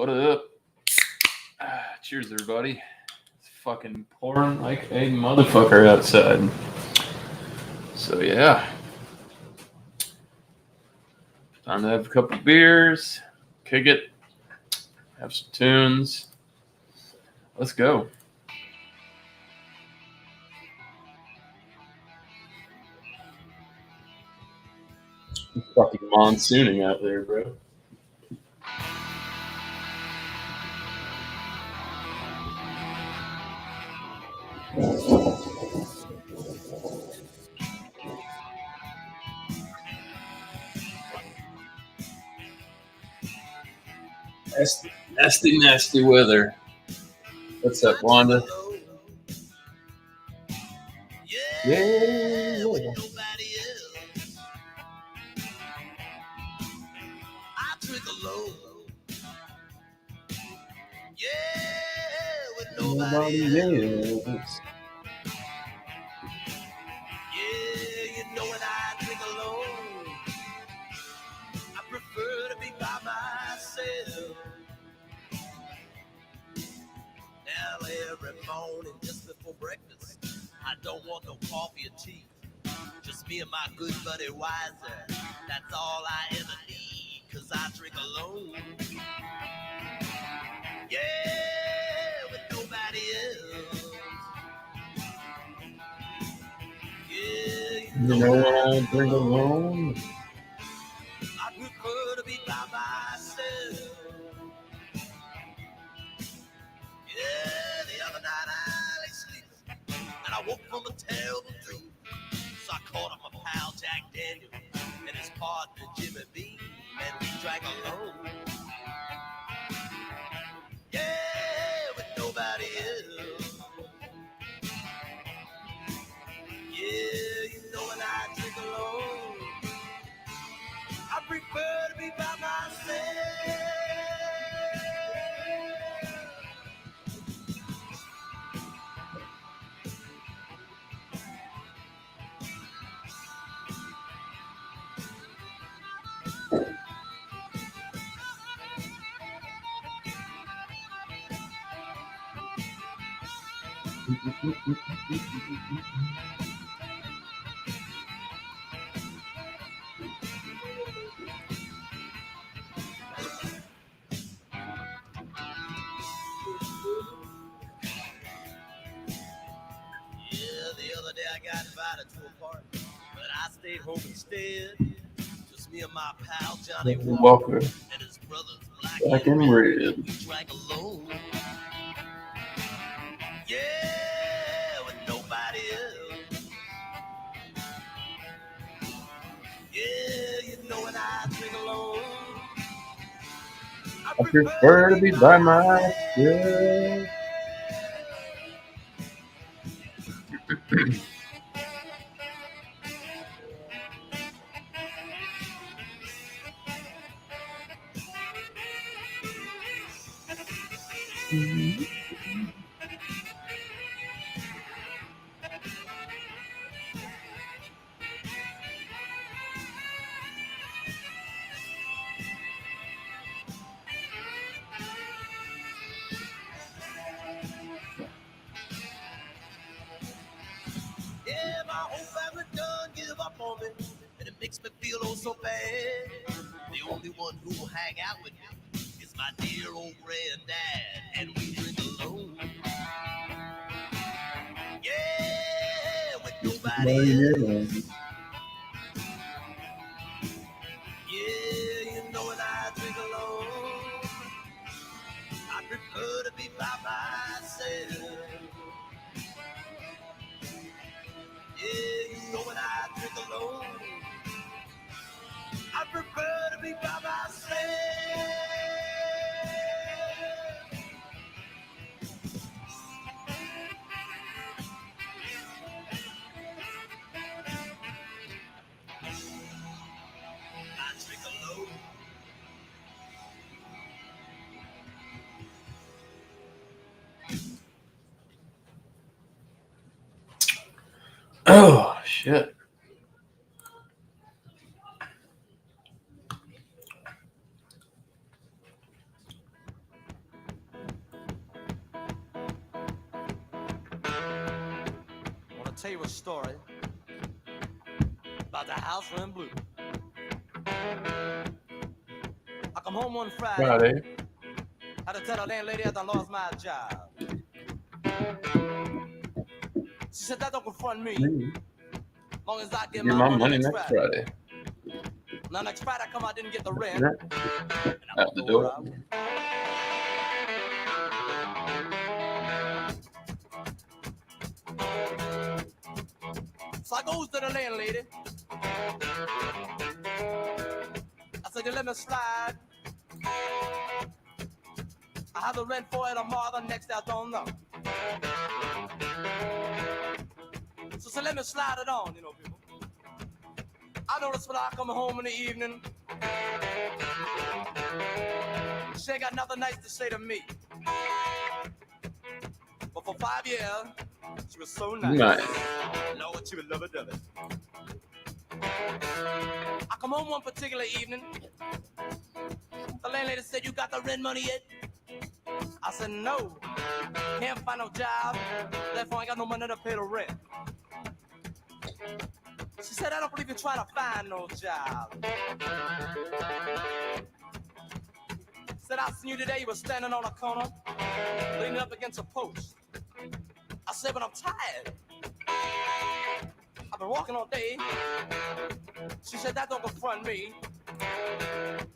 What up? Cheers, everybody. It's fucking pouring like a motherfucker outside. So, yeah. Time to have a couple beers, kick it, have some tunes. Let's go. It's fucking monsooning out there, bro. Nasty weather. What's up, Wanda? Yeah. Nobody else. Every morning just before breakfast, I don't want no coffee or tea. Just me and my good buddy Wiser. That's all I ever need, cause I drink alone. Yeah, with nobody else. Yeah, You know I drink alone. I prefer to be by myself. Yeah, the other night I lay sleeping, and I woke from a terrible dream. So I called up my pal Jack Daniel and his partner Jimmy Bean, and we drank alone. Yeah, with nobody else. Yeah, you know when I drink alone, I prefer to be by myself. The other day I got invited to a party, but I stayed home instead. Just me and my pal Johnny Walker and his brothers Black and Red. We drank alone. Yeah, with nobody else. Yeah, you know when I drink alone, I prefer to be by myself. Yeah, my whole family done give up on me, and it makes me feel oh so bad. The only one who will hang out with me is my dear old granddad, and we drink alone. Yeah, with nobody else. Yeah, you know when I drink alone, I prefer to be by myself. Yeah, you know when I drink alone, I prefer to be by myself. I drink alone. Oh, shit. tell you a story about the house in blue. I come home one Friday. Had to tell the landlady I done lost my job. She said that don't confront me. Long as I get my money next Friday. Now next Friday I come out, didn't get the rent. Out the door. So I goes to the landlady. I said, you let me slide. I have the rent for it tomorrow, the next day I don't know. So let me slide it on, you know, people. I notice when I come home in the evening, she ain't got nothing nice to say to me. But for 5 years, she was so nice. Lord, she would love it, love it. I come home one particular evening. The landlady said, you got the rent money yet? I said, no. Can't find no job. Therefore, I ain't got no money to pay the rent. She said, I don't believe you're trying to find no job. Said, I seen you today. You were standing on a corner, leaning up against a post. I said, but I'm tired. I've been walking all day. She said, that don't confront me.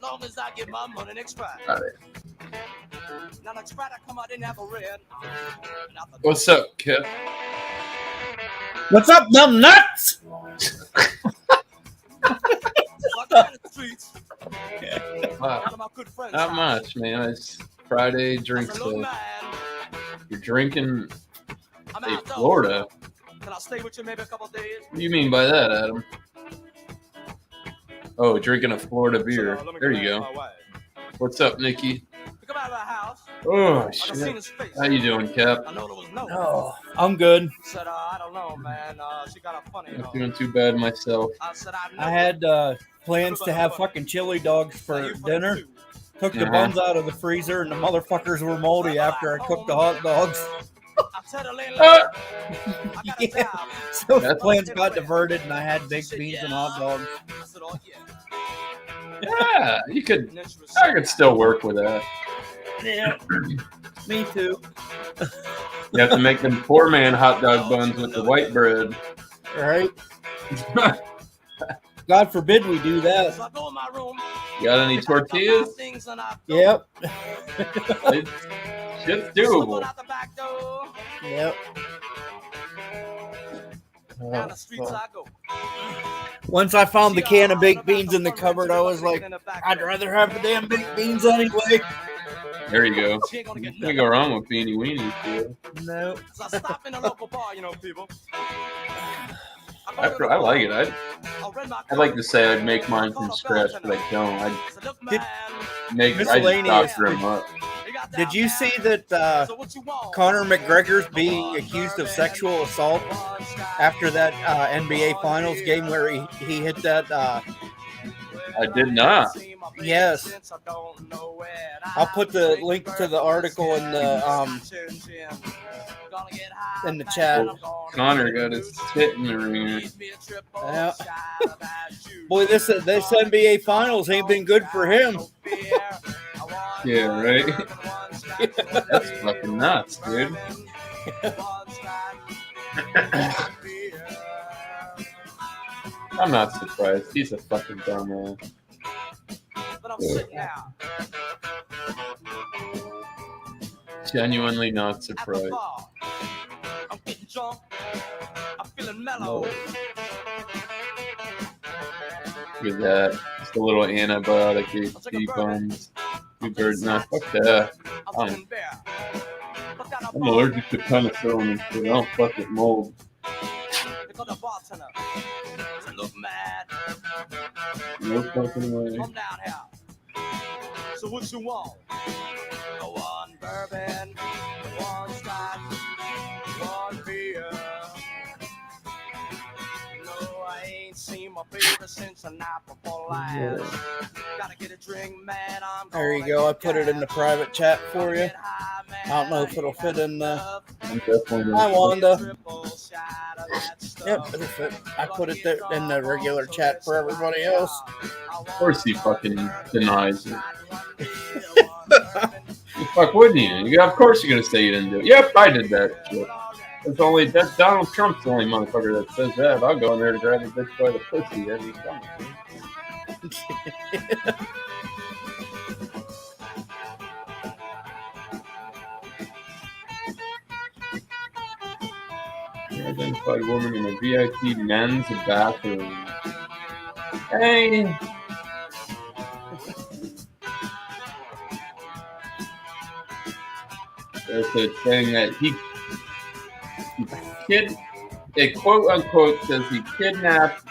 Long as I get my money next Friday. Now next Friday I come out, didn't have a rent. What's up, Kev? What's up, them nuts? Not much, man. It's Friday drinks day. You're drinking a Florida. Can I stay with you maybe a couple days? What do you mean by that, Adam? Oh, drinking a Florida beer. There you go. What's up, Nikki? Come out of the house. Oh, shit. How you doing, Cap? I know there was no. Oh, I'm good. Said, I don't know, man. She got a funny. Not doing too bad myself. I had plans to have fucking chili dogs for dinner. Took the buns out of the freezer, and the motherfuckers were moldy after I cooked the hot dogs. Yeah. So the plans got diverted, and I had baked beans and hot dogs. Yeah, I could still work with that. Yeah, me too. You have to make them poor man hot dog buns with the white bread. Right? God forbid we do that. Got any tortillas? Yep. Shit's doable. Yep. Once I found the can of baked beans in the cupboard, I was like, I'd rather have the damn baked beans anyway. There you go. You can't go wrong with beanie weenies, dude. No. So I stop in a local bar, you know, people. I like it. I'd like to say I'd make mine from scratch, but I don't. I doctor them up. Did you see that Conor McGregor's being accused of sexual assault after that NBA Finals game where he hit that? I did not. Yes. I'll put the link to the article in the chat. Well, Connor got his tit in the ring. Yeah. Boy, this NBA Finals ain't been good for him. Yeah, right? That's fucking nuts, dude. I'm not surprised. He's a fucking dumbass. But I'm sitting now. Genuinely not surprised. I'm getting drunk. I'm feeling mellow. Look at that. Just a little antibiotic HP buns. Two birds. Nah, fuck that. I'm allergic to penicillin and shit. I don't fuck with mold. Look mad. No fucking way. Come down here. So what you want? Go on bourbon, one scotch, one beer. No, I ain't seen my baby since the night before last. Gotta get a drink, man. There you go. I put it in the private chat for you. I don't know if it'll fit in the. I'm definitely Hi, gonna Wanda. Yep, it'll fit. I put it there in the regular chat for everybody else. Of course he fucking denies it. Fuck, wouldn't you? Of course you're gonna say you didn't do it. Yep, I did that shit. It's only that Donald Trump's the only motherfucker that says that. I'll go in there to grab a bitch by the pussy every time. Identified woman in a VIP men's bathroom. Hey. It's saying that it quote unquote says he kidnapped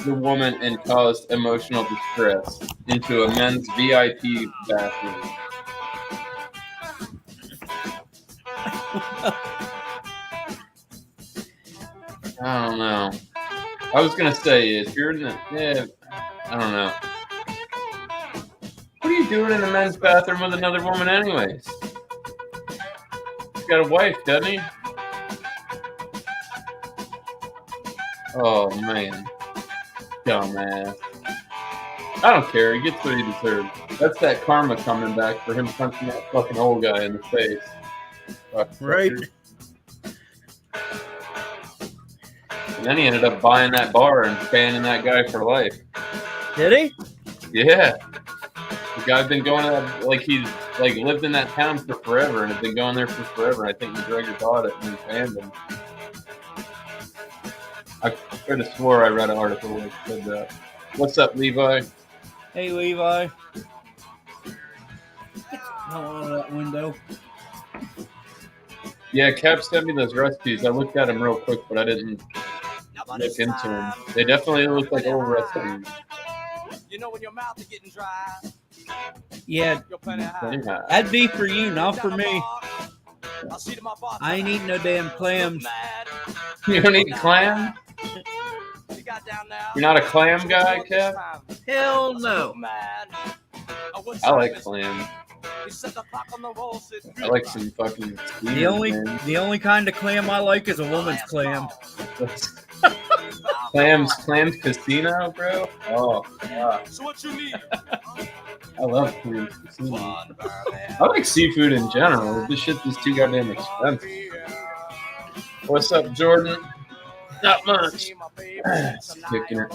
the woman and caused emotional distress into a men's VIP bathroom. I don't know. I was gonna say if you're in the I don't know. What are you doing in a men's bathroom with another woman anyways? He's got a wife, doesn't he? Oh man. Dumbass. I don't care. He gets what he deserves. That's that karma coming back for him punching that fucking old guy in the face. Right. And then he ended up buying that bar and banning that guy for life. Did he? Yeah. The guy's been going to that, he's lived in that town for forever and had been going there for forever. I think McGregor bought it and banned him. I could have swore I read an article that said that. What's up, Levi? Hey, Levi. Out of that window. Yeah, Cap sent me those recipes. I looked at them real quick, but I didn't look into them. They definitely look like old recipes. You know when your mouth is getting dry. Yeah, that'd be for you, not for me. I ain't eating no damn clams. You don't eat clam? You're not a clam guy, Kev? Hell no. I like clam. I like some fucking the only kind of clam I like is a woman's clam. Clams Casino, bro? Oh, God. So what you need? I love Clams Casino. I like seafood in general. This shit's just too goddamn expensive. What's up, Jordan? Not much. Kicking it.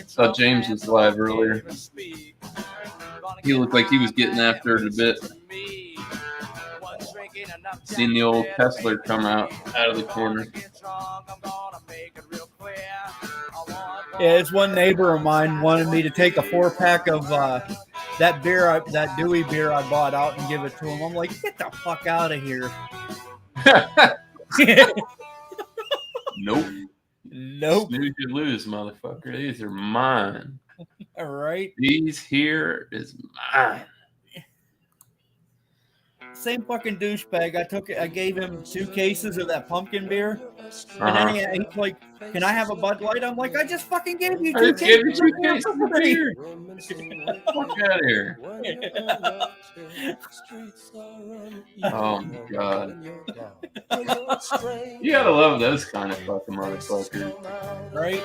Saw James was live earlier. He looked like he was getting after it a bit. Seen the old Kessler come out of the corner. Yeah, it's one neighbor of mine wanted me to take a 4-pack of that beer, that Dewey beer I bought out and give it to him. I'm like, get the fuck out of here. Nope. Nope. Snooze you lose, motherfucker. These are mine. All right. These here is mine. Same fucking douchebag. I gave him 2 cases of that pumpkin bear. And then he's like, can I have a Bud Light? I'm like, I just fucking gave you 2 cases of beer. Fuck out of here. Oh my God. You gotta love those kind of fucking motherfuckers. Right?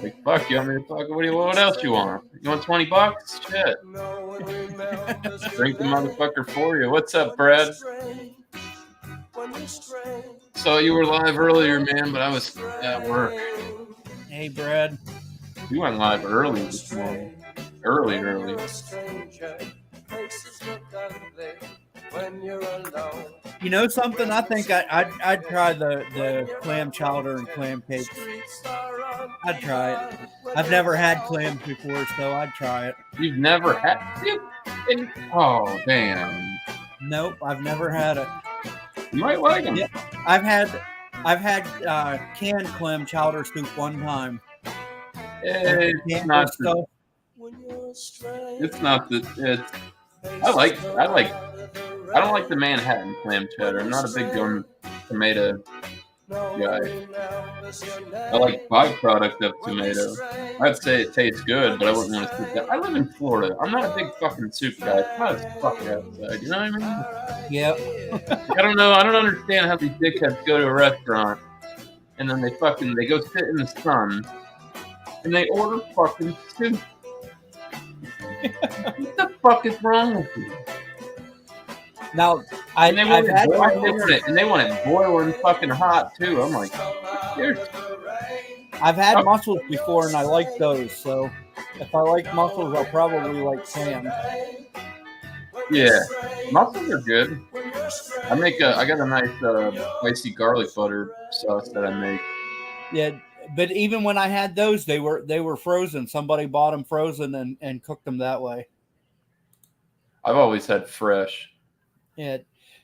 Like, fuck you, I'm here fucking. What else you want? You want $20? Shit. Drink the motherfucker for you. What's up, Brad? Saw you were live earlier, man, but I was at work. Hey, Brad. You went live early this morning. Early. You know something? I think I'd try the clam chowder and clam cakes. I'd try it. I've never had clams before, so I'd try it. You've never had it? Oh, damn. Nope, I've never had it. You might like them. Yeah, I've had canned clam chowder soup one time. It's not the. It's not the. I don't like the Manhattan clam chowder. I'm not a big tomato guy. I like byproduct of tomato. I'd say it tastes good, but I wouldn't want to soup that. I live in Florida. I'm not a big fucking soup guy. It's hot as fuck outside. You know what I mean? Yep. I don't know. I don't understand how these dickheads go to a restaurant and then they go sit in the sun and they order fucking soup. What the fuck is wrong with you? Now, And they want it boiling fucking hot too. I'm like, I've had mussels before and I like those. So if I like mussels, I'll probably like clam. yeah, mussels are good. I got a nice spicy garlic butter sauce that I make. Yeah, but even when I had those, they were frozen. Somebody bought them frozen and cooked them that way. I've always had fresh. Yeah.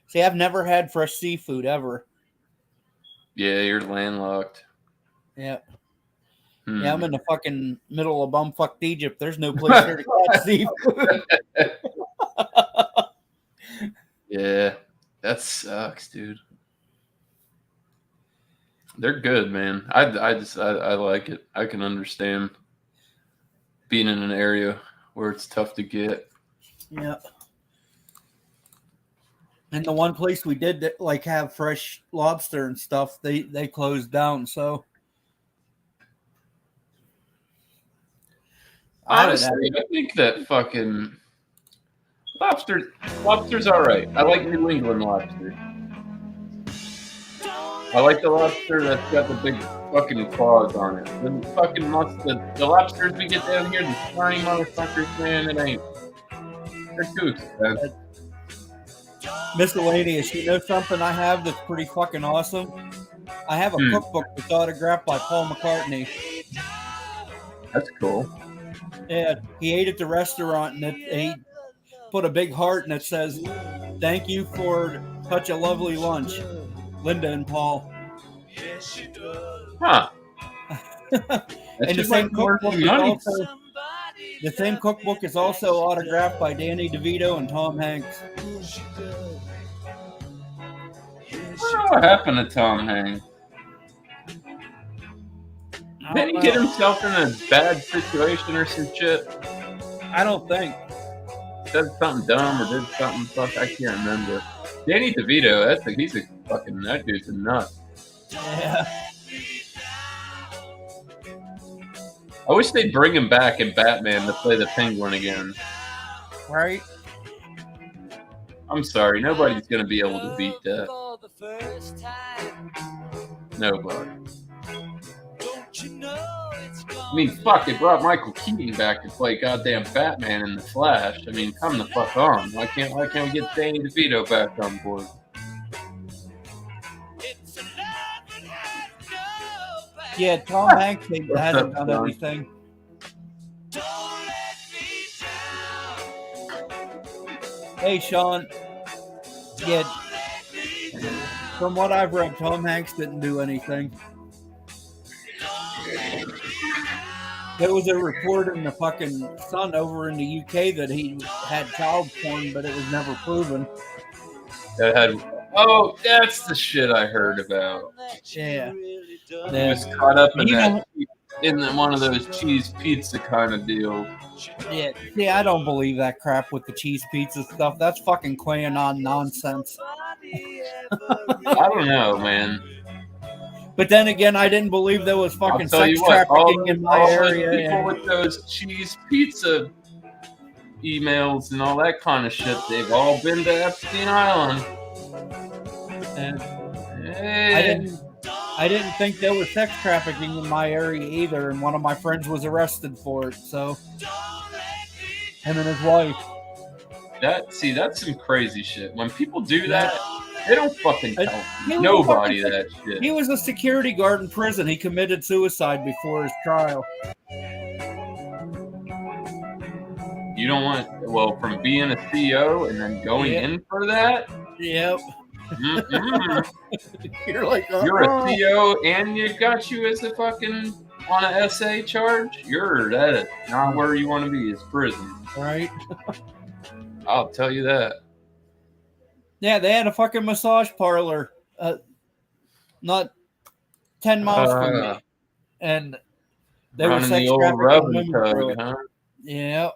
See, I've never had fresh seafood ever. Yeah, you're landlocked. Yeah. Yeah, I'm in the fucking middle of bumfucked Egypt. There's no place here to catch seafood. Yeah, that sucks, dude. They're good, man. I like it. I can understand being in an area where it's tough to get. Yeah. And the one place we did like have fresh lobster and stuff, they closed down. So honestly, I think that fucking lobster's all right. I like New England lobster. I like the lobster that's got the big fucking claws on it. The lobsters we get down here, the tiny motherfuckers, man, it ain't. They're too expensive. Miscellaneous, you know something I have that's pretty fucking awesome? I have a cookbook that's autographed by Paul McCartney. That's cool. Yeah, he ate at the restaurant and he put a big heart and it says, "Thank you for such a lovely lunch, Linda and Paul." Huh. And the same cookbook is also autographed by Danny DeVito and Tom Hanks. What happened to Tom Hanks? Didn't he get himself in a bad situation or some shit? I don't think. Said something dumb or did something fuck. I can't remember. Danny DeVito, that dude's a nut. Yeah. I wish they'd bring him back in Batman to play the Penguin again. Right? I'm sorry, nobody's gonna be able to beat that. Nobody. I mean, fuck, they brought Michael Keaton back to play goddamn Batman in The Flash. I mean, come the fuck on. Why can't we get Danny DeVito back on board? Yeah, Tom Hanks hasn't done anything. Hey, Sean. Yeah, from what I've read, Tom Hanks didn't do anything. There was a report in the fucking Sun over in the UK that he had child porn, but it was never proven. That's the shit I heard about. Yeah. He was caught up in one of those cheese pizza kind of deals. Yeah, I don't believe that crap with the cheese pizza stuff. That's fucking QAnon nonsense. I don't know, man. But then again, I didn't believe there was fucking sex trafficking in my area. People with those cheese pizza emails and all that kind of shit, they've all been to Epstein Island. And I didn't think there was sex trafficking in my area either, and one of my friends was arrested for it. So, him and his wife. That's some crazy shit. When people do that, they don't fucking tell nobody that shit. He was a security guard in prison. He committed suicide before his trial. You don't want, from being a CEO and then going in for that? Yep. You're like, you're a CEO and you got you as a fucking on an SA charge? That is not where you want to be, is prison. Right. I'll tell you that. Yeah, they had a fucking massage parlor. Not 10 miles from me, and they were Running sex the old trafficking rub and women tug, through it. huh? Yeah.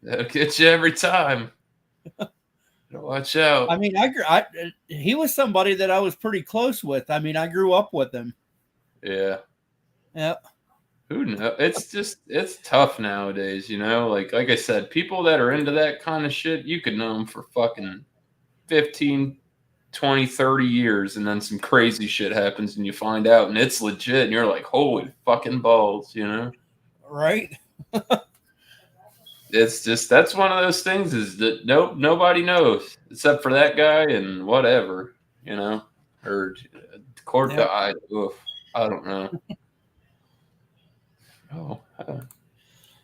That'll get you every time. Watch out. I mean, he was somebody that I was pretty close with. I mean, I grew up with him. Yeah. Yeah. Who knows? It's tough nowadays, you know? Like I said, people that are into that kind of shit, you could know them for fucking 15, 20, 30 years, and then some crazy shit happens and you find out and it's legit and you're like, holy fucking balls, you know? Right? It's just, that's one of those things is that nobody knows except for that guy and whatever, you know? Or court Yep. guy. Oof, I don't know. Oh, I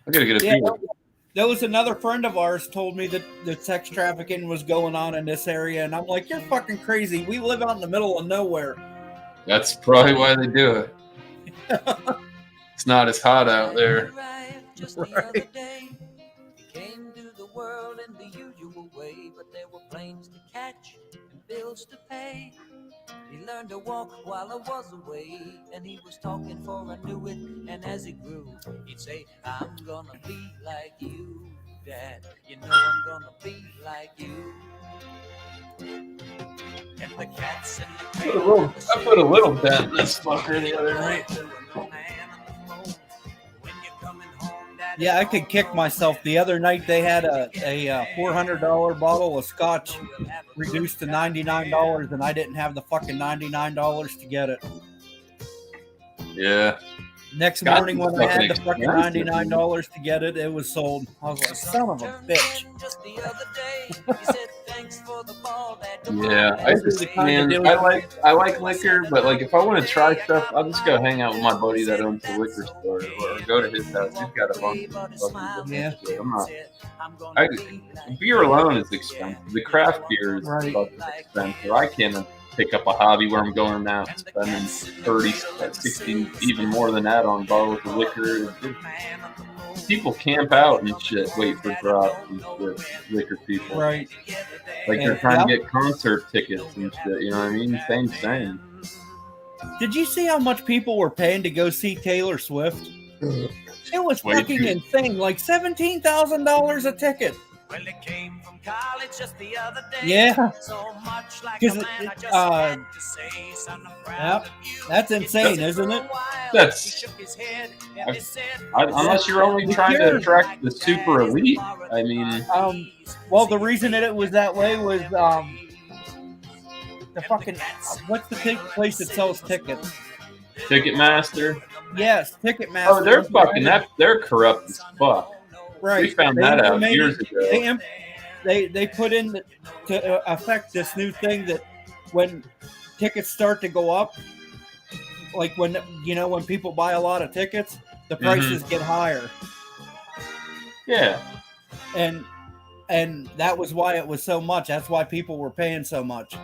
gotta get a beer. There was another friend of ours told me that the sex trafficking was going on in this area, and I'm like, you're fucking crazy. We live out in the middle of nowhere. That's probably why they do it. It's not as hot out there. Right. Came to the world in the usual way, but there were planes to catch and bills to pay. He learned to walk while I was away, and he was talking for I knew it. And as he grew, he'd say, I'm gonna be like you, Dad. You know I'm gonna be like you. And the cats and the I put a little dent in this fucker the other night. Yeah, I could kick myself. The other night they had a $400 bottle of scotch reduced to $99, and I didn't have the fucking $99 to get it. Yeah. Next morning when I had the fucking $99 to get it, it was sold. I was like, son of a bitch. Yeah, I like liquor, but like if I want to try stuff, I'll just go hang out with my buddy that owns the liquor store, or go to his house. He's got a bunch of fucking shit. Beer alone is expensive. The craft beer is fucking expensive. I can't pick up a hobby where I'm going now spending 30, 60, even more than that on bottles of liquor. People camp out and shit, wait for drops and shit, liquor people. Right. Like they're trying to get concert tickets and shit, you know what I mean? Same. Did you see how much people were paying to go see Taylor Swift? It was fucking insane, like $17,000 a ticket. Well, it came from college just the other day. Yeah. So much like a man, I just had to say, son, I'm proud of you. That's insane, isn't it? That's unless you're only trying to attract the super elite. I mean, well, the reason that it was that way was the fucking what's the place that sells tickets? Ticketmaster. Yes, Ticketmaster. Oh, they're fucking they're corrupt as fuck. Right. We found that out years ago. They put in to affect this new thing that when tickets start to go up, like when people buy a lot of tickets, the prices get higher. Yeah. And that was why it was so much. That's why people were paying so much.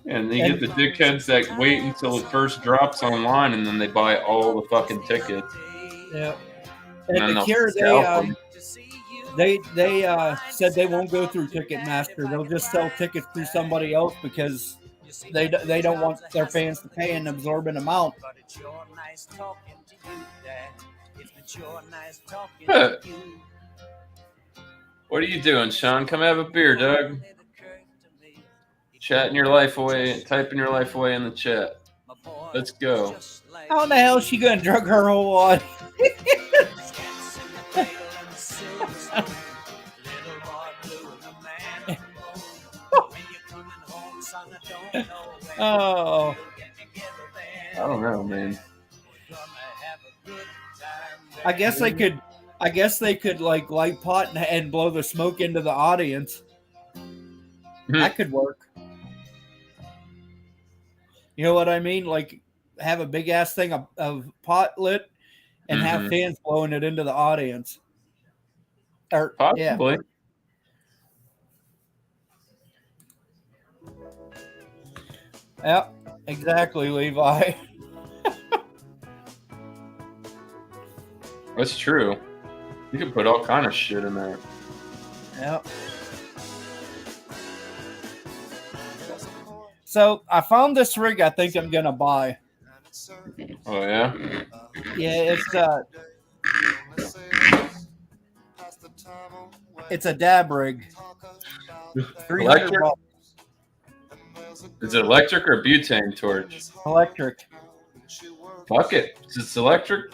And you get the dickheads that wait until it first drops online and then they buy all the fucking tickets. Yeah. And the Cure, they said they won't go through Ticketmaster. They'll just sell tickets through somebody else because they don't want their fans to pay an absorbent amount. What are you doing, Sean? Come have a beer, Doug. Chatting your life away, typing your life away in the chat. Let's go. How in the hell is she gonna drug her whole life? Oh, I don't know, man. I guess they could like light pot and blow the smoke into the audience. That could work. You know what I mean? Like have a big ass thing of pot lit and have fans blowing it into the audience. Or possibly. Yeah, exactly, Levi. That's true. You can put all kind of shit in there. Yep. So I found this rig I think I'm gonna buy. Oh yeah. Yeah, it's a dab rig. 300 Electric? bucks. Is it electric or butane torch? Electric. Fuck it. It's electric.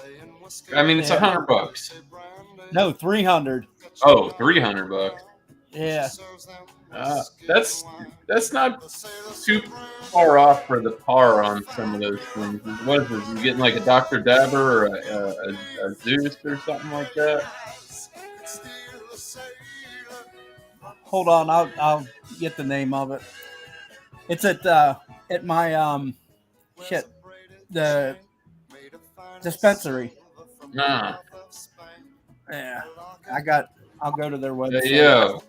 I mean, it's Yeah. $100. No, 300. Oh, $300. Yeah. That's not too far off for the par on some of those things. What is it? You getting like a Dr. Dabber or a Zeus or something like that? Hold on, I'll get the name of it. It's at my shit the dispensary. Nah. Yeah, I'll go to their website. Yo.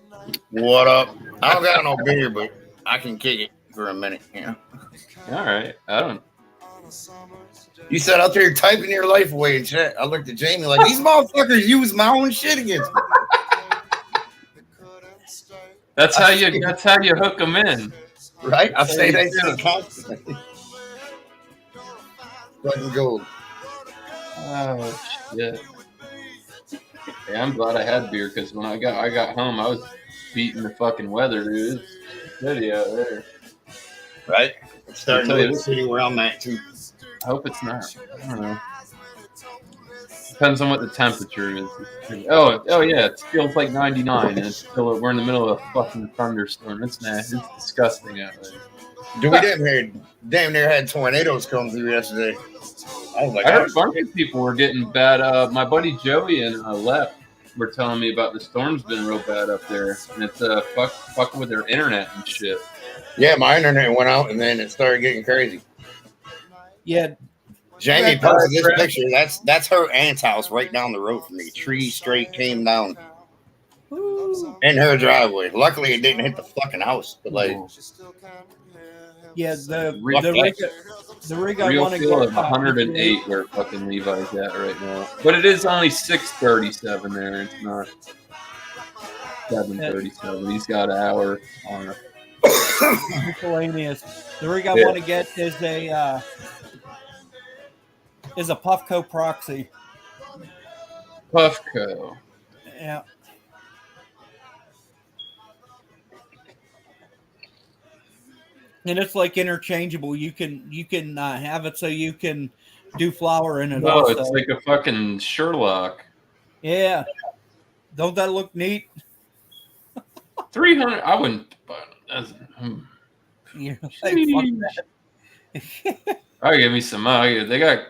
What up? I don't got no beer, but I can kick it for a minute. Yeah. All right. I don't. You sat out there typing your life away and shit. I looked at Jamie like these motherfuckers use my own shit against me. That's how you hook them in. Right? I say that shit constantly. Fucking gold. Oh shit. Yeah, I'm glad I had beer because when I got home, I was beating the fucking weather, dude. It's shitty out there. Right? It's starting to the city where I'm at too. I hope it's not. I don't know. Depends on what the temperature is. Oh yeah, it feels like 99, and we're in the middle of a fucking thunderstorm. It's nasty. It's disgusting out there. Dude, we damn near had tornadoes come through yesterday. I was like, I heard a bunch of people were getting bad. My buddy Joey and Lep were telling me about the storm's been real bad up there, and it's fucking with their internet and shit. Yeah, my internet went out, and then it started getting crazy. Yeah. Jamie posted this picture. That's her aunt's house right down the road from me. Tree straight came down in her driveway. Luckily, it didn't hit the fucking house. But like, yeah, the rig I want to get 108 where fucking Levi's at right now. But it is only 6:37 there. It's not 7:37. He's got an hour on it. Miscellaneous. The rig I want to get is a Puffco proxy. Puffco. Yeah. And it's like interchangeable. You can have it so you can do flour in it. Oh, also. it's like a fucking Sherlock. Yeah. Don't that look neat? 300. I wouldn't. Yeah. Hey, fuck that. I'll give me some. They got.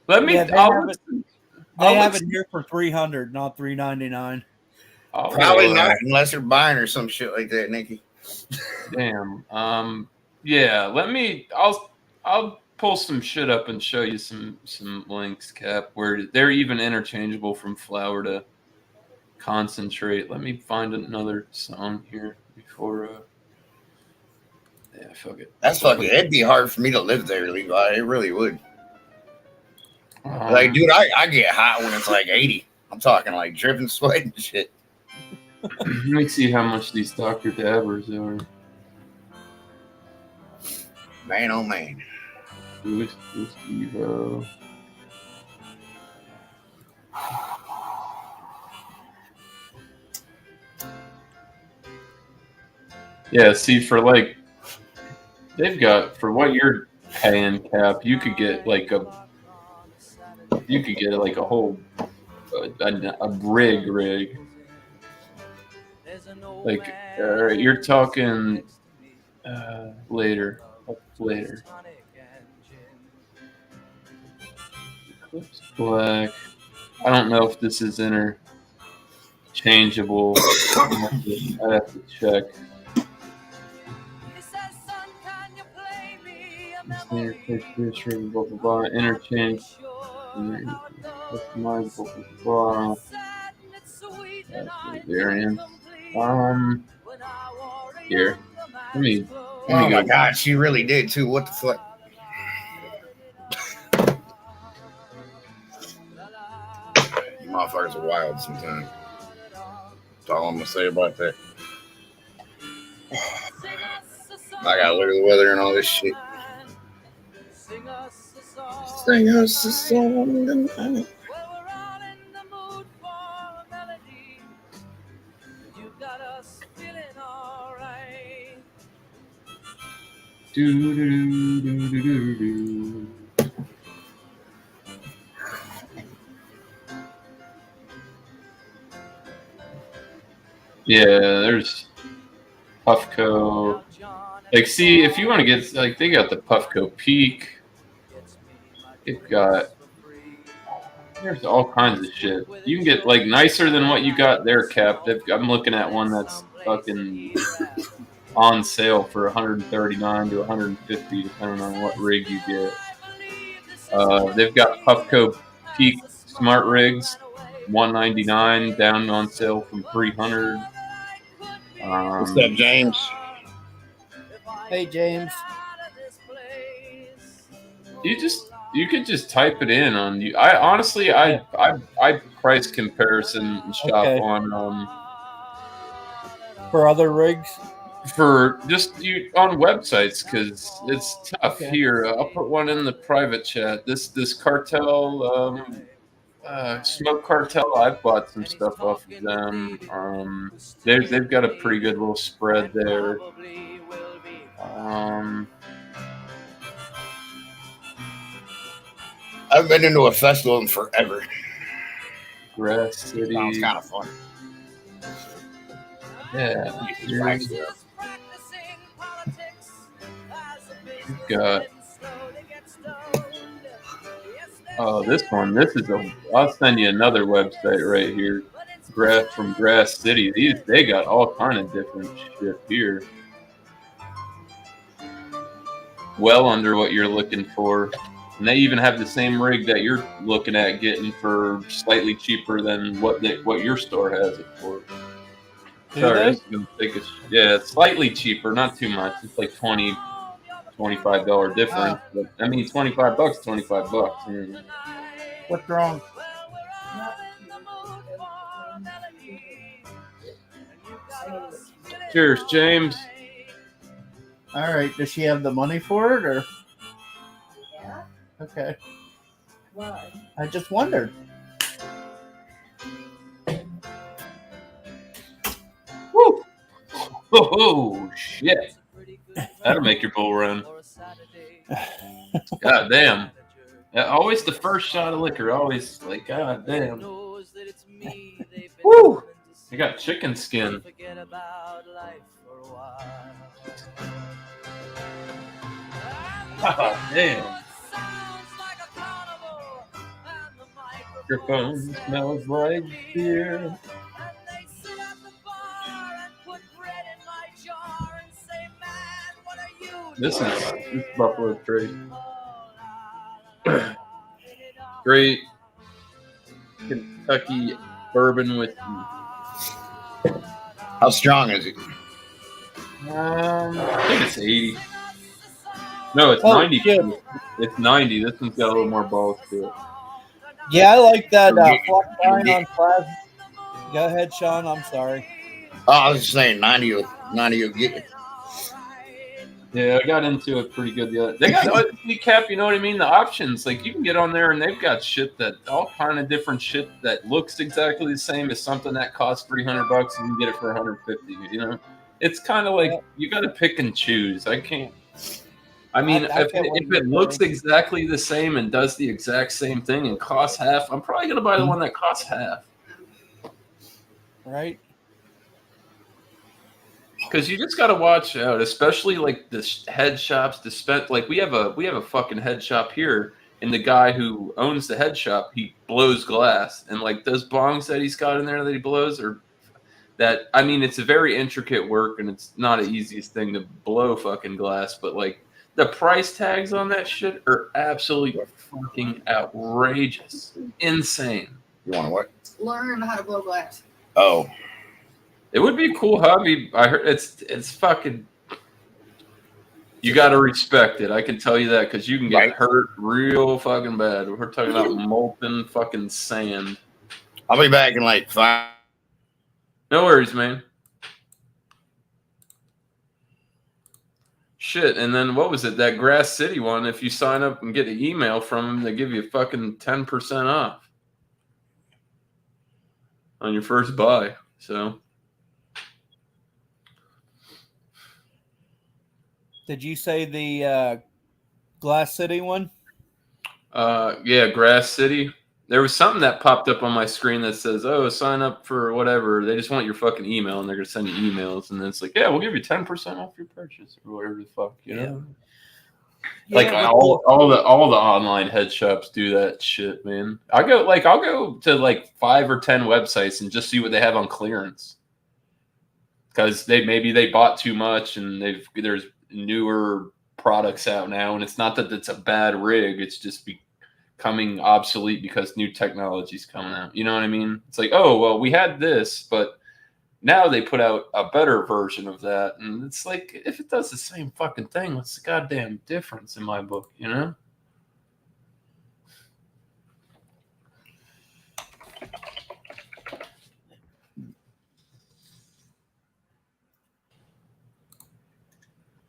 They have it here for 300, not $399. Probably not, unless you're buying or some shit like that, Nikki. Damn. Yeah. I'll pull some shit up and show you some links, Cap, where they're even interchangeable from flour to concentrate. Let me find another song here before. Yeah, fuck it. That's fucking. It'd be hard for me to live there, Levi. It really would. Like, dude, I get hot when it's like 80. I'm talking like dripping sweat and shit. Let me see how much these Dr. Dabbers are. Man, oh man. Yeah, see, for like, they've got, for what you're paying, Cap, you could get like a whole a rig. Like, you're talking later. Eclipse Black. I don't know if this is interchangeable. I have to check. Interchange. Customizable. Variant. Here. Let me Oh my god, she really did too. What the fuck? You motherfuckers are wild sometimes. That's all I'm gonna say about that. I gotta look at the weather and all this shit. Sing us a song. Sing us a song tonight. Well, we're all in the mood for a melody. You got us feeling alright. Do, do, do, do, do, do. Yeah, there's Puffco. Like, see, if you want to get, like, they got the Puffco Peak. They've got, there's all kinds of shit. You can get, like, nicer than what you got there, Cap. I'm looking at one that's fucking on sale for $139 to $150, depending on what rig you get. They've got Puffco Peak Smart Rigs, $199, down on sale from $300. What's up, James? Hey, James. You could just type it in on you. I honestly, I price comparison shop on for other rigs. For just you on websites because it's tough. Here, I'll put one in the private chat. This cartel, Smoke Cartel. I've bought some stuff off of them. They've got a pretty good little spread there. I've been into a festival in forever. Grass City. Sounds kind of fun. Yeah. You've got. Oh, this one. This is a. I'll send you another website right here. From Grass City. They got all kind of different shit here. Well under what you're looking for. And they even have the same rig that you're looking at getting for slightly cheaper than what your store has it for. Sorry, yeah, it's slightly cheaper, not too much. It's like $25 difference. But I mean, $25, $25. What's wrong? Cheers, James. All right. Does she have the money for it, or? Yeah. Okay. Why? I just wondered. Woo! Oh shit! That'll make your bull run. God damn! Always the first shot of liquor. Always like, god damn. Woo! You got chicken skin. Oh, damn. Your phone smells like beer. This is Buffalo Trace. Great Kentucky bourbon whiskey. How strong is it? I think it's 80. No, it's 90. Shit. It's 90. This one's got a little more balls to it. Yeah, I like that flush line on plasma. Go ahead, Sean. I'm sorry. Oh, I was just saying 90 will get you. Yeah, I got into it pretty good. They got Cap, you know what I mean? The options, like you can get on there and they've got shit that all kind of different shit that looks exactly the same as something that costs $300 and you can get it for $150. You know, it's kind of like you got to pick and choose. I can't. I mean, if it looks exactly the same and does the exact same thing and costs half, I'm probably gonna buy the one that costs half. Right. Because you just got to watch out, especially like the head shops. Like we have a fucking head shop here, and the guy who owns the head shop, he blows glass, and like those bongs that he's got in there that he blows are that. I mean, it's a very intricate work, and it's not the easiest thing to blow fucking glass. But like the price tags on that shit are absolutely fucking outrageous, insane. You want to what? Learn how to blow glass. Oh. It would be a cool hobby. I heard it's fucking. You got to respect it. I can tell you that because you can get hurt real fucking bad. We're talking about molten fucking sand. I'll be back in like 5. No worries, man. Shit, and then what was it? That Grass City one, if you sign up and get an email from them, they give you fucking 10% off on your first buy. So Did you say the Glass City one? yeah, Grass City. There was something that popped up on my screen that says, "Oh, sign up for whatever." They just want your fucking email, and they're gonna send you emails, and then it's like, "Yeah, we'll give you 10% off your purchase or whatever the fuck," you know. Like all the online head shops do that shit, man. I'll go to like 5 or 10 websites and just see what they have on clearance. Because maybe they bought too much and there's newer products out now, and it's not that it's a bad rig, it's just becoming obsolete because new technology's coming out. You know what I mean? It's like, oh well, we had this, but now they put out a better version of that, and it's like, if it does the same fucking thing, what's the goddamn difference in my book, you know?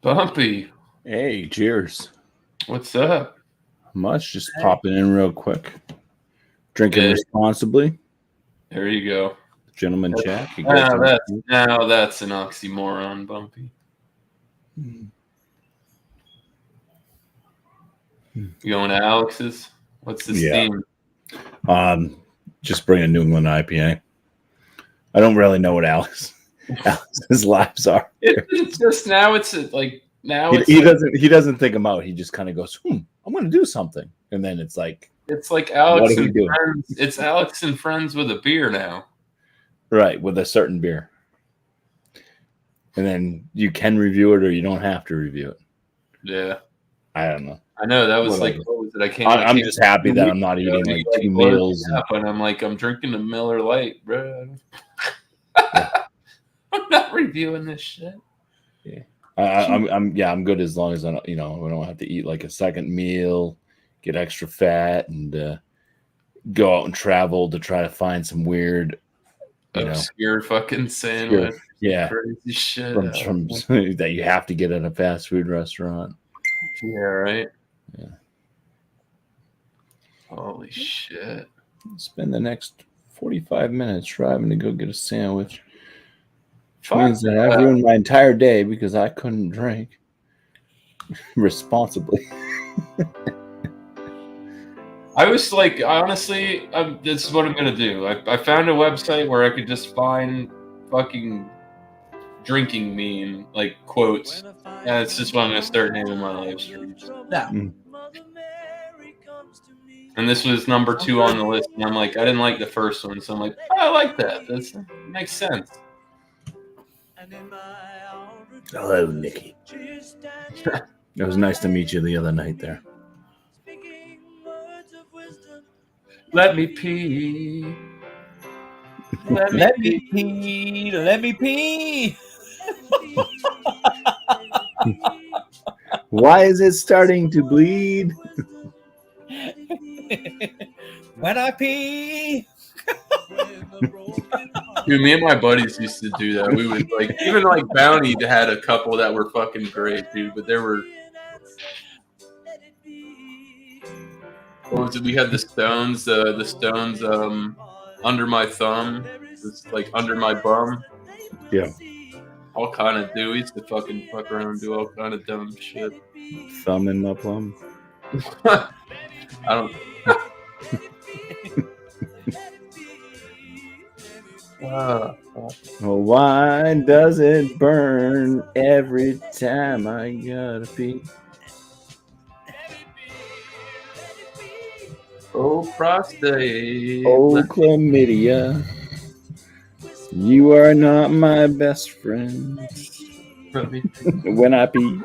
Bumpy. Hey, cheers. What's up? Much, just popping in real quick. Drinking responsibly. There you go. Gentleman chat. Now that's an oxymoron, Bumpy. You going to Alex's? What's this theme? Just bring a New England IPA. I don't really know what Alex's lives are. It's just now. It's like now. He doesn't think them out. He just kind of goes, I'm going to do something, and then it's like Alex and friends. It's Alex and friends with a beer now. Right, with a certain beer. And then you can review it or you don't have to review it. Yeah. I don't know. I know that was what was it? I'm just happy that I'm not eating like 2 meals. And I'm like, I'm drinking a Miller Lite, bro. I'm not reviewing this shit. Yeah. I'm good as long as I don't have to eat like a second meal, get extra fat, and go out and travel to try to find some weird obscure fucking sandwich. Yeah. Crazy shit. From that you have to get at a fast food restaurant. Yeah, right. Yeah. Holy shit. Spend the next 45 minutes driving to go get a sandwich. Which means that I've ruined my entire day because I couldn't drink responsibly. I was like, honestly, this is what I'm going to do. I found a website where I could just find fucking drinking meme, like quotes. And it's just what I'm going to start naming my live streams. Yeah. And this was number 2 on the list. And I'm like, I didn't like the first one. So I'm like, I like that. That makes sense. Hello, Nikki. It was nice to meet you the other night there. Let me pee. Let me pee. Let me pee. Why is it starting to bleed? When I pee. Dude, me and my buddies used to do that. We would even Bounty had a couple that were fucking great, dude. But there were. What was it? We had the Stones. The Stones. Under my thumb. It's like under my bum. Yeah. All kind of do. We used to fucking fuck around and do all kind of dumb shit. Thumb in my plum. I don't. Well, why does it burn every time I gotta pee? Oh, prostate. Oh, chlamydia. You are not my best friend. When I pee.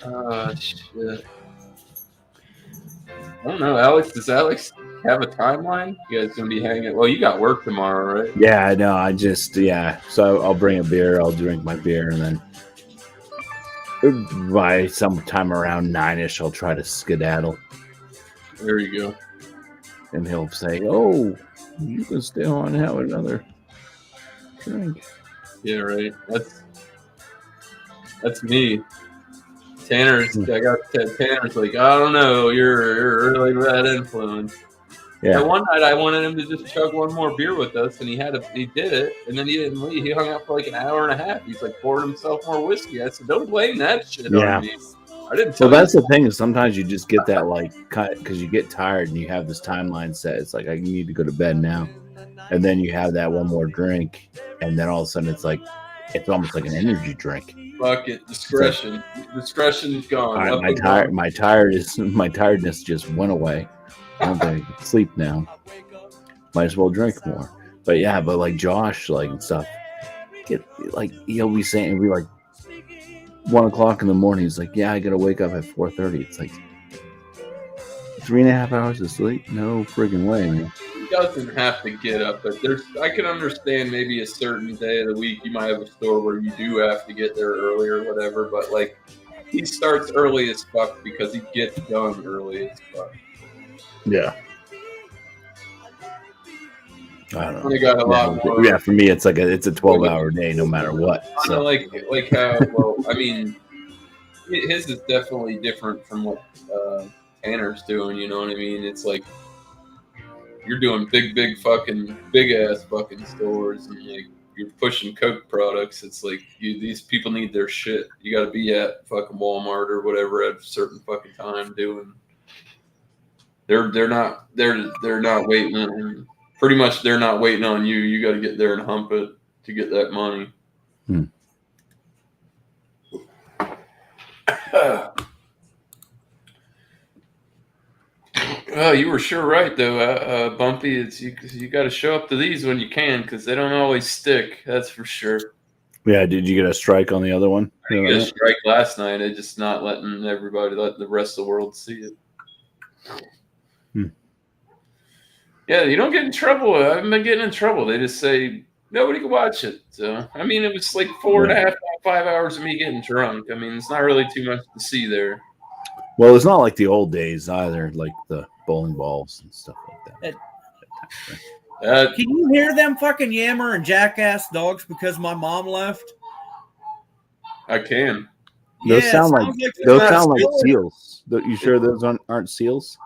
Oh, shit. I don't know, Alex. Does Alex have a timeline? You guys gonna be hanging? Well, you got work tomorrow, right? Yeah, I know. So I'll bring a beer. I'll drink my beer, and then by sometime around 9ish, I'll try to skedaddle. There you go. And he'll say, "Oh, you can stay on and have another drink. Yeah, right. That's me. Tanner's like, I don't know, you're really bad influence. Yeah. And one night I wanted him to just chug one more beer with us, and he did it, and then he didn't leave. He hung out for like an hour and a half. He's like pouring himself more whiskey. I said, don't blame that shit Yeah. on me. I didn't So tell that's you. the thing is sometimes you just get that like cut because you get tired and you have this timeline set. It's like I need to go to bed now, and then you have that one more drink, and then all of a sudden it's almost like an energy drink. Fuck it, discretion. Discretion's gone. All right, my tiredness just went away. I don't think I can sleep now. Might as well drink more. But yeah, but like Josh, like and stuff, he'll be saying, be like 1 o'clock in the morning. He's like, yeah, I gotta wake up at 4:30. It's like 3.5 hours of sleep. No friggin' way, man. He doesn't have to get up, but I can understand maybe a certain day of the week you might have a store where you do have to get there early or whatever, but like he starts early as fuck because he gets done early as fuck. Yeah. I don't know. He got a lot more. Yeah, for me it's a 12-hour day no matter what. So. Like how I mean his is definitely different from what Tanner's doing, you know what I mean? It's like you're doing big ass fucking stores, and like you're pushing Coke products. It's like these people need their shit. You got to be at fucking Walmart or whatever at a certain fucking time doing. They're not waiting. Pretty much, they're not waiting on you. You got to get there and hump it to get that money. Oh, you were sure right though, Bumpy. It's you got to show up to these when you can because they don't always stick. That's for sure. Yeah, did you get a strike on the other one? I got a strike last night. I just not letting let the rest of the world see it. Yeah, you don't get in trouble. I haven't been getting in trouble. They just say nobody can watch it. So I mean, it was like 4.5, 5 hours of me getting drunk. I mean, it's not really too much to see there. Well, it's not like the old days either, like the bowling balls and stuff like that. Can you hear them fucking yammer and jackass dogs because my mom left? I can. Those sound like seals. You sure those aren't seals?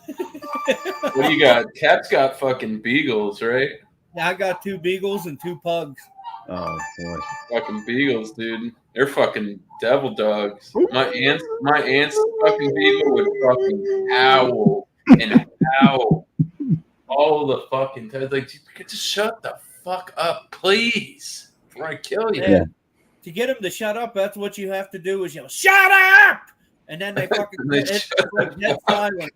What do you got? Cat's got fucking beagles, right? Yeah, I got 2 beagles and 2 pugs. Oh boy. Fucking beagles, dude. They're fucking devil dogs. My aunt's fucking beagle would fucking howl and howl all the fucking time. Like, just shut the fuck up, please, before I kill you. Yeah. To get them to shut up, that's what you have to do is yell, "Shut up!" And then they fucking it's like dead silent.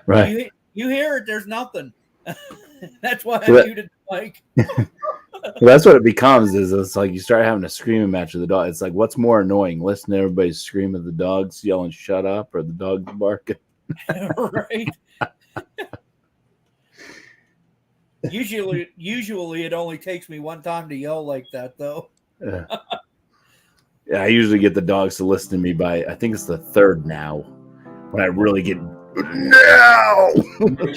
Right. You hear it, there's nothing. That's why I muted the mic. Well, that's what it becomes. Is it's like you start having a screaming match with the dog. It's like, what's more annoying, listening to everybody scream at the dogs yelling "shut up" or the dogs barking? Right. Usually it only takes me one time to yell like that, though. Yeah, I usually get the dogs to listen to me by, I think it's the 3rd now, when I really get now.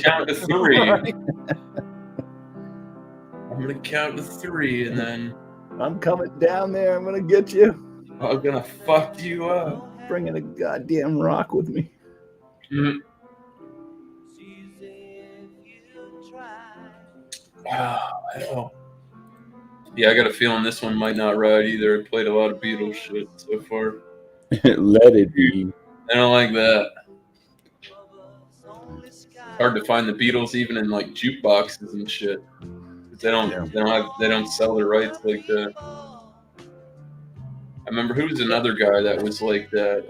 Count to 3. Right. I'm gonna count to 3, and then I'm coming down there. I'm gonna get you. I'm gonna fuck you up. Bringing a goddamn rock with me. Mm-hmm. Oh, yeah, I got a feeling this one might not ride either. I played a lot of Beatles shit so far. Let it be. I don't like that. Hard to find the Beatles even in like jukeboxes and shit. They don't sell the rights like that. I remember who was another guy that was like that.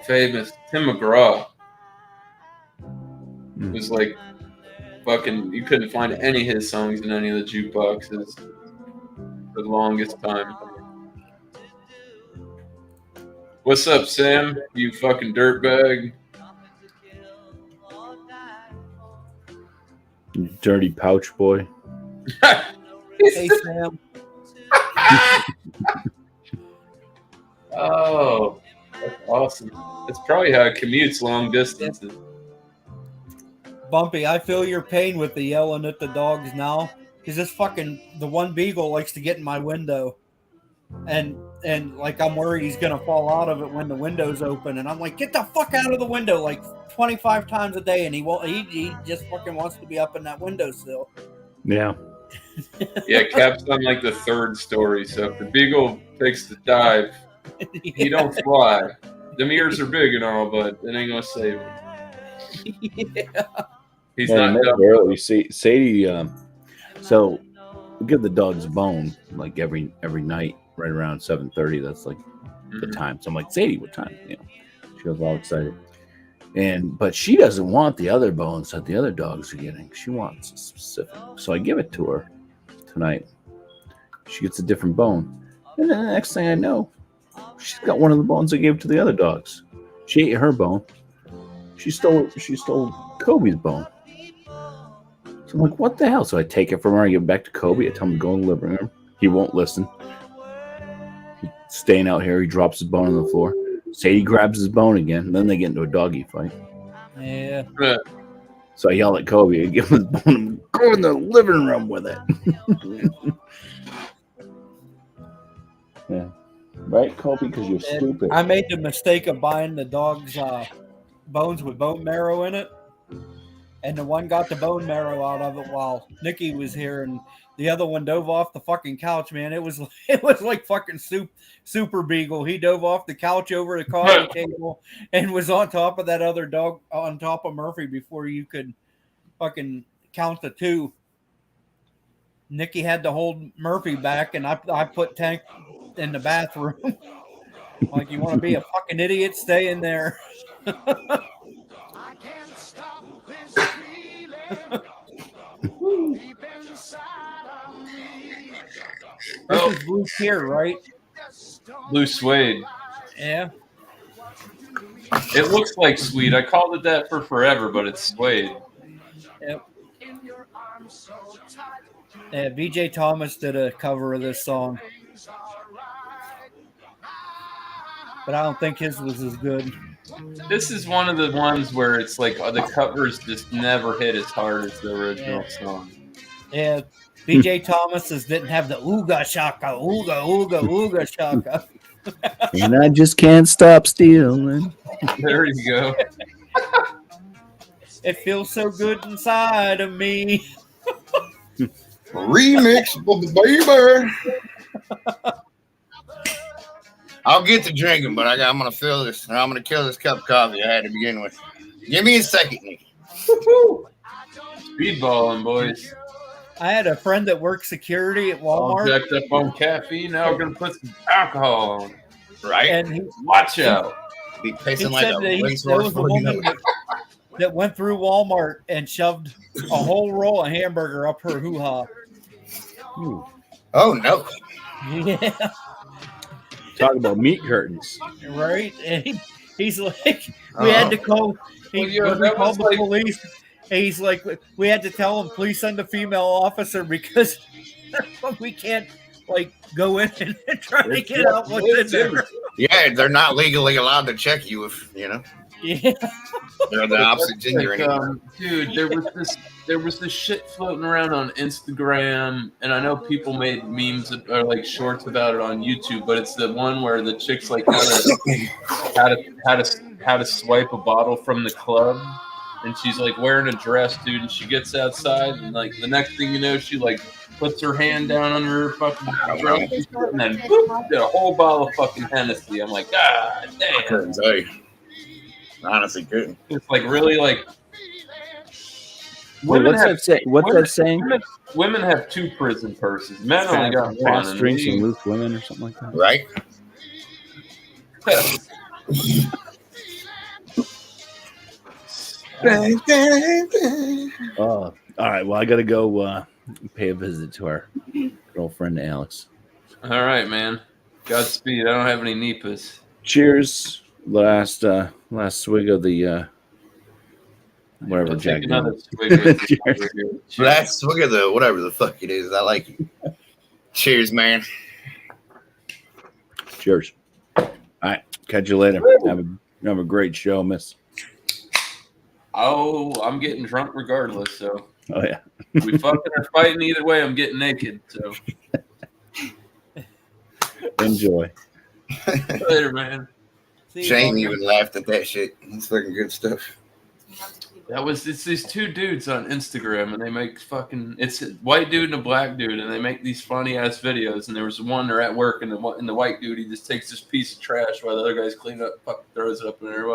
Famous Tim McGraw. It was like fucking. You couldn't find any of his songs in any of the jukeboxes for the longest time. What's up, Sam? You fucking dirtbag. You dirty pouch boy. Hey, Sam. Oh, that's awesome. That's probably how it commutes long distances. Bumpy, I feel your pain with the yelling at the dogs now. because the one beagle likes to get in my window, and like I'm worried he's gonna fall out of it when the window's open, and I'm like, get the fuck out of the window like 25 times a day, and he won't. He just fucking wants to be up in that windowsill. Yeah. Yeah, Cap's on like the 3rd story, so if the beagle takes the dive, he don't fly. Them ears are big and all, but it ain't gonna save him. Yeah. He's Yeah, not dumb. early. Sadie. So we give the dogs a bone like every night, right around 7:30. That's like the time. So I'm like, Sadie, what time? You know, she was all excited. But she doesn't want the other bones that the other dogs are getting. She wants a specific. So I give it to her tonight. She gets a different bone. And then the next thing I know, she's got one of the bones I gave to the other dogs. She ate her bone. She stole Kobe's bone. So I'm like, what the hell? So I take it from her, I give it back to Kobe, I tell him to go in the living room. He won't listen. He's staying out here, he drops his bone on the floor. Sadie grabs his bone again, and then they get into a doggy fight. Yeah. So I yell at Kobe, I give him his bone, and go in the living room with it. Yeah. Right, Kobe, because you're stupid. I made the mistake of buying the dog's bones with bone marrow in it. And the one got the bone marrow out of it while Nikki was here, and the other one dove off the fucking couch, man. It was like fucking super beagle. He dove off the couch over the coffee table and was on top of that other dog, on top of Murphy before you could fucking count to 2. Nikki had to hold Murphy back, and I put Tank in the bathroom. Like, you want to be a fucking idiot? Stay in there. This is blue here, right? Blue suede. Yeah. It looks like suede. I called it that for forever, but it's suede. Yep. Yeah, VJ Thomas did a cover of this song. But I don't think his was as good. This is one of the ones where it's like the covers just never hit as hard as the original song. Yeah, VJ Thomas's didn't have the ooga shaka, ooga, ooga, ooga shaka. And I just can't stop stealing. There you go. It feels so good inside of me. Remix, baby. I'll get to drinking, but I'm gonna fill this. I'm gonna kill this cup of coffee I had to begin with. Give me a second, Nick. Speedballing, boys. I had a friend that worked security at All Walmart. jacked up on caffeine. Now we're gonna put some alcohol on. Right? And Watch out. Be he pacing like said a that there racehorse. was a woman that went through Walmart and shoved a whole roll of hamburger up her hoo-ha. Oh no! Yeah, Talk about meat curtains. right. And he's like, we had to call. When we called the police. He's like, we had to tell him, please send a female officer because we can't like go in and try to get out what's in there. Yeah, they're not legally allowed to check you if Yeah. they're the opposite gender anymore. Dude, there was this shit floating around on Instagram, and I know people made memes or like shorts about it on YouTube, but it's the one where the chick's like how to swipe a bottle from the club, and she's like wearing a dress, dude, and she gets outside, and like the next thing you know, she like puts her hand down under her fucking dress, and then boop, did a whole bottle of fucking Hennessy. I'm like, God damn. I couldn't tell you. Honestly, couldn't. It's like really like. What's that saying? Women have 2 prison purses. Men only got Fast one. drinks and loose women or something like that. Right? All right. Well, I got to go pay a visit to our girlfriend, Alex. All right, man. Godspeed. I don't have any Nipas. Cheers. Last swig of the whatever I'll Jack take another Daniels. swig of it Cheers. over here. Let's look at the whatever the fuck it is. I like it. Cheers, man. Cheers. All right. Catch you later. Have a great show, miss. Oh, I'm getting drunk regardless, so. Oh, yeah. We fucking are fighting either way. I'm getting naked. So Enjoy. later, man. See you, Shane Bunker. even laughed at that shit. It's fucking good stuff. It's these two dudes on Instagram, and they make it's a white dude and a black dude, and they make these funny ass videos. And there was one they're at work, and the white dude, he just takes this piece of trash while the other guy's cleaning up, fucking throws it up in there.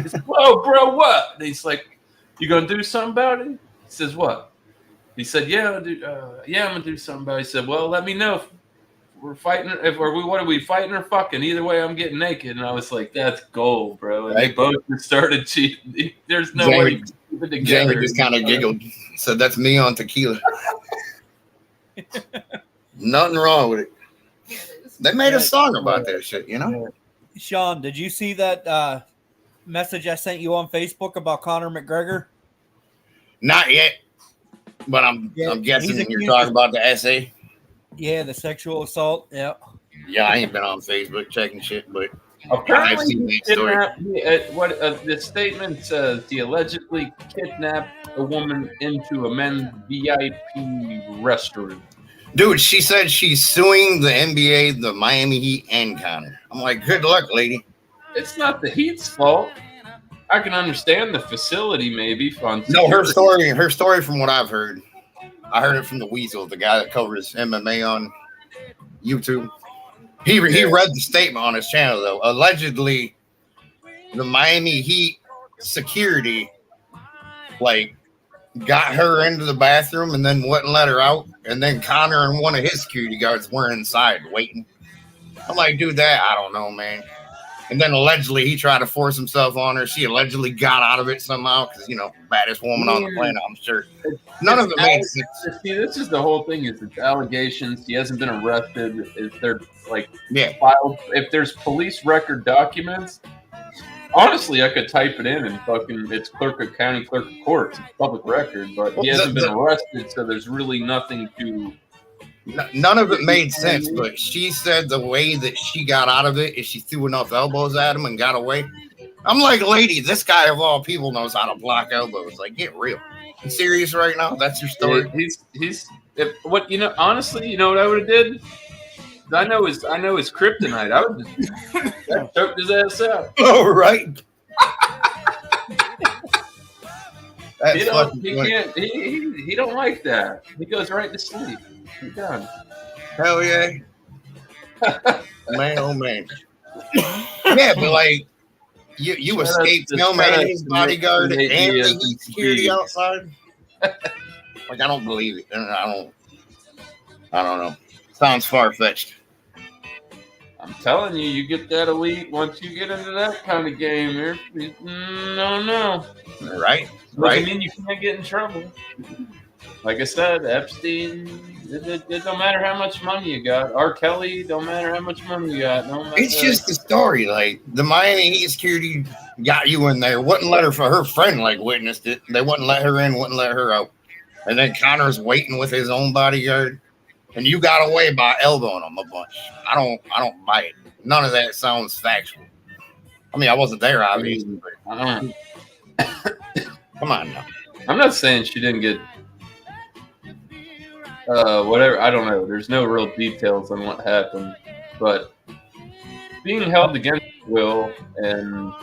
He's like, "Whoa, bro, what?" And he's like, "You gonna do something about it?" He says, "What?" He said, "Yeah, I'm gonna do something about it." He said, "Well, let me know if we're fighting, what are we fighting or fucking? Either way, I'm getting naked." And I was like, "That's gold, bro." And they both started cheating. There's no way you keep it together. Jamie just kind of giggled. Said, "That's me on tequila." Nothing wrong with it. They made a song about that shit, you know? Sean, did you see that message I sent you on Facebook about Conor McGregor? Not yet. But I'm guessing you're talking about the essay. Yeah, the sexual assault. Yeah. Yeah, I ain't been on Facebook checking shit, but apparently I've seen that story. the statement says he allegedly kidnapped a woman into a men's VIP restaurant. Dude, she said she's suing the NBA, the Miami Heat, and Conor. I'm like, good luck, lady. It's not the Heat's fault. I can understand the facility maybe. No, her story from what I've heard. I heard it from the Weasel, the guy that covers MMA on YouTube. He read the statement on his channel, though. Allegedly, the Miami Heat security, got her into the bathroom and then wouldn't let her out. And then Conor and one of his security guards were inside waiting. I'm like, dude, I don't know, man. And then allegedly he tried to force himself on her. She allegedly got out of it somehow because, baddest woman on the planet, I'm sure. None of it made sense. See, this is the whole thing. Is it's allegations. He hasn't been arrested. If they're filed, if there's police record documents, honestly, I could type it in and it's county clerk of court. It's public record, but he hasn't been arrested, so there's really nothing to. None of it made sense, but she said the way that she got out of it is she threw enough elbows at him and got away. I'm like, lady, this guy of all people knows how to block elbows. Like, get real. You serious right now? That's your story. Honestly, you know what I would have did? I know his kryptonite. I would just choked his ass out. Oh, right. He don't like that. He goes right to sleep. He's done. Hell yeah. Man, oh man. Yeah, but you escaped him and his bodyguard and the security outside. I don't believe it. I don't know. Sounds far-fetched. I'm telling you, you get that elite. Once you get into that kind of game, no. Right. I mean, you can't get in trouble. Like I said, Epstein, it don't matter how much money you got. R. Kelly, don't matter how much money you got. It's just a story. The Miami Heat security got you in there, wouldn't let her friend witnessed it. They wouldn't let her in, wouldn't let her out. And then Conor's waiting with his own bodyguard. And you got away by elbowing him a bunch. I don't buy it. None of that sounds factual. I mean, I wasn't there, obviously. But come on now. I'm not saying she didn't get whatever. I don't know. There's no real details on what happened, but being held against will, and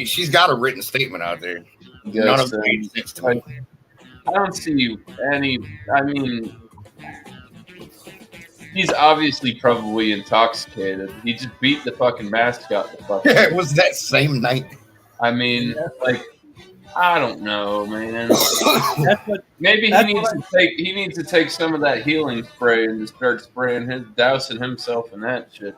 she's got a written statement out there. None of it made sense to me. I don't see any. I mean, he's obviously probably intoxicated. He just beat the fucking mascot. Yeah, it was that same night. I mean, I don't know, man. Maybe he needs to take some of that healing spray and just start dousing himself in that shit.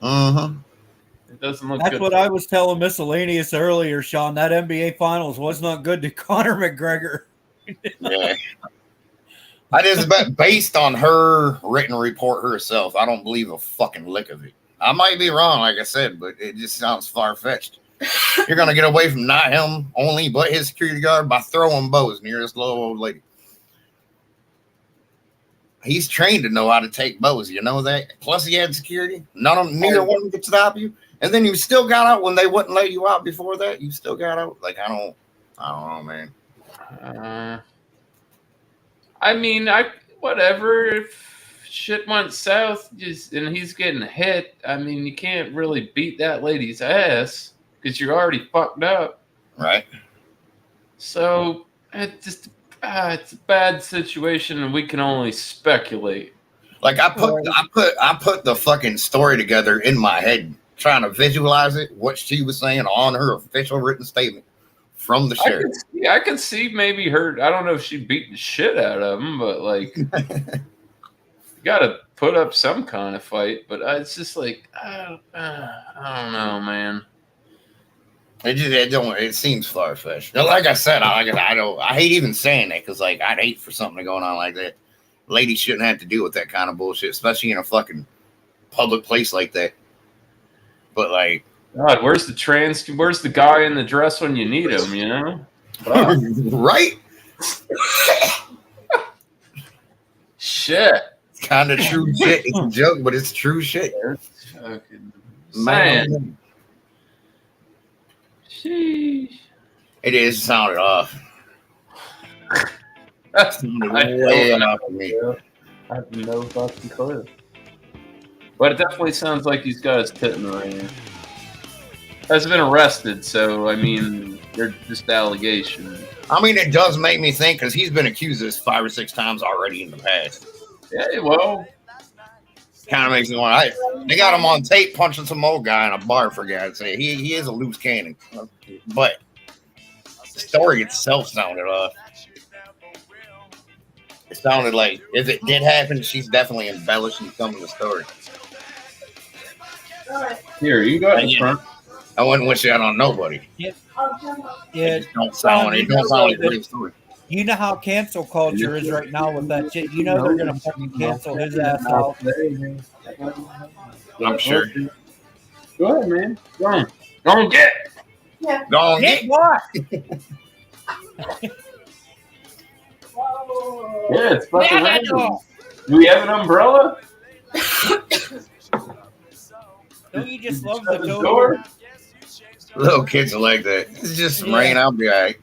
It doesn't look good. That's what I was telling Miscellaneous earlier, Sean. That NBA Finals was not good to Conor McGregor. Yeah. I just bet based on her written report herself, I don't believe a fucking lick of it. I might be wrong, like I said, but it just sounds far-fetched. You're going to get away from not him only, but his security guard by throwing bows near this little old lady. He's trained to know how to take bows. You know that? Plus he had security. Neither one of them could stop you. And then you still got out when they wouldn't let you out before that. You still got out. I don't know, man. I mean, whatever. If shit went south, and he's getting hit, I mean, you can't really beat that lady's ass because you're already fucked up. Right. So it's a bad situation, and we can only speculate. Like I put the fucking story together in my head, trying to visualize it, what she was saying on her official written statement from the sheriff. I could see maybe her. I don't know if she beat the shit out of him, but like, you got to put up some kind of fight. But it's just like, I don't know, man. It seems far fetched. Like I said, I hate even saying that because like I'd hate for something to go on like that. Ladies shouldn't have to deal with that kind of bullshit, especially in a fucking public place like that. But God, where's the guy in the dress when you need him? You know, right? Shit. It's kind of true shit. It's a joke, but it's true shit. Man. Sheesh. It is sounded off. Way off of me. I have no fucking clue. But it definitely sounds like he's got his tit in the ring. Has been arrested, so I mean, they're just allegations. I mean, it does make me think because he's been accused of this 5 or 6 times already in the past. Yeah, well, kind of makes me want. They got him on tape punching some old guy in a bar, for God's sake. He is a loose cannon, but the story itself sounded off. It sounded like if it did happen, she's definitely embellishing some of the story. Here, you go in the front. I wouldn't wish that on nobody. Yeah. It don't sound like a great story. You know how cancel culture is right now with that shit. You know they're gonna fucking cancel his ass out. I'm sure. Go ahead, man. Go on. Go on, get. Yeah. Go on, Get what? Yeah, it's fucking random. Do we have an umbrella? Don't you just love the door? Little kids are like that. It's just some rain. I'll be all right.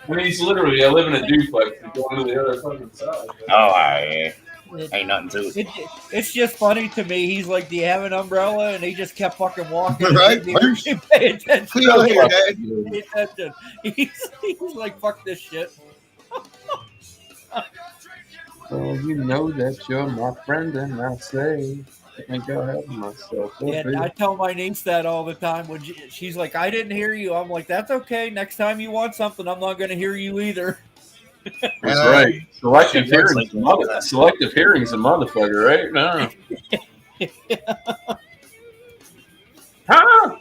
I mean, he's literally, I live in a duplex. Going to the other fucking side. Oh, yeah. Ain't nothing to it. It's just funny to me. He's like, "Do you have an umbrella?" And he just kept fucking walking. Right? Pay attention. Pay attention. He's like, "Fuck this shit." Well, you know that you're my friend, and I say, I think I have myself. Yeah, I tell my niece that all the time. When she's like, "I didn't hear you," I'm like, "That's okay. Next time you want something, I'm not going to hear you either." That's right. Selective hearing's a motherfucker, right? No. Huh?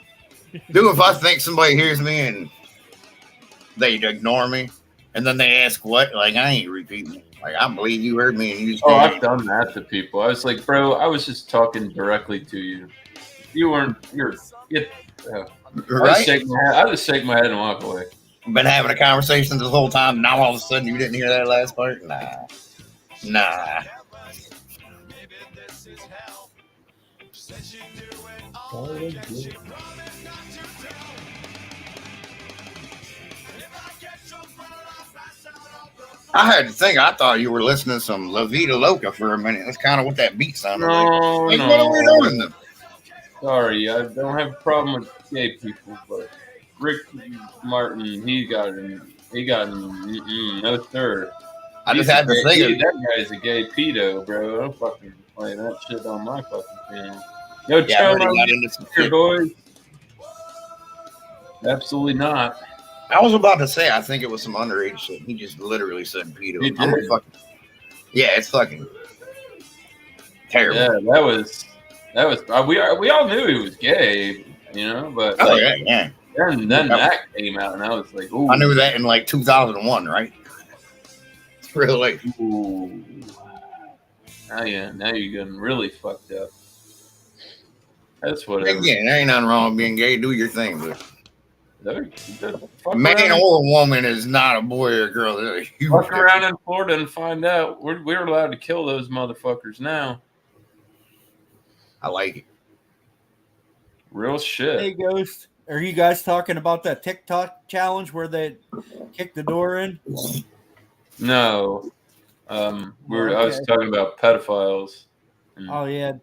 Dude, if I think somebody hears me and they ignore me, and then they ask what, like I ain't repeating. Like I believe you heard me, and you just I've done that to people. I was like, bro, I was just talking directly to you. You weren't. Right? I just shake my head and walk away. Been having a conversation this whole time. Now all of a sudden you didn't hear that last part? Nah. I had to think. I thought you were listening to some La Vida Loca for a minute. That's kind of what that beat sounded like. What are we doing then? Sorry, I don't have a problem with gay people, but Rick Martin, he got no sir. I just had to think that guy's a gay pedo, bro. I don't fucking play that shit on my fucking channel. No channel, here, boys. Absolutely not. I was about to say, I think it was some underage shit. He just literally said pedo. Yeah, it's fucking terrible. Yeah, that was. We all knew he was gay, you know, but yeah. Then that came out, and I was like, ooh. I knew that in like 2001, right? It's real late. Ooh. Now you're getting really fucked up. That's whatever. Again, there ain't nothing wrong with being gay. Do your thing, but man around. or woman is not a boy or a girl. Fuck around in Florida and find out. We're allowed to kill those motherfuckers now. I like it. Real shit. Hey, Ghost. Are you guys talking about that TikTok challenge where they kick the door in? No. I was talking about pedophiles. And Oh yeah,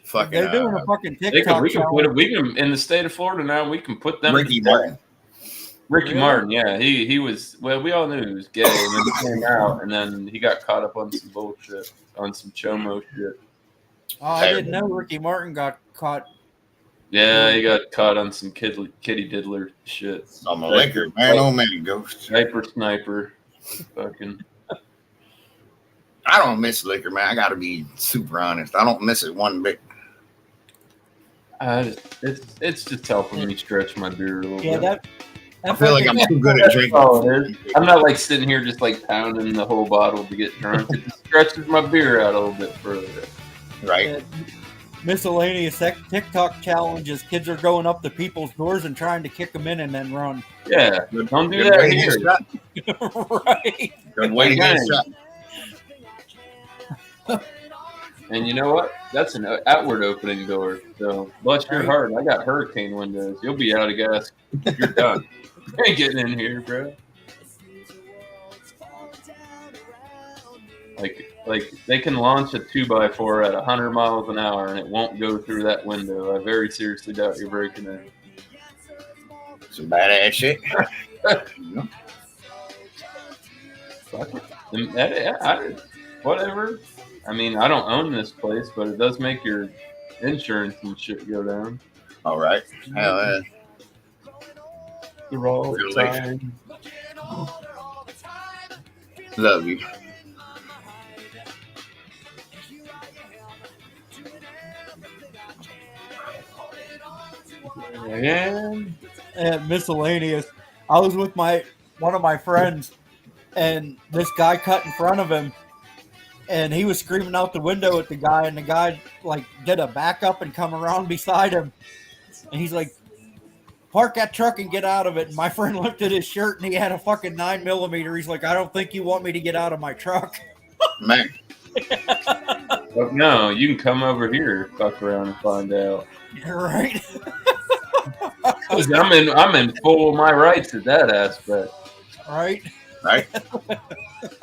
Fucking they're doing a fucking we TikTok can put challenge. it. We can in the state of Florida now. We can put them. Ricky to death. Martin. Ricky Really? Martin, yeah, he was. Well, we all knew he was gay, and then he came out, and then he got caught up on some bullshit, on some chomo shit. Oh, I didn't know Ricky Martin got caught. Yeah, he got caught on some kitty diddler shit. I'm a liquor man. Oh man, Ghost. Sniper. Fucking. I don't miss liquor, man. I got to be super honest. I don't miss it one bit. It's just helping me stretch my beer a little bit. That I feel like I'm too good at drinking. I'm not like sitting here just like pounding the whole bottle to get drunk. It just stretches my beer out a little bit further. Right. Miscellaneous TikTok challenges. Kids are going up to people's doors and trying to kick them in and then run. Yeah, don't do that here. Right. Good way to get shot. And you know what? That's an outward opening door. So bless your heart. I got hurricane windows. You'll be out of gas. You're done. You ain't getting in here, bro. Like they can launch a 2x4 at 100 miles an hour and it won't go through that window. I very seriously doubt you're breaking in. Some badass shit. Fuck it. Whatever. I mean, I don't own this place, but it does make your insurance and shit go down. All right. Hell yeah. You're all time. Love you. And miscellaneous. I was with one of my friends, and this guy cut in front of him, and he was screaming out the window at the guy, and the guy like did a back up and come around beside him, and he's like, "Park that truck and get out of it." And my friend lifted his shirt, and he had a fucking 9mm. He's like, "I don't think you want me to get out of my truck." Man. But no, you can come over here, fuck around and find out. You're right. Cause I'm in full of my rights at that aspect. Right. Right.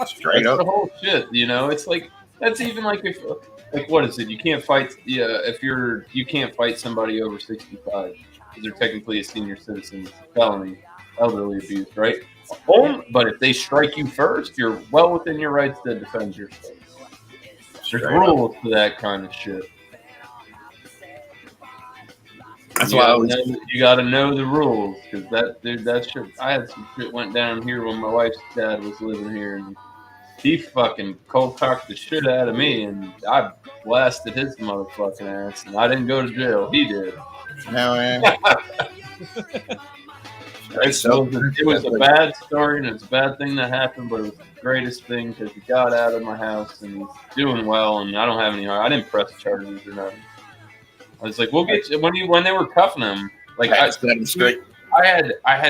Straight up. The whole shit, you know. It's like that's even like if what is it? You can't fight. Yeah, you can't fight somebody over 65 because they're technically a senior citizen, felony, elderly abuse, right? But if they strike you first, you're well within your rights to defend yourself. There's rules to that kind of shit. That's why you got to know the rules because that shit. I had some shit went down here when my wife's dad was living here, and he fucking cold cocked the shit out of me, and I blasted his motherfucking ass, and I didn't go to jail. He did. No, man. It was a bad story, and it's a bad thing that happened, but it was the greatest thing because he got out of my house, and he's doing well, and I don't have any harm. I didn't press charges or nothing. I was like, "We'll get you." When they were cuffing him, like I had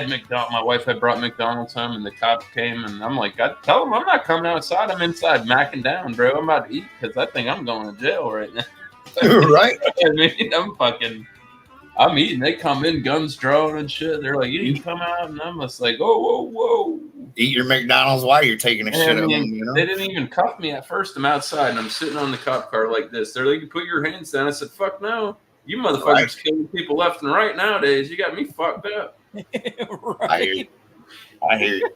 McDonald's. My wife had brought McDonald's home, and the cops came, and I'm like, "I tell them I'm not coming outside. I'm inside macking down, bro. I'm about to eat because I think I'm going to jail right now." Right? I mean, I'm eating. They come in, guns drawn and shit. They're like, "You need to come out," and I'm just like, "Oh, whoa." Eat your McDonald's while you're taking a shit. You know? They didn't even cuff me at first. I'm outside and I'm sitting on the cop car like this. They're like, "Put your hands down." I said, "Fuck no. You motherfuckers killing people left and right nowadays. You got me fucked up." Right. I hear you.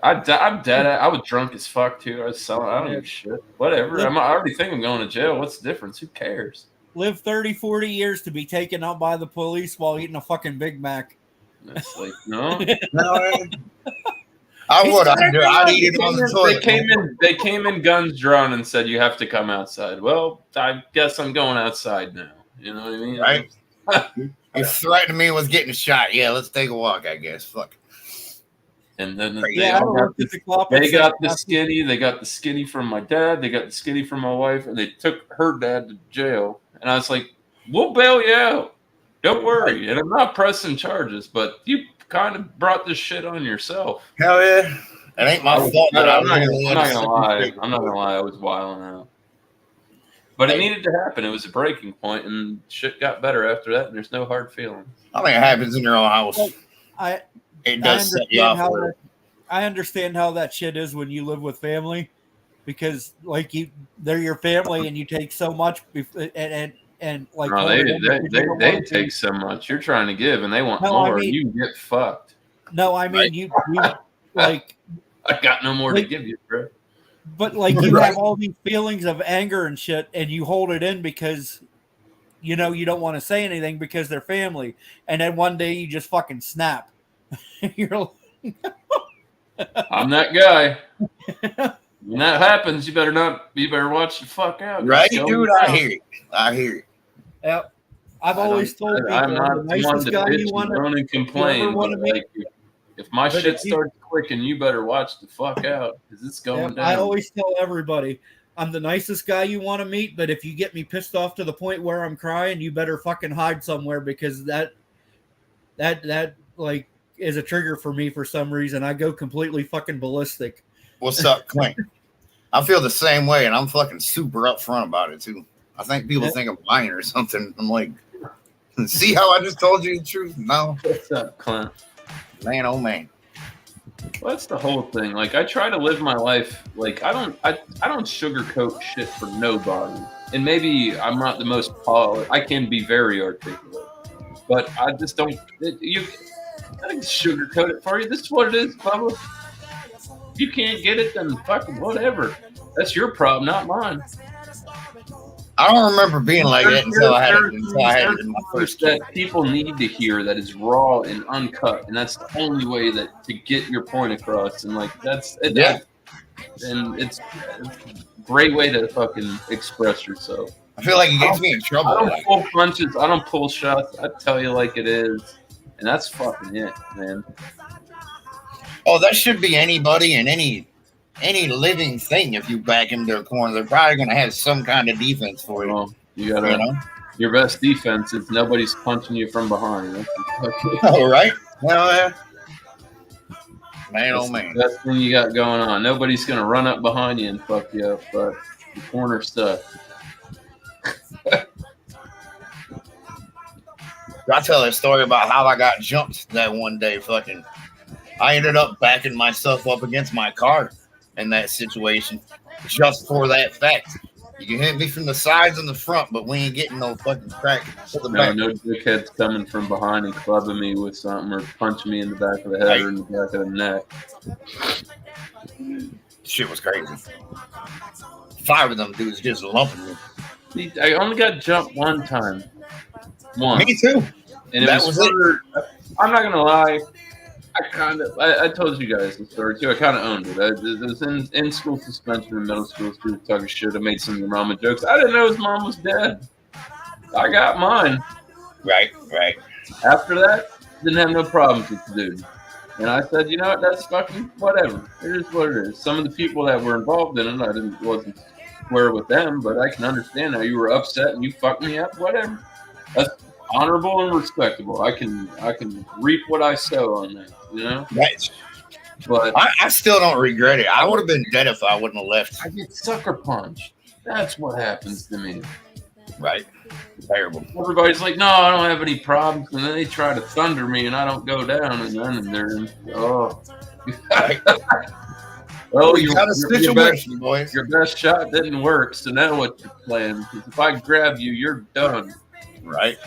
I'm dead. I was drunk as fuck too. I was selling. I don't give a shit. Whatever. I already think I'm going to jail. What's the difference? Who cares? Live 30, 40 years to be taken out by the police while eating a fucking Big Mac. That's like, no. I would. I'd eat it on the toilet. They came in guns drawn and said, "You have to come outside." Well, I guess I'm going outside now. You know what I mean? Right. You threatened me with getting shot. Yeah, let's take a walk, I guess. Fuck. And then they got the skinny. They got the skinny from my dad. They got the skinny from my wife, and they took her dad to jail. And I was like, "We'll bail you out. Don't worry." And I'm not pressing charges, but you kind of brought this shit on yourself. Hell yeah. It ain't my fault that I'm not gonna lie. I'm not gonna lie. I was wilding out. But it needed to happen. It was a breaking point, and shit got better after that, and there's no hard feelings. I think it happens in your own house. It does set you off. I understand how that shit is when you live with family. because like they're your family and you take so much and like No, hold it in because you don't they want to take be- so much. You're trying to give, and they want No, I more. mean- You can get fucked. No, I mean you like I got no more to Like- give you, bro. but like you Right. have all these feelings of anger and shit and you hold it in because you know you don't want to say anything because they're family, and then one day you just fucking snap. You're I'm that guy. When that happens, you better watch the fuck out. Right, Just go dude? down. I hear it. I hear it. Yep. I've always told people I'm not the the one nicest to guy bitch you want and moan and complain. wanna But meet- like, if my But shit if you- starts clicking, you better watch the fuck out because it's going down. I always tell everybody I'm the nicest guy you want to meet, but if you get me pissed off to the point where I'm crying, you better fucking hide somewhere because that like is a trigger for me for some reason. I go completely fucking ballistic. What's up, Clint? I feel the same way, and I'm fucking super upfront about it too. I think people Yeah. think I'm lying or something. I'm like, see how I just told you the truth? No, What's up, Clint? man, oh man. Well, that's the whole thing. Like, I try to live my life. Like, I don't sugarcoat shit for nobody. And maybe I'm not the most polished. I can be very articulate, but I just don't. I can sugarcoat it for you. This is what it is, Bubba. If you can't get it, then fucking whatever. That's your problem, not mine. I don't remember being like that until I had it in my first kid. That people need to hear that is raw and uncut, and that's the only way that to get your point across. And like that's it, Yeah. and it's a great way to fucking express yourself. I feel like it gets me in I trouble. don't Like, pull punches. I don't pull shots. I tell you like it is, and that's fucking it, man. oh, that should be anybody and any living thing. If you back into a corner, they're probably gonna have some kind of defense for you. Well, you gotta. You know? Your best defense is nobody's punching you from behind. That's All right. Well, man, oh the man. best thing you got going on. Nobody's gonna run up behind you and fuck you up, but the corner stuff. I tell a story about how I got jumped that one day. Fucking, I ended up backing myself up against my car in that situation, just for that fact. You can hit me from the sides and the front, but we ain't getting no fucking crack to the back. No dickheads coming from behind and clubbing me with something or punching me in the back of the head or in the back of the neck. Shit was crazy. 5 of them dudes just lumping me. See, I only got jumped one time. Once. Me too. And it That was was it. for, I'm not gonna lie. I told you guys the story too. I kind of owned it. It was in school suspension in middle school. Students talking shit. I made some Rama jokes. I didn't know his mom was dead. I got mine. Right. After that, didn't have no problems with the dude. And I said, you know what? That's fucking whatever. It is what it is. Some of the people that were involved in it, wasn't square with them, but I can understand how you were upset and you fucked me up. Whatever. That's honorable and respectable. I can reap what I sow on that, you know. Right. But I still don't regret it. I would have been dead if I wouldn't have left. I get sucker punched. That's what happens to me. Right. Terrible. Everybody's like, no, I don't have any problems, and then they try to thunder me, and I don't go down, and they're Right. well, You got a situation, boys. your best shot didn't work, so now what's your plan? Because if I grab you, you're done. Right.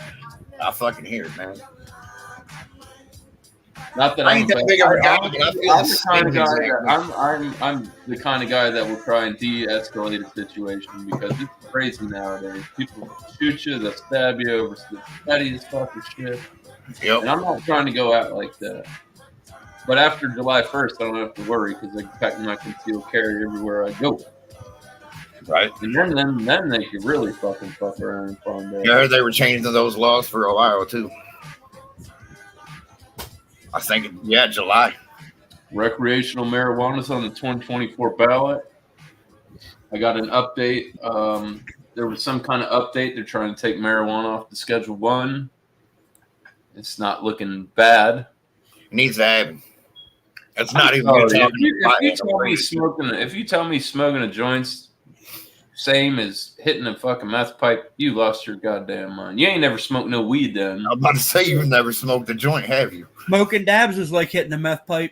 I fucking hear it, man. Not that I ain't that big of a guy, but I feel I'm the the kind of same guy exact that I'm the kind of guy that will try and de-escalate a situation because it's crazy nowadays. People shoot you, they'll stab you over the pettiest fucking shit, Yep. and I'm not trying to go out like that. But after July 1st, I don't have to worry because I pack my concealed carry everywhere I go. Right. And then they could really fucking fuck around and find out. I heard they were changing those laws for a while too. I think, yeah, July. Recreational marijuana's on the 2024 ballot. I got an update. There was some kind of update. They're trying to take marijuana off the Schedule 1. It's not looking bad. Needs to happen. It's not even. Oh, talking if you tell me smoking a joint's same as hitting a fucking meth pipe, you lost your goddamn mind. You ain't never smoked no weed then. I'm about to say you've never smoked a joint, have you? Smoking dabs is like hitting a meth pipe.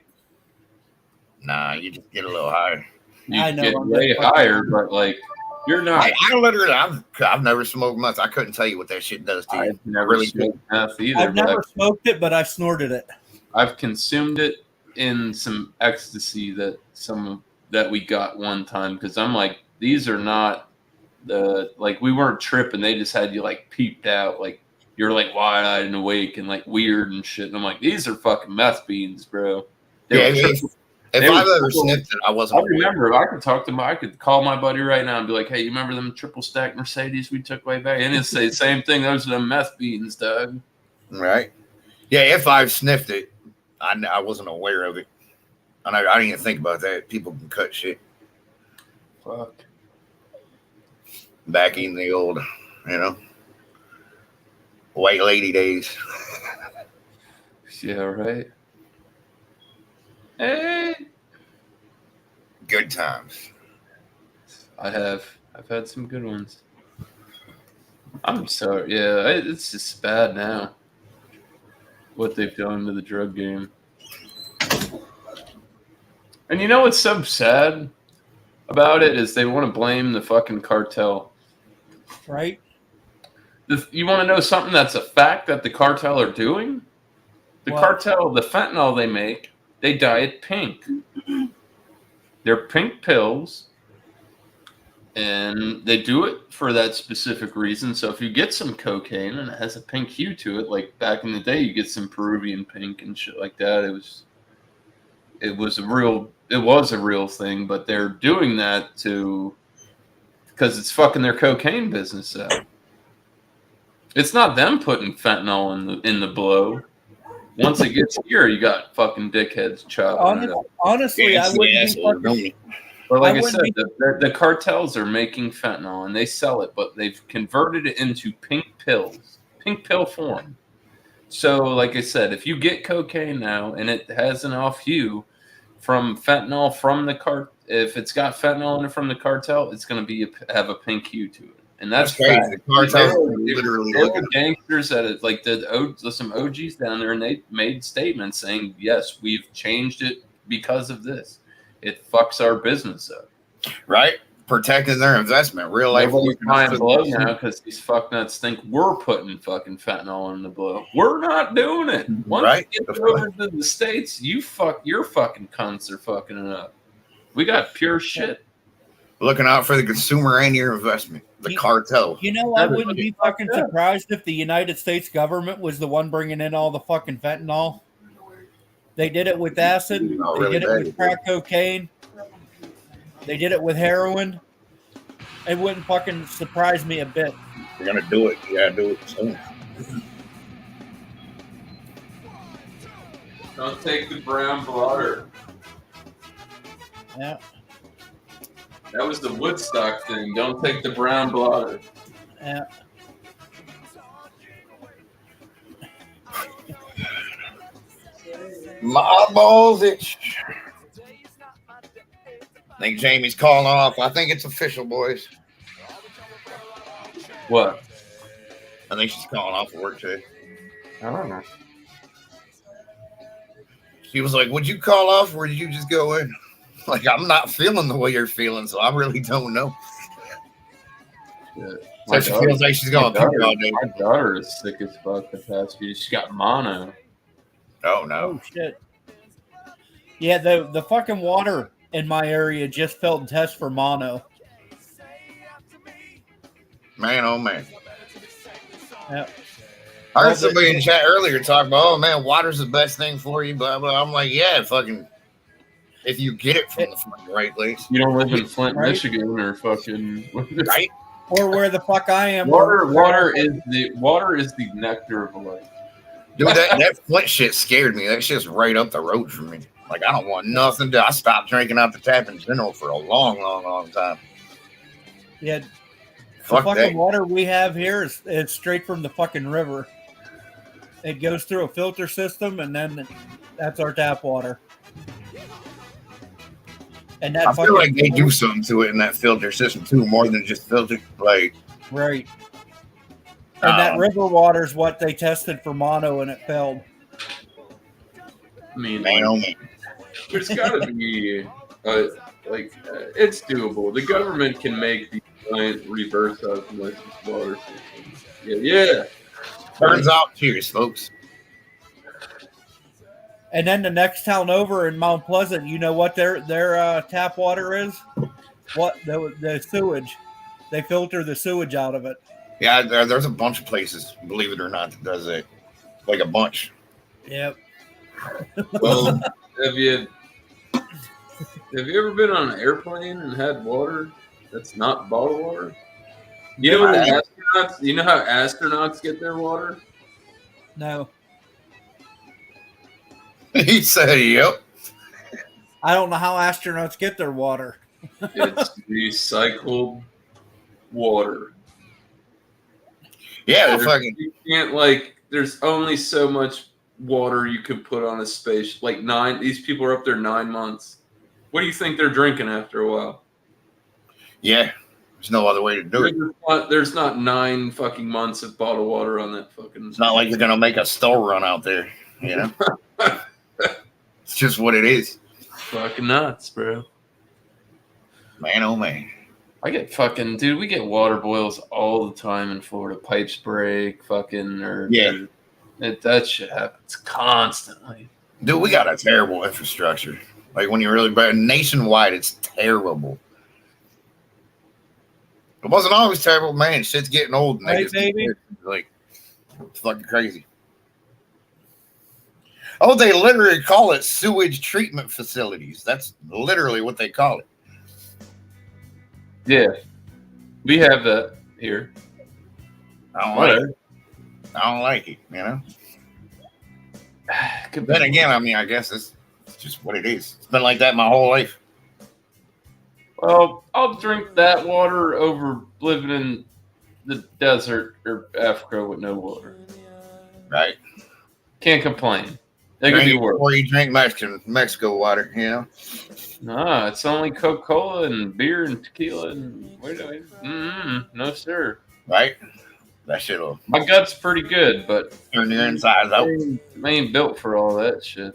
Nah, you just get a little higher. You I know, get I'm way just fucking- higher, but like you're not. I literally, I've never smoked meth. I couldn't tell you what that shit does to you. I've never really smoked meth either. I've but never smoked it, but I've snorted it. I've consumed it in some ecstasy that we got one time because I'm like, these are not we weren't tripping. They just had you like peeped out, like you're like wide eyed and awake and like weird and shit. And I'm like, these are fucking meth beans, bro. If I've ever sniffed it, I wasn't. I remember. I could call my buddy right now and be like, "Hey, you remember them triple stack Mercedes we took way back?" And he'd say the same thing. Those are the meth beans, Doug. Right. Yeah, if I've sniffed it, I wasn't aware of it. I didn't even think about that. People can cut shit. Fuck. Back in the old, white lady days. Yeah, right. Hey. Good times. I've had some good ones. I'm sorry. Yeah, it's just bad now. What they've done to the drug game. And you know what's so sad about it is they want to blame the fucking cartel. Right? You want to know something that's a fact that the cartel are doing? The cartel, the fentanyl they make, they dye it pink. They're pink pills, and they do it for that specific reason. So if you get some cocaine and it has a pink hue to it, like back in the day, you get some Peruvian pink and shit like that. It was a real thing, but they're doing that because it's fucking their cocaine business up. It's not them putting fentanyl in the blow. Once it gets here, you got fucking dickheads chopping it up. Honestly, I wouldn't be fucking... But like I said, the cartels are making fentanyl and they sell it, but they've converted it into pink pills, pink pill form. So, like I said, if you get cocaine now and it has an off hue from fentanyl from if it's got fentanyl in it from the cartel, it's going to have a pink hue to it. And that's crazy. The cartels are literally looking gangsters at it, like some OGs down there, and they made statements saying, "Yes, we've changed it because of this. It fucks our business up." Right, protecting their investment. Real life. Nobody's buying blow now because these fucknuts think we're putting fucking fentanyl in the blow. We're not doing it. Once you get over to the States, you're fucking cunts are fucking it up. We got pure shit. Looking out for the consumer and your investment. The cartel. You know, I wouldn't be fucking surprised if the United States government was the one bringing in all the fucking fentanyl. They did it with acid. They did it with crack cocaine. They did it with heroin. It wouldn't fucking surprise me a bit. You're gonna do it. You gotta do it soon. Don't take the brown blotter. Yeah. That was the Woodstock thing. Don't take the brown blotter. Yeah. My balls itch. I think Jamie's calling off. I think it's official, boys. What? I think she's calling off work today. I don't know. She was like, "Would you call off or did you just go in?" Like, I'm not feeling the way you're feeling, so I really don't know. So she feels like she's going to poop all day. My daughter is sick as fuck the past few. She got mono. Oh, no. Oh, shit. Yeah, the fucking water in my area just failed test for mono. Man, oh, man. Yeah. I heard somebody in the chat earlier talk about, "Oh, man, water's the best thing for you," blah, blah. I'm like, yeah, fucking... If you get it from the right place. You don't live in Flint, Michigan, or fucking right, or where the fuck I am. Water is the nectar of life. Dude, that Flint shit scared me. That shit's right up the road from me. Like, I don't want nothing to. I stopped drinking out the tap in general for a long, long, long time. Yeah, the fuck fucking that. water we have here is straight from the fucking river. It goes through a filter system, and then that's our tap water. And that I feel like they do something to it in that filter system too, more than just filter. Like, right. And that river water is what they tested for mono, and it failed. I mean, man, oh man. There's got to be Like, it's doable. The government can make these giant reverse osmosis water systems. Yeah. Turns out, cheers, folks. And then the next town over in Mount Pleasant, you know what their tap water is? What the sewage? They filter the sewage out of it. Yeah, there's a bunch of places, believe it or not, that does it. Like a bunch. Yep. Well, have you ever been on an airplane and had water that's not bottled water? You know what the astronauts? You know how astronauts get their water? No, He said, "Yep." I don't know how astronauts get their water. It's recycled water. Yeah, they fucking. You can't like. There's only so much water you can put on a space. Like these people are up there 9 months. What do you think they're drinking after a while? Yeah, there's no other way to do it. There's not 9 fucking months of bottled water on that fucking. It's not like you're gonna make a store run out there, you know. It's just what it is. Fucking nuts, bro. Man, oh man. I get fucking dude. We get water boils all the time in Florida. Pipes break, fucking or Yeah. That shit happens constantly. Dude, we got a terrible infrastructure. Like when you're really bad, nationwide, it's terrible. It wasn't always terrible, man. Shit's getting old, and Right, baby? like it's fucking crazy. Oh, they literally call it sewage treatment facilities. That's literally what they call it. Yeah, we have that here. I don't like it. I don't like it, you know. Then again, I mean, I guess it's just what it is. It's been like that my whole life. Well, I'll drink that water over living in the desert or Africa with no water. Right. Can't complain. They could be worse. Or you drink Mexico water, you know. Nah, it's only Coca-Cola and beer and tequila and no sir. Right. That shit'll My gut's pretty good, but turn your insides out. I ain't built for all that shit.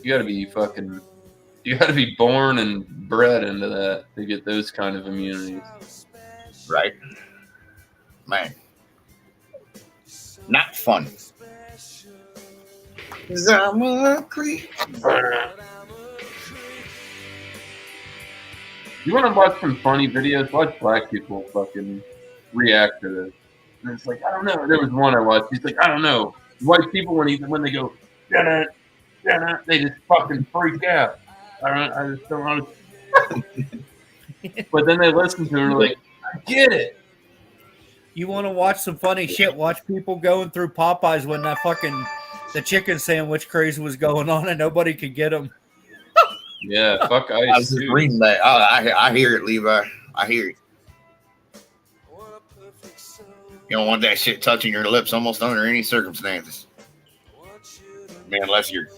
You gotta be born and bred into that to get those kind of immunities. Right. Man. Not fun. I'm a creep. You want to watch some funny videos? Watch black people fucking react to this. And it's like, I don't know. There was one I watched. He's like, I don't know. White people when they go, they just fucking freak out. I just don't know. But then they listen to it and are like, I get it. You want to watch some funny shit? Watch people going through Popeyes when the chicken sandwich craze was going on and nobody could get them. Yeah, fuck ice. I was just reading that. I hear it, Levi. I hear it. You don't want that shit touching your lips almost under any circumstances. Man, unless you're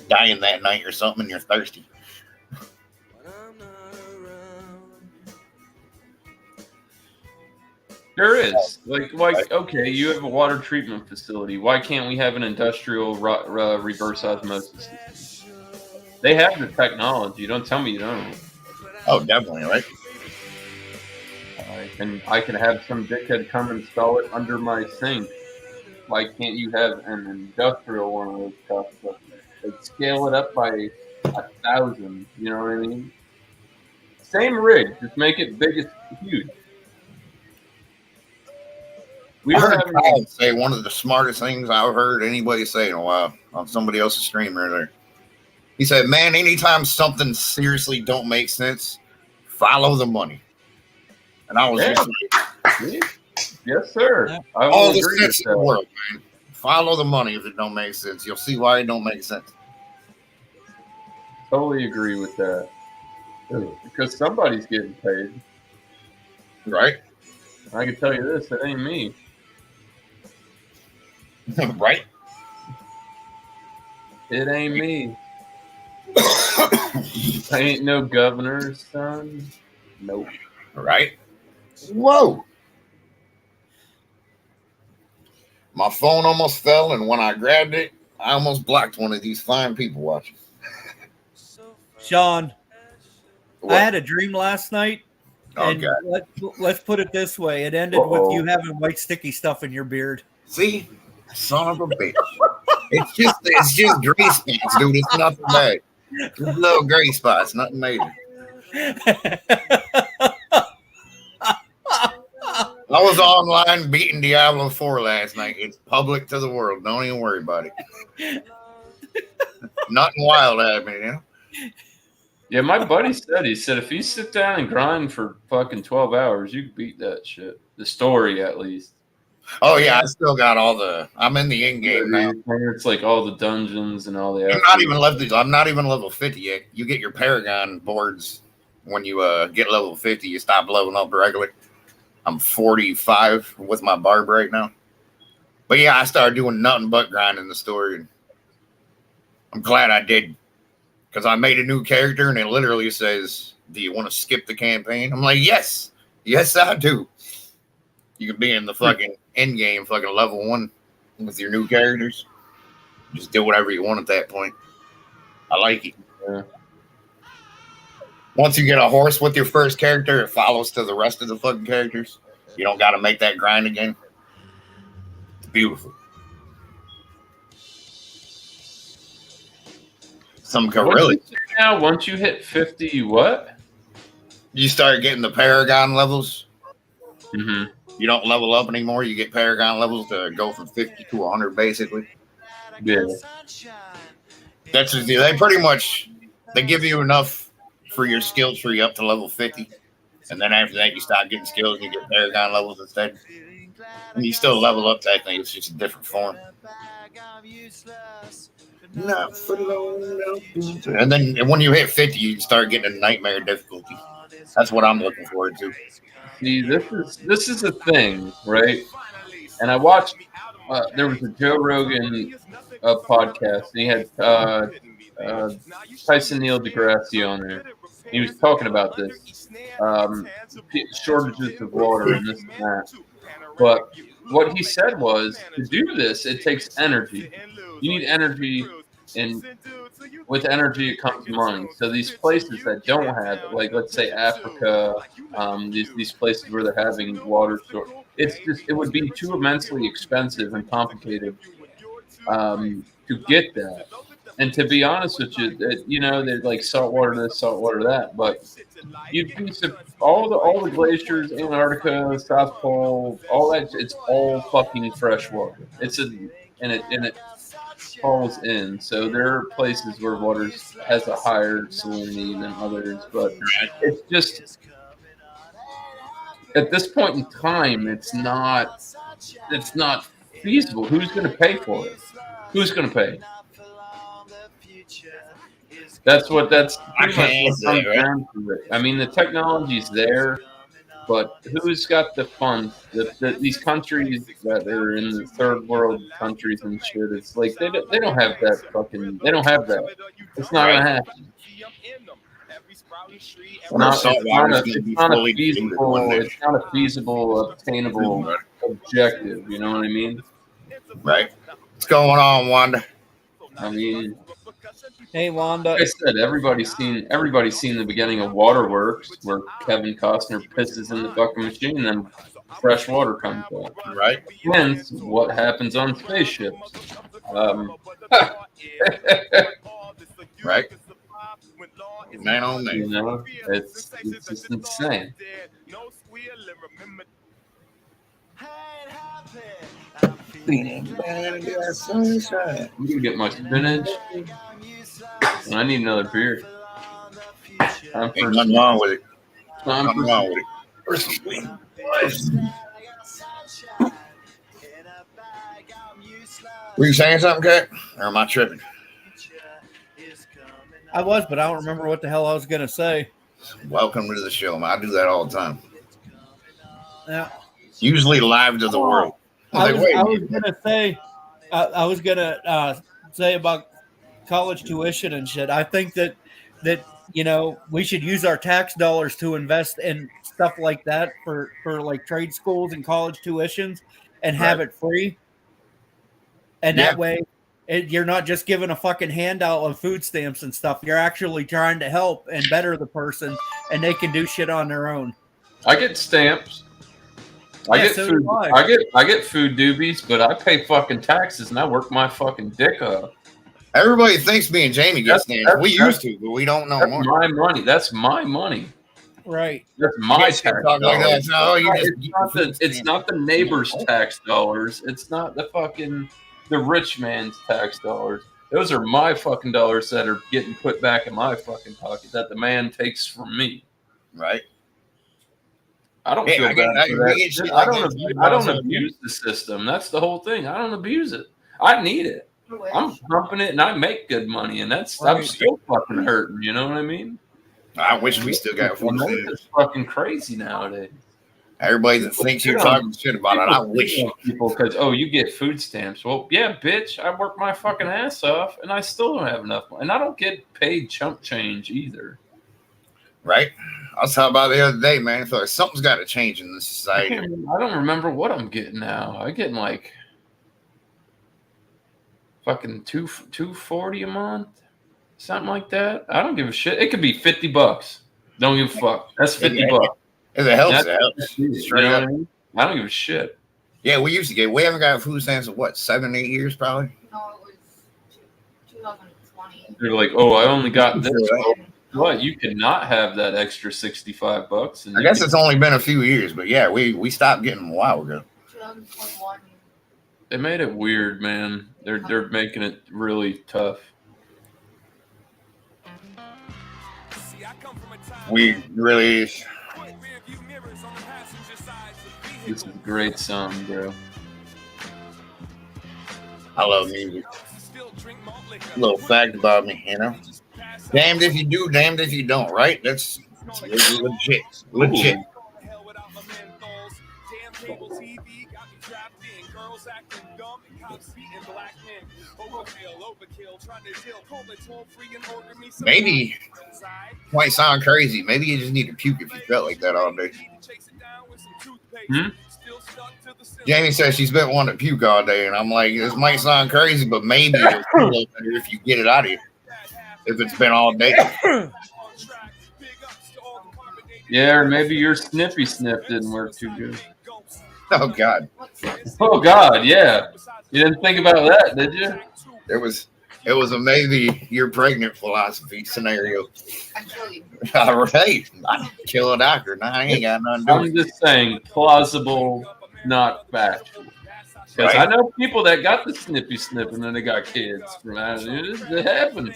dying that night or something and you're thirsty. There is. Like, okay, you have a water treatment facility. Why can't we have an industrial reverse osmosis system? They have the technology. Don't tell me you don't. Oh, definitely, right? I can have some dickhead come install it under my sink. Why can't you have an industrial one of those stuff? Like, scale it up by 1,000. You know what I mean? Same rig, just make it big as huge. I heard Kyle say one of the smartest things I've heard anybody say in a while on somebody else's stream earlier. He said, man, anytime something seriously don't make sense, follow the money. And I was just like, yes, sir. Yeah. I will all the agree sense with in the that. world, man. Follow the money if it don't make sense. You'll see why it don't make sense. Totally agree with that. Because somebody's getting paid. Right? I can tell you this, it ain't me. Right? It ain't me. I ain't no governor, son. Nope. Right? Whoa. My phone almost fell, and when I grabbed it, I almost blocked one of these fine people watching. Sean, I had a dream last night, and Okay. let's put it this way: it ended with you having white sticky stuff in your beard. See, son of a bitch. It's just gray spots, dude. It's nothing bad. Just little gray spots, nothing major. I was online beating Diablo 4 last night. It's public to the world. Don't even worry about it. Nothing wild happening, you know? Yeah, my buddy said if you sit down and grind for fucking 12 hours, you can beat that shit. The story, at least. Oh, yeah, I still got I'm in the end game now. It's like all the dungeons and all the. I'm not even level 50 yet. You get your Paragon boards when you get level 50. You stop leveling up regularly. I'm 45 with my barb right now. But yeah, I started doing nothing but grinding the story. I'm glad I did. Because I made a new character and it literally says, do you want to skip the campaign? I'm like, yes. Yes, I do. You can be in the fucking end game, fucking level 1 with your new characters. Just do whatever you want at that point. I like it. Yeah. Once you get a horse with your first character, it follows to the rest of the fucking characters. You don't got to make that grind again. It's beautiful. Once you hit 50, you what? You start getting the Paragon levels. Mm-hmm. You don't level up anymore. You get Paragon levels to go from 50 to 100, basically. Yeah. They pretty much, they give you enough for your skill tree up to level 50. And then after that, you stop getting skills and you get Paragon levels instead. And you still level up technically. It's just a different form. And then when you hit 50, you start getting a nightmare difficulty. That's what I'm looking forward to. See, this is a thing, right? And I watched. There was a Joe Rogan podcast, and he had Tyson Neil deGrasse on there. He was talking about this shortages of water and this and that. But what he said was, to do this, it takes energy. You need energy, and with energy it comes money. So these places that don't have it, like let's say Africa, these places where they're having water short, it would be too immensely expensive and complicated to get that. And to be honest with you, they're like saltwater this, saltwater that, but you'd be all the glaciers, Antarctica, South Pole, all that. It's all fucking fresh water. And it falls in. So there are places where water has a higher salinity than others, but it's just at this point in time, it's not feasible. Who's going to pay for it? Who's going to pay? That's pretty much what comes down to it. I mean, the technology's there, but who's got the funds? These countries that are in the third world countries and shit, it's like they don't have that fucking. They don't have that. It's not gonna happen. It's not a feasible, obtainable objective. You know what I mean? Right. What's going on, Wanda? I mean, hey Wanda. Like I said, everybody's seen the beginning of Waterworks, where Kevin Costner pisses in the fucking machine, and then fresh water comes out. Right. Hence, what happens on spaceships. Right. Man on me. You know, it's just insane. I'm gonna get my spinach. And I need another beer. Ain't nothing wrong with it. Nothing wrong with it. Were you saying something, Kat? Or am I tripping? I was, but I don't remember what the hell I was going to say. Welcome to the show, man. I do that all the time. Yeah. Usually live to the world. I was going to say about college tuition and shit. I think that we should use our tax dollars to invest in stuff like that for like trade schools and college tuitions and have it free. And that way You're not just giving a fucking handout of food stamps and stuff. You're actually trying to help and better the person, and they can do shit on their own. I get stamps. I Yeah, get so food. do I. I get food doobies, but I pay fucking taxes and I work my fucking dick up. Everybody thinks me and Jamie get stamps. We used to, but we don't know That's more. my money. That's my money. Right. That's my Yes, tax talk like dollars. that. No, you just It's not the neighbor's tax dollars. It's not the rich man's tax dollars. Those are my fucking dollars that are getting put back in my fucking pocket that the man takes from me. Right. I don't feel bad for that. I don't abuse the system. That's the whole thing. I don't abuse it. I need it. I'm pumping it and I make good money, and I'm still fucking hurting. You know what I mean? I wish we still got food stamps. It's fucking crazy nowadays. Everybody that thinks you're talking shit about it, I wish. People, because, you get food stamps. Well, yeah, bitch, I work my fucking ass off, and I still don't have enough money. And I don't get paid chump change either. Right? I was talking about the other day, man. I feel like something's got to change in this society. I don't remember what I'm getting now. I'm getting like fucking $240 a month, something like that. I don't give a shit. It could be $50. Don't give a fuck. That's $50. If it helps, it helps. You know what I mean? I don't give a shit. Yeah, we used to get. We haven't got food stamps in what, 7, 8 years, probably. No, it was 2020. They're like, I only got this. What? You cannot have that extra $65. And I guess it's only been a few years, but yeah, we stopped getting them a while ago. 2021. They made it weird, man. They're making it really tough. We really. This is a great song, bro. I love music. A little fact about me, you know. Damned if you do, damned if you don't, right? That's legit. Legit. Maybe might sound crazy. Maybe you just need to puke if you felt like that all day. Jamie says she's been wanting to puke all day, and I'm like, this might sound crazy, but maybe it'll feel better if you get it out of you. If it's been all day. Yeah, or maybe your snippy snip didn't work too good. Oh God. Oh God, yeah. You didn't think about that, did you? It was a maybe you're pregnant philosophy scenario. I kill you. All right. I kill a doctor. Nah, I ain't got nothing to do I'm just saying plausible, not factual. Because I know people that got the snippy snip and then they got kids from that. It happens.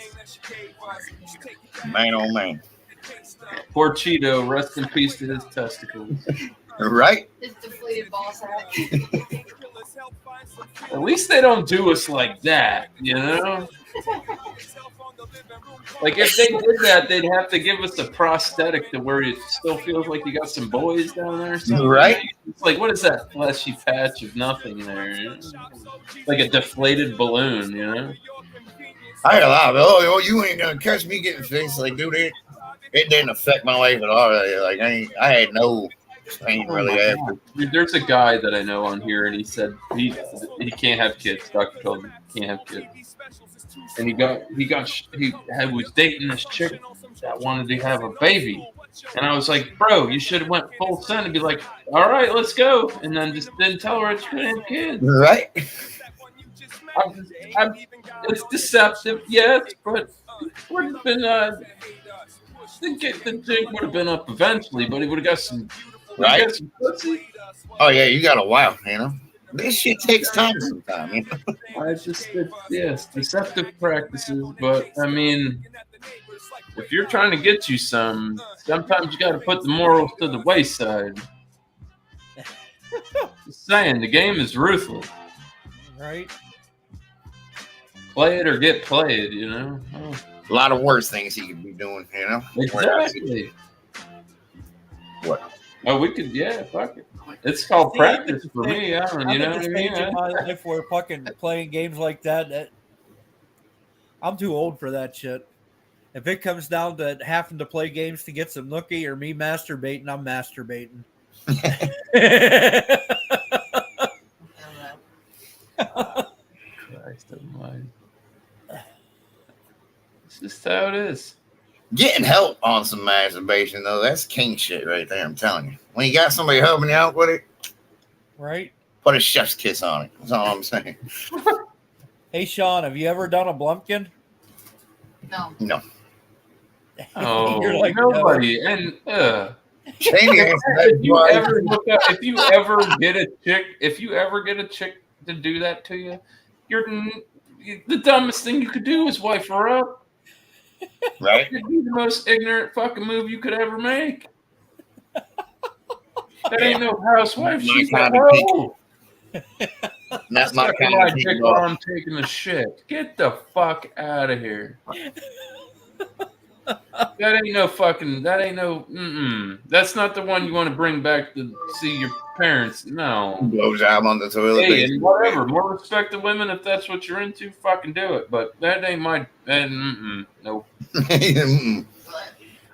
Man, oh man. Poor Cheeto, rest in peace to his testicles. Right? His deflated ball sack. At least they don't do us like that, you know? Like if they did that, they'd have to give us a prosthetic to where it still feels like you got some boys down there or something. Right? It's like, what is that fleshy patch of nothing there? Like a deflated balloon, you know? I got a lot of you ain't gonna catch me getting fixed. Like, dude, it didn't affect my life at all. Like I had no pain really after. Dude, there's a guy that I know on here, and he said he can't have kids. Doctor told him he can't have kids, and he was dating this chick that wanted to have a baby, and I was like, bro, you should have went full send and be like, all right, let's go, and then just didn't tell her she couldn't have kids. Right? It's deceptive, yes, but it would have been the jig would have been up eventually, but he would have got some. Right? Oh yeah, you got a while, you know. This shit takes time sometimes. You know? Yes, deceptive practices, but I mean, if you're trying to get you some, sometimes you got to put the morals to the wayside. Just saying, the game is ruthless. Right? Play it or get played, you know. A lot of worse things he could be doing, you know. Exactly. What? Oh, we could, yeah, fuck it. It's called practice for me. I don't, you know what I mean? In my life where fucking playing games like that, I'm too old for that shit. If it comes down to having to play games to get some nookie or me masturbating, I'm masturbating. Christ of mine. It's just how it is. Getting help on some masturbation, though, that's king shit right there. I'm telling you. When you got somebody helping you out with it, Right? put a chef's kiss on it. That's all I'm saying. Hey, Sean, have you ever done a Blumpkin? No. No. Oh, You're like, nobody. And Jamie answered if you that ever look up, if you ever get a chick to do that to you, the dumbest thing you could do is wife her up. right? It'd be the most ignorant fucking move you could ever make. That ain't no housewife. My She's a kind of hoe. That's my Sucking kind my of dick thing. while I'm taking a shit. Get the fuck out of here. That ain't no fucking. That ain't no. That's not the one you want to bring back to see your parents. No. Blowjob on the toilet. Hey, and whatever. More respect to women if that's what you're into. Fucking do it. But that ain't my. Nope.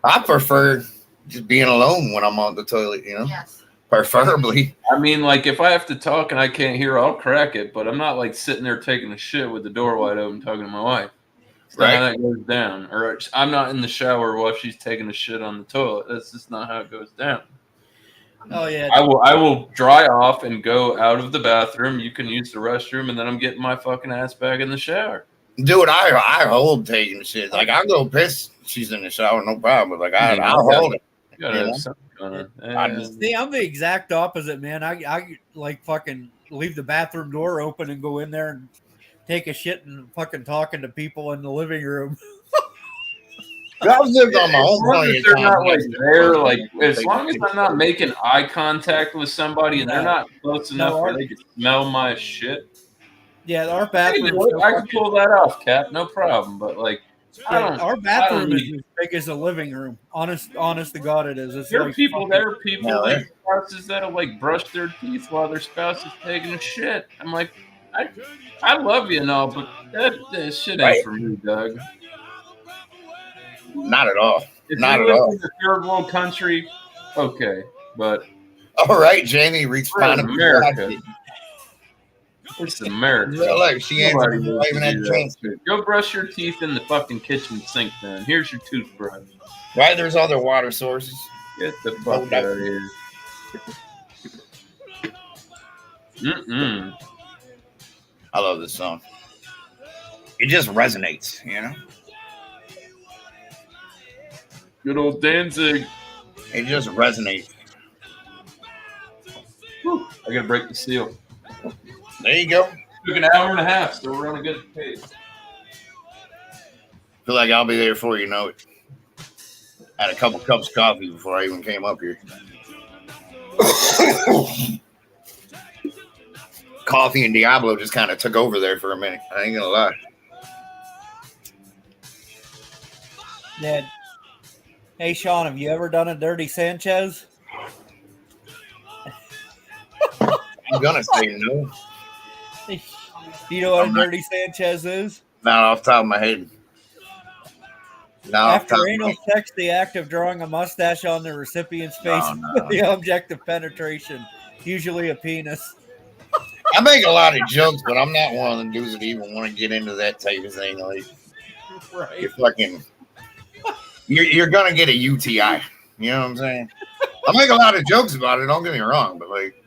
I prefer just being alone when I'm on the toilet, you know? Yes. Preferably. I mean, like, if I have to talk and I can't hear, I'll crack it. But I'm not like sitting there taking a shit with the door wide open talking to my wife. That's not how that goes down. Or I'm not in the shower while she's taking a shit on the toilet. That's just not how it goes down. Oh yeah. I will dry off and go out of the bathroom. You can use the restroom, and then I'm getting my fucking ass back in the shower. Dude, I hold taking shit. Like, I'll go piss. She's in the shower, no problem. But, like, I'll hold it. You gotta have something going on. See, I'm the exact opposite, man. I like fucking leave the bathroom door open and go in there and take a shit and fucking talking to people in the living room. I've lived on my own plenty of times. Not like there, like as long as I'm not making eye contact with somebody and they're not close enough where they can smell my shit. Yeah, our bathroom. I can pull that off, Cap. No problem. But like, our bathroom is as big as a living room. Honest to God, it is. There are people like spouses that'll like brush their teeth while their spouse is taking a shit. I'm like, I love you and all, but that shit ain't for me, Doug. Not at all. If not you at live all. in a third world country, okay, but all right, Jamie, responding to America. It's America. Look, she ain't even had a chance to. Go brush your teeth in the fucking kitchen sink, man. Here's your toothbrush. Right, there's other water sources. Get the fuck out of here. I love this song. It just resonates, you know? Good old Danzig. It just resonates. Whew, I gotta break the seal. There you go. Took an hour and a half, so we're on a good pace. Feel like I'll be there before you know it. Had a couple cups of coffee before I even came up here. Coffee and Diablo just kind of took over there for a minute. I ain't gonna lie. Yeah. Hey, Sean, have you ever done a dirty Sanchez? I'm gonna say no. You know what a dirty Sanchez is? Not off the top of my head. After anal sex, the act of drawing a mustache on the recipient's face with the object of penetration, usually a penis. I make a lot of jokes, but I'm not one of them dudes that even want to get into that type of thing. Like, right. You're fucking, you're gonna get a UTI. You know what I'm saying? I make a lot of jokes about it. Don't get me wrong, but like,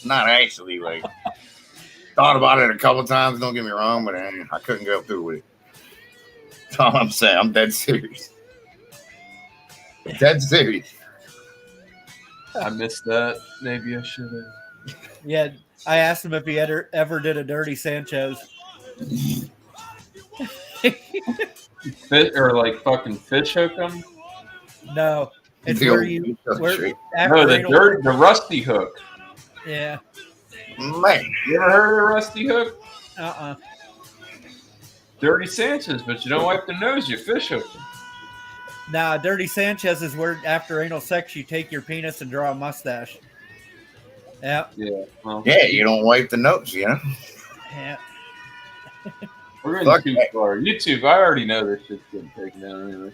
not actually. Like, thought about it a couple times. Don't get me wrong, but I couldn't go through with it. That's all I'm saying. I'm dead serious. Dead serious. I missed that. Maybe I should have. Yeah, I asked him if he ever did a dirty Sanchez. Or like fucking fish hook them? No, it's The where old- you. No, the rusty hook. Yeah. Man, You ever heard of a rusty hook? Uh-uh. Dirty Sanchez, but you don't wipe the nose, you fish hook them. Nah, dirty Sanchez is where after anal sex you take your penis and draw a mustache. Yeah. Yeah. Well, yeah, you don't wipe the nose, you know? Yeah. we're in too far. YouTube, I already know this shit's getting taken down anyway.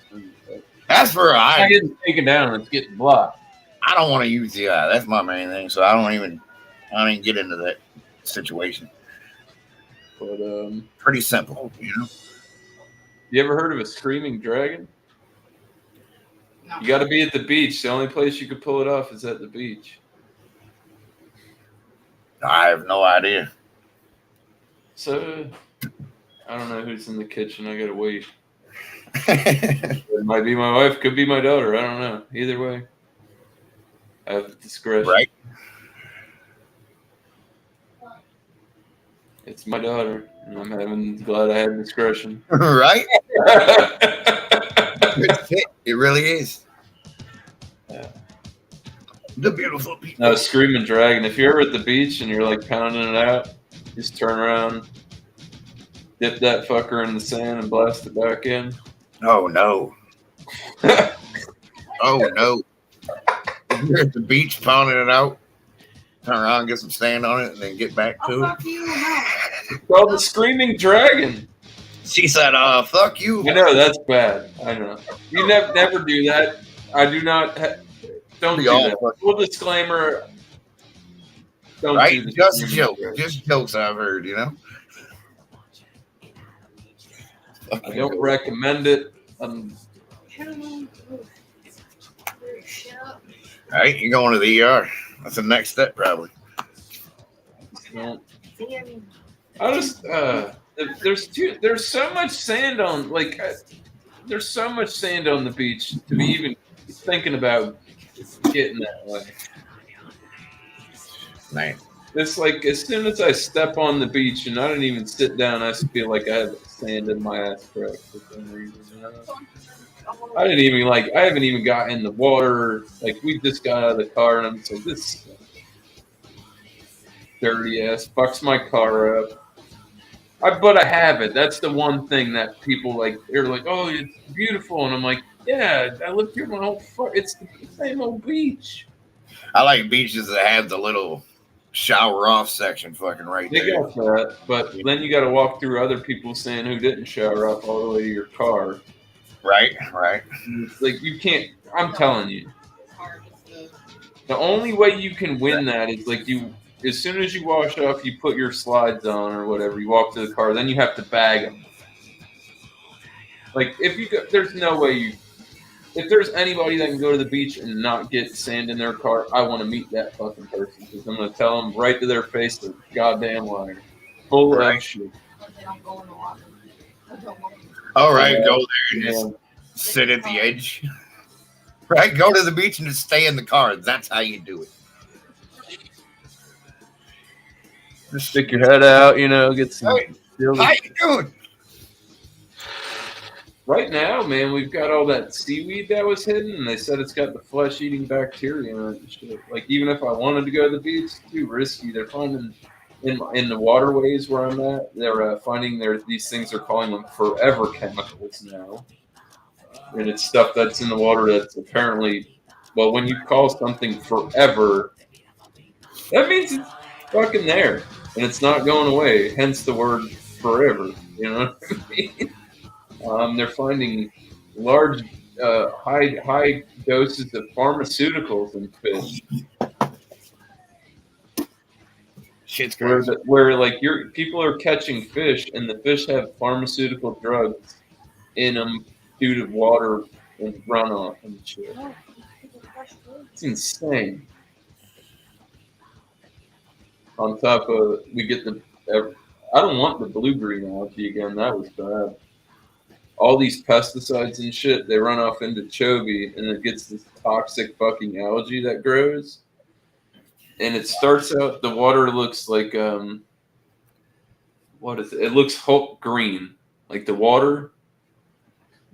That's for It's not getting taken down, it's getting blocked. I don't want to use the eye. That's my main thing. So I don't even get into that situation. But pretty simple, you know. You ever heard of a screaming dragon? No. You got to be at the beach. The only place you could pull it off is at the beach. I have no idea. So, I don't know who's in the kitchen. I got to wait. It might be my wife. Could be my daughter. I don't know. Either way. I have discretion. Right? It's my daughter. And I'm glad I had discretion. Right? It's it. It really is. Yeah. The beautiful people. No, screaming dragon. If you're ever at the beach and you're like pounding it out, just turn around, dip that fucker in the sand, and blast it back in. Oh no. Oh no. If you're at the beach pounding it out, turn around, get some sand on it, and then get back to it. Fuck you, no. It's called the screaming dragon. She said, fuck you. I know that's bad. I know. You never do that. I do not. Don't do that. Full disclaimer. Don't Right? do the Just screaming jokes. dragon. Just jokes I've heard, you know? I don't recommend it. Right? You're going to the ER. That's the next step, probably. I just there's so much sand on there's so much sand on the beach to be even thinking about getting that way. Man. It's like as soon as I step on the beach and I don't even sit down, I feel like I have sand in my ass crack for some reason. You know? I haven't even got in the water. Like we just got out of the car and I'm just like, this dirty ass fucks my car up. But I have it. That's the one thing that people they're like, oh, it's beautiful. And I'm like, yeah, I lived here my whole it's the same old beach. I like beaches that have the little shower off section fucking right They there. got that, but then you got to walk through other people saying who didn't shower off all the way to your car. Right. Like you can't. I'm telling you, the only way you can win that is as soon as you wash off, you put your slides on or whatever. You walk to the car, then you have to bag them. Like there's no way if there's anybody that can go to the beach and not get sand in their car, I want to meet that fucking person because I'm going to tell them right to their face they're goddamn liar. Full of shit. All right, go there and just sit at the edge. Right, go to the beach and just stay in the car. That's how you do it. Just stick your head out, get some. Hey, how you doing? Right now, man, we've got all that seaweed that was hidden, and they said it's got the flesh-eating bacteria in it and shit. Like, even if I wanted to go to the beach, it's too risky. They're finding in the waterways where I'm at, they're finding these things. They're calling them forever chemicals now, and it's stuff that's in the water that's apparently, well, when you call something forever, that means it's fucking there, and it's not going away. Hence the word forever. You know what I mean? They're finding large, high doses of pharmaceuticals in fish. Shit's crazy. Where people are catching fish, and the fish have pharmaceutical drugs in them due to water and runoff and shit. It's insane. On top of we get I don't want the blue-green algae again. That was bad. All these pesticides and shit, they run off into Chovy, and it gets this toxic fucking algae that grows. And it starts out, the water looks like, what is it? It looks Hulk green. Like the water,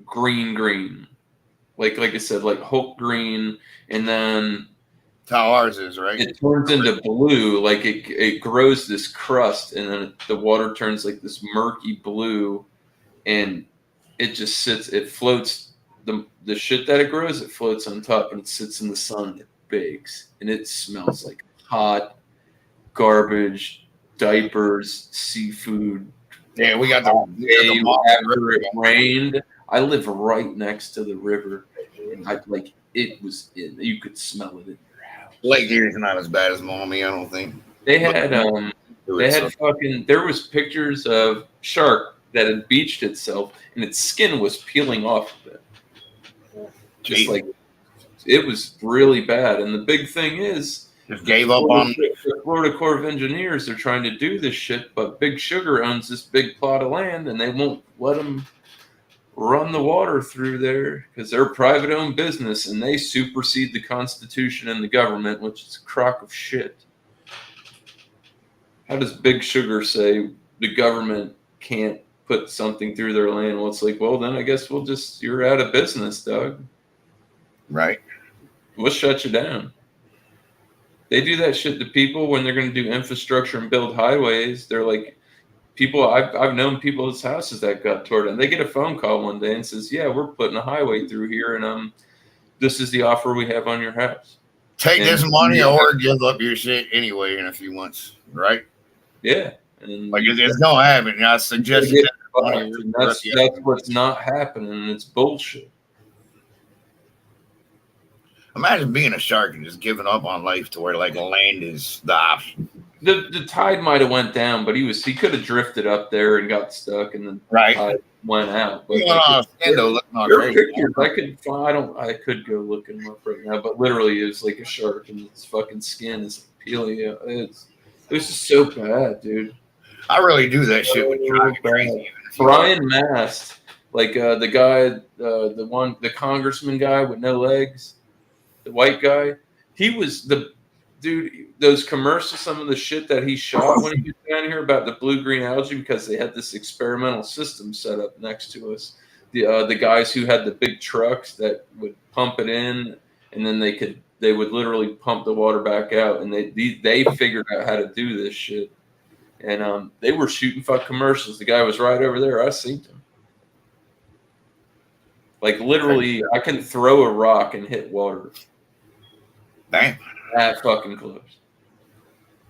green. Like I said, like Hulk green, and then That's how ours is, right? it turns into blue. Like it grows this crust, and then the water turns like this murky blue, and it just sits, it floats, the shit that it grows, it floats on top and it sits in the sun, it bakes, and it smells like hot garbage, diapers, seafood. Yeah, we got After the it rained, I live right next to the river, and you could smell it in your house. Lake Erie's not as bad as Maumee, I don't think. There was pictures of shark that had beached itself, and its skin was peeling off of it. Just like it was really bad. And the big thing is, just gave up on the Florida Corps of Engineers. They're trying to do this shit, but Big Sugar owns this big plot of land, and they won't let them run the water through there because they're a private-owned business, and they supersede the Constitution and the government, which is a crock of shit. How does Big Sugar say the government can't put something through their land? Well, it's like, well, then I guess you're out of business, Doug. Right. We'll shut you down. They do that shit to people when they're going to do infrastructure and build highways. They're like, people, I've known people's houses that got torn down. They get a phone call one day and says, yeah, we're putting a highway through here, and this is the offer we have on your house. Take this money or give up your shit anyway in a few months, right? Yeah. And like it's gonna happen. I suggest that's what's not happening, and it's bullshit. Imagine being a shark and just giving up on life to where like land is the option. The tide might have went down, but he could have drifted up there and got stuck, and then right. The tide went out. But pictures, I could go look him up right now, but literally it was like a shark, and its fucking skin is peeling out. It was just so bad, dude. I really do that shit with crazy. Brian Mast, like the guy, the congressman guy with no legs, the white guy. He was the dude. Those commercials, some of the shit that he shot when he was down here about the blue-green algae, because they had this experimental system set up next to us. The guys who had the big trucks that would pump it in, and then they would literally pump the water back out, and they figured out how to do this shit. And they were shooting fuck commercials. The guy was right over there. I seen him. Like literally, I can throw a rock and hit water. Damn. That fucking close.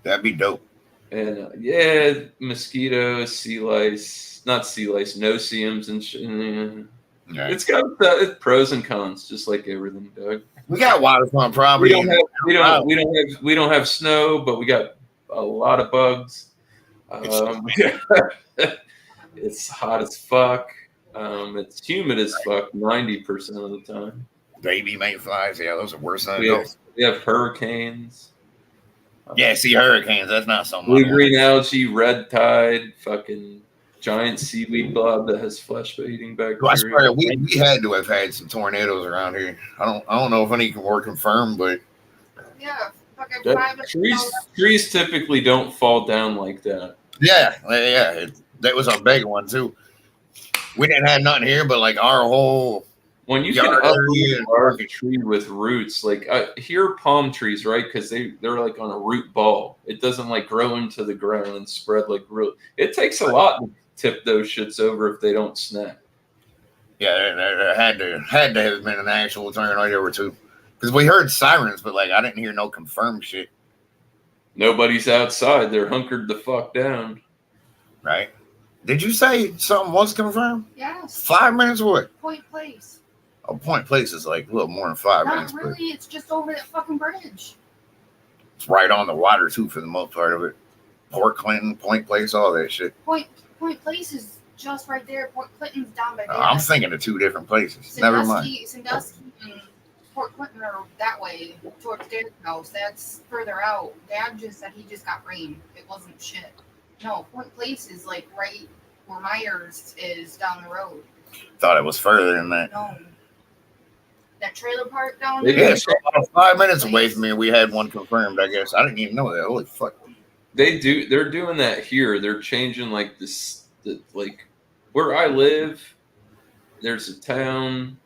That'd be dope. And mosquitoes, sea lice, not sea lice, no-see-ums and shit. Yeah. It's got pros and cons, just like everything, Doug. We got waterfront property. We don't have snow, but we got a lot of bugs. It's hot as fuck. It's humid as fuck 90% of the time. Baby mayflies, yeah, those are worse than we have hurricanes. Yeah, see, hurricanes, that's not so much. Blue-green algae, red tide, fucking giant seaweed blob that has flesh-eating bacteria. I swear, we had to have had some tornadoes around here. I don't know if any were confirmed, but yeah, fucking trees typically don't fall down like that. Yeah, that was a big one too. We didn't have nothing here, but like our whole when you can uproot a large tree with roots, like here palm trees, right? Because they're like on a root ball. It doesn't like grow into the ground and spread like root. It takes a lot to tip those shits over if they don't snap. Yeah, there had to have been an actual tornado or two, because we heard sirens, but like I didn't hear no confirmed shit. Nobody's outside. They're hunkered the fuck down. Right. Did you say something was confirmed? Yes. 5 minutes what? Point Place. Oh, Point Place is like a little more than 5 minutes. Not really. It's just over that fucking bridge. It's right on the water, too, for the most part of it. Port Clinton, Point Place, all that shit. Point Place is just right there. Port Clinton's down by there. I'm thinking of two different places. Never mind. Sandusky and Port Clinton are that way towards their house. That's further out. Dad just said he just got rain. It wasn't shit. No, Point Place is like right where Myers is down the road. Thought it was further than that. No. That trailer park down there? Yeah, so about 5 minutes away from me, we had one confirmed, I guess. I didn't even know that. Holy fuck. They're doing that here. They're changing like like where I live, there's a town,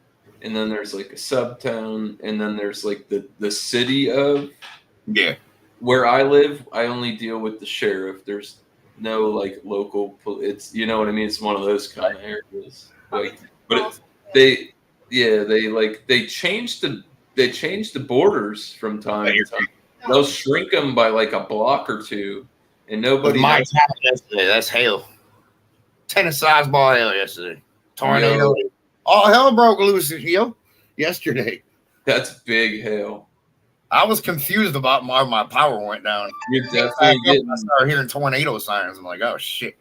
and then there's like a sub-town, and then there's like the city of. Yeah. Where I live, I only deal with the sheriff. There's no like local. It's, you know what I mean. It's one of those kind of areas. Like, but they changed the borders from time to time. They'll shrink them by like a block or two, and nobody. My town yesterday. That's hail. Tennis-sized ball hail yesterday. Tornado. All hell broke loose, yesterday. That's big hail. I was confused about why my power went down. You're definitely I started hearing tornado sirens. I'm like, oh shit.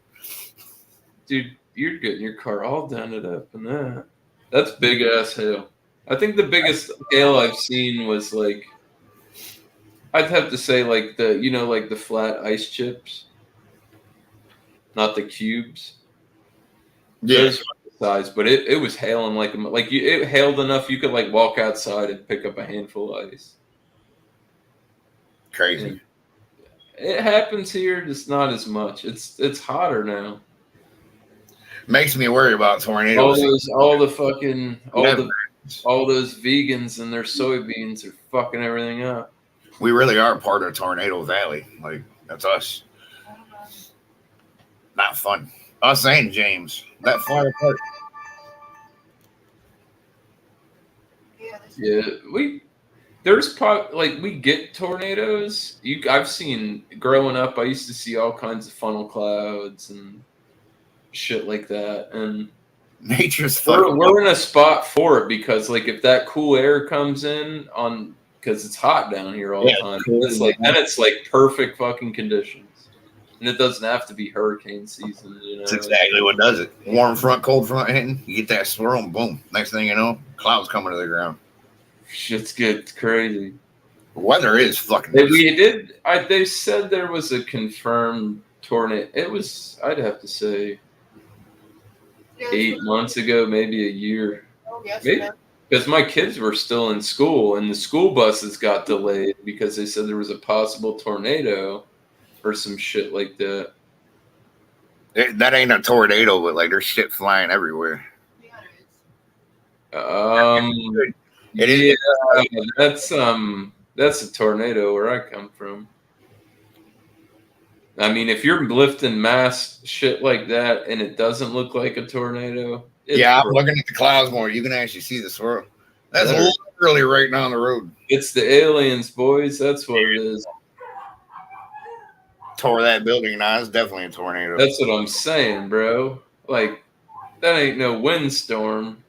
Dude, you're getting your car all dented up in that. That's big ass hail. I think the biggest hail I've seen was like, I'd have to say like like the flat ice chips, not the cubes. Yeah, Those were the size, but it was hailing it hailed enough you could like walk outside and pick up a handful of ice. crazy. And it happens here, just not as much. It's hotter now. Makes me worry about tornadoes. All those vegans and their soybeans are fucking everything up. We really are part of Tornado Valley. Like, that's us. Not fun. Us and James. That far apart. Yeah, We get tornadoes. I've seen growing up. I used to see all kinds of funnel clouds and shit like that, and Nature's fucking. we're in a spot for it because like if that cool air comes in on because it's hot down here all the time, it's like perfect fucking conditions, and it doesn't have to be hurricane season. That's exactly what does it. Warm front, cold front hitting. You get that swirl, and boom. Next thing you know, clouds coming to the ground. Shit's good. It's crazy. The weather is fucking. They said there was a confirmed tornado. It was. I'd have to say 8 months ago, maybe a year. Maybe because my kids were still in school, and the school buses got delayed because they said there was a possible tornado or some shit like that. That ain't a tornado, but like there's shit flying everywhere. It is. That's a tornado where I come from. I mean, if you're lifting mass shit like that and it doesn't look like a tornado, I'm looking at the clouds more. You can actually see the swirl. That's literally right down the road. It's the aliens, boys. That's what it is. Tore that building down. It's definitely a tornado. That's what I'm saying, bro. Like, that ain't no windstorm.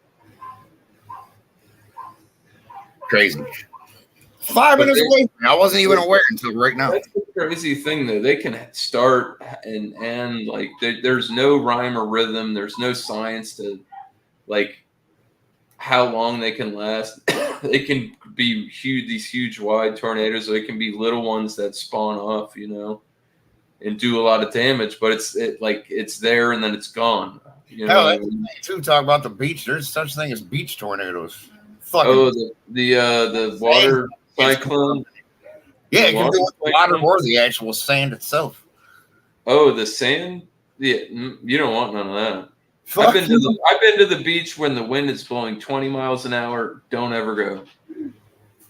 Crazy. 5 minutes away. I wasn't even aware until right now. That's the crazy thing, though. They can start and end like there's no rhyme or rhythm. There's no science to like how long they can last. They can be huge, these huge wide tornadoes. Or they can be little ones that spawn off, and do a lot of damage. But it's there and then it's gone. Hell, too. Talk about the beach. There's such thing as beach tornadoes. The water cyclone. Yeah, it can do with the water or the actual sand itself. Oh, the sand? Yeah, you don't want none of that. I've been to the beach when the wind is blowing 20 miles an hour. Don't ever go.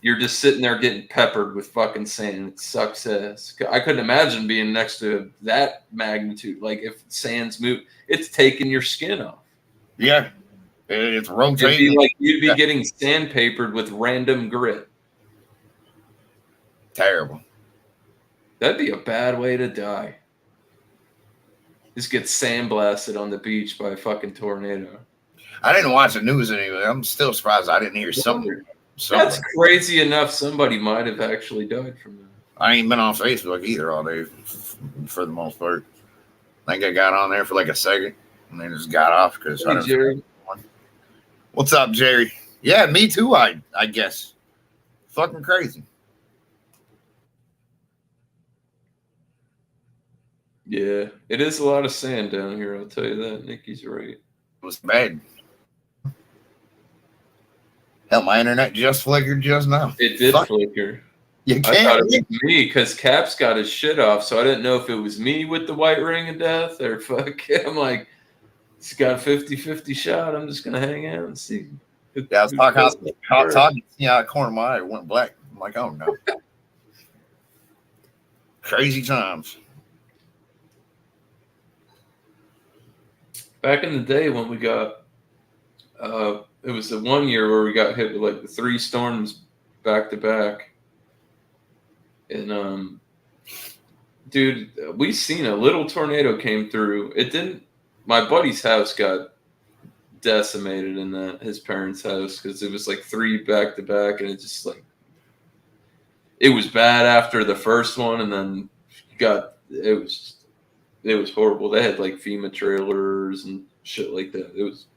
You're just sitting there getting peppered with fucking sand. It sucks ass. I couldn't imagine being next to that magnitude. Like if sands move, it's taking your skin off. Yeah. It's rotating. You'd be getting sandpapered with random grit. Terrible. That'd be a bad way to die. Just get sandblasted on the beach by a fucking tornado. I didn't watch the news anyway. I'm still surprised I didn't hear something. That's crazy enough. Somebody might have actually died from that. I ain't been on Facebook either all day for the most part. I think I got on there for like a second and then just got off because I don't know. What's up, Jerry? Yeah, me too, I guess. Fucking crazy. Yeah, it is a lot of sand down here, I'll tell you that. Nikki's right. It was bad. Hell, my internet just flickered just now. It did flicker. You can't. I thought it was me because Cap's got his shit off, so I didn't know if it was me with the white ring of death or fuck. I'm like, he's got a 50-50 shot. I'm just going to hang out and see. Yeah, I was talking. Yeah, the corner of my eye went black. I'm like, oh no. Crazy times. Back in the day when we got, it was the one year where we got hit with like the 3 storms back to back. And, dude, we seen a little tornado came through. It didn't, my buddy's house got decimated in his parents' house because it was like 3 back to back, and it just like it was bad after the first one, and then it was horrible. They had like FEMA trailers and shit like that. It was,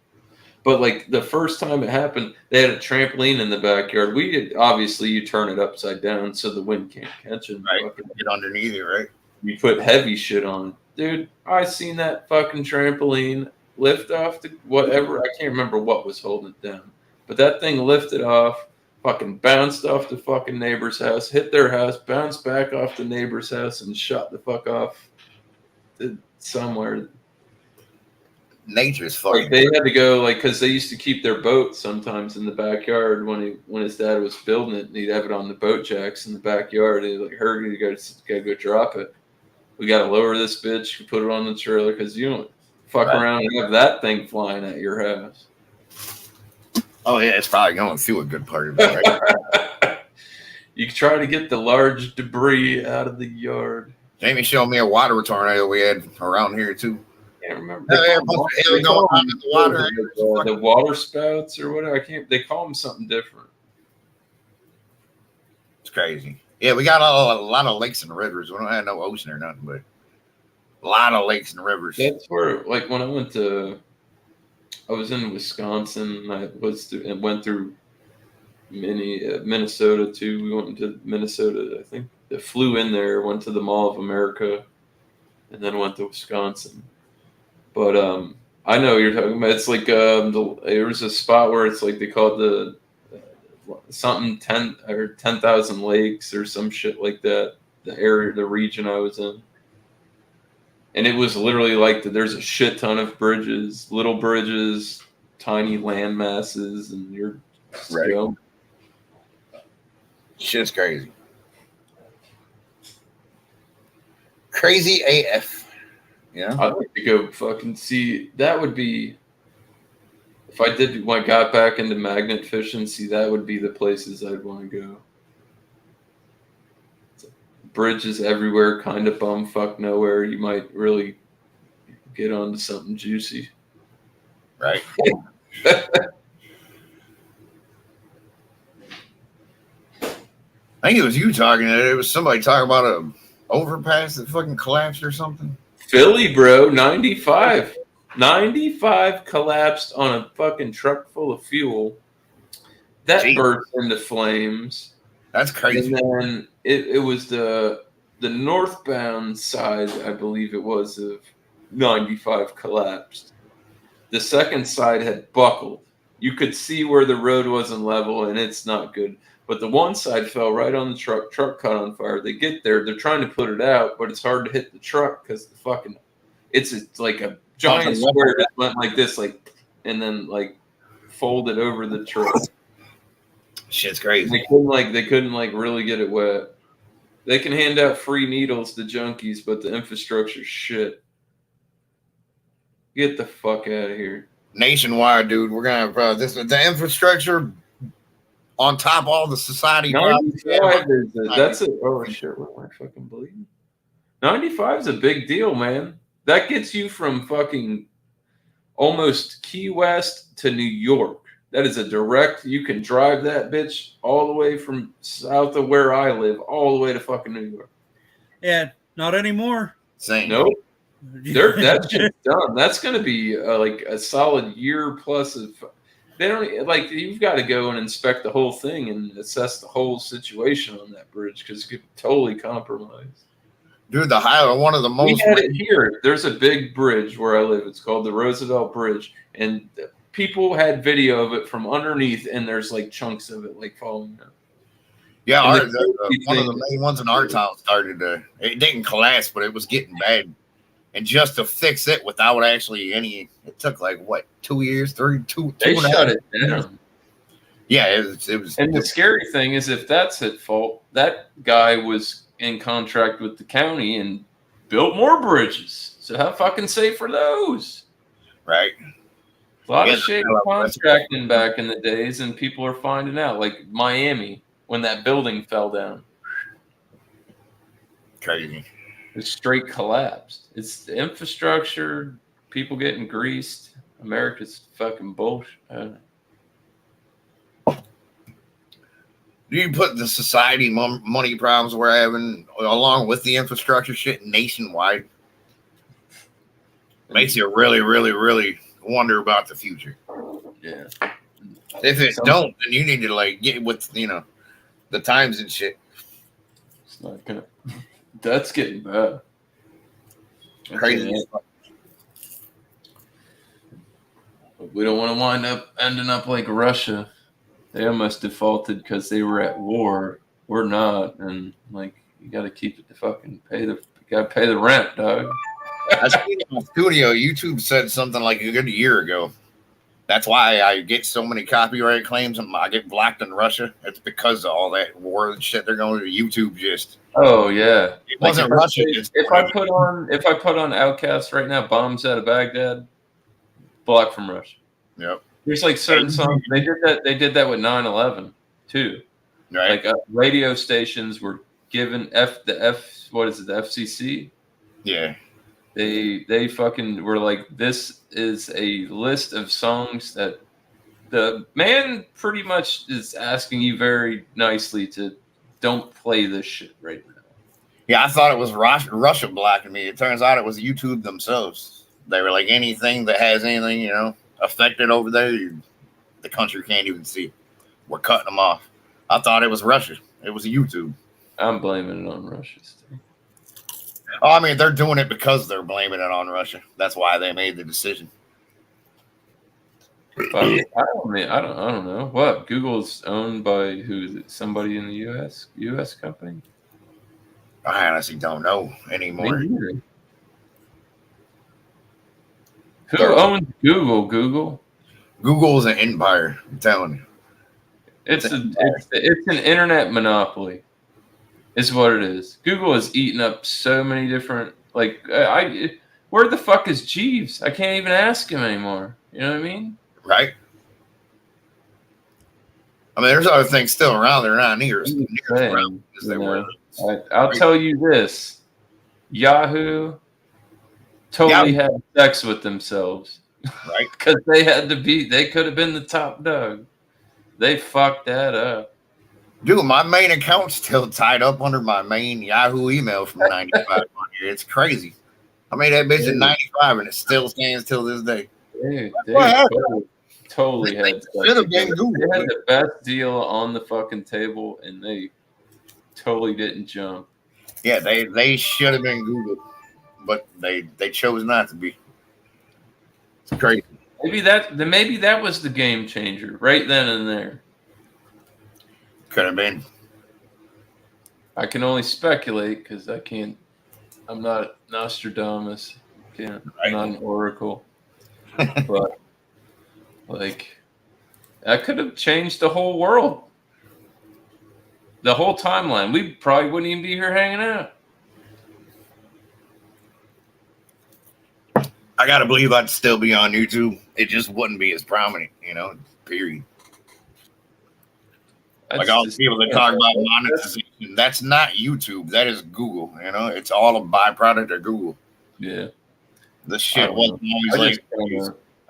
but like the first time it happened, they had a trampoline in the backyard. We did, obviously you turn it upside down so the wind can't catch it. Right, get underneath it, right? You put heavy shit on, dude. I seen that fucking trampoline lift off the whatever. I can't remember what was holding it down, but that thing lifted off, fucking bounced off the fucking neighbor's house, hit their house, bounced back off the neighbor's house, and shot the fuck off somewhere. Nature's fucking. Like they had to go, like, because they used to keep their boat sometimes in the backyard when his dad was building it, and he'd have it on the boat jacks in the backyard. He'd like, "Hurry, you gotta go drop it. We gotta lower this bitch, put it on the trailer, because you don't fuck around and have that thing flying at your house." Oh yeah, it's probably going through a good part of it, right? You try to get the large debris out of the yard. Jamie showed me a water tornado we had around here too. I can't remember. The water spouts or whatever. I can't. They call them something different. It's crazy. Yeah, we got a lot of lakes and rivers. We don't have no ocean or nothing, but a lot of lakes and rivers. That's where, like, when I was in Wisconsin. And went through Minnesota too. We went to Minnesota. I think I flew in there, went to the Mall of America, and then went to Wisconsin. But I know what you're talking about. It's like there was a spot where it's like they call it something 10,000 lakes or some shit like that. The region I was in, and it was literally like there's a shit ton of bridges, little bridges, tiny land masses, and you're right. Shit's crazy. Crazy AF. Yeah, I'd like to go fucking see. That would be, if I got back into magnet fishing, see, that would be the places I'd want to go. Bridges everywhere, kind of bumfuck nowhere. You might really get onto something juicy. Right. I think it was you talking. It was somebody talking about a overpass that fucking collapsed or something. Philly, bro, 95. 95 collapsed on a fucking truck full of fuel. That burst into flames. That's crazy. And then it was the northbound side, I believe it was, of 95 collapsed. The second side had buckled. You could see where the road wasn't level, and it's not good. But the one side fell right on the truck. Truck caught on fire. They get there. They're trying to put it out, but it's hard to hit the truck because the fucking it's like a giant square that went like this, like, and then like folded over the truck. Shit's crazy. They couldn't really get it wet. They can hand out free needles to junkies, but the infrastructure's shit. Get the fuck out of here. Nationwide, dude. We're gonna have the infrastructure. On top of all the society, that's it. Oh shit! What am I fucking bleeding? 95 is a big deal, man. That gets you from fucking almost Key West to New York. That is a direct. You can drive that bitch all the way from south of where I live, all the way to fucking New York. Yeah, not anymore. Same. Nope. That shit's done. That's gonna be like a solid year plus of. They don't like. You've got to go and inspect the whole thing and assess the whole situation on that bridge because it could be totally compromised. Dude, the highway, one of the most. We had it here. There's a big bridge where I live. It's called the Roosevelt Bridge, and people had video of it from underneath, and there's like chunks of it like falling down. Yeah, one of the main ones in our town started to. It didn't collapse, but it was getting bad. And just to fix it without actually it took like what, 2 years, two. They shut it down. Yeah, it was. And the scary thing is, if that's at fault, that guy was in contract with the county and built more bridges. So how fucking safe are those? Right. A lot of shady contracting back in the days, and people are finding out, like Miami when that building fell down. Crazy. It straight collapsed. It's the infrastructure, people getting greased. America's fucking bullshit. Do you put the society money problems we're having along with the infrastructure shit nationwide? Makes you really, really, really wonder about the future. Yeah. If it don't, then you need to like get with the times and shit. It's not gonna. That's getting bad. Crazy. Okay. We don't want to wind up ending up like Russia. They almost defaulted because they were at war. We're not, and like you got to keep it to fucking pay the rent, dog. I seen in my studio. YouTube said something like a good year ago. That's why I get so many copyright claims and I get blocked in Russia. It's because of all that war and shit. They're going to YouTube just. Oh yeah, It wasn't Russia. If I put on Outcast right now, bombs out of Baghdad, blocked from Russia. Yep. There's like certain songs they did that with 9/11 too. Right. Like radio stations were given the FCC. Yeah. They fucking were like, this is a list of songs that the man pretty much is asking you very nicely to don't play this shit right now. Yeah, I thought it was Russia blocking me. It turns out it was YouTube themselves. They were like, anything that has anything, affected over there, the country can't even see. We're cutting them off. I thought it was Russia. It was YouTube. I'm blaming it on Russia still. Oh, I mean, they're doing it because they're blaming it on Russia. That's why they made the decision. I don't know. What? Google's owned by who is it? Somebody in the US company? I honestly don't know anymore. Who owns Google? Google is an empire. I'm telling you. It's an internet monopoly. Is what it is. Google has eaten up so many different where the fuck is Jeeves? I can't even ask him anymore. You know what I mean? Right. I mean, there's other things still around. They're not near as around as they were. I'll tell you this: Yahoo totally had sex with themselves, right? Because they had to be. They could have been the top dog. They fucked that up. Dude, my main account's still tied up under my main Yahoo email from 95. It's crazy. I made that bitch in 95 and it still stands till this day. Dude, totally had the best deal on the fucking table and they totally didn't jump. Yeah, they should have been Google, but they chose not to be. It's crazy. Maybe that was the game changer right then and there. Could have been. I can only speculate because I'm not Nostradamus. I'm not an oracle. But that could have changed the whole world. The whole timeline. We probably wouldn't even be here hanging out. I gotta believe I'd still be on YouTube. It just wouldn't be as prominent, period. Like all the people that talk about monetization, that's not YouTube. That is Google. It's all a byproduct of Google. Yeah. The shit wasn't always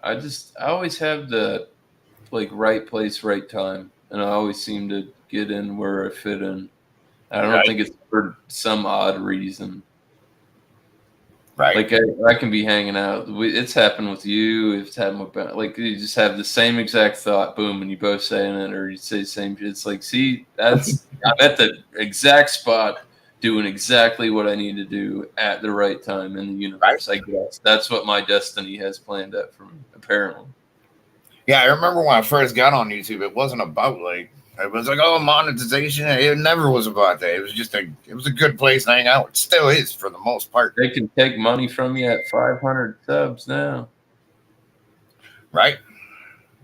I always have the right place, right time, and I always seem to get in where I fit in. I don't think it's for some odd reason. Right. I can be hanging out. It's happened with you. It's happened with you just have the same exact thought, boom, and you both saying it, or you say the same shit. It's like, see, that's I'm at the exact spot, doing exactly what I need to do at the right time in the universe. Right. I guess that's what my destiny has planned out for me, apparently. Yeah, I remember when I first got on YouTube, it wasn't about it was monetization. It never was about that. It was just it was a good place to hang out. It still is for the most part. They can take money from you at 500 subs now. Right?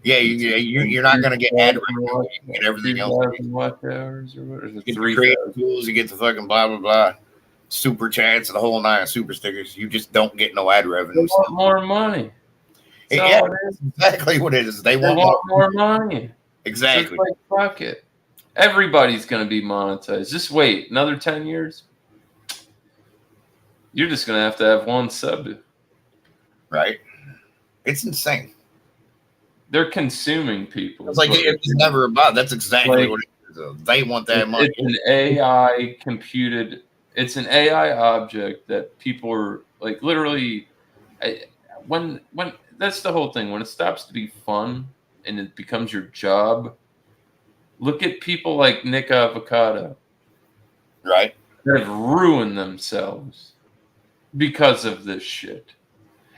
Yeah, you're not going to get ad revenue. You get everything else. Watch hours or what? You get the creative tools. You get the fucking blah, blah, blah. Super chats, the whole nine, super stickers. You just don't get no ad revenue. They want more money. Yeah, that's exactly what it is. They want more money. Exactly. Fuck it. Everybody's going to be monetized. Just wait another 10 years. You're just going to have one sub. Right. It's insane. They're consuming people. It's it's never about. That's exactly what it is. They want that money. It's an AI computed. It's an AI object that people are literally. When that's the whole thing. When it stops to be fun and it becomes your job, look at people like Nick Avocado Right. that have ruined themselves because of this shit.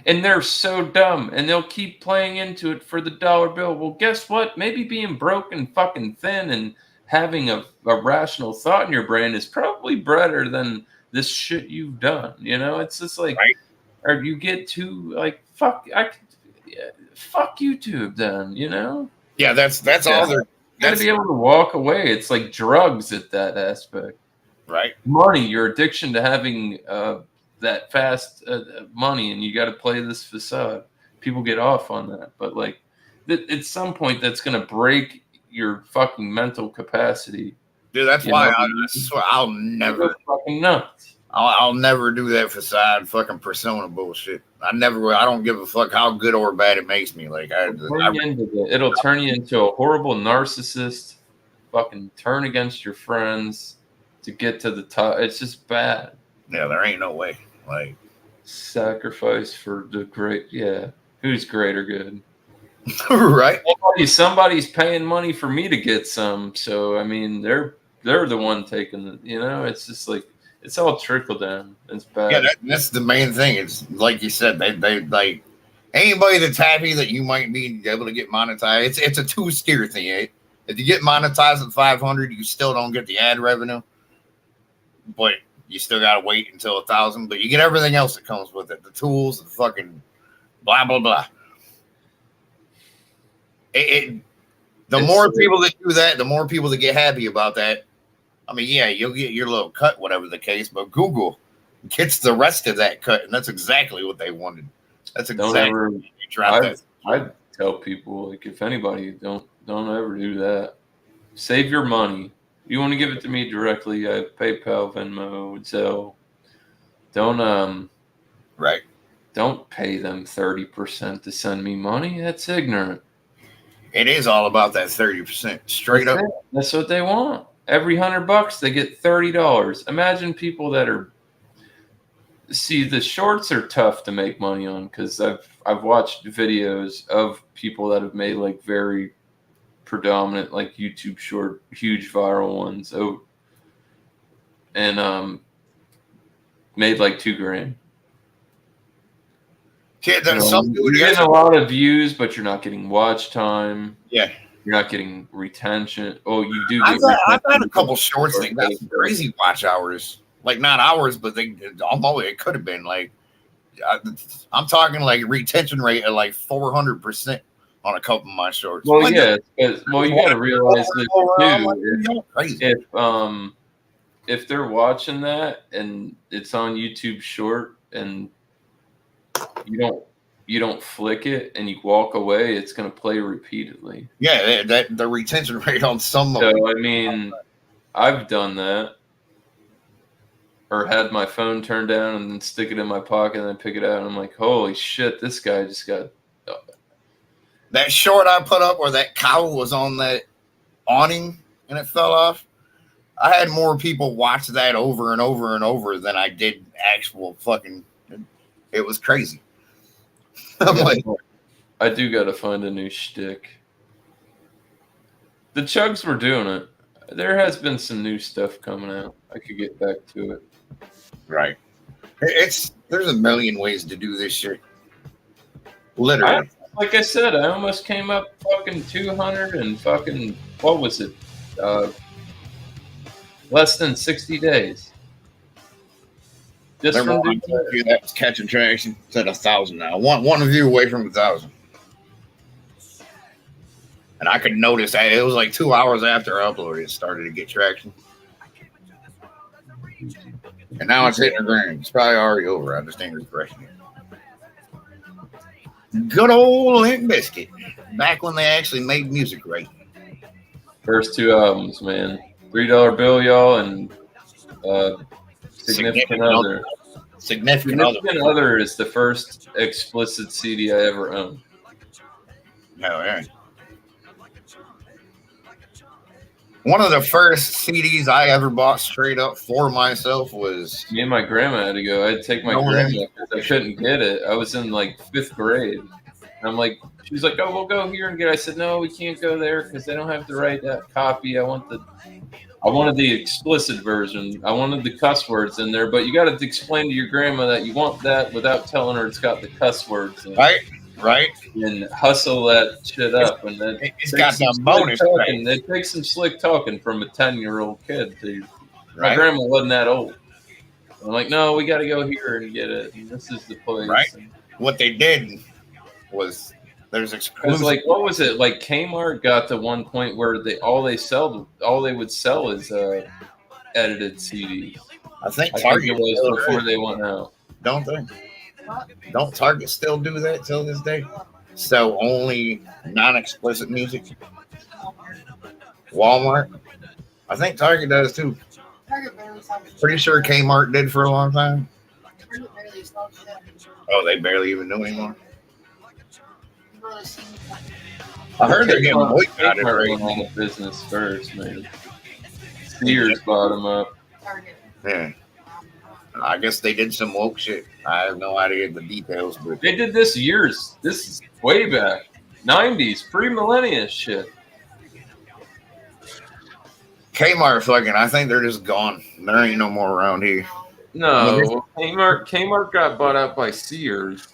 And they're so dumb, and they'll keep playing into it for the dollar bill. Well, guess what? Maybe being broke and fucking thin and having a rational thought in your brain is probably better than this shit you've done. You know, it's just like, Right. or you get too like, fuck YouTube then, you know? Yeah, that's all they're. You gotta be able to walk away. It's like drugs at that aspect. Right. Money, your addiction to having that fast money, and you got to play this facade. People get off on that, but like at some point, that's gonna break your fucking mental capacity. Dude, that's why I swear I'll never. You're fucking nuts. I'll never do that facade fucking persona bullshit. I don't give a fuck how good or bad it makes me. Like It'll turn you into a horrible narcissist. Fucking turn against your friends to get to the top. It's just bad. Yeah, there ain't no way. Like sacrifice for the great. Yeah, who's great or good? Right. Somebody's paying money for me to get some. So I mean, they're the one taking the. You know, it's just like. It's all trickle down. It's bad. Yeah, that's the main thing. It's like you said, they like anybody that's happy that you might be able to get monetized. It's a two-steer thing. Eh? If you get monetized at 500, you still don't get the ad revenue, but you still gotta wait until 1,000. But you get everything else that comes with it: the tools, the fucking blah blah blah. The more people that do that, the more people that get happy about that. I mean, yeah, you'll get your little cut, whatever the case, but Google gets the rest of that cut, and that's exactly what they wanted. That's exactly what they dropped. I tell people, like, if anybody, don't ever do that. Save your money. You want to give it to me directly? I have PayPal, Venmo, Zelle. Don't right. Don't pay them 30% to send me money. That's ignorant. It is all about that 30%, straight up. That's what they want. Every $100 they get $30. Imagine people that are. See, the shorts are tough to make money on because I've watched videos of people that have made like very predominant like YouTube short, huge viral ones. Oh, and made like $2,000. Yeah, you're getting a lot of views, but you're not getting watch time. Yeah. You're not getting retention. Oh, you do. I've had a couple shorts that got some crazy watch hours. Like not hours, but almost it could have been like. I'm talking like retention rate at like 400% on a couple of my shorts. Well, yeah. Well, you got to realize that too. If they're watching that and it's on YouTube Short and you don't flick it and you walk away, it's going to play repeatedly. Yeah, the retention rate on some. So I mean, I've done that, or had my phone turned down and then stick it in my pocket and then pick it out, and I'm like, holy shit, this guy just got. That short I put up where that cow was on that awning and it fell off. I had more people watch that over and over and over than I did actual fucking. It was crazy. I'm like, I do got to find a new shtick. The Chugs were doing it. There has been some new stuff coming out. I could get back to it. Right. There's a million ways to do this shit. Literally. Like I said, I almost came up fucking 200 and fucking, what was it? Less than 60 days. Just from that was catching traction. It's at 1,000 now. One view away from 1,000. And I could notice that it was like 2 hours after I uploaded, it started to get traction. And now it's hitting the ground. It's probably already over. I just ain't refreshing it. Good old Limp Bizkit. Back when they actually made music right. First two albums, man. $3 Bill, y'all, and Significant Other. Significant Other is the first explicit CD I ever owned. No, yeah. One of the first CDs I ever bought straight up for myself was. Me and my grandma had to go. I had to take my grandma because I couldn't get it. I was in like 5th grade. I'm like, she's like, oh, we'll go here and get it. I said, no, we can't go there because they don't have the right copy. I wanted the explicit version. I wanted the cuss words in there, but you got to explain to your grandma that you want that without telling her it's got the cuss words in it. Right. And hustle that shit up. And then It's got some bonus talking. It takes some slick talking from a 10-year-old kid. Dude. Right. My grandma wasn't that old. I'm like, no, we got to go here and get it. And this is the place. Right. And what they did was there's exclusive. Like, what was it? Like Kmart got to one point where all they would sell is edited CDs. I think Target was before they went out. Don't they? Don't Target still do that till this day? So only non-explicit music. Walmart. I think Target does too. Pretty sure Kmart did for a long time. Oh, they barely even know anymore. I heard they're getting boycotted. Kmart went out of business first, man. Sears bought them up. Yeah. I guess they did some woke shit. I have no idea the details, but they did this years. This is way back, 90s, pre-millennia shit. Kmart fucking, I think they're just gone. There ain't no more around here. No, Kmart got bought out by Sears,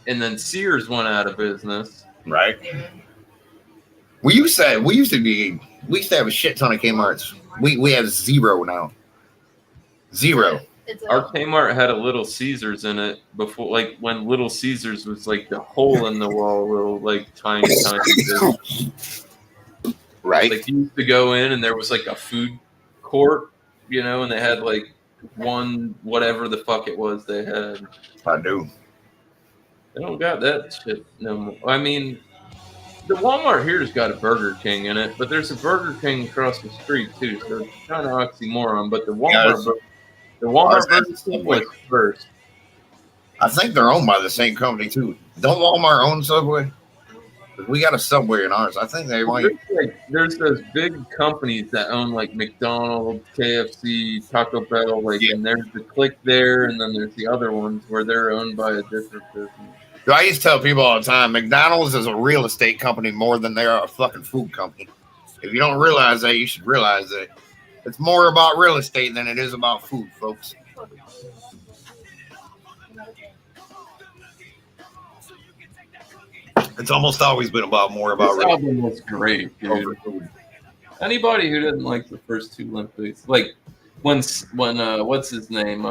and then Sears went out of business. Right. We used to have a shit ton of Kmarts. We have zero now. Zero. Our Kmart had a Little Caesars in it before, like when Little Caesars was like the hole in the wall, little like tiny bit. Right. Like you used to go in and there was like a food court, and they had like one whatever the fuck it was they had. I do. They don't got that shit no more. I mean, the Walmart here's got a Burger King in it, but there's a Burger King across the street too, so it's kind of oxymoron. But the Walmart Burger King was first. I think they're owned by the same company too. Don't Walmart own Subway? We got a Subway in ours. I think they might. There's those big companies that own like McDonald's, KFC, Taco Bell, and there's the Click there, and then there's the other ones where they're owned by a different business. I used to tell people all the time, McDonald's is a real estate company more than they are a fucking food company. If you don't realize that, you should realize that. It's more about real estate than it is about food, folks. It's almost always been more about this album was great, dude. Anybody who didn't like the first two Olympics, like when what's his name,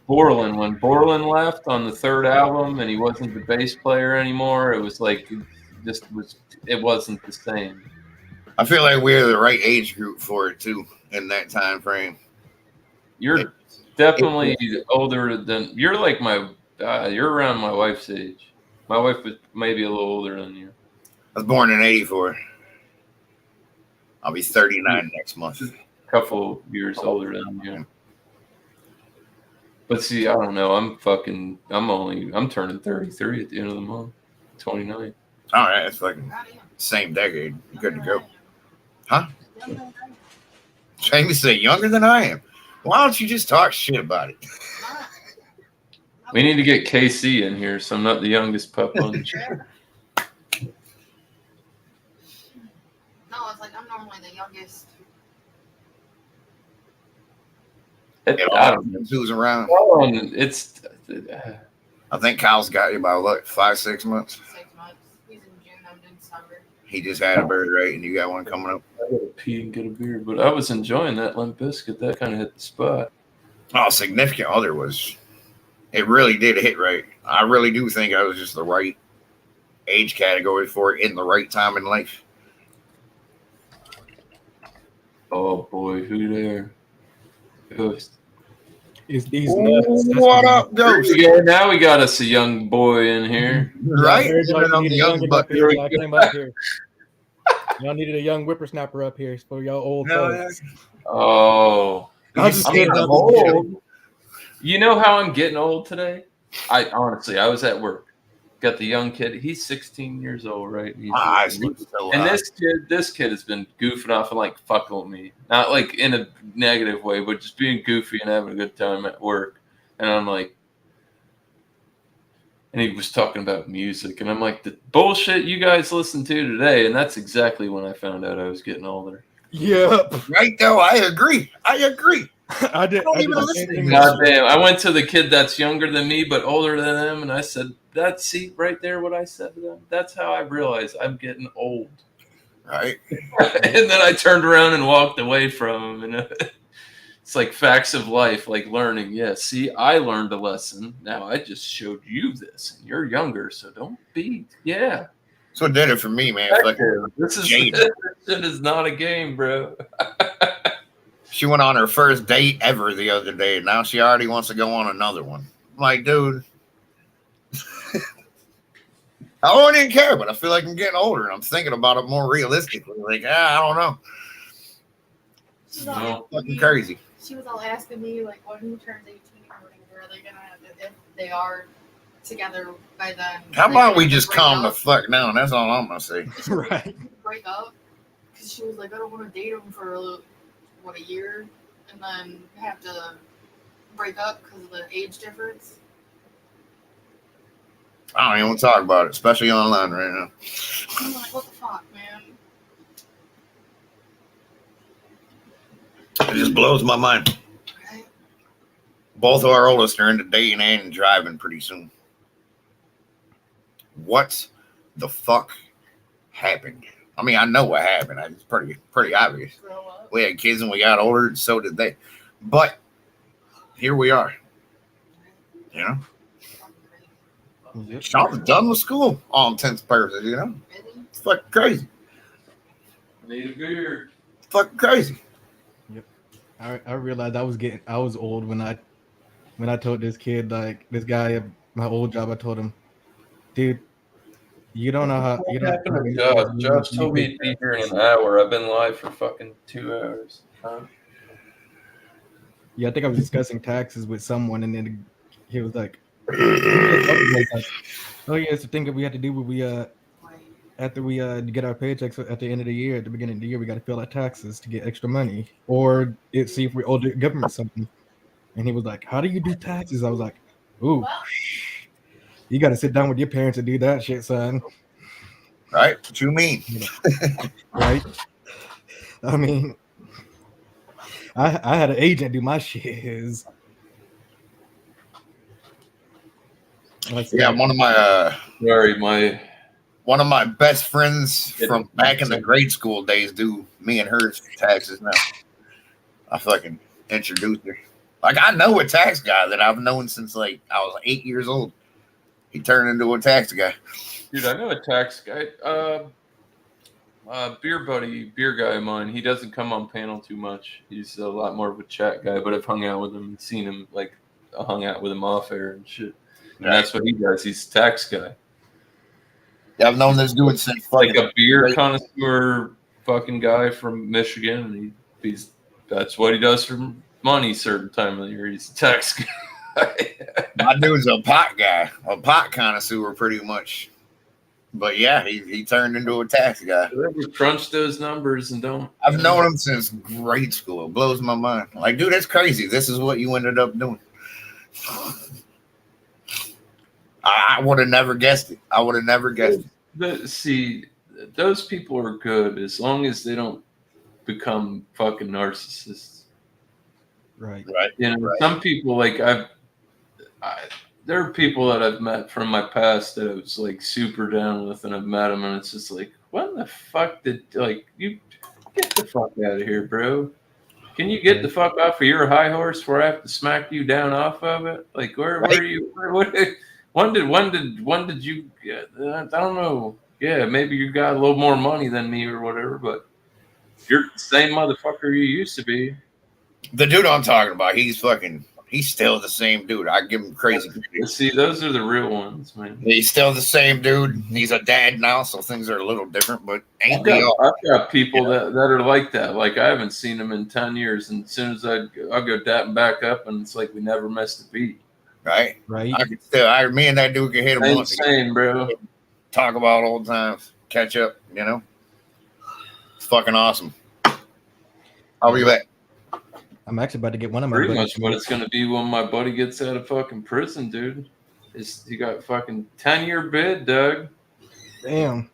Borland, when Borland left on the third album and he wasn't the bass player anymore, it was like it wasn't the same. I feel like we're the right age group for it too in that time frame. You're definitely older than you're like you're around my wife's age. My wife was maybe a little older than you. I was born in 84. I'll be 39 next month. A couple years older than you. But see, I don't know. I'm turning 33 at the end of the month. 29. All right, it's fucking same decade. Good to go. Huh? Jamie said younger than I am. Why don't you just talk shit about it? We need to get KC in here, so I'm not the youngest pup on the show. No, it's like I'm normally the youngest. I don't know. Who's around? I think Kyle's got you about 5-6 months. 6 months. He's in June. I'm in December. He just had a birthday, and you got one coming up. I gotta pee and get a beer, but I was enjoying that Limp Bizkit. That kind of hit the spot. Oh, Significant Other was. It really did hit right. I really do think I was just the right age category for it in the right time in life. Oh boy, who there? Ghost. These nuts. What up, Ghost? Yeah, now we got us a young boy in here. Right? I came up here. Y'all needed a young whippersnapper up here for y'all old folks. Oh. I'm just kidding. I'm old. You know how I'm getting old today? I was at work. Got the young kid. He's 16 years old, right? And this kid has been goofing off and like fucking with me. Not like in a negative way, but just being goofy and having a good time at work. And I'm like, And he was talking about music, and I'm like, the bullshit you guys listen to today, and that's exactly when I found out I was getting older. Yep. Right though, I agree. I did. don't I even did the listen same to thing. God damn, I went to the kid that's younger than me but older than him, and I said, "That see right there, what I said to them. That's how I realized I'm getting old." Right. And then I turned around and walked away from him, and it's like facts of life, like learning. Yeah, see, I learned a lesson. Now I just showed you this, and you're younger, so don't be. Yeah, That's what did it for me, man. this shit is not a game, bro. She went on her first date ever the other day. Now she already wants to go on another one. I'm like, dude, I don't even care, but I feel like I'm getting older and I'm thinking about it more realistically. Like, I don't know. She's all Fucking crazy. She was all asking me, like, when he turns 18 or whatever, are they gonna, if they are together by then? How about we just calm the fuck down? That's all I'm gonna say. Right. Break up? Because she was like, I don't want to date him for, a year, and then have to break up because of the age difference. I don't even want to talk about it, especially online right now. I'm like, what the fuck, man? It just blows my mind. Right? Both of our oldest are into dating and driving pretty soon. What the fuck happened? I mean, I know what happened. It's pretty obvious. Grow up. We had kids and we got older, and so did they. But here we are. You know? Yep. Sean's done with school, all intents and purposes, you know? Really? It's fucking crazy. Need a beer. It's fucking crazy. I realized I was old when I told this kid, like this guy at my old job, I told him, dude, you don't know how you What don't happened to Josh? Josh told me to be here in an hour. I've been live for fucking 2 hours. Huh? Yeah, I think I was discussing taxes with someone, and then he was like, "Oh yeah, it's the thing that we have to do when we after we get our paychecks at the end of the year, at the beginning of the year, we got to fill out taxes to get extra money, or see if we owe the government something." And he was like, "How do you do taxes?" I was like, "Ooh, you got to sit down with your parents and do that shit, son." Right? What you mean? Right? I mean, I had an agent do my shit. Yeah, one of my best friends from back in the grade school days do me and her taxes now. I fucking introduced her. Like, I know a tax guy that I've known since like I was 8 years old. He turned into a tax guy. Dude, I know a tax guy. Beer guy of mine. He doesn't come on panel too much. He's a lot more of a chat guy, but I've hung out with him and seen him, like, I hung out with him off air and shit. And that's what he does. He's a tax guy. Yeah, I've known this dude since like a beer connoisseur fucking guy from Michigan. And that's what he does for money certain time of the year. He's a tax guy. My dude's a pot guy, a pot connoisseur pretty much. But yeah, he turned into a tax guy. We crunch those numbers and don't. I've known him since grade school. It blows my mind. Like, dude, that's crazy. This is what you ended up doing. I would have never guessed it. See, those people are good as long as they don't become fucking narcissists. Right. You know, some people, like, there are people that I've met from my past that I was like super down with, and I've met them, and it's just like, what the fuck you get the fuck out of here, bro? Can you get the fuck off of your high horse before I have to smack you down off of it? Like, where are you? When did you get? I don't know. Yeah, maybe you got a little more money than me or whatever, but you're the same motherfucker you used to be. The dude I'm talking about, he's still the same dude. I give him crazy. See, those are the real ones, man. He's still the same dude. He's a dad now, so things are a little different, but I've got people that are like that. Like, I haven't seen them in 10 years, and as soon as I'll go dapping back up, and it's like we never missed a beat. Right. Me and that dude can hit him once. Insane, bro. Talk about old times, catch up, you know? It's fucking awesome. I'll be back. I'm actually about to get one of my pretty much what it's going to be when my buddy gets out of fucking prison, dude. He got fucking 10-year bid, Doug. Damn.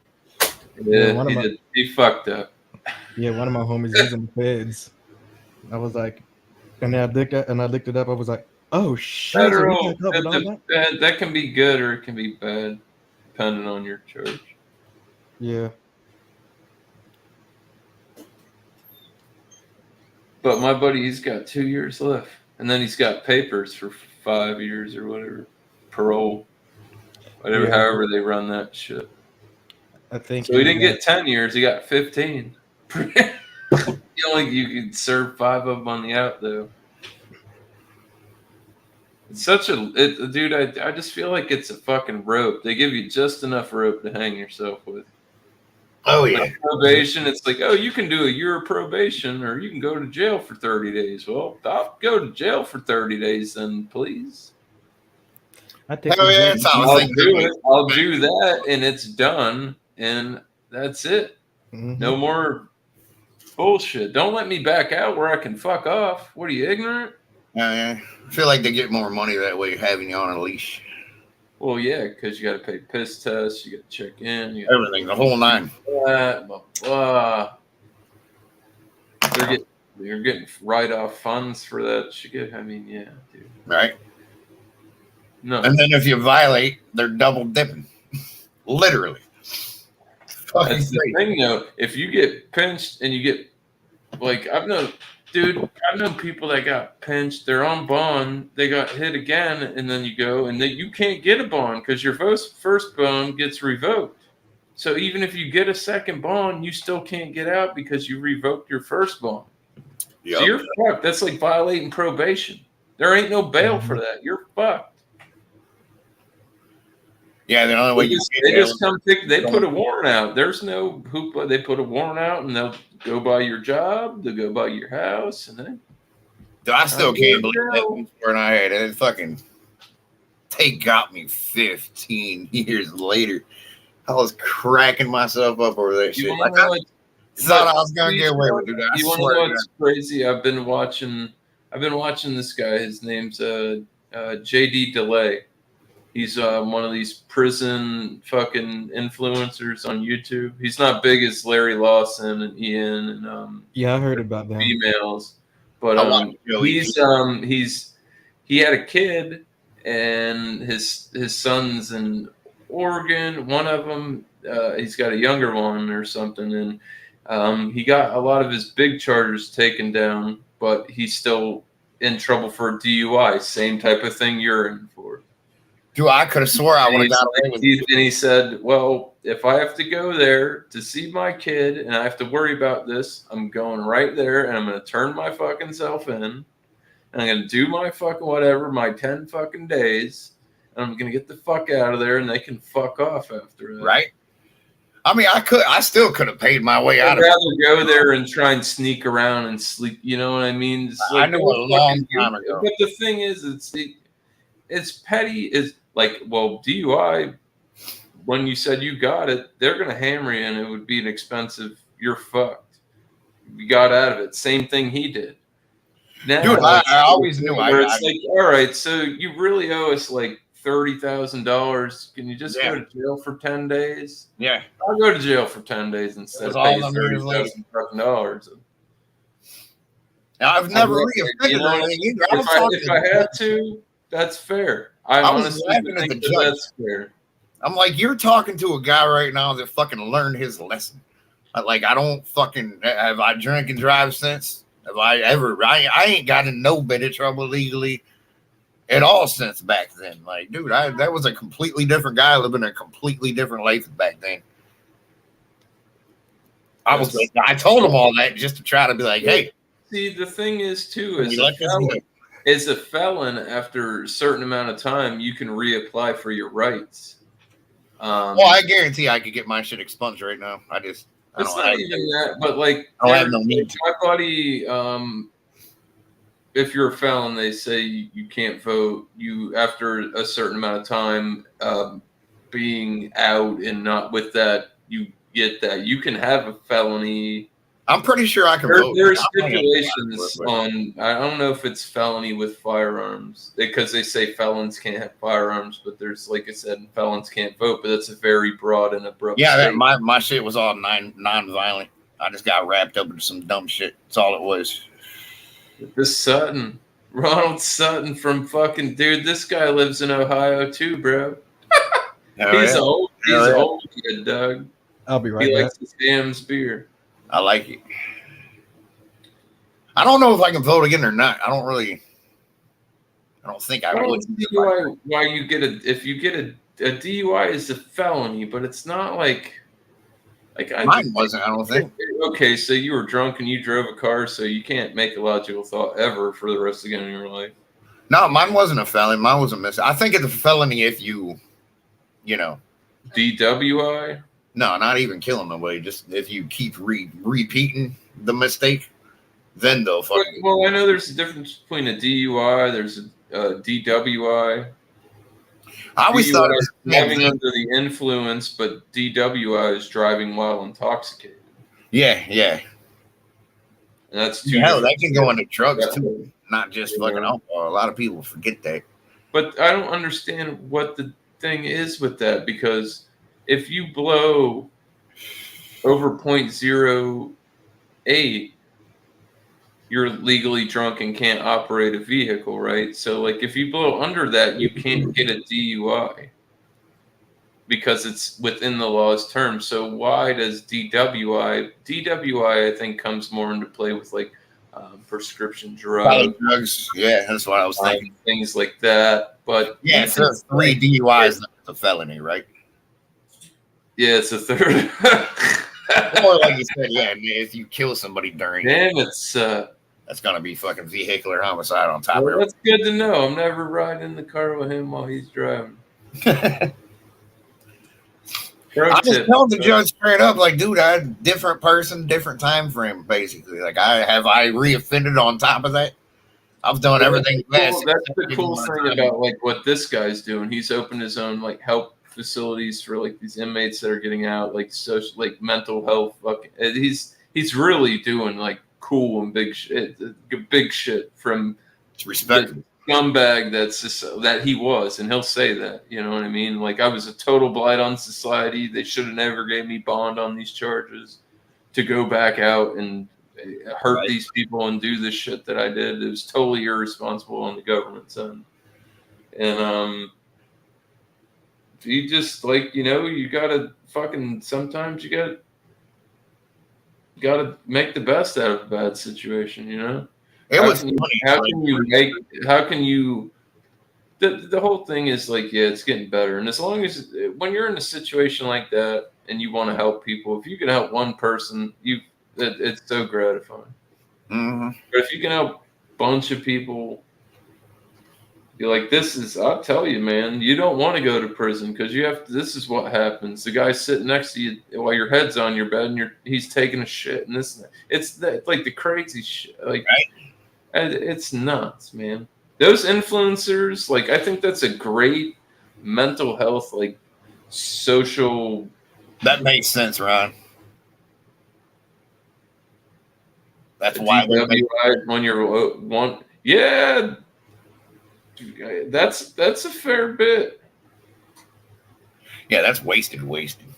Yeah, one of my- he fucked up. Yeah, one of my homies, he's in the feds. I was like, and I looked it up. I was like, oh shit, so he got covered all that. That can be good or it can be bad, depending on your charge. Yeah. But my buddy, he's got 2 years left, and then he's got papers for 5 years or whatever, parole, whatever, Yeah. however they run that shit. I think So he didn't get 10 years; he got 15. You can serve 5 of them on the out though. It's such dude. I just feel like it's a fucking rope. They give you just enough rope to hang yourself with. Oh yeah. Like probation, it's like, oh, you can do a year of probation, or you can go to jail for 30 days. Well, I'll go to jail for 30 days, then, please. I think Hell yeah, it's I'll do it. I'll do that, and it's done, and that's it. Mhm. No more bullshit. Don't let me back out where I can fuck off. What are you, ignorant? I feel like they get more money that way, having you on a leash. Well, yeah, because you got to pay piss tests, you got to check in, you Everything, the whole nine. blah, blah, blah. You're getting write-off funds for that shit. I mean, yeah, dude. Right. No. And then if you violate, they're double dipping. Literally. That's the thing, though. If you get pinched and you get, like, I've known people that got pinched. They're on bond. They got hit again, and then you go, and then you can't get a bond because your first bond gets revoked. So even if you get a second bond, you still can't get out because you revoked your first bond. Yep. So you're fucked. That's like violating probation. There ain't no bail for that. You're fucked. Yeah, the only way They put a warrant out. There's no hoopla. They put a warrant out, and they'll go by your job. They'll go by your house, and then I still can't believe that when I had it. Fucking, they got me 15 years later. I was cracking myself up over that shit. Like, I thought I was gonna get away with it. You want to know what's crazy? I've been watching this guy. His name's JD DeLay. He's one of these prison fucking influencers on YouTube. He's not big as Larry Lawson and Ian and yeah, I heard about that. Females, but he had a kid, and his son's in Oregon. One of them, he's got a younger one or something, and he got a lot of his big charges taken down, but he's still in trouble for DUI. Same type of thing you're in for. Dude, I could have swore I would have got away with it. And he said, well, if I have to go there to see my kid and I have to worry about this, I'm going right there and I'm going to turn my fucking self in and I'm going to do my fucking whatever, my 10 fucking days, and I'm going to get the fuck out of there and they can fuck off after that. Right? I mean, I still could have paid my way out of it. I'd rather go there and try and sneak around and sleep. You know what I mean? It's like, I knew a long time ago. But the thing is, it's petty. Is like, well, DUI, when you said you got it, they're going to hammer you and it would be an expensive, you're fucked. You got out of it. Same thing he did. Now, dude, I always knew. It's like, all right, so you really owe us like $30,000. Can you just go to jail for 10 days? Yeah. I'll go to jail for 10 days instead of paying $30,000. I've never really offended anything either. If I had to, that's fair. I honestly think that's fair. I'm like, you're talking to a guy right now that fucking learned his lesson. Like, I don't fucking have I drank and drive since? Have I ever? I ain't got in no bit of trouble legally at all since back then. Like, dude, that was a completely different guy living a completely different life back then. I told him all that just to try to be like, hey. See, the thing is too, as a felon, after a certain amount of time, you can reapply for your rights. Well, I guarantee I could get my shit expunged right now. It's not even that, but like, I have no need to. My buddy, if you're a felon, they say you can't vote. You, after a certain amount of time being out and not with that, you get that. You can have a felony I'm pretty sure I can There, vote. there are I'm not gonna apply stipulations for it, on. I don't know if it's felony with firearms because they say felons can't have firearms, but there's, like I said, felons can't vote. But that's a very broad and abrupt. yeah, that, statement. my shit was all non-violent. I just got wrapped up in some dumb shit. That's all it was. This Sutton, Ronald Sutton from fucking dude. This guy lives in Ohio too, bro. He's old. He's old, good Doug. I'll be right He back. likes his Sam's beer. I like it. I don't know if I can vote again or not. I don't think I I would. don't see why you get if you get a DUI is a felony, but it's not like Mine wasn't. I don't think. Okay, so you were drunk and you drove a car, so you can't make a logical thought ever for the rest of your life. No, mine wasn't a felony. Mine was a miss. I think it's a felony if you know. DWI? No, not even killing nobody. Just if you keep repeating the mistake, then they'll fucking. Well, I know there's a difference between a DUI. There's a DWI. I always thought it was driving under the influence, but DWI is driving while intoxicated. Yeah. And that's two. Hell, that can go into drugs Yeah. too, not just fucking alcohol. A lot of people forget that. But I don't understand what the thing is with that, because if you blow over 0.08, you're legally drunk and can't operate a vehicle, right? So, like, if you blow under that, you can't get a DUI because it's within the law's terms. So why does DWI, I think, comes more into play with, like, prescription drugs. Yeah, that's what I was thinking. Things like that. But yeah, so 3 DUIs, that's a felony, right? Yeah, it's a third. Or like you said, yeah, if you kill somebody during Damn, it's that's gonna be fucking vehicular homicide on top of it. that's good to know. I'm never riding in the car with him while he's driving. I just told the judge straight up, like, dude, I different person, different time frame, basically. Like, I reoffended on top of that. I've done everything That's the cool thing about, like, what this guy's doing. He's opened his own, like, help facilities for, like, these inmates that are getting out, like, social, like, mental health. Fucking, he's really doing, like, cool and big shit from respect. Scumbag that's just, that he was, and he'll say that, you know what I mean? Like, I was a total blight on society. They should have never gave me bond on these charges to go back out and hurt these people and do this shit that I did. It was totally irresponsible on the government's end. And you just, like, you know, you gotta fucking, sometimes you gotta make the best out of a bad situation, you know? It was How can you the whole thing is, like, yeah, it's getting better. And as long as, when you're in a situation like that and you want to help people, if you can help one person, it's so gratifying. Mm-hmm. But if you can help a bunch of people, you're like, I'll tell you, man, you don't want to go to prison because this is what happens. The guy's sitting next to you while your head's on your bed and he's taking a shit, and it's like the crazy shit. Like, it's nuts, man. Those influencers, like, I think that's a great mental health, like, social. That makes sense, Ron. That's why when you're one, yeah, that's a fair bit. Yeah, that's wasted.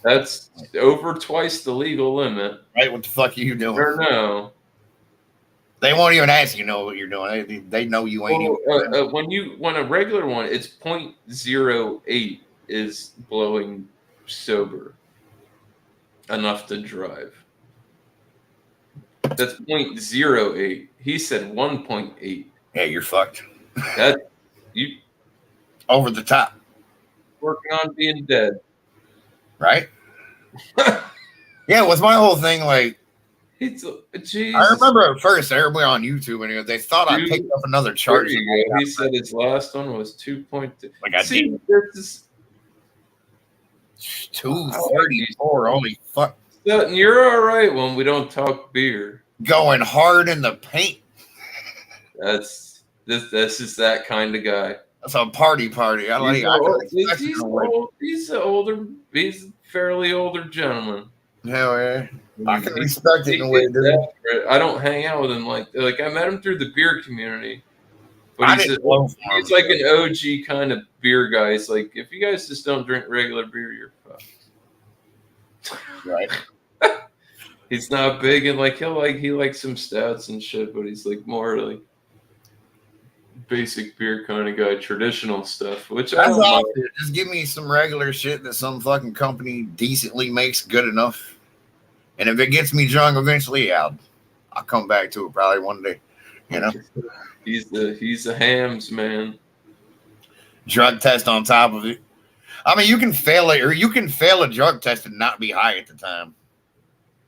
That's over twice the legal limit. Right? What the fuck are you doing? Or no? They won't even ask you know what you're doing. They know you ain't even. When a regular one, it's 0.08 is blowing sober enough to drive. That's 0.08. He said 1.8. Yeah, you're fucked. That you over the top. Working on being dead. Right? Yeah, with my whole thing, like, Jesus. I remember at first everybody on YouTube and they thought I picked up another charge. He said his last one was 2.2. Like, I did. This is 234. Holy fuck. You're all right when we don't talk beer. Going hard in the paint. This is that kind of guy. That's a party. I like. He's a fairly older gentleman. Hell yeah. I can respect it in a way, dude. I don't hang out with him like I met him through the beer community, but I he's didn't blow for he's him. like an OG kind of beer guy. He's like, if you guys just don't drink regular beer, you're fucked. Right. He's not big and like he likes some stouts and shit, but he's like more like basic beer kind of guy, traditional stuff. Which I That's don't all. mind. Just give me some regular shit that some fucking company decently makes good enough. And if it gets me drunk eventually, I'll come back to it probably one day. You know? He's the hams, man. Drug test on top of it. I mean, you can fail it, or you can fail a drug test and not be high at the time.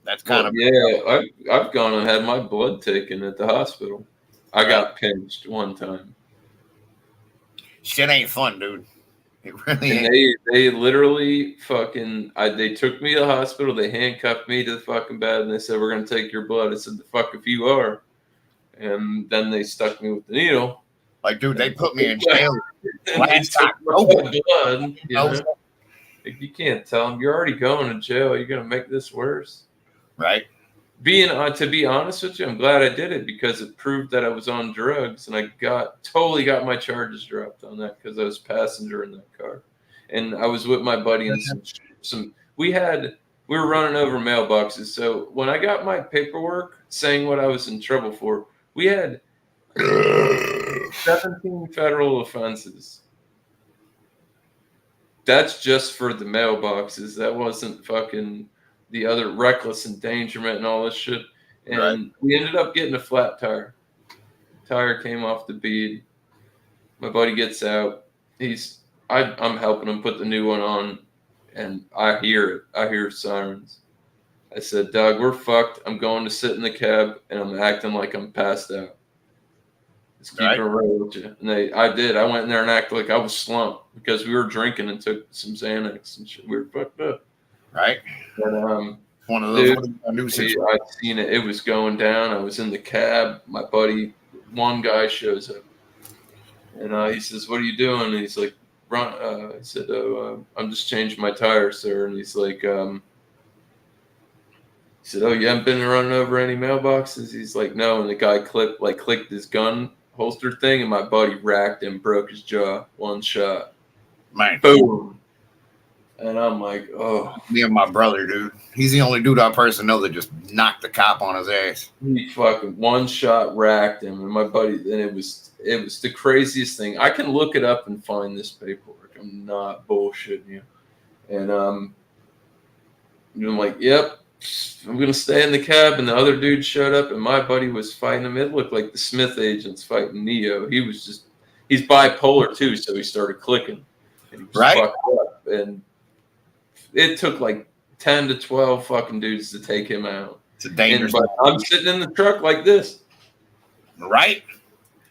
That's kind of I've gone and had my blood taken at the hospital. I got pinched one time. Shit ain't fun, dude. It really And ain't. they literally fucking they took me to the hospital. They handcuffed me to the fucking bed and they said, "We're gonna take your blood." I said, "The fuck if you are." And then they stuck me with the needle. Like, dude, they put me in jail. And they took my blood. You know? Like, you can't tell them you're already going to jail. You're gonna make this worse, Right? to be honest with you, I'm glad I did it because it proved that I was on drugs and I totally got my charges dropped on that because I was passenger in that car, and I was with my buddy and some we were running over mailboxes. So when I got my paperwork saying what I was in trouble for, we had 17 federal offenses. That's just for the mailboxes. That wasn't fucking the other reckless endangerment and all this shit. And we ended up getting a flat tire. Tire came off the bead. My buddy gets out. I'm helping him put the new one on, and I hear it. I hear sirens. I said, "Doug, we're fucked. I'm going to sit in the cab, and I'm acting like I'm passed out. Just keep it real with you." And I did. I went in there and acted like I was slumped because we were drinking and took some Xanax and shit. We were fucked up. Right. And one of those. I'd seen it. It was going down. I was in the cab. My buddy, one guy shows up, and he says, "What are you doing?" And he's like, "Run." I said, "Oh, I'm just changing my tire, sir." And he's like, he said, "Oh, you haven't been running over any mailboxes?" He's like, "No." And the guy clicked his gun holster thing, and my buddy racked him, broke his jaw, one shot. Man. Boom. And I'm like, oh. Me and my brother, dude. He's the only dude I personally know that just knocked the cop on his ass. He fucking one shot racked him, and my buddy. And it was the craziest thing. I can look it up and find this paperwork. I'm not bullshitting you. And I'm like, yep. I'm gonna stay in the cab, and the other dude showed up, and my buddy was fighting him. It looked like the Smith agents fighting Neo. He's bipolar too, so he started clicking, and he was fucked up. And it took like 10 to 12 fucking dudes to take him out. It's a dangerous. But I'm sitting in the truck like this. Right.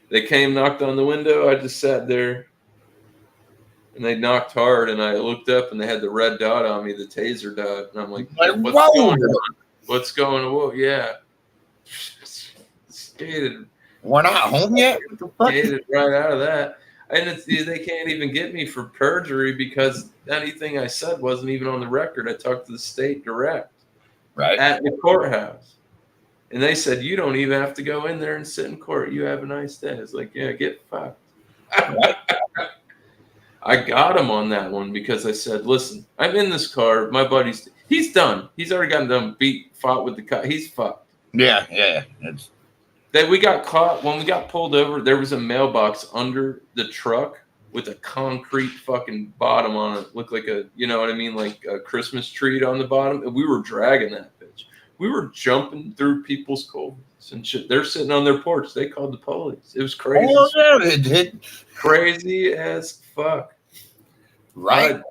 They came, knocked on the window. I just sat there. And they knocked hard, and I looked up, and they had the red dot on me, the taser dot. And I'm like, what's going on? What's going on? Whoa, yeah. Skated. We're not home yet? Skated right out of that. And they can't even get me for perjury because anything I said wasn't even on the record. I talked to the state direct at the courthouse. And they said, you don't even have to go in there and sit in court. You have a nice day. I was like, yeah, get fucked. I got him on that one because I said, listen, I'm in this car. My buddy's, he's done. He's already gotten done, fought with the cop. He's fucked. Yeah. We got caught. When we got pulled over, there was a mailbox under the truck with a concrete fucking bottom on it. Looked like you know what I mean? Like a Christmas tree on the bottom. And we were dragging that bitch. We were jumping through people's culverts and shit. They're sitting on their porch. They called the police. It was crazy. Oh, yeah, it did. Crazy as fuck. Right.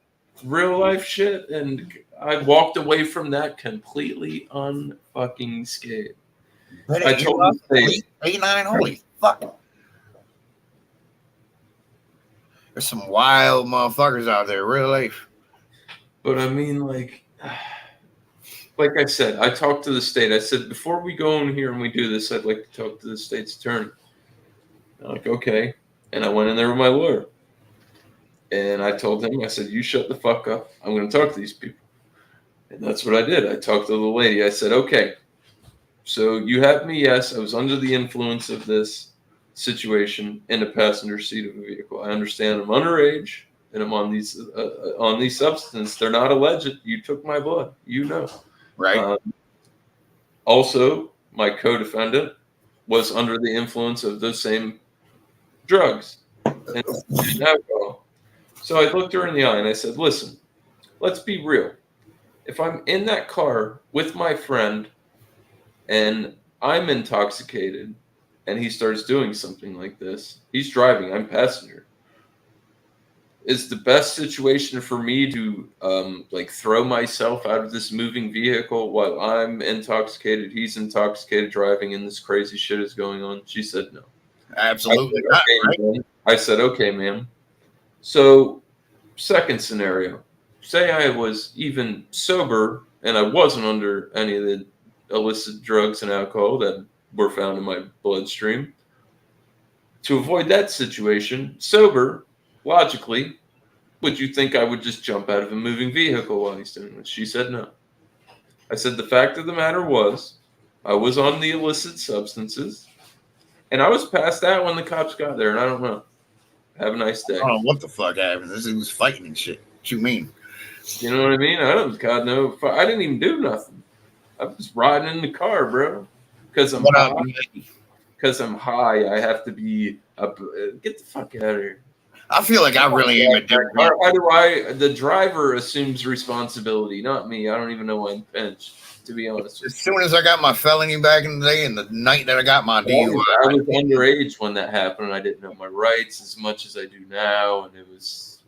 Real life shit. And I walked away from that completely unfucking scathed. I told him 89, holy fuck. There's some wild motherfuckers out there, real life. But I mean, like I said, I talked to the state. I said, before we go in here and we do this, I'd like to talk to the state's attorney. I'm like, okay. And I went in there with my lawyer. And I told him, I said, you shut the fuck up. I'm going to talk to these people. And that's what I did. I talked to the lady. I said, okay, so you have me. Yes, I was under the influence of this situation in the passenger seat of a vehicle. I understand I'm underage and I'm on these substances. They're not alleged. You took my blood. You know. Right. Also, my co-defendant was under the influence of those same drugs and alcohol. So I looked her in the eye and I said, listen, let's be real. If I'm in that car with my friend and I'm intoxicated and he starts doing something like this, he's driving, I'm passenger. Is the best situation for me to throw myself out of this moving vehicle while I'm intoxicated, he's intoxicated driving, and this crazy shit is going on? She said no. Absolutely not. Right? I said, okay, ma'am. So, second scenario. Say I was even sober and I wasn't under any of the illicit drugs and alcohol that were found in my bloodstream. To avoid that situation, sober, logically, would you think I would just jump out of a moving vehicle while he's doing this? She said no. I said the fact of the matter was I was on the illicit substances and I was passed out when the cops got there, and I don't know. Have a nice day. I don't know what the fuck happened. This was fighting and shit. What you mean? You know what I mean? I don't, God no. I didn't even do nothing. I was riding in the car, bro. Because I'm high. Because I'm high, I have to be. Get the fuck out of here. I feel like I really am a dirt. How do I? The driver assumes responsibility, not me. I don't even know why I'm pinched. To be honest, as soon as I got my felony back in the day, and the night that I got my DUI, I was underage when that happened, and I didn't know my rights as much as I do now, and it was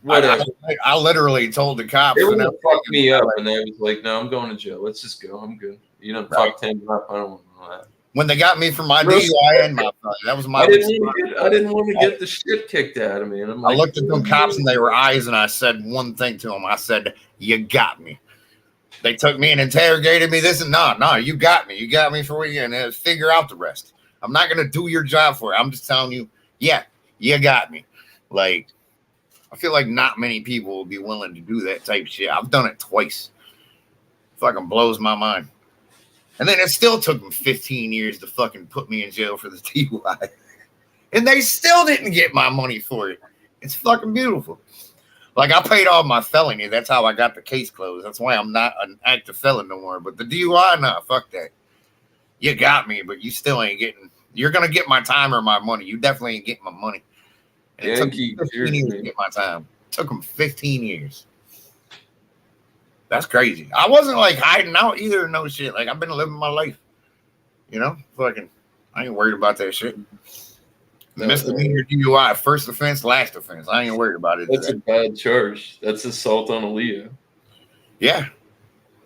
whatever. I literally told the cops. They would have fucked me up, and they was like, "No, I'm going to jail. Let's just go. I'm good. You don't fuck 10 up. I don't want to know that." When they got me for my DUI and my that was my. I didn't want to get the shit kicked out of me, and I'm like, I looked at them cops, and they were eyes, and I said one thing to them. I said, "You got me." They took me and interrogated me. This and no, you got me. You got me for what you and figure out the rest. I'm not gonna do your job for it. I'm just telling you, yeah, you got me. Like, I feel like not many people will be willing to do that type of shit. I've done it twice. It fucking blows my mind. And then it still took them 15 years to fucking put me in jail for the DUI. And they still didn't get my money for it. It's fucking beautiful. Like, I paid all my felony. That's how I got the case closed. That's why I'm not an active felon no more. But the DUI, nah, fuck that. You got me, but you still ain't getting. You're gonna get my time or my money. You definitely ain't getting my money. And it took me 15 years to get my time. It took them 15 years. That's crazy. I wasn't like hiding out either. No shit. Like, I've been living my life. You know, fucking. I ain't worried about that shit. Misdemeanor DUI, first offense, last offense. I ain't worried about it. That's a bad charge. That's assault on a Leo. Yeah.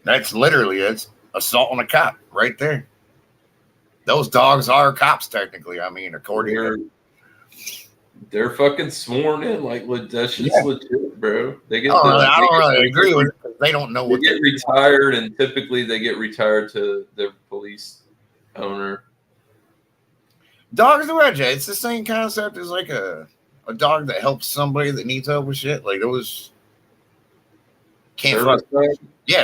That's assault on a cop right there. Those dogs are cops, technically. I mean, according to. They're fucking sworn in. Like, that's just legit, bro. They get. I don't really agree with it. They don't know what they get retired, and typically they get retired to their police owner. Dogs are right. It's the same concept as like a dog that helps somebody that needs help with shit. Like those can't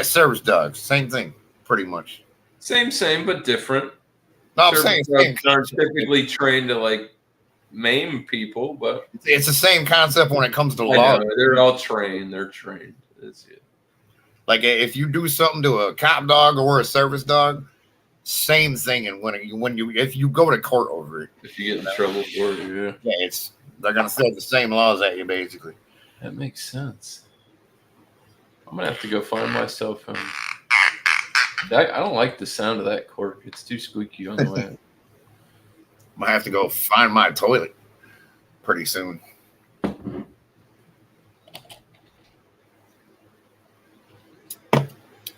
service dogs. Same thing, pretty much. Same, but different. No, I'm saying dogs aren't typically trained to like maim people, but it's the same concept when it comes to law. They're all trained. They're trained. That's it. Like if you do something to a cop dog or a service dog. Same thing, and if you go to court over it, if you get in trouble for it, they're gonna throw the same laws at you, basically. That makes sense. I'm gonna have to go find my cell phone. I don't like the sound of that cork. It's too squeaky on the way. Might have to go find my toilet pretty soon.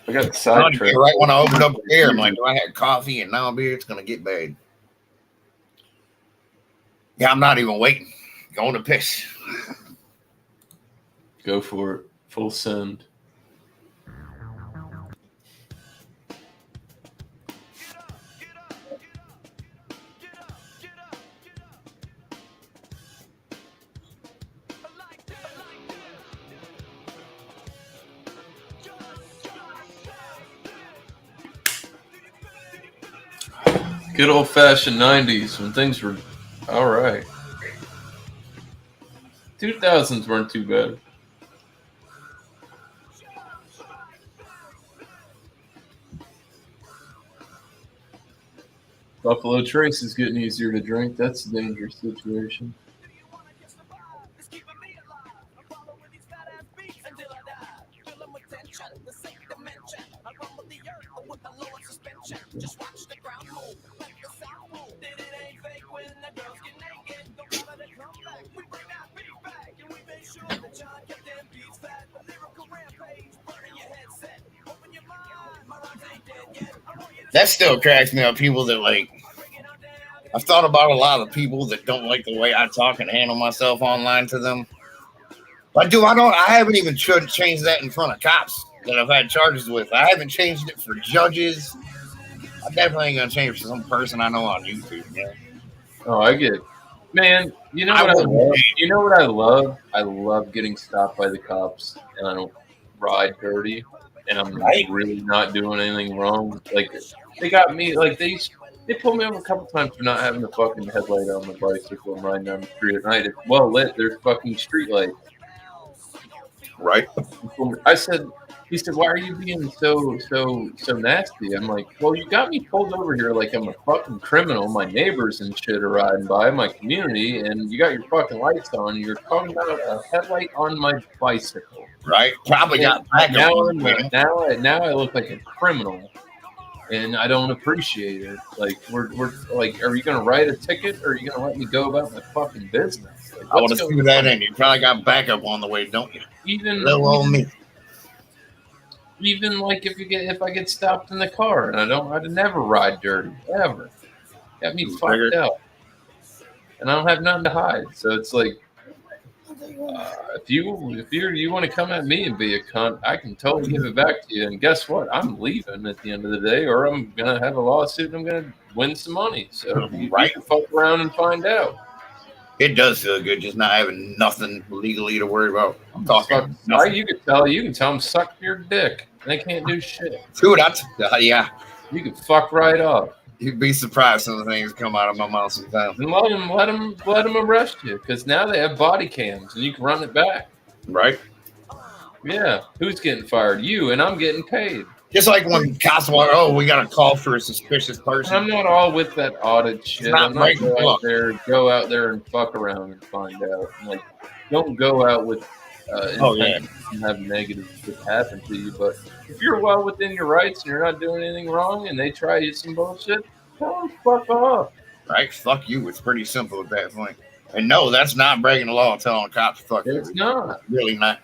I got sidetracked. Right when I opened up beer, I'm like, do I have coffee and now beer? It's gonna get bad. Yeah, I'm not even waiting. Going to piss. Go for it. Full send. Good old fashioned 90s when things were all right. 2000s weren't too bad. Buffalo Trace is getting easier to drink. That's a dangerous situation. That still cracks me up. People that like, I've thought about a lot of people that don't like the way I talk and handle myself online to them. Like, dude, I haven't even changed that in front of cops that I've had charges with. I haven't changed it for judges. I definitely ain't gonna change it for some person I know on YouTube, man. Oh, I get it. Man, you know what I love? You know what I love? I love getting stopped by the cops and I don't ride dirty and I'm really not doing anything wrong. Like, they got me, like, they pulled me over a couple times for not having the fucking headlight on my bicycle and riding down the street at night. It's well lit. There's fucking street lights. Right. He said, why are you being so nasty? I'm like, well, you got me pulled over here like I'm a fucking criminal. My neighbors and shit are riding by my community, and you got your fucking lights on. And you're talking about a headlight on my bicycle. Right. Probably got now I look like a criminal, and I don't appreciate it. Like we're like, are you gonna write a ticket or are you gonna let me go about my fucking business? Like, I want to see that in. You probably got backup on the way, don't you? Even like if I get stopped in the car and I'd never ride dirty ever. Got me fucked out, and I don't have nothing to hide. So it's like, if you want to come at me and be a cunt, I can totally give it back to you. And guess what? I'm leaving at the end of the day, or I'm gonna have a lawsuit and I'm gonna win some money. So you can fuck around and find out. It does feel good just not having nothing legally to worry about. I'm talking. You can tell them suck your dick. They can't do shit. Dude, yeah. You can fuck right up. You'd be surprised some of the things come out of my mouth sometimes. And let them arrest you, because now they have body cams and you can run it back. Right. Yeah. Who's getting fired? You, and I'm getting paid. Just like when cops walk, we got a call for a suspicious person. I'm not all with that audit shit. I'm not go out there and fuck around and find out. Like, don't go out with and have negative shit happen to you. But if you're well within your rights and you're not doing anything wrong and they try you some bullshit, tell them fuck off. Right? Fuck you. It's pretty simple at that point. And no, that's not breaking the law telling cops fuck you. It's not. Really not.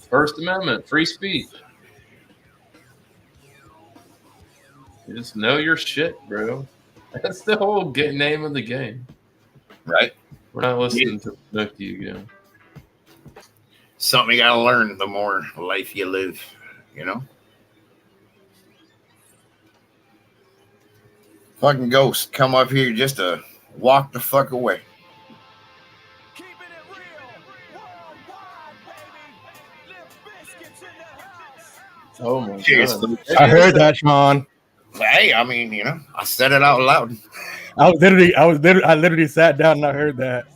First Amendment, free speech. You just know your shit, bro. That's the whole name of the game. Right. We're not listening to Nookie again. Something you gotta learn the more life you live, you know? Fucking ghosts come up here just to walk the fuck away. Oh my God. I heard that, Sean. Hey, I mean, you know, I said it out loud. I literally sat down and I heard that.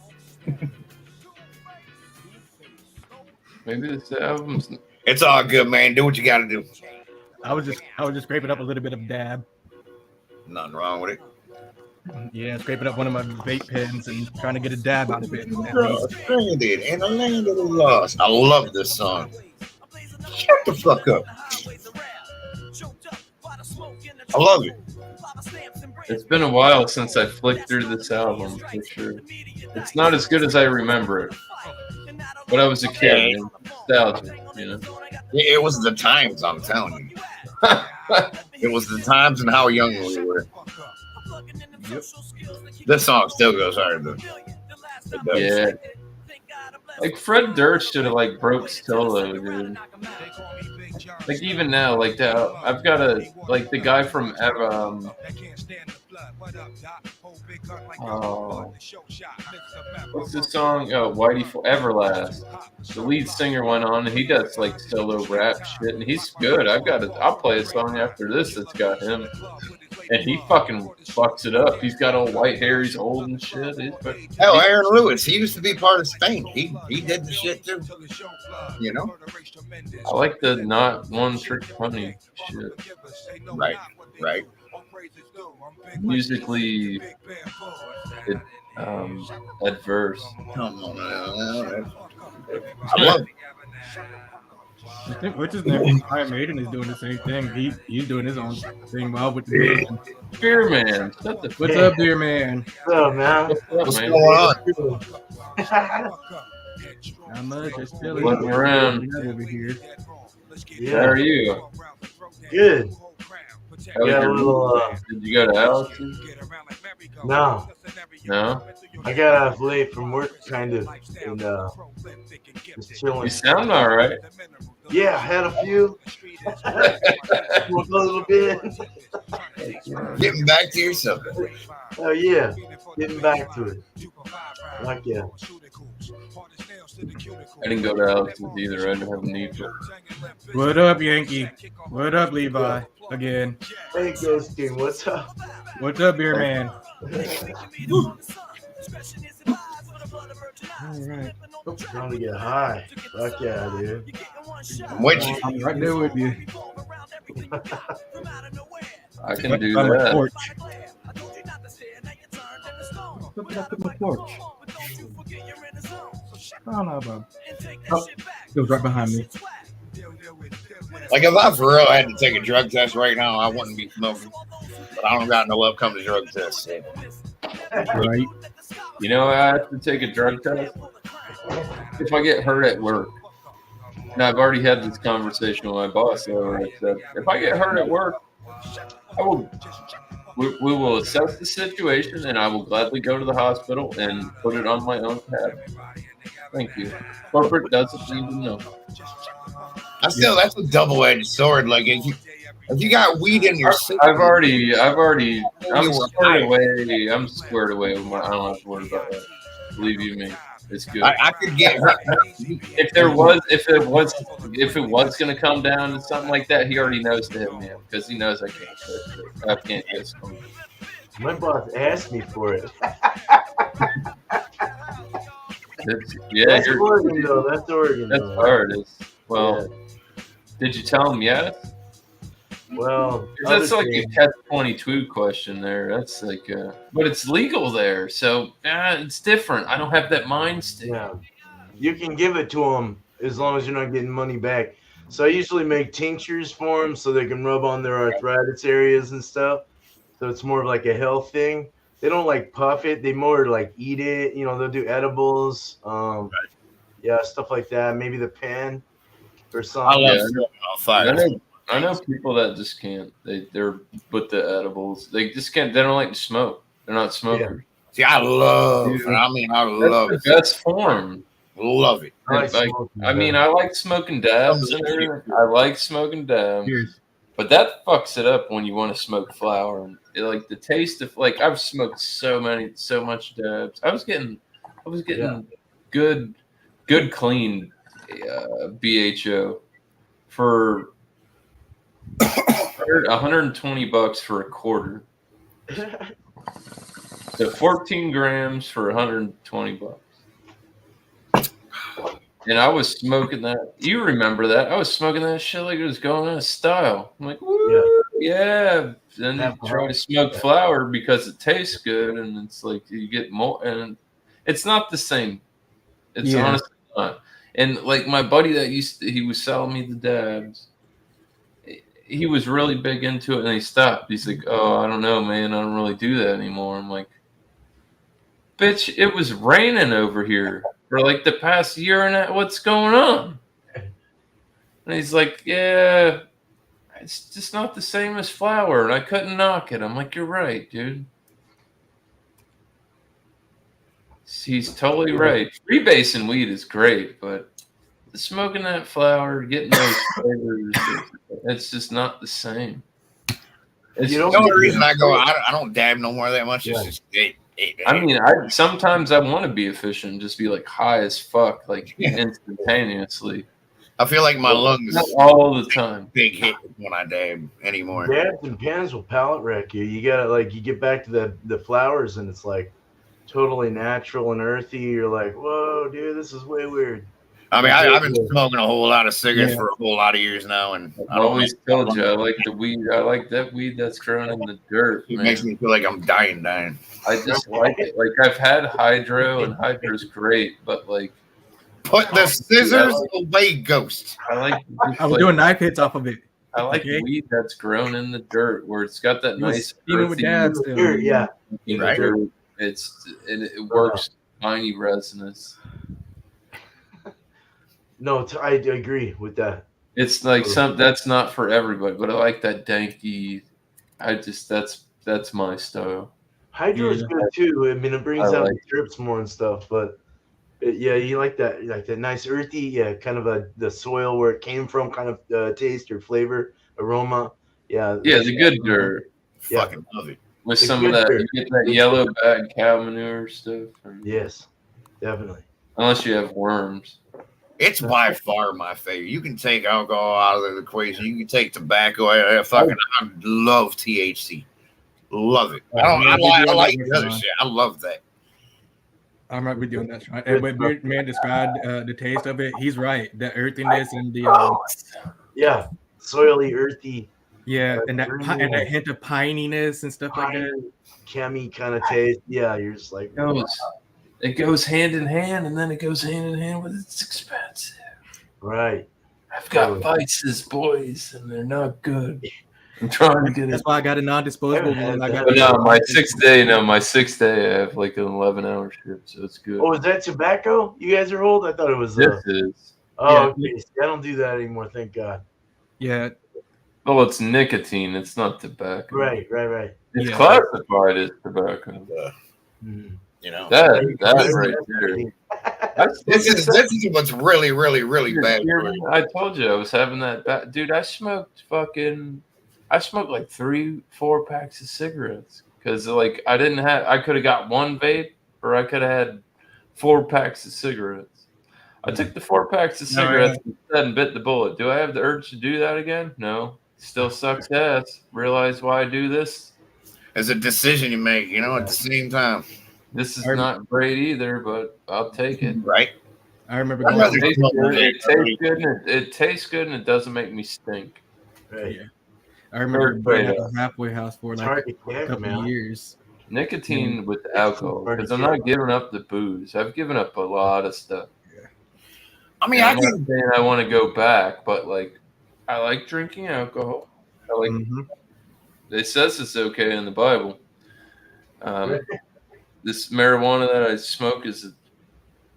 Maybe this album's. It's all good, man. Do what you got to do. I was just scraping up a little bit of dab. Nothing wrong with it. Yeah, scraping up one of my vape pens and trying to get a dab out of it. Stranded in the land of the lost. I love this song. Shut the fuck up. I love it. It's been a while since I flicked through this album, for sure. It's not as good as I remember it. But I was a kid, and nostalgic, you know. It was the times, I'm telling you. It was the times and how young we were. Yep. This song still goes hard, though. Yeah. Like, Fred Durst should have, like, broke Solo, dude. Like, even now, like, I've got the guy from what's the song? Oh, Whitey for Everlast. The lead singer went on, and he does, like, solo rap shit, and he's good. I'll play a song after this that's got him. And he fucking fucks it up. He's got all white hair. He's old and shit. Hell, Aaron Lewis, he used to be part of Spain. He did the shit too. You know? I like the not one trick pony shit. Right. Musically adverse. Come on, man. I love it. I think what's his name? Iron Maiden is doing the same thing. He's doing his own thing well with the band. Beer Man. What's up, Beer Man? What's up, man? What's going on? Not much. Just chilling. Looking around. Over here. Yeah. How are you? Good. How was Yeah, your- a little, Did you go to Allison's? No, No? I got off late from work, kind of, and just chilling. You sound all right. Yeah, I had a few. Smoked a little bit. Getting back to yourself. Oh yeah, getting back to it. Like yeah. I didn't go to Allison's either. I didn't have a need for it. What up, Yankee? What up, Levi? Again. Hey, Ghost King, what's up? What's up, Beer Man? All right. Trying to get high. Fuck yeah, dude. I'm with you. I'm right there with you. I can do On my that. porch. Look at my porch. I don't know about. Oh, it was right behind me. Like if I for real had to take a drug test right now, I wouldn't be smoking. But I don't got no upcoming drug test. So. Right. You know, I have to take a drug test if I get hurt at work. And I've already had this conversation with my boss. So I said, if I get hurt at work, we will assess the situation, and I will gladly go to the hospital and put it on my own tab. Thank you. Corporate doesn't need to know. That's a double-edged sword. Like if you got weed in your system, I'm squared away. I'm squared away with my. I don't have to worry about that. Believe you me, it's good. I could get hurt. If it was going to come down to something like that, he already knows to hit me up because he knows I can't fix it. I can't get something. My boss asked me for it. That's Oregon, though. That's Oregon. That's though. hard. Well, Yeah. Did you tell him yes? Well, That's like obviously- a catch-22 question there. That's like, but it's legal there, so it's different. I don't have that mind state. Yeah, you can give it to them as long as you're not getting money back. So I usually make tinctures for them so they can rub on their arthritis areas and stuff. So it's more of like a health thing. They don't like puff it; they more like eat it. You know, they'll do edibles, yeah, stuff like that. Maybe the pen or I something. love Yeah, fire. I know people that just can't. They're with the edibles. They just can't. They don't like to smoke. They're not smokers. See, I love. Dude, I love That's it. the best form. Love it. I like Like, smoking, I mean, I like smoking dabs and everything. I like smoking dabs. Cheers. But that fucks it up when you want to smoke flower. And like the taste of like I've smoked so much dabs. I was getting good clean BHO for $120 for a quarter. So 14 grams for $120. And I was smoking that. You remember that? I was smoking that shit like it was going out of style. I'm like, woo, yeah. Then you try to smoke flower because it tastes good, and it's like you get more, and it's not the same. It's honestly not. And like my buddy that he was selling me the dabs. He was really big into it, and he stopped. He's like, "Oh, I don't know, man. I don't really do that anymore." I'm like, "Bitch, it was raining over here for like the past year and a half. What's going on?" And he's like, "Yeah, it's just not the same as flour, and I couldn't knock it." I'm like, "You're right, dude." He's totally right. Freebasing weed is great, but smoking that flour, getting those flavors, it's just not the same. It's The only reason I go, I don't dab no more that much. It's just, I mean, sometimes I want to be efficient, just be like high as fuck, like instantaneously. I feel like my lungs Not all the time. big hit when I dab anymore. Dabs and pans will palate wreck you. You gotta like you get back to the flowers and it's like totally natural and earthy. You're like, whoa, dude, this is way weird. I mean, I've been smoking a whole lot of cigarettes for a whole lot of years now, and I've always told you I like the weed. I like that weed that's grown in the dirt. It man. makes me feel like I'm dying. I just like it. Like I've had hydro, and hydro's great, but like put the scissors away, Ghost. I like. I was doing knife hits off of it. I like weed that's grown in the dirt, where it's got that nice even with dabs, dirt, yeah. Right. Dirt. It works tiny resinous. No, I agree with that. It's like that's not for everybody, but I like that danky. That's my style. Hydro is good too. I mean, it brings out the trips more and stuff. But you like that nice earthy, kind of the soil where it came from, kind of taste or flavor, aroma. Yeah, the good dirt. Fucking love it. With some of that, you get that yellow bag cow manure stuff. Yes, definitely. Unless you have worms. It's by far my favorite. You can take alcohol out of the equation. You can take tobacco. I love THC. Love it. I like the other shit. I love that. I'm right with you on that. And when Beard Man described the taste of it, he's right. The earthiness and the soily, earthy. Yeah, and that hint of pininess and stuff like that. Cammy kind of taste. Yeah, you're just like it goes hand in hand, and then it goes hand in hand with it's expensive. Right. I've got vices, boys, and they're not good. I'm trying to get it. That's why I got a non-disposable one. My sixth day, I have like an 11-hour shift, so it's good. Oh, is that tobacco you guys are holding? I thought it was. This is. Oh, okay. I don't do that anymore, thank God. Yeah. Oh, it's nicotine. It's not tobacco. Right. It's classified as tobacco. You know that right there. This is what's really, really, really bad. I told you I was having that. Dude, I smoked like 3-4 packs of cigarettes because like I could have got one vape or I could have had 4 packs of cigarettes. I took the 4 packs of cigarettes instead and bit the bullet. Do I have the urge to do that again? No. Still sucks ass. Realize why I do this? It's a decision you make, at the same time. This is not great either, but I'll take it. Right. I remember it tastes good and it doesn't make me stink. Right. Yeah. I remember being at the halfway house for like a couple of years. Nicotine with alcohol, because I'm not giving up the booze. I've given up a lot of stuff. Yeah. I mean, I'm not saying I want to go back, but like, I like drinking alcohol. I like. It says it's okay in the Bible. This marijuana that I smoke is a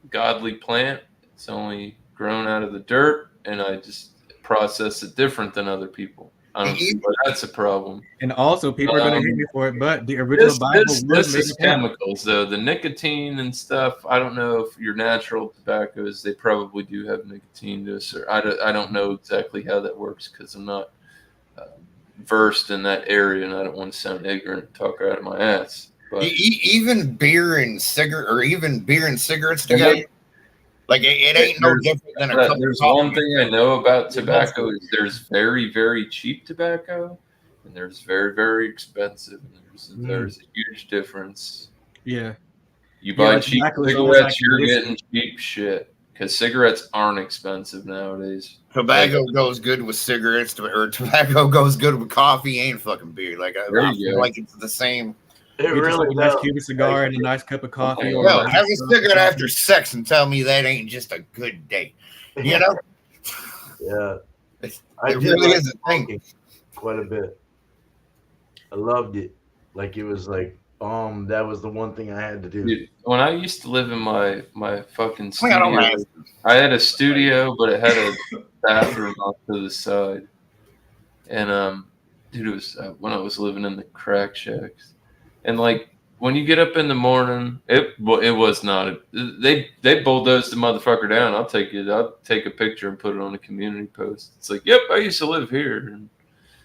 godly plant. It's only grown out of the dirt, and I just process it different than other people. But that's a problem. And also, people are going to hate me for it, but the original Bible this is chemicals, though. The nicotine and stuff, I don't know if your natural tobaccos, they probably do have nicotine to us. I don't know exactly how that works because I'm not versed in that area, and I don't want to sound ignorant and talk out of my ass. But even beer and cigarettes together, like it ain't no different than a cup of coffee. There's one thing I know about tobacco is there's very, very cheap tobacco, and there's very, very expensive. And there's a huge difference. Yeah. You buy cheap cigarettes, you're getting cheap shit because cigarettes aren't expensive nowadays. Tobacco goes good with cigarettes, or tobacco goes good with coffee and fucking beer. Like I feel like it's the same. It really a nice Cuban cigar and a nice cup of coffee. Well, have a cigarette after sex and tell me that ain't just a good day. Yeah. It really is a thing. Quite a bit. I loved it. Like it was like, that was the one thing I had to do. Dude, when I used to live in my fucking studio, I had a studio, but it had a bathroom off to the side. And dude, it was when I was living in the crack shacks. And like when you get up in the morning, it was not. They bulldozed the motherfucker down. I'll take a picture and put it on a community post. It's like, yep, I used to live here. And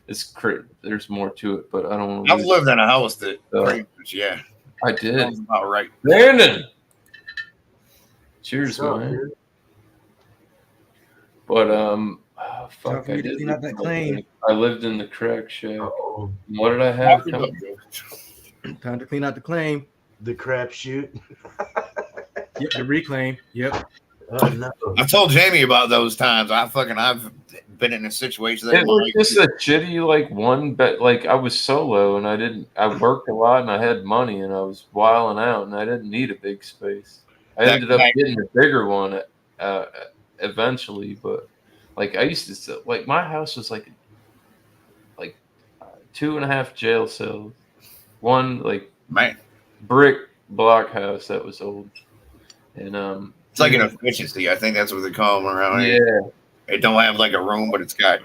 it's there's more to it, but I don't want to. I've lived in a house that pretty much, I did. That's about right. Brandon. Cheers, man. But fuck, for I you to did. clean out that claim. I lived in the crack shack. Oh, What did I have? Time to clean out the claim. the crap shoot. Yep, the reclaim. Yep. Oh no. I told Jamie about those times. I've been in a situation that It was just a shitty like one bet. Like I was solo and I worked a lot and I had money and I was wilding out and I didn't need a big space. I ended up getting a bigger one eventually, but like I used to like my house was like 2.5 jail cells, one like brick block house that was old, and it's like an efficiency. I think that's what they call them around here. Yeah, it don't have like a room, but it's got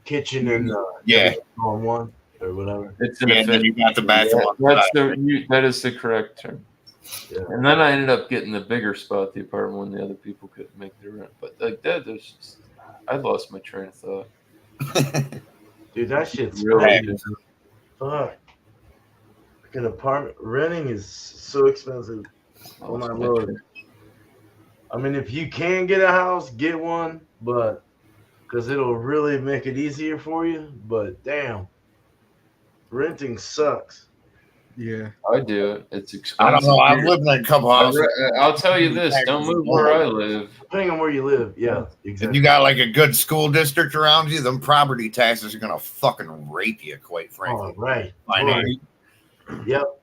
kitchen and on one or whatever. It's an and then you got the bathroom. That is the correct term. Yeah. And then I ended up getting the bigger spot, the apartment, when the other people couldn't make their rent. But like that, I lost my train of thought. Dude, that shit's really fuck. Like an apartment renting is so expensive. Oh my lord. I mean, if you can get a house, get one, but because it'll really make it easier for you. But damn, renting sucks. Yeah, I do it. It's expensive. I don't know. I've lived in a couple houses. I'll tell you this: don't move where I live. Depending on where you live, yeah, exactly. If you got like a good school district around you, them property taxes are gonna fucking rape you, quite frankly. Oh, right. Yep.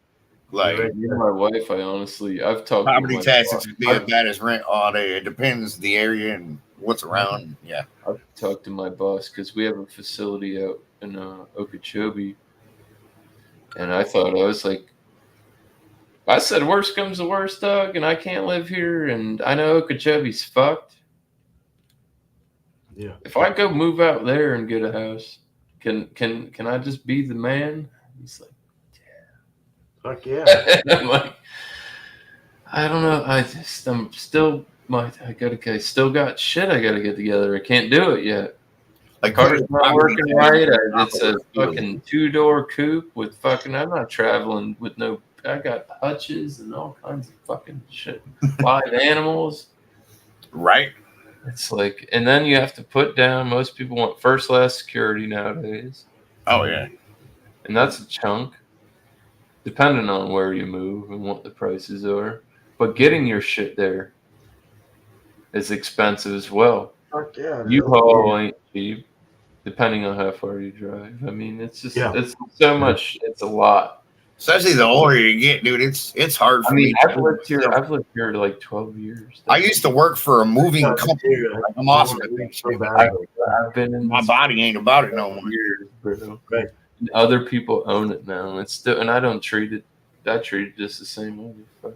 Like my wife, I've talked. Property taxes can be as bad as rent all day. It depends the area and what's around. Yeah. I've talked to my boss because we have a facility out in Okeechobee. And I was like, I said, worst comes to worst, Doug, and I can't live here, and I know Okeechobee's fucked. Yeah. If I go move out there and get a house, can I just be the man? He's like, yeah. Fuck yeah. And I'm like, I don't know. I still got shit I gotta get together. I can't do it yet. Like car's not working right. It's a fucking 2-door coupe with fucking. I'm not traveling with no. I got hutches and all kinds of fucking shit. Live animals. Right. It's like, and then you have to put down. Most people want first class security nowadays. Oh yeah. And that's a chunk, depending on where you move and what the prices are. But getting your shit there is expensive as well. Fuck yeah. U-Haul ain't cheap. Depending on how far you drive. I mean, it's just it's so much. It's a lot. Especially the older you get, dude. It's hard for me. I've lived here like 12 years. I used to work for a moving company. I'm awesome at that. I've been in my body ain't about it no more. Years, bro. Right. Other people own it now. It's still, and I don't treat it. I treat it just the same way.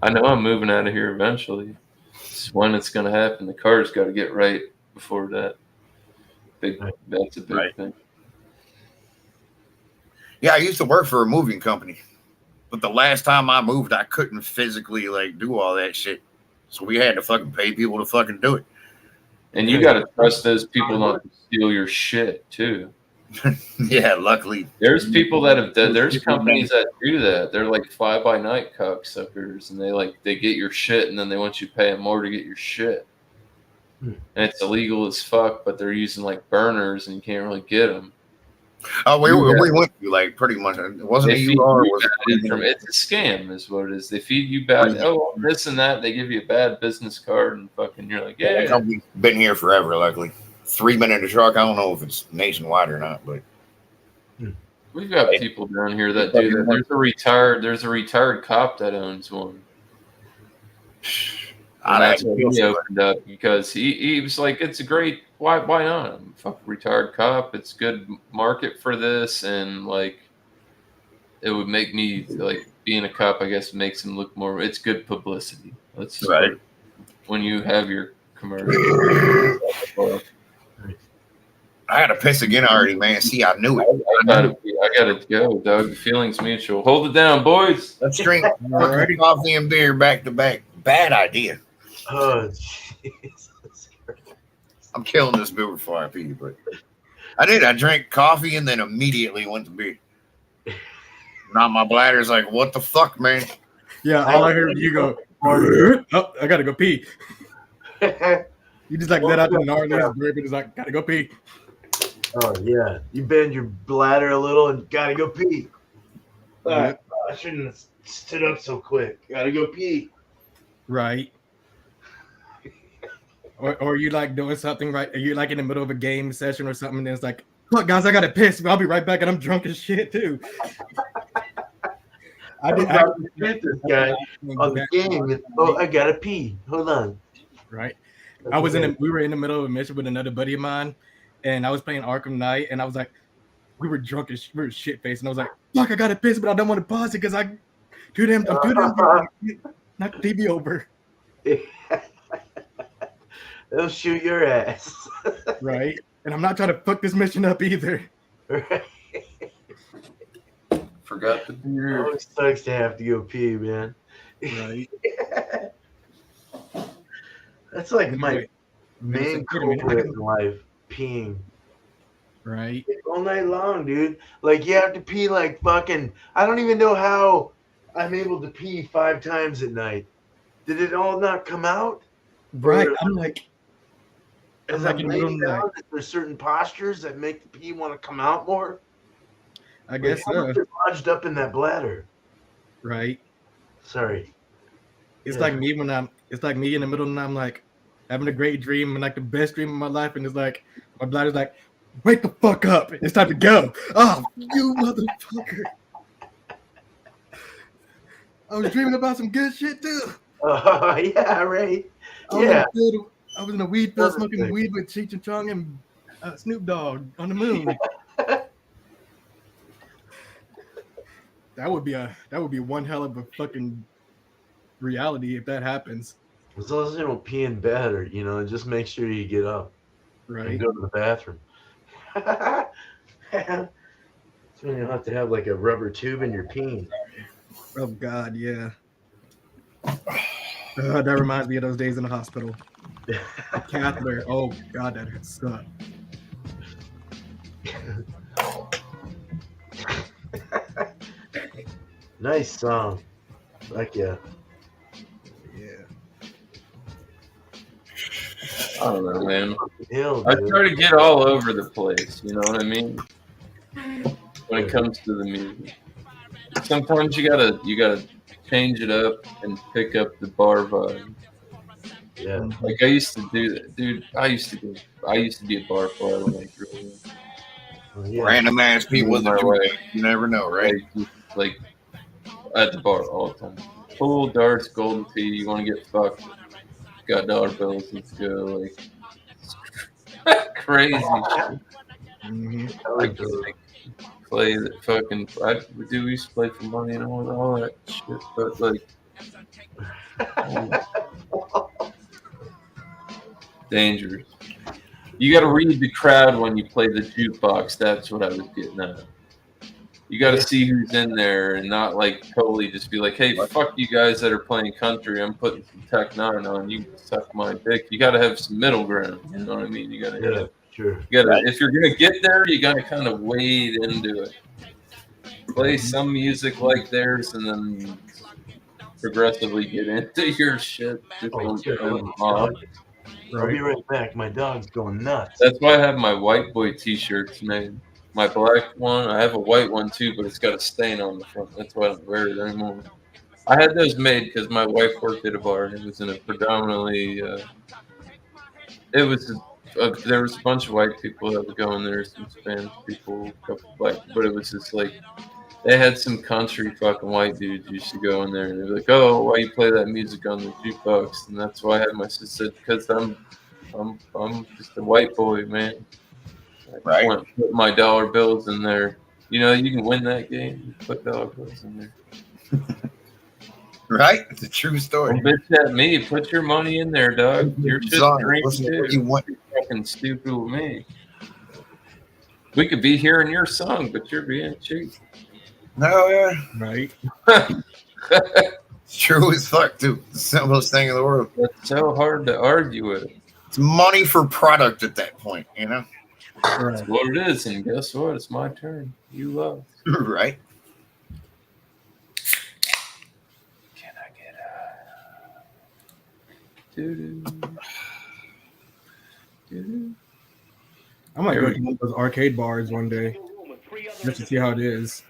I know I'm moving out of here eventually. It's when it's gonna happen. The car's got to get right before that. That's a big thing. Yeah, I used to work for a moving company, but the last time I moved, I couldn't physically like do all that shit, so we had to fucking pay people to fucking do it. And you got to trust those people not to steal your shit too. Yeah, luckily there's people that have done. There's companies that do that. They're like fly-by-night cocksuckers, and they get your shit, and then they want you to pay them more to get your shit. And it's illegal as fuck, but they're using like burners, and you can't really get them. Oh, we went through like pretty much. It wasn't it's a scam, is what it is. They feed you bad. Oh, this and that. They give you a bad business card, and fucking, you're like, yeah. The company's been here forever. Luckily, 3 minute a truck. I don't know if it's nationwide or not, but we've got people down here that do that. There's a retired cop that owns one. And that's what he opened up because he was like, it's a great, why not? I'm a fucking retired cop. It's good market for this. And like, it would make me like being a cop, I guess, makes him look more, it's good publicity. Let's just right. When you have your commercial. I had to piss again already, man. See, I knew it. I gotta go, Doug. The feeling's mutual. Hold it down, boys. Let's drink coffee and beer back to back. Bad idea. Oh, Jesus. I'm killing this beer before I pee, but I did. I drank coffee and then immediately went to beer. Now my bladder's like, what the fuck, man? Yeah, all I heard you go, oh, I gotta go pee. You just like let out the gnarliest burp and just like gotta go pee. Oh yeah, you bend your bladder a little and gotta go pee. Yep. I shouldn't have stood up so quick. Gotta go pee. Right. Or you like doing something right. You're like in the middle of a game session or something, and it's like, look, guys, I gotta piss, but I'll be right back, and I'm drunk as shit too. I did get this guy on the game. Oh, I gotta pee. Hold on. Right. That's We were in the middle of a mission with another buddy of mine, and I was playing Arkham Knight, and I was like, we were drunk as we were shit faced, and I was like, fuck, I gotta piss, but I don't want to pause it because I'm too damn drunk. Knock the TV over. They'll shoot your ass. Right. And I'm not trying to fuck this mission up either. Right. Forgot the beer. It always sucks to have to go pee, man. Right. That's like my main culprit in life, peeing. Right. All night long, dude. Like you have to pee like fucking. I don't even know how I'm able to pee 5 times at night. Did it all not come out? Right. Or, I'm like, as I'm laying down, there's certain postures that make the pee want to come out more. I guess how much is lodged up in that bladder. Right. Sorry. It's like me when it's like me in the middle and I'm like having a great dream and like the best dream of my life, and it's like my bladder's like, wake the fuck up. It's time to go. Oh, you motherfucker. I was dreaming about some good shit too. Oh, yeah, right. I was in a weed field smoking weed with Cheech and Chong and Snoop Dogg on the moon. That would be one hell of a fucking reality if that happens. As long as you don't pee in bed, or just make sure you get up, right, and go to the bathroom. So you have to have like a rubber tube in your peen. Oh God, yeah. That reminds me of those days in the hospital. The catheter. Oh God, that sucked. Nice song. Like yeah. I don't know, man. Hell, I try to get all over the place. You know what I mean? When it comes to the music, sometimes you gotta change it up and pick up the bar vibe. Yeah. Like I used to do that, dude. I used to be a bar player when I grew up. Random ass people with a way. You never know, right? Like at the bar all the time. Pool, darts, golden tea. You want to get fucked? Got dollar bills. Let's go. Like crazy shit. I can play that fucking. We used to play for money and all that shit, but like. Dangerous. You got to read the crowd when you play the jukebox. That's what I was getting at. You got to see who's in there and not like totally just be like, hey, fuck you guys that are playing country. I'm putting some Tech 9 on. You suck my dick. You got to have some middle ground. You know what I mean? You got to, sure. You got to. If you're gonna get there, you got to kind of wade into it. Play some music like theirs, and then progressively get into your shit. I'll be right back. My dog's going nuts. That's why I have my white boy T-shirts made. My black one, I have a white one too, but it's got a stain on the front. That's why I don't wear it anymore. I had those made because my wife worked at a bar, and it was in a predominantly. There was a bunch of white people that would go in there, some Spanish people, a couple black, but it was just like they had some country fucking white dudes used to go in there, and they're like, "Oh, why you play that music on the jukebox?" And that's why I had my sister, because I'm just a white boy, man. I went and put my dollar bills in there. You know, you can win that game. You put dollar bills in there. Right? It's a true story. Don't bitch at me. Put your money in there, dog. You're just drinking too. You're fucking stupid with me. We could be hearing your song, but you're being cheap. No, yeah. Right. It's true as fuck, too. The simplest thing in the world. It's so hard to argue with. It's money for product at that point, you know? That's what it is, and guess what? It's my turn. You love. Right. Can I get a I might go to one of those arcade bars one day just to see how it is.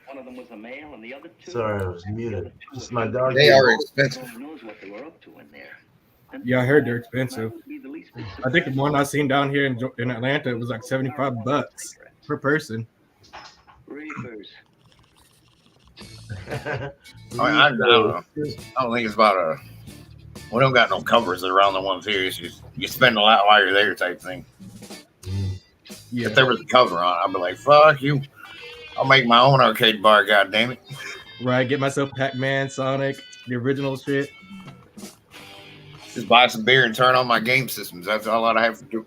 Sorry, I was muted. Just my dog. They are expensive. Yeah, I heard they're expensive. I think the one I seen down here in Atlanta, it was like $75 per person. I don't know. I don't think it's about we don't got no covers around the ones here. It's just, you spend a lot while you're there type thing. Yeah. If there was a cover on, I'd be like, fuck you. I'll make my own arcade bar, god damn it. Right, get myself Pac-Man, Sonic, the original shit. Just buy some beer and turn on my game systems. That's all I have to do.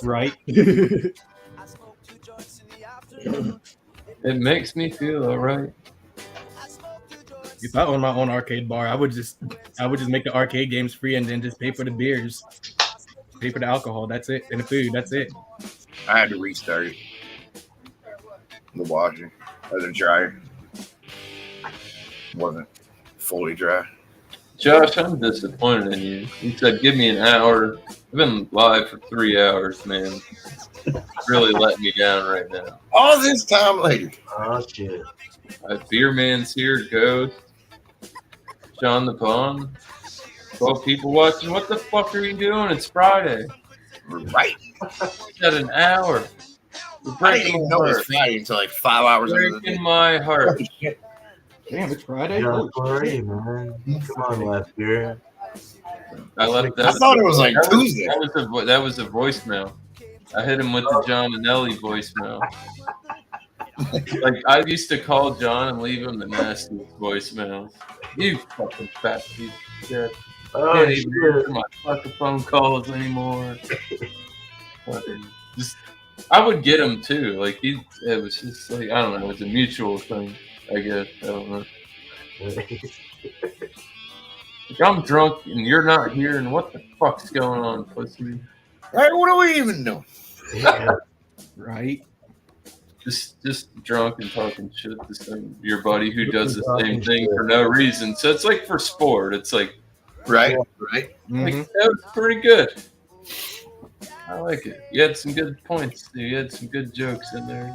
Right. It makes me feel all right. If I owned my own arcade bar, I would just make the arcade games free and then just pay for the beers, pay for the alcohol. That's it, and the food. That's it. I had to restart it. The washer or the dryer wasn't fully dry. Josh, I'm disappointed in you. You said give me an hour. I've been live for 3 hours, man. Really let me down right now. All this time later. Oh shit. Beer Man's here, Ghost, John the Pond. 12 people watching. What the fuck are you doing? It's Friday. Right. You got an hour. I didn't even know it was Friday until like 5 hours into the Breaking my heart. Damn, it's Friday. Yeah, sorry, man. Come on, left here. I left that. I thought it was like Tuesday. That was a voicemail. I hit him with the John and Ellie voicemail. Like I used to call John and leave him the nastiest voicemails. You fucking fat piece of shit. Oh, Can't even shit. answer my fucking phone calls anymore. I would get him too. Like it was just like I don't know. It was a mutual thing. I guess I don't know. Like I'm drunk and you're not here, and what the fuck's going on, pussy? Right, what are we even doing? Yeah. Right. Just drunk and talking shit to your buddy who does the same thing for no reason. So it's like for sport. It's like right. Like, that was pretty good. I like it. You had some good points. You had some good jokes in there.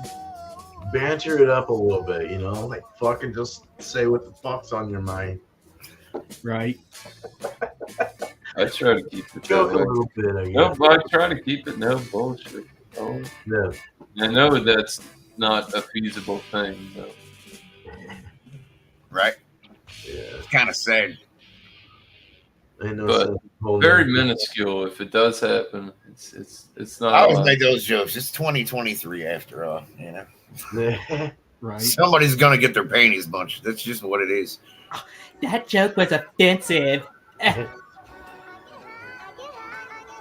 Banter it up a little bit, you know? Like, fucking just say what the fuck's on your mind. Right. I try to keep it Joke that a way. little bit, I No, guess. but I try to keep it no bullshit. Oh, Yeah. I know that's not a feasible thing, though. Right. Yeah. It's kind of sad. I know. But it's a whole very nother- minuscule. If it does happen, it's not. I a always lot. make those jokes. It's 2023 after all, you know. Right. Somebody's gonna get their panties bunched. That's just what it is. That joke was offensive.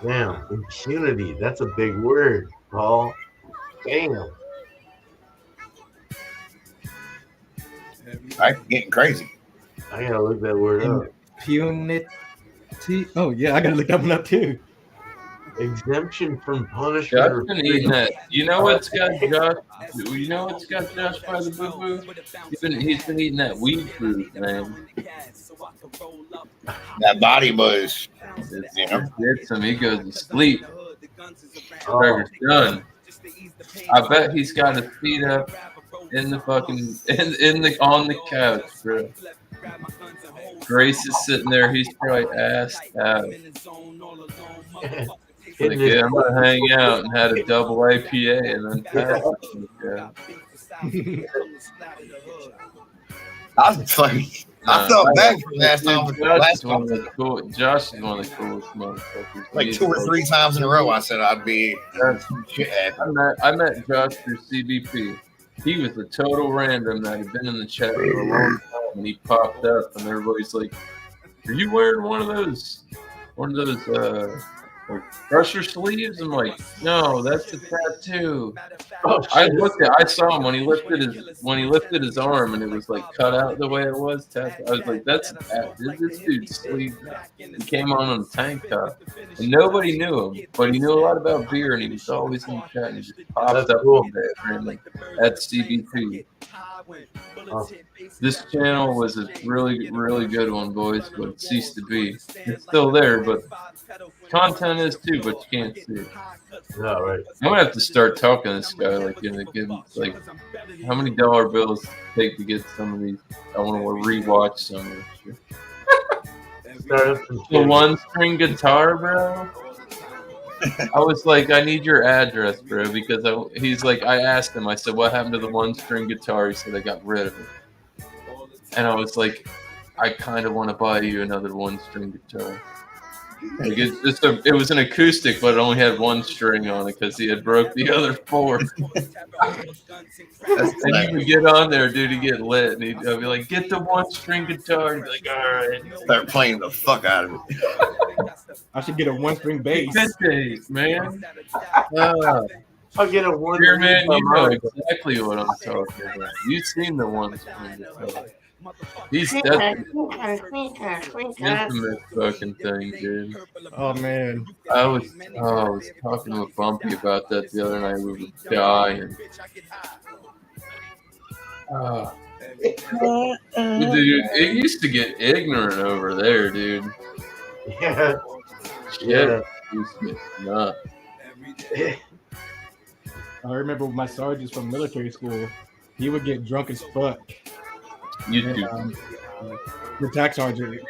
Damn, impunity. That's a big word, Paul. Damn. Right, getting crazy. I gotta look that word up. Impunity. Oh yeah, I gotta look that one up too. Exemption from punishment. Josh or been eating that. You know what's got Josh? You know what's got Josh by the boo boo? He's been eating that weed food, man. That body buzz. You know? Gets him. He goes to sleep. Oh, Burger's done. I bet he's got his feet up in the fucking on the couch, bro. Grace is sitting there. He's probably assed out. Like, yeah, I'm gonna hang out and had a double IPA and then pass it. Yeah. I was like, I felt bad for last time. Josh is one of the coolest motherfuckers. Like 2 or 3 times in a row, I said I'd be. Shit. I met Josh through CBP. He was a total random that had been in the chat for a long time, and he popped up, and everybody's like, "Are you wearing one of those like crusher sleeves?" I'm like, "No, that's a tattoo." Oh, I saw him when he lifted his arm, and it was like cut out the way it was tattoo. I was like, "That's a tattoo. This dude's sleeve." He came on a tank top. And nobody knew him, but he knew a lot about beer, and he was always in the chat, and he just popped That's up cool. one day randomly at CBP. This channel was a really, really good one, boys, but it ceased to be. It's still there, but content is too, but you can't see it. Yeah, right. I'm gonna have to start talking to this guy, like, give him, like, how many dollar bills does it take to get some of these? I want to rewatch some of this shit. Start up some The shit. one-string guitar, bro. I was like, I need your address, bro, because he's like, I asked him, I said, what happened to the one-string guitar? He said, I got rid of it. And I was like, I kind of want to buy you another one-string guitar. Like it was an acoustic, but it only had one string on it because he had broke the other four. And he would get on there, dude, he'd get lit, and I'd be like, get the one-string guitar. And he'd be like, all right. Start playing the fuck out of it. I should get a one-string bass. Good days, man. I'll get a one. Here, man, you know exactly what I'm talking about. You've seen the one-string guitar. He's definitely infamous fucking thing, dude. Oh man, I was talking with Bumpy about that the other night. We were dying. Dude, it used to get ignorant over there, dude. Yeah. Shit, it used to get nuts. I remember my sergeants from military school. He would get drunk as fuck. You do. The tax sergeant,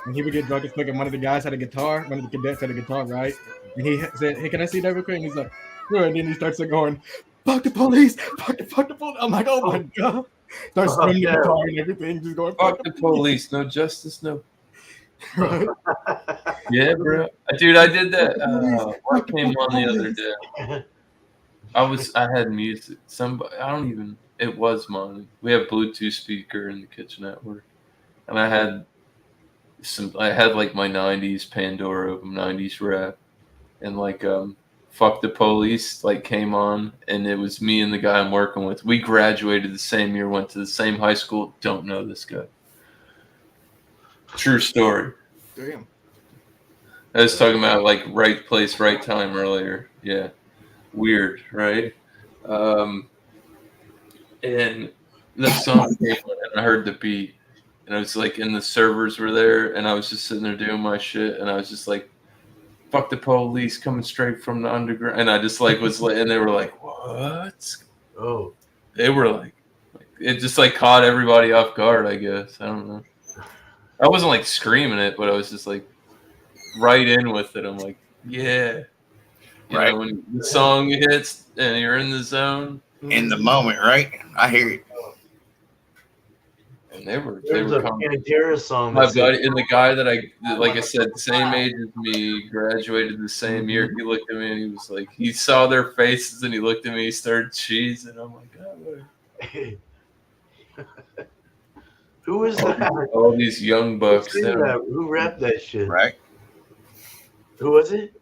and he would get drunk as fuck. And one of the guys had a guitar. One of the cadets had a guitar, right? And he said, "Hey, can I see that real quick?" And he's like, "Sure." And then he starts going, "Fuck the police! Fuck the police!" I'm like, "Oh my god!" Starts strumming the guitar and everything, just going, "Fuck the police! No justice, no." Right? Yeah, bro. Dude, I did that. What came on the other day? I had music. It was mine. We have Bluetooth speaker in the kitchen at work, and I had like my '90s Pandora album, '90s rap, and like "Fuck the Police" like came on, and it was me and the guy I'm working with. We graduated the same year, went to the same high school. Don't know this guy. True story. Damn. I was talking about like right place, right time earlier. Yeah, weird, right? And the song came on, and I heard the beat, and I was like, and the servers were there, and I was just sitting there doing my shit, and I was just like, "Fuck the police, coming straight from the underground," and I just like was like, and they were like, "What?" Oh, they were like, it just like caught everybody off guard, I guess. I don't know. I wasn't like screaming it, but I was just like right in with it. I'm like, yeah, you know, when the song hits and you're in the zone. In the moment, right? I hear it. And they were Pantera song. My buddy and the guy that like I said, same age as me, graduated the same year. He looked at me and he was like, he saw their faces and he looked at me. He started cheesing. I'm like, oh. Who is that? All these young bucks. Who rapped that shit? Right. Who was it?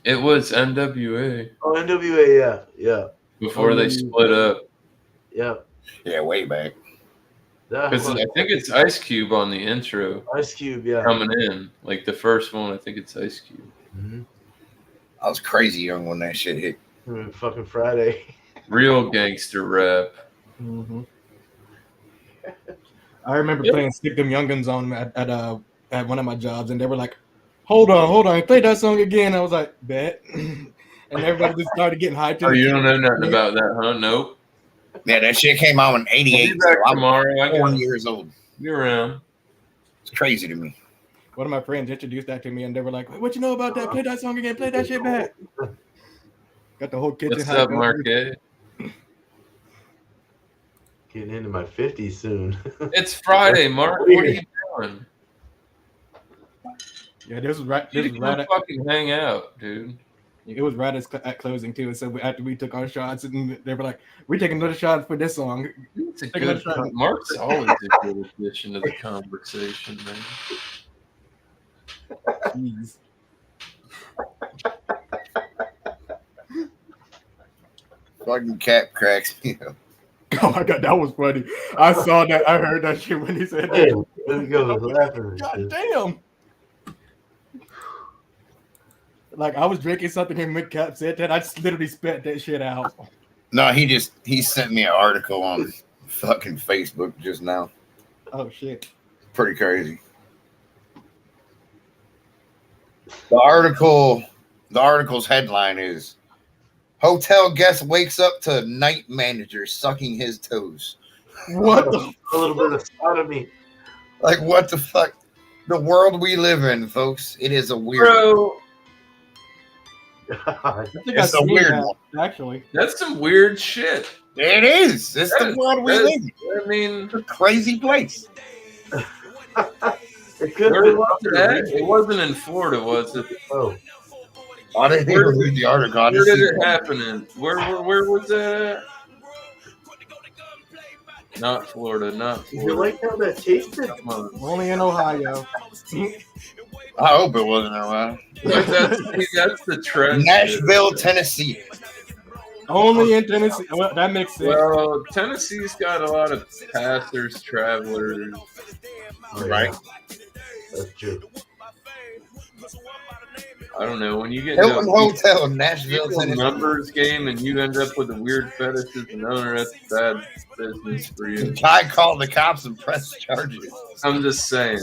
It was NWA. Oh, NWA. Yeah. Before they split up. Yeah. Yeah, way back. Because I think it's Ice Cube on the intro. Ice Cube, yeah. Coming in. Like the first one, I think it's Ice Cube. Mm-hmm. I was crazy young when that shit hit. Fucking Friday. Real gangster rap. Mm-hmm. I remember playing Stick Them Young'uns on at one of my jobs, and they were like, hold on, play that song again. I was like, bet. And everybody just started getting hyped. Oh, you don't know nothing about that, huh? Nope. Yeah, that shit came out in '88. So I'm 4 years old. You're around. It's crazy to me. One of my friends introduced that to me, and they were like, "What you know about that? Play that song again. Play that shit back." Got the whole kitchen. What's up, Marquette? Getting into my 50s soon. It's Friday, Mark. What are you doing? Yeah, this was right. You can fucking hang out, dude. It was right at closing too. So after we took our shots, and they were like, "We're taking another shot for this song." It's a good Mark's always a good addition to the conversation, man. Jeez. Fucking cap cracks. Oh my god, that was funny. I saw that. I heard that shit when he said that. Let's go laughing. God damn. Like I was drinking something and McCap said that. I just literally spit that shit out. No, he sent me an article on fucking Facebook just now. Oh shit. Pretty crazy. The article's headline is Hotel guest wakes up to night manager sucking his toes. What the A little bit of sodomy. Like what the fuck? The world we live in, folks. It is a weird Bro, I think It's I've a seen weird that, one. actually. that's some weird shit. It is. It's the world we live in. I mean, It's a crazy place. It could where have was it at? It wasn't in Florida, was it? Oh, I didn't even read the article. I Where just did it see- happen in? Where was that at? Not Florida, not did you Florida. like how that tasted? Come on. Only in Ohio. I hope it wasn't around. That's the trend. Nashville, Tennessee. Only in Tennessee. Well, that makes sense. Well, Tennessee's got a lot of passers, travelers. Oh, Right. yeah. That's true. I don't know. When you get into Hilton a Hotel, Nashville, people Tennessee. numbers game and you end up with a weird fetish as an owner, that's bad business for The you. guy called the cops and pressed charges. I'm just saying.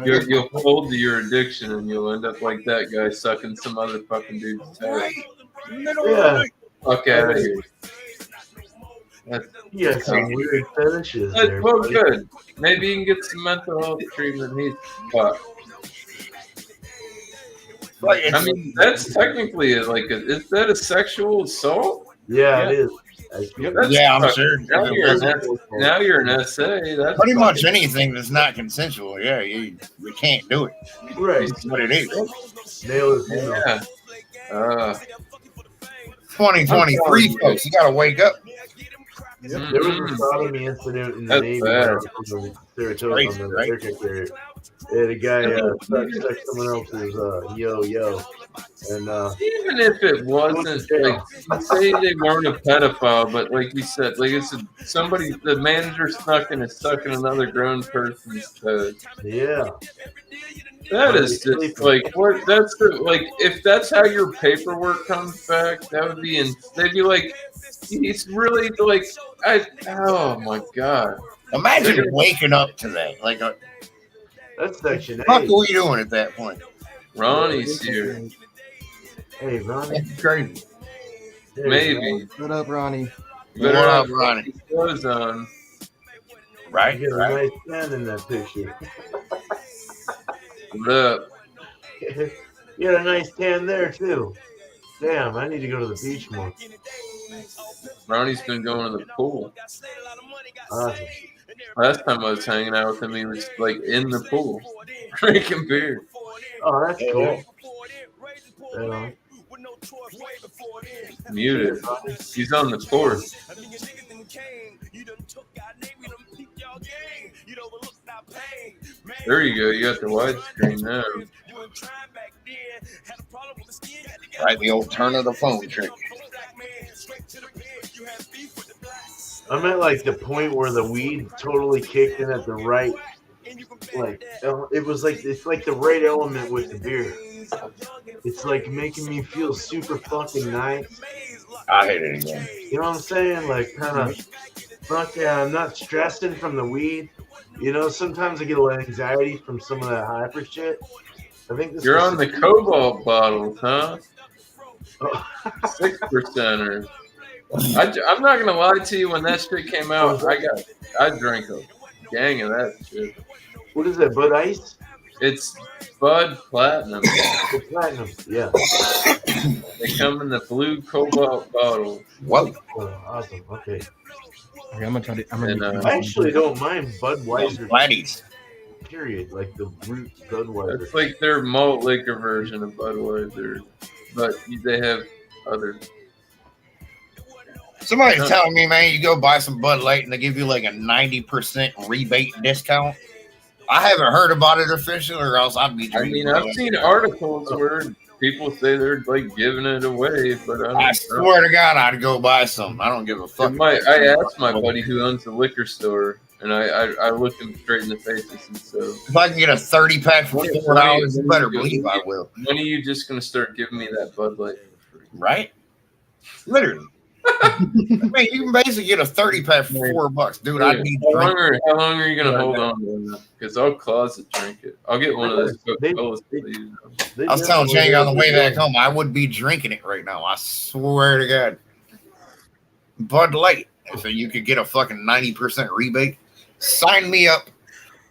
You'll hold to your addiction and you'll end up like that guy sucking some other fucking dude's tail. Yeah. Fuck out of here. That's, You got some weird fetishes that's there. well buddy. good. Maybe you can get some mental health treatment. He's fucked. Like, I mean, that's technically is that a sexual assault? Yeah, it is. That's yeah, I'm fucked. sure. Now you're an SA. That's Pretty much fucking- anything that's not consensual. Yeah, you can't do it. Right. That's what it is. Nail it. You know. Yeah. 2023, folks. You gotta wake up. There was a sodomy incident in the That's Navy bad. from Saratoga Crazy, on the right? aircraft carrier. And a guy stuck someone else's yo. And Even if it wasn't, like, say they weren't a pedophile, but like you said, like it's somebody, the manager snuck and is sucking another grown person's toes. yeah. That is just like what? That's the like if that's how your paperwork comes back, that would be they'd be like, he's really like, oh my god. Imagine waking up to that. Like, That's section what A. are we doing at that point? Ronnie's here. Hey, Ronnie. That's crazy. Hey, Maybe. What up, Ronnie? Better What have up, Ronnie? clothes on. Right? You got a Right. nice tan in that picture. What up? You got a nice tan there, too. Damn, I need to go to the beach more. Ronnie's been going to the pool. Awesome. Last time I was hanging out with him, he was like in the pool, drinking beer. Oh, that's cool. Right on. Muted. He's on the court. There you go. You got the widescreen now. Right, the old turn of the phone trick. I'm at like the point where the weed totally kicked in at the right, like it was like it's like the right element with the beer. It's like making me feel super fucking nice. I hate it again. You know what I'm saying? Like kind of, fuck yeah, I'm not stressing from the weed. You know, sometimes I get a little anxiety from some of that hyper shit. I think this You're was- on the cobalt bottles, huh? 6%er. I'm not gonna lie to you. When that shit came out, I drank a gang of that shit. What is that? Bud Ice? It's Bud Platinum. The Platinum. Yeah. They come in the blue cobalt bottle. Whoa. Oh, awesome. Okay. Okay, I'm gonna try to. I'm And, gonna. I actually don't mind Budweiser. Flatties. Period. Like the root Budweiser. It's like their malt liquor version of Budweiser, but they have other. Somebody's telling me, man, you go buy some Bud Light and they give you like a 90% rebate discount. I haven't heard about it officially, or else I'd be I drinking. mean, I've seen articles where people say they're like giving it away, but I I don't know. swear to God, I'd go buy some. I don't give a fuck. I asked my buddy who owns the liquor store And I looked him straight in the face and said, so If I can get a 30-pack for $4, you better believe I will. when are you just going to start giving me that Bud Light for free? Right? Literally. I mean, you can basically get a 30-pack for $4, dude. I need to drink. How long are you going to hold on to that? Because I'll closet drink it. I'll get one of those Coca-Colas. I was telling Jang on the way back home, I would be drinking it right now. I swear to God. Bud Light. If you could get a fucking 90% rebate, sign me up.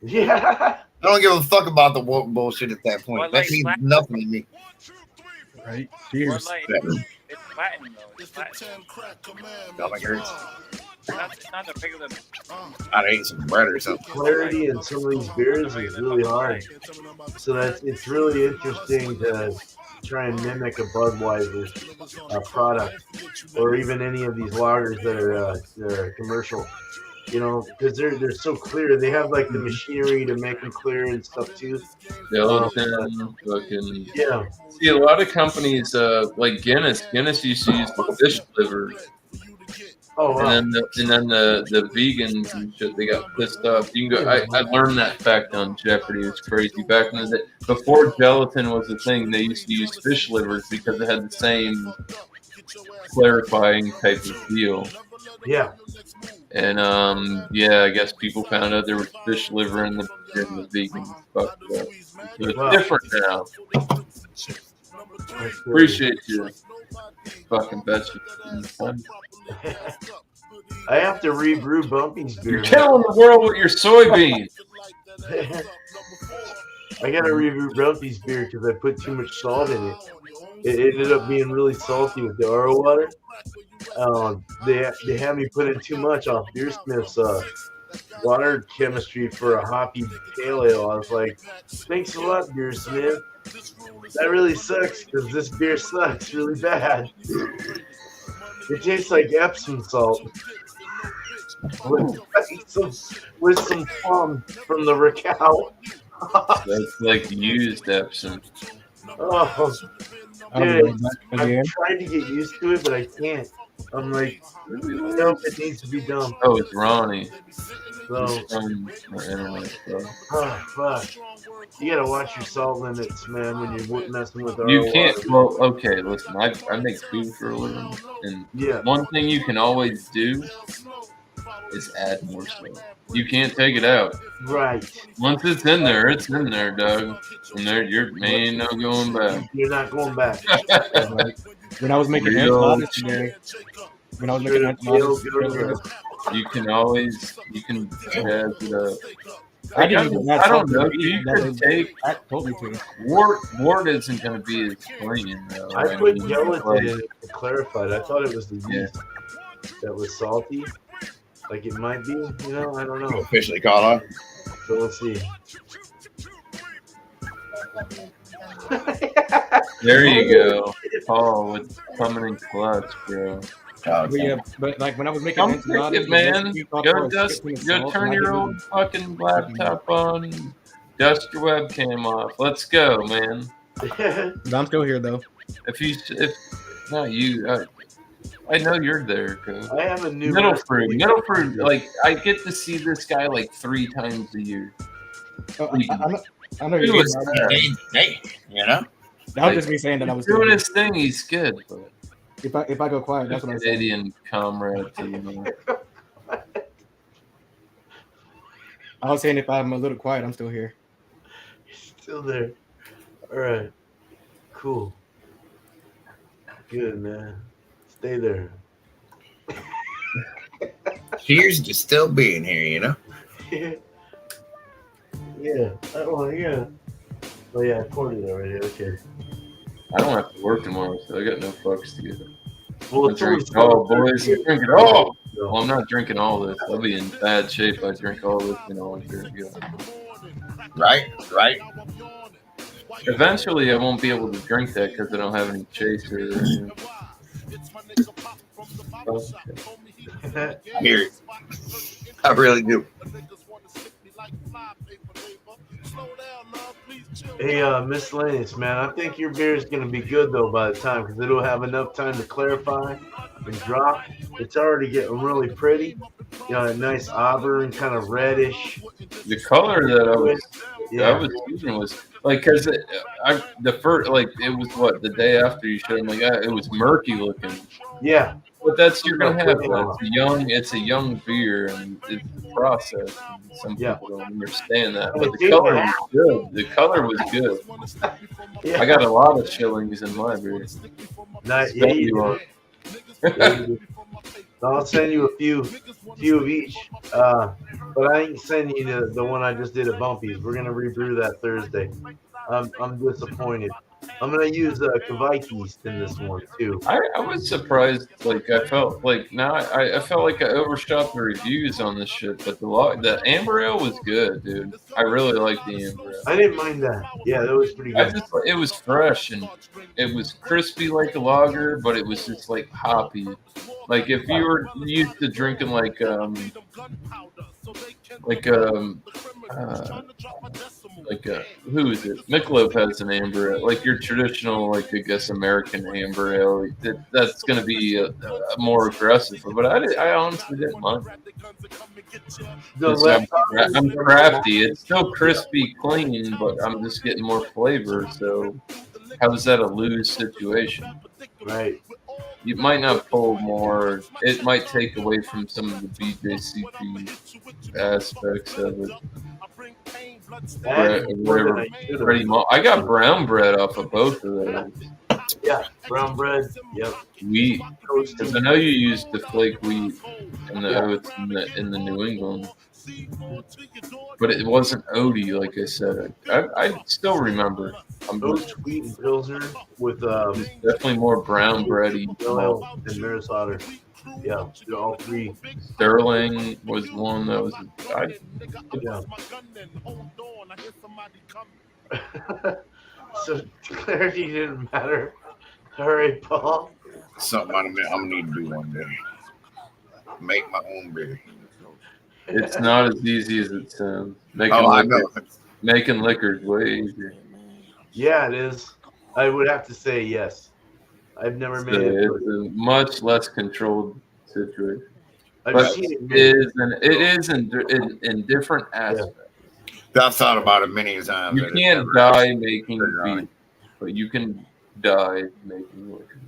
Yeah. I don't give a fuck about the woke bullshit at that point. That means nothing to me. Right? Cheers. It's Latin though. It's Latin. Stomach hurts. It's not a regular. I'd eat some bread or something. Clarity in some of these beers is really hard. So it's really interesting to try and mimic a Budweiser product, or even any of these lagers that are commercial. You know, because they're so clear. They have like the machinery to make them clear and stuff too. Fucking Yeah. See, a lot of companies like Guinness used to use the fish liver. Oh, wow. And then the vegans and shit, they got pissed off. You can go. I learned that fact on Jeopardy. It was crazy back in the day. Before gelatin was a thing, they used to use fish livers because it had the same clarifying type of deal. Yeah. And I guess people found out there was fish liver in the vegan fucked it up. So it's different now. Appreciate you, fucking vegetables. I have to rebrew Bumpy's beer. You're killing the world with your soybeans. I gotta rebrew Bumpy's beer because I put too much salt in it. It ended up being really salty with the RO water. They had me put in too much off Beersmith's water chemistry for a hoppy pale ale. I was like, thanks a lot, Beersmith. That really sucks because this beer sucks really bad. It tastes like Epsom salt with some plum from the Raquel. That's like used Epsom. Oh, dude, I'm trying to get used to it, but I can't. I'm like, nope, it needs to be done. Oh, it's Ronnie. So, fuck. You gotta watch your salt limits, man, when you're messing with our You can't. water. Well, okay, listen. I make food for a living, and one thing you can always do is add more salt. You can't take it out. Right. Once it's in there, Doug. And there, ain't no going back. You're not going back. When I was making enchiladas today, you can always jazz it up. I don't know. You could take. Wort isn't going to be as clean though. I put gelatin in it to clarify it. I thought it was the yeast that was salty. Like it might be, I don't know. Officially caught on. So let's see. There you go. Paul with coming in clutch, bro. But like when I was making enchiladas, man, go turn your old fucking laptop on, dust your webcam off. Let's go, man. But I'm still here though. If not you, I know you're there, cause I have a new Middle fruit. Like I get to see this guy like 3 times a year. I know you're Hey, that was just me saying that I was doing his thing. He's good, but if I go quiet, that's what I'm saying. Canadian comrade to you. I was saying if I'm a little quiet, I'm still here. Still there. All right. Cool. Good, man. Stay there. Cheers to still being here, Yeah. Oh, yeah, I poured it already. Okay. I don't have to work tomorrow, so I got no fucks to give. Well, drink boys. Drink it all. Well, I'm not drinking all this. I'll be in bad shape if I drink all this, Right. Eventually, I won't be able to drink that because I don't have any chaser. I hear it. I really do. Hey, miscellaneous, man. I think your beer is going to be good, though, by the time, because it'll have enough time to clarify and drop. It's already getting really pretty. a nice auburn, kind of reddish. The color that I Yeah. was using was like because the first like it was what the day after you showed me it was murky looking. Yeah. But that's you're gonna have that. It's a young beer and it's a process. And some people don't understand that. But the color was good. The color was good. Yeah. I got a lot of shillings in my beer. Yeah, you do. I'll send you a few of each. But I ain't sending you the one I just did at Bumpy's. We're gonna rebrew that Thursday. I'm disappointed. I'm gonna use Kavaitis in this one too. I was surprised. Like I felt like I felt like I overshot the reviews on this shit. But the amber ale was good, dude. I really liked the amber ale. I didn't mind that. Yeah, that was pretty good. It was fresh and it was crispy like a lager, but it was just like hoppy. Like if you were used to drinking like who is it? Michelob has an amber ale, like your traditional, like I guess American amber ale. That's going to be a more aggressive, but I honestly didn't mind. I'm crafty. It's still crispy, clean, but I'm just getting more flavor. So how is that a lose situation? Right. You might not pull more. It might take away from some of the BJCP aspects of it. I got brown bread off of both of those. Yeah, brown bread. Yep. Wheat. Because I know you used the flake wheat and the oats in the New England. But it wasn't oaty, like I said. I still remember. Oats, wheat, and pilsner with definitely more brown bready. Oil and Maris Otter. Yeah, all three. Sterling was one that was. So clarity didn't matter. All right, Paul. Something I'm gonna need to do one day. Make my own beer. It's not as easy as it sounds. Making liquor is way easier. Yeah, it is. I would have to say yes. I've never made it. It's a much less controlled situation. I've seen it. It is in different aspects. I've thought about it many times. You can't die making beer, but you can die making liquor.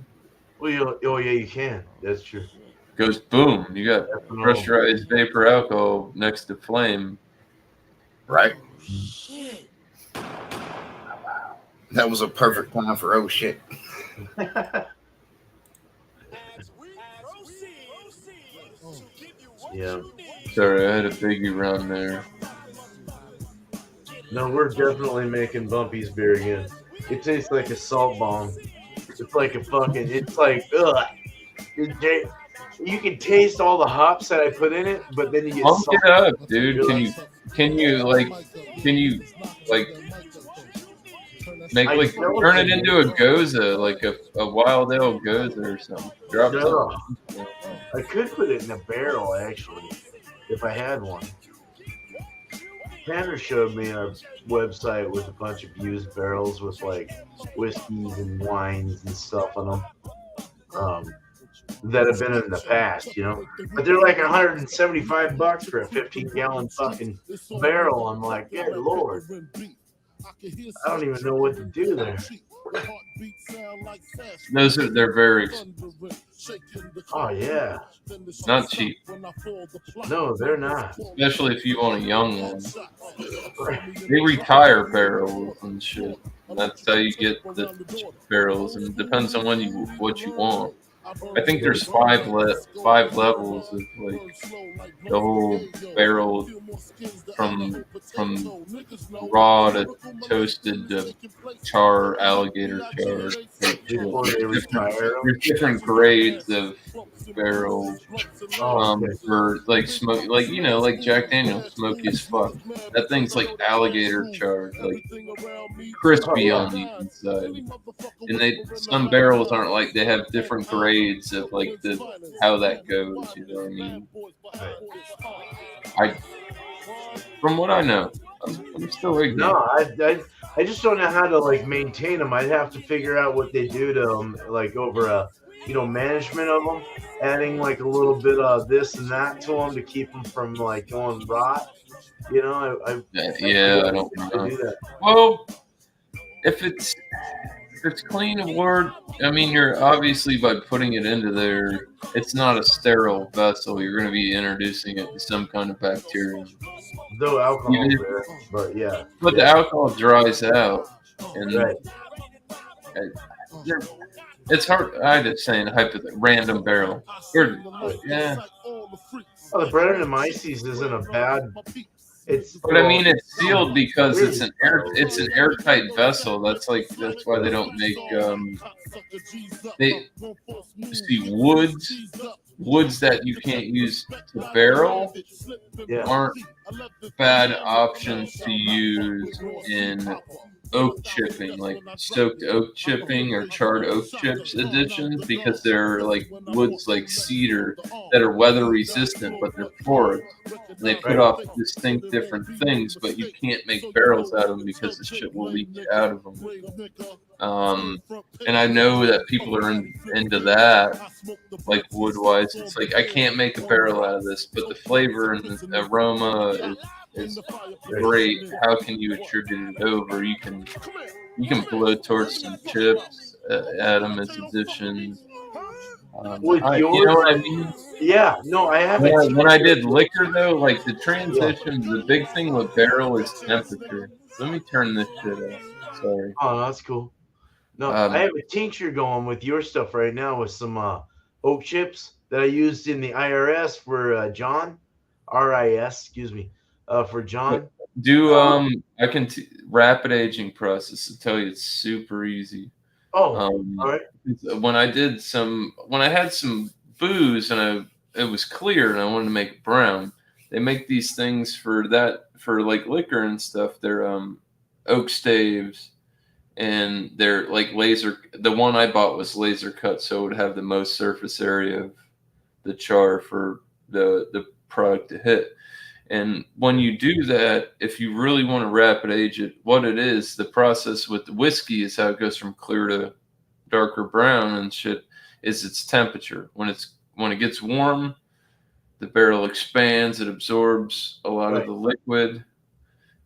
Well, yeah, you can. That's true. Goes boom. You got pressurized vapor alcohol next to flame. Right. That was a perfect time for oh shit. Yeah. Sorry, I had a biggie run there. No, we're definitely making Bumpy's beer again. It tastes like a salt bomb. It's like a fucking. It's like ugh. You can taste all the hops that I put in it, but then you get Pump salt. it up, dude. Can you make turn it into a goza, like a wild ale goza or something? Drop some. I could put it in a barrel actually, if I had one. Tanner showed me a website with a bunch of used barrels with like whiskeys and wines and stuff on them. That have been in the past, but they're like $175 for a 15-gallon fucking barrel. I'm like, good Lord, I don't even know what to do there. They're very expensive. Oh yeah, not cheap. No, they're not. Especially if you want a young one. They retire barrels and shit. And that's how you get the barrels, and it depends on what you want. I think there's five levels of like the whole barrel from raw to toasted to char, alligator char. There's different grades of barrel for like smoke, like Jack Daniel's smoky as fuck. That thing's like alligator char, like crispy on the inside. And some barrels aren't like, they have different grades of like how that goes. You know what I mean? From what I know, I'm still ignorant. No, I just don't know how to like maintain them. I'd have to figure out what they do to them, like over management of them, adding like a little bit of this and that to them to keep them from like going rot. I Yeah, I don't to know. do that. Well, if it's clean of word, I mean, you're obviously by putting it into there, it's not a sterile vessel. You're going to be introducing it to some kind of bacteria. Though alcohol Even if- there, but yeah. But the alcohol dries out, and Right. it's hard. I just saying random barrel. Yeah, Oh, the Brettanomyces isn't a bad. but I mean, it's sealed because it's an airtight vessel. That's why they don't make they see woods that you can't use to barrel aren't bad options to use in oak chipping, like soaked oak chipping or charred oak chips additions, because they're like woods like cedar that are weather resistant, but they're porous. And they put off distinct different things, but you can't make barrels out of them because the shit will leak out of them. And I know that people are into that, like wood-wise. It's like, I can't make a barrel out of this, but the flavor and the aroma is great. How can you attribute it over? You can blow torch some chips, add them as additions. With you know what I mean? Yeah, no, I haven't. When I did liquor though, like the transition, the big thing with barrel is temperature. Let me turn this shit off. Sorry. Oh, that's cool. No, I have a tincture going with your stuff right now with some oak chips that I used in the IRS for John, RIS, excuse me, for John. I can rapid aging process to tell you it's super easy. All right. When I had some booze and it was clear and I wanted to make it brown, they make these things for like liquor and stuff. They're oak staves, and they're like laser. The one I bought was laser cut, so it would have the most surface area of the char for the product to hit. And when you do that, if you really want to rapid age it, what it is, the process with the whiskey is how it goes from clear to darker brown and shit, is its temperature. When it gets warm, the barrel expands, it absorbs a lot of the liquid,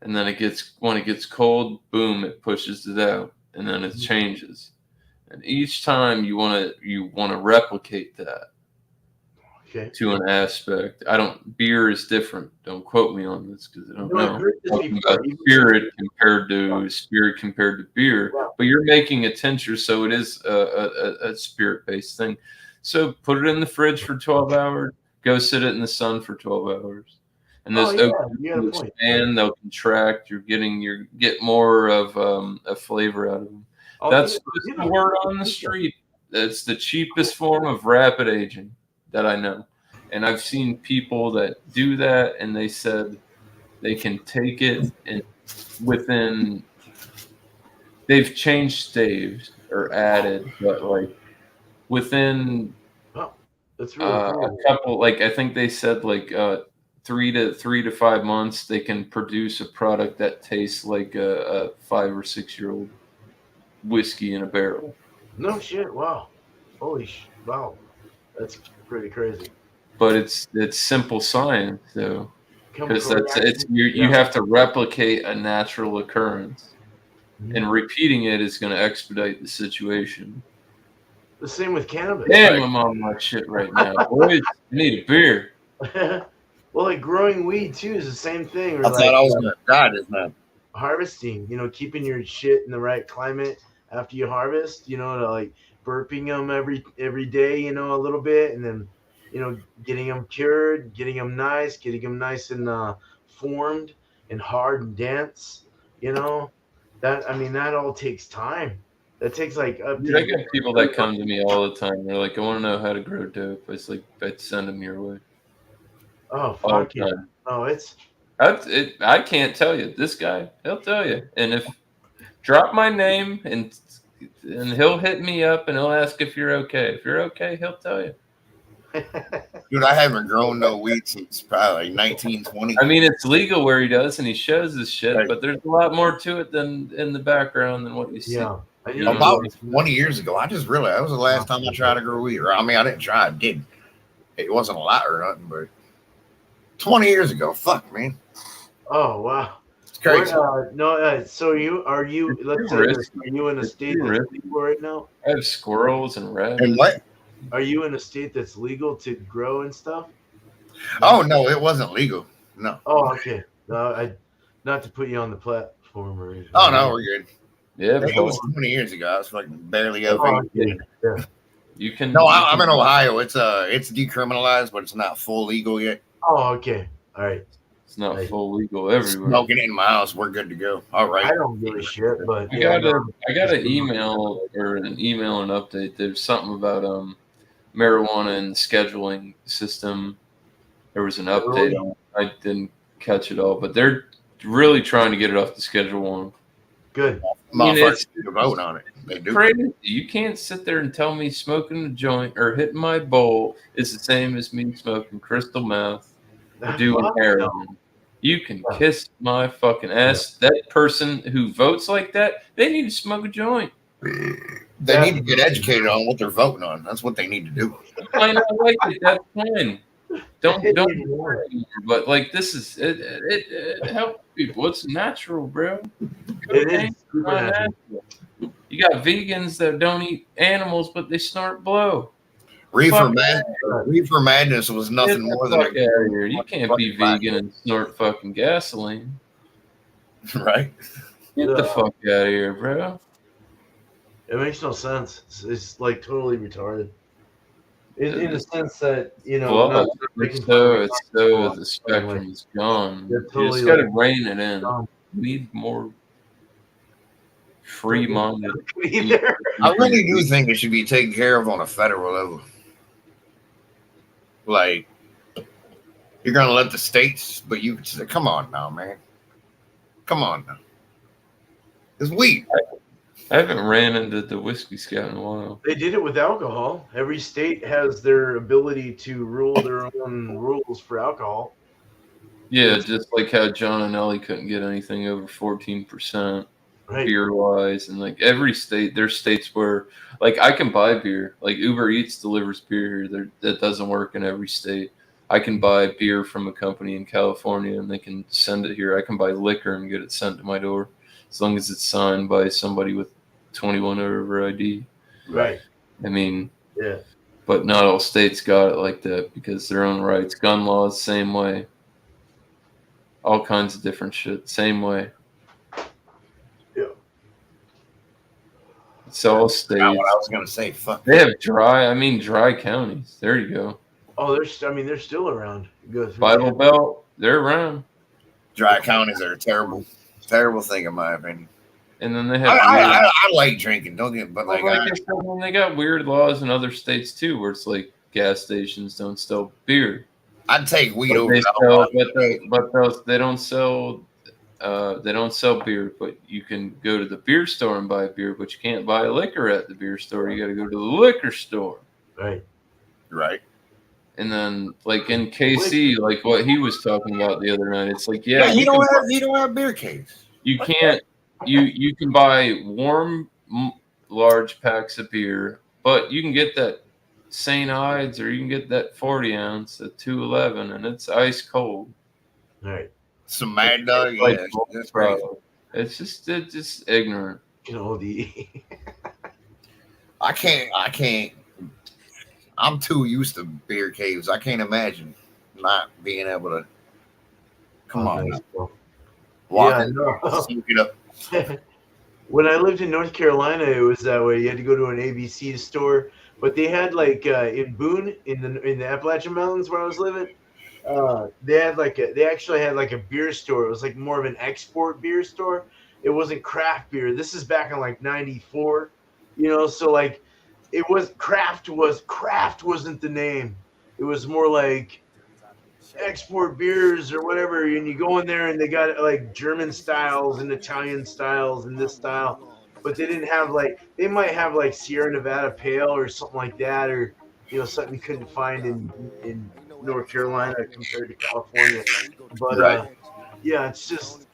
and then when it gets cold, boom, it pushes it out, and then it changes. And each time you want to replicate that. Okay. To an aspect. Beer is different. Don't quote me on this because I don't know. Talking about spirit compared to beer. Wow. But you're making a tincture, so it is a spirit-based thing. So put it in the fridge for 12 hours. Go sit it in the sun for 12 hours. And those oak will expand, they'll contract. You get more of a flavor out of them. That's the word on the street. That's the cheapest form of rapid aging that I know. And I've seen people that do that, and they said they can take it and they've changed staves or added, but like within that's really cool. A couple, like I think they said like 3 to 5 months, they can produce a product that tastes like a 5 or 6 year old whiskey in a barrel. No shit! Wow, wow, that's pretty crazy. But it's simple science, though, because you have to replicate a natural occurrence, and repeating it is going to expedite the situation. The same with cannabis. Damn, I'm on my shit right now, boys. I need a beer. Well, like growing weed too is the same thing. I thought I was gonna die just now. Harvesting, keeping your shit in the right climate after you harvest. To like burping them every day, a little bit, and then getting them cured, getting them nice and formed and hard and dense. That all takes time. That takes like up to. I get people that come to me all the time. They're like, I want to know how to grow dope. It's like, I'd send them your way. Oh, fuck yeah. Oh, I can't tell you. This guy, he'll tell you. And drop my name and he'll hit me up and he'll ask if you're okay. If you're okay, he'll tell you. Dude, I haven't grown no weed since probably like 1920. I mean, it's legal where he does, and he shows his shit, but there's a lot more to it than in the background than what you see. Yeah, You know, About 20 years ago, I just realized that was the last time I tried to grow weed. Or, I mean, I didn't try, I did. It wasn't a lot or nothing, but 20 years ago, fuck, man. Oh wow. It's crazy. So are you? Let's say this. Are you in a state that's legal right now? I have squirrels and rabbits. And what? Are you in a state that's legal to grow and stuff? Oh, no, it wasn't legal. No. Oh, okay. No, not to put you on the platform or anything. Oh, no, we're good. Yeah, It was 20 years ago. I was fucking barely over. Oh, okay. Yeah. You can. No, I'm in Ohio. It's decriminalized, but it's not full legal yet. Oh, okay. All right. It's not full legal everywhere. Smoking it in my house, we're good to go. All right. I don't give a shit, but I got an email or an update. There's something about marijuana and scheduling system. There was an update on it. I didn't catch it all, but they're really trying to get it off the Schedule 1. Good. Motherfuckers need to vote on it. They do. Crazy. You can't sit there and tell me smoking a joint or hitting my bowl is the same as me smoking crystal meth or doing heroin. You can kiss my fucking ass. That person who votes like that, they need to smoke a joint. They need to get educated on what they're voting on. That's what they need to do. I know, like it. That's fine. Don't. But like this is it helps people. It's natural, bro. It is super natural. You got vegans that don't eat animals, but they snort blow. Reefer Madness was nothing more than you can't be vegan and snort fucking gasoline. Right? Get the fuck out of here, bro. It makes no sense. It's like totally retarded. In the sense that, you know, it's so the spectrum is gone. You just got to rein it in. We need more free-minded. I really do think it should be taken care of on a federal level. Like, you're gonna let the states, but you come on now, man. Come on now. It's weed. I haven't ran into the Whiskey Scout in a while. They did it with alcohol. Every state has their ability to rule their own rules for alcohol. Yeah, just like how John and Ellie couldn't get anything over 14% beer-wise. And like every state, there's states where like I can buy beer. Like Uber Eats delivers beer here. That doesn't work in every state. I can buy beer from a company in California and they can send it here. I can buy liquor and get it sent to my door as long as it's signed by somebody with 21 or over ID. Right. I mean, yeah. But not all states got it like that because their own rights. Gun laws, same way. All kinds of different shit, same way. Yeah. It's all states. Not what I was gonna say. Fuck. They have dry counties. There you go. Oh, they're still around. Bible Belt, they're around. Dry counties are a terrible thing in my opinion. And then they have. I like drinking. Don't get, but like I said, they got weird laws in other states too, where it's like gas stations don't sell beer. I'd take weed over. But they don't sell. They don't sell beer, but you can go to the beer store and buy beer, but you can't buy liquor at the beer store. You got to go to the liquor store. Right. Right. And then, like in KC, like what he was talking about the other night, it's like, yeah, you don't have beer cans. You can't. You can buy warm, large packs of beer, but you can get that St. Ides or you can get that 40 ounce at 211, and it's ice cold. Right. Some Mad Dog. Like, Yeah, that's crazy. It's just ignorant. You know I can't. I'm too used to beer caves. I can't imagine not being able to. Come on. Walk in, sneak it up. When I lived in North Carolina, it was that way. You had to go to an ABC store, but they had like in Boone, in the Appalachian Mountains where I was living, they actually had like a beer store. It was like more of an export beer store. It wasn't craft beer. This is back in like '94, so like it was craft wasn't the name. It was more like export beers or whatever, and you go in there and they got like German styles and Italian styles and this style, but they didn't have they might have like Sierra Nevada Pale or something like that, or something you couldn't find in North Carolina compared to California. But yeah, it's just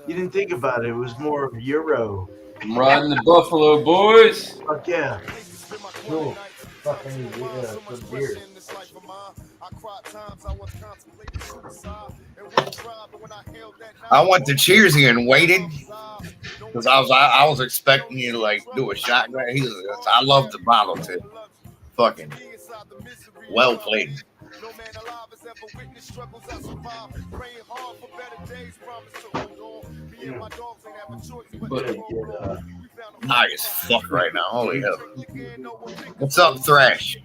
you didn't think about it. It was more of Euro, I'm riding the Buffalo, boys. Fuck yeah. Cool. Fucking some beer. I went to Cheersy and waited because I was expecting you to like do a shot. He was, I love the bottle too. Fucking well played. But High as fuck right now. Holy hell. What's up, Thrash?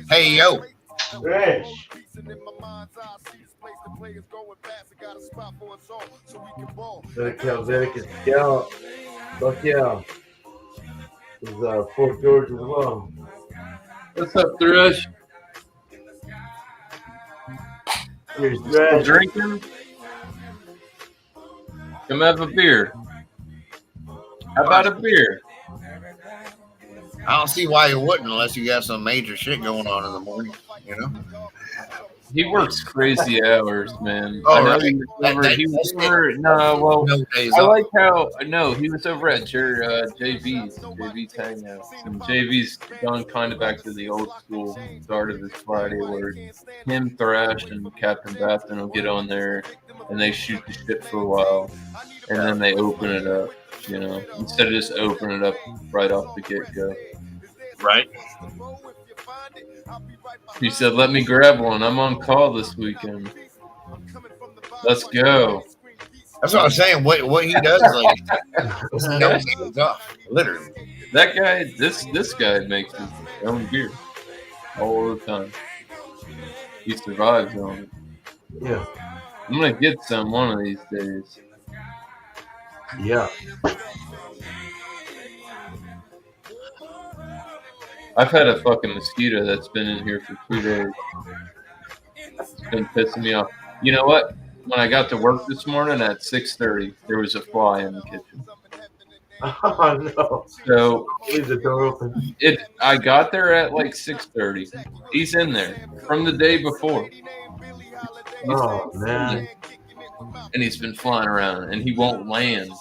Hey, yo. Fresh. Helvetic Scout. Fuck yeah. This is Fort George as well. what's up, Thrush? Here's Still Thrash. drinking? Come have a beer. How about a beer? I don't see why you wouldn't unless you got some major shit going on in the morning, you know? He works crazy hours, man. Oh, I know right. he was That- over. No, well, No days I off. like how no, he was over at JV's hangout. And JV's gone kind of back to the old school start of his Friday where him, Thrash, and Captain Baston will get on there and they shoot the shit for a while, and then they open it up. You know, instead of just opening it up right off the get go. Right? He said, "Let me grab one. I'm on call this weekend. Let's go." That's what I'm saying. What he does, like, no days off, literally. That guy, this guy makes his own beer all the time. He survives on it. Yeah. I'm gonna get some one of these days. Yeah. I've had a fucking mosquito that's been in here for 2 days. It's been pissing me off. You know what? When I got to work this morning at 6:30, there was a fly in the kitchen. Oh no. So Leave the door open. I got there at like 6:30. He's in there from the day before. Oh man. And he's been flying around, and he won't land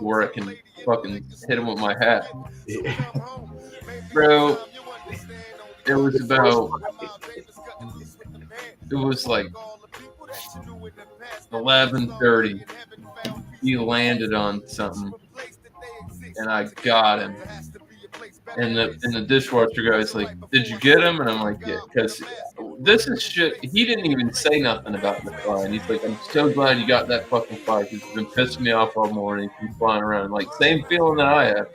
where I can fucking hit him with my hat. Bro, it was like 11:30. He landed on something, and I got him. And the dishwasher guy's like, "Did you get him?" And I'm like, "Yeah," because this is shit. He didn't even say nothing about the fly, and he's like, "I'm so glad you got that fucking fly because it's been pissing me off all morning. He's flying around, like same feeling that I have."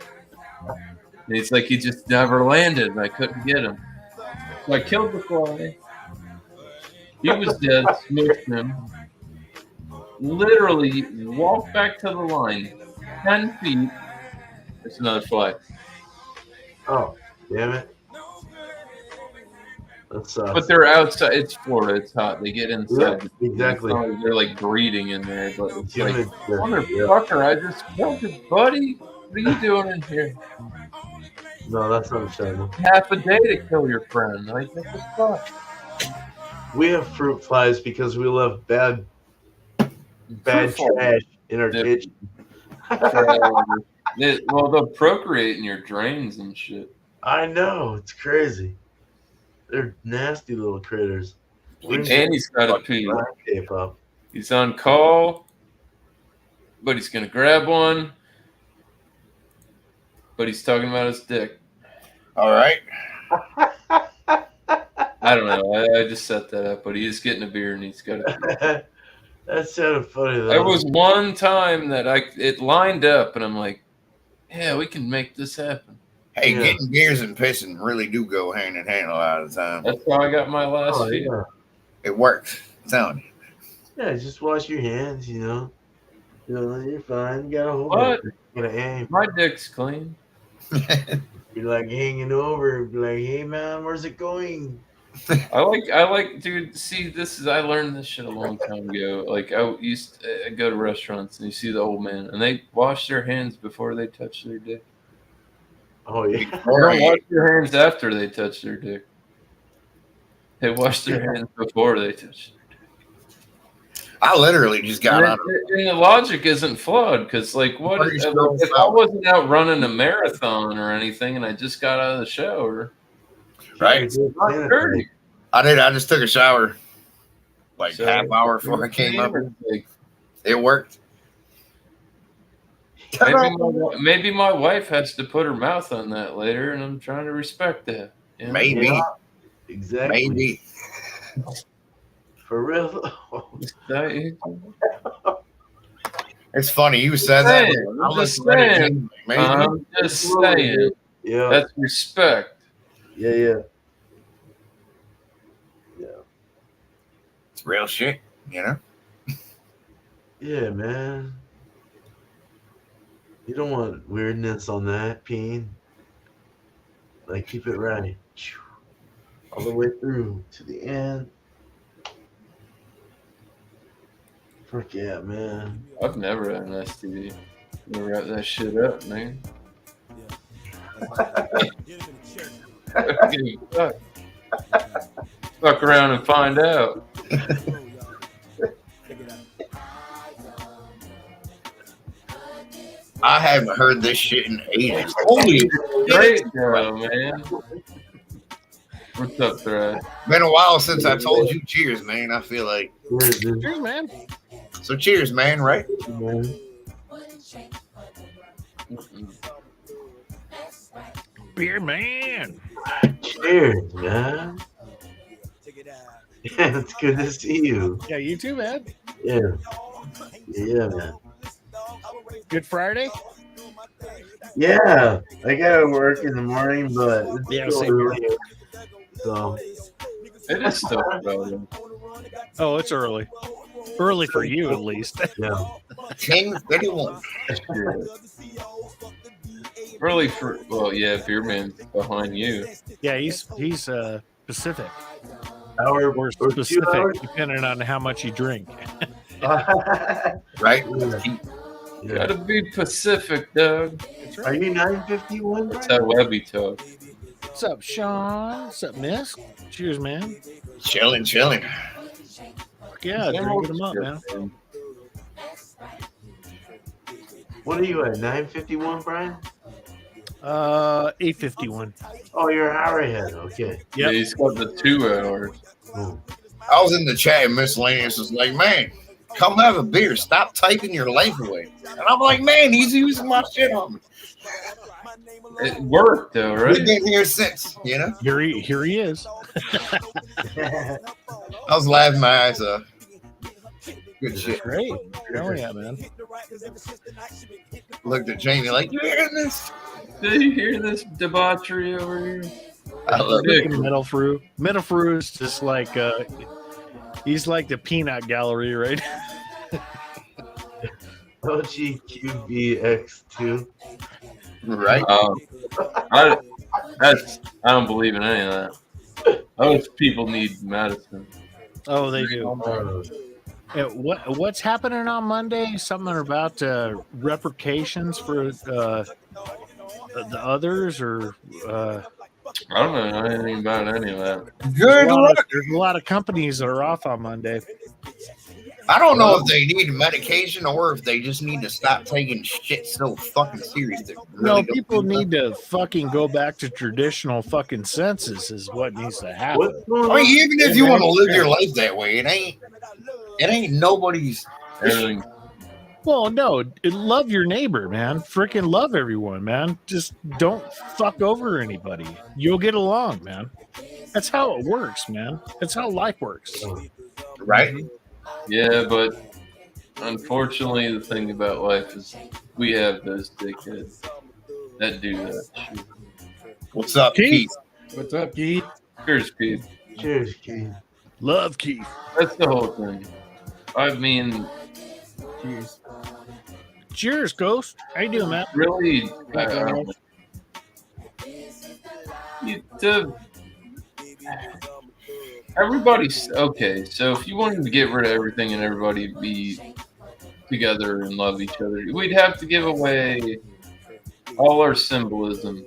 And he's like, "He just never landed, and I couldn't get him." So I killed the fly. He was dead, smushed him. Literally walked back to the line, 10 feet. There's another fly. Oh, damn it. That sucks. But they're outside. It's Florida. It's hot. They get inside. Yeah, exactly. It's not like they're like breeding in there, but it's like, Humid, yeah. motherfucker, I just killed your buddy. What are you doing in here? No, that's understandable. Half a day to kill your friend. Like, what the fuck? We have fruit flies because we love bad Fruit fly. trash in our Yeah. kitchen. Well, they'll procreate in your drains and shit. I know, it's crazy. They're nasty little critters. And he's got to pee. K-pop. He's on call, but he's gonna grab one. But he's talking about his dick. All right. I don't know. I just set that up, but he is getting a beer and he's got to. That sounded funny though. There was one time that it lined up, and I'm like, "Yeah, we can make this happen." Hey, Yeah. getting beers and pissing really do go hand in hand a lot of the time. That's how I got my last Oh, feed. yeah. It works. I'm telling you. Yeah, just wash your hands, you know. You're fine. You gotta hold What? it. You gotta aim. My dick's clean. You're like hanging over, be like, hey man, where's it going? I like, dude. See, I learned this shit a long time ago. Like, I go to restaurants and you see the old man, and they wash their hands before they touch their dick. Oh yeah. They don't wash their hands after they touch their dick. They wash their hands before they touch their dick. I literally just got out of And the logic isn't flawed because, like, what What are you if still I wasn't out running a marathon or anything and I just got out of the shower? right. Not dirty. I did. I just took a shower like So, half hour before I came up. Like, It worked. maybe my wife has to put her mouth on that later, and I'm trying to respect that. You know? Maybe. Yeah, exactly. Maybe. For real. It's funny you said that. I'm just saying. Maybe. I'm just saying. Yeah. That's respect. Yeah. It's real shit, you know? Yeah, man. You don't want weirdness on that, Peen. Like, keep it right. All the way through to the end. Fuck yeah, man. I've never had an STD. Never wrap that shit up, man. Fuck around and find out. I haven't heard this shit in ages. Holy Great girl, man. What's up, Thread? Been a while since I told you cheers, man. I feel like. Cheers, man. So cheers, man, right? Beer man. Cheers, man. Yeah, it's good to see you. Yeah, you too, man. Yeah. Yeah, man. Good Friday? Yeah. I gotta work in the morning, but it's Yeah, still same here. early. So It is still early. Oh, it's early. Early for you, at least. yeah. 10:31. Early for Beer Man's behind you. Yeah, he's Pacific Hour or or 2 specific, hours? depending on how much you drink. Right? Yeah. Gotta be Pacific, Doug. Are you 951? That's how Webby talks. What's up, Sean? What's up, Miss? Cheers, man. Chilling. Yeah, drinking them up, man. What are you at? 951, Brian? 8:51. Oh, you're an hour ahead. Okay. Yeah, he's got the 2 hours. Cool. I was in the chat and Miscellaneous was like, man, come have a beer. Stop typing your life away. And I'm like, man, he's using my shit on me. It worked though, right? We've been here since, you know? Here he is. I was laughing my eyes off. Good shit. Great. Oh yeah, man. Looked at Jamie like, you hearing this? Did you hear this debauchery over here? I love it. Metal Fruit. Metal Fruit is just like he's like the peanut gallery, right? OGQBX2. Right? I don't believe in any of that. Those people need medicine. Oh, they do. What's happening on Monday? Something about replications for the others, or I don't know anything about any of that. Good luck. There's a lot of companies that are off on Monday. I don't know if they need medication or if they just need to stop taking shit so fucking serious. That really don't People do need to fucking go back to traditional fucking senses is what needs to happen. I mean, even if you want to live your life that way, it ain't nobody's. Everything. Well, no, love your neighbor, man. Freaking love everyone, man. Just don't fuck over anybody. You'll get along, man. That's how it works, man. That's how life works. Right? Yeah, but unfortunately, the thing about life is we have those dickheads that do that shit. What's up, Keith? What's up, Keith? Cheers, Keith. Cheers, Keith. Love Keith. That's the whole thing. I mean, Cheers. Cheers, Ghost. How you doing, man? really, everybody's okay. So if you wanted to get rid of everything and everybody be together and love each other, we'd have to give away all our symbolism.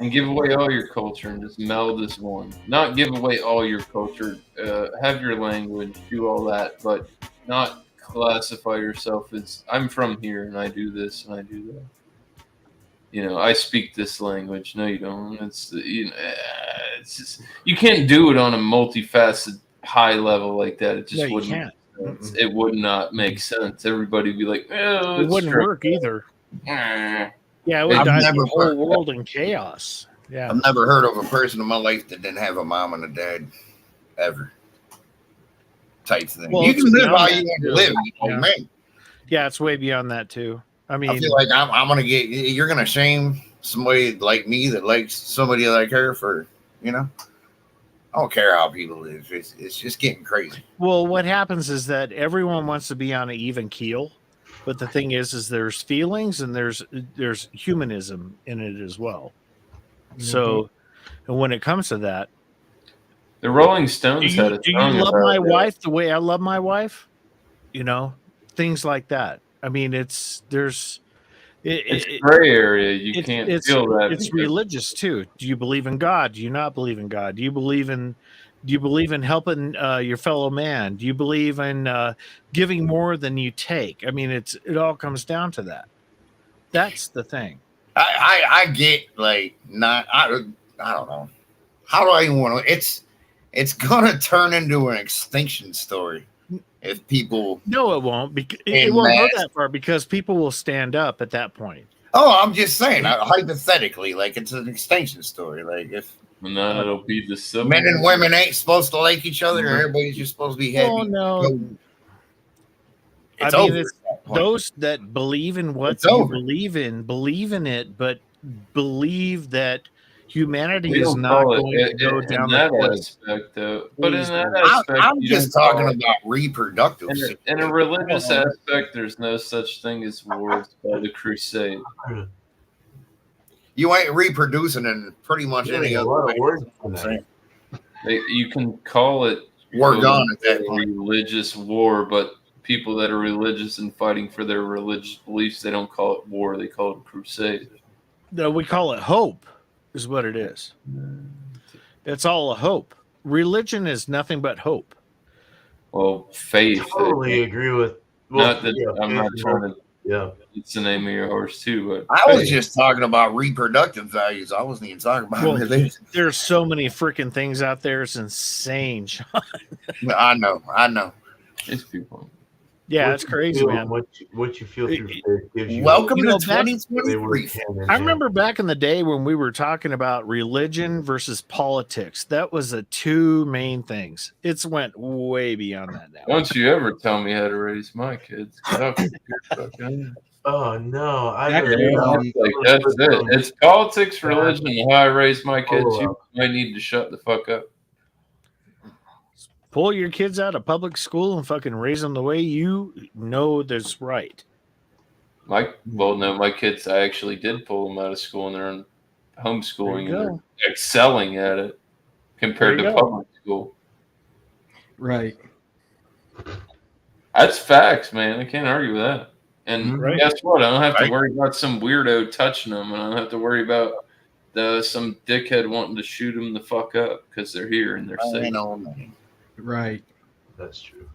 and give away all your culture and just meld as one. Not give away all your culture, have your language, do all that, but not classify yourself as I'm from here and I do this and I do that. You know, I speak this language. No, you don't. It's just you can't do it on a multifaceted high level like that. It just No, you wouldn't. can't. It would not make sense. Everybody would be like, "Oh, It it's wouldn't straight." work either. Eh. Yeah, it would I've die never the whole heard- world in chaos. Yeah. I've never heard of a person in my life that didn't have a mom and a dad ever. Type thing. Well, You it's can live beyond how that, you want too. to live. You know, Yeah. man. Yeah, it's way beyond that too. I mean, I feel like I'm gonna get. You're gonna shame somebody like me that likes somebody like her for, you know. I don't care how people live. It's just getting crazy. well, what happens is that everyone wants to be on an even keel, but the thing is there's feelings and there's humanism in it as well. So, and when it comes to that, The Rolling Stones had a do you song love about my that. wife the way I love my wife? You know, things like that. I mean, it's gray area. You can't feel that. It's because- religious too. Do you believe in God? Do you not believe in God? Do you believe in helping your fellow man? Do you believe in giving more than you take? I mean, it all comes down to that. That's the thing. I get like not. I don't know. How do I even want to? It's gonna turn into an extinction story if people. No, it won't. It En won't go masse. that far because people will stand up at that point. Oh, I'm just saying, hypothetically, like it's an extinction story. Like if And then it'll be the civil men and war. women ain't supposed to like each other, and Mhm. everybody's just supposed to be happy. Oh no. It's I mean, over. it's at that point. those that believe in what It's you over. believe in it, but believe that humanity We is don't not call it going to go in down that the aspect, though. But in Please that don't. aspect, I'm you just don't call talking it- about reproductive. in a religious Oh. aspect, there's no such thing as war. It's called a crusade. You ain't reproducing in pretty much any a other lot way. of words I'm tonight. saying. You can call it We're gone at that a point. religious war, but people that are religious and fighting for their religious beliefs, they don't call it war. They call it crusade. No, we call it hope, is what it is. It's all a hope. Religion is nothing but hope. Well, faith. Totally agree with. Not that yeah, I'm faith not and trying hope. to. Yeah. It's the name of your horse too, but I was faith. just talking about reproductive values. I wasn't even talking about Well, religion. there's so many freaking things out there. It's insane, Sean. I know. It's people. Yeah, What it's you crazy, feel- man. What you feel through faith gives you. Welcome You to know, back- 2023. I remember back in the day when we were talking about religion versus politics. That was the two main things. It's went way beyond that now. Don't you ever tell me how to raise my kids. 'Cause I'll kick your fucking ass. Oh no! I That heard could about- be- Like, that's it. It's politics, religion, and how I raise my kids. You might need to shut the fuck up. Pull your kids out of public school and fucking raise them the way you know that's right. My kids, I actually did pull them out of school and they're in homeschooling There you and they're excelling at it compared There to you go. public school. Right. That's facts, man. I can't argue with that. And Right. guess what? I don't have to Right. worry about some weirdo touching them, and I don't have to worry about some dickhead wanting to shoot them the fuck up because they're here and they're safe. Right. That's true.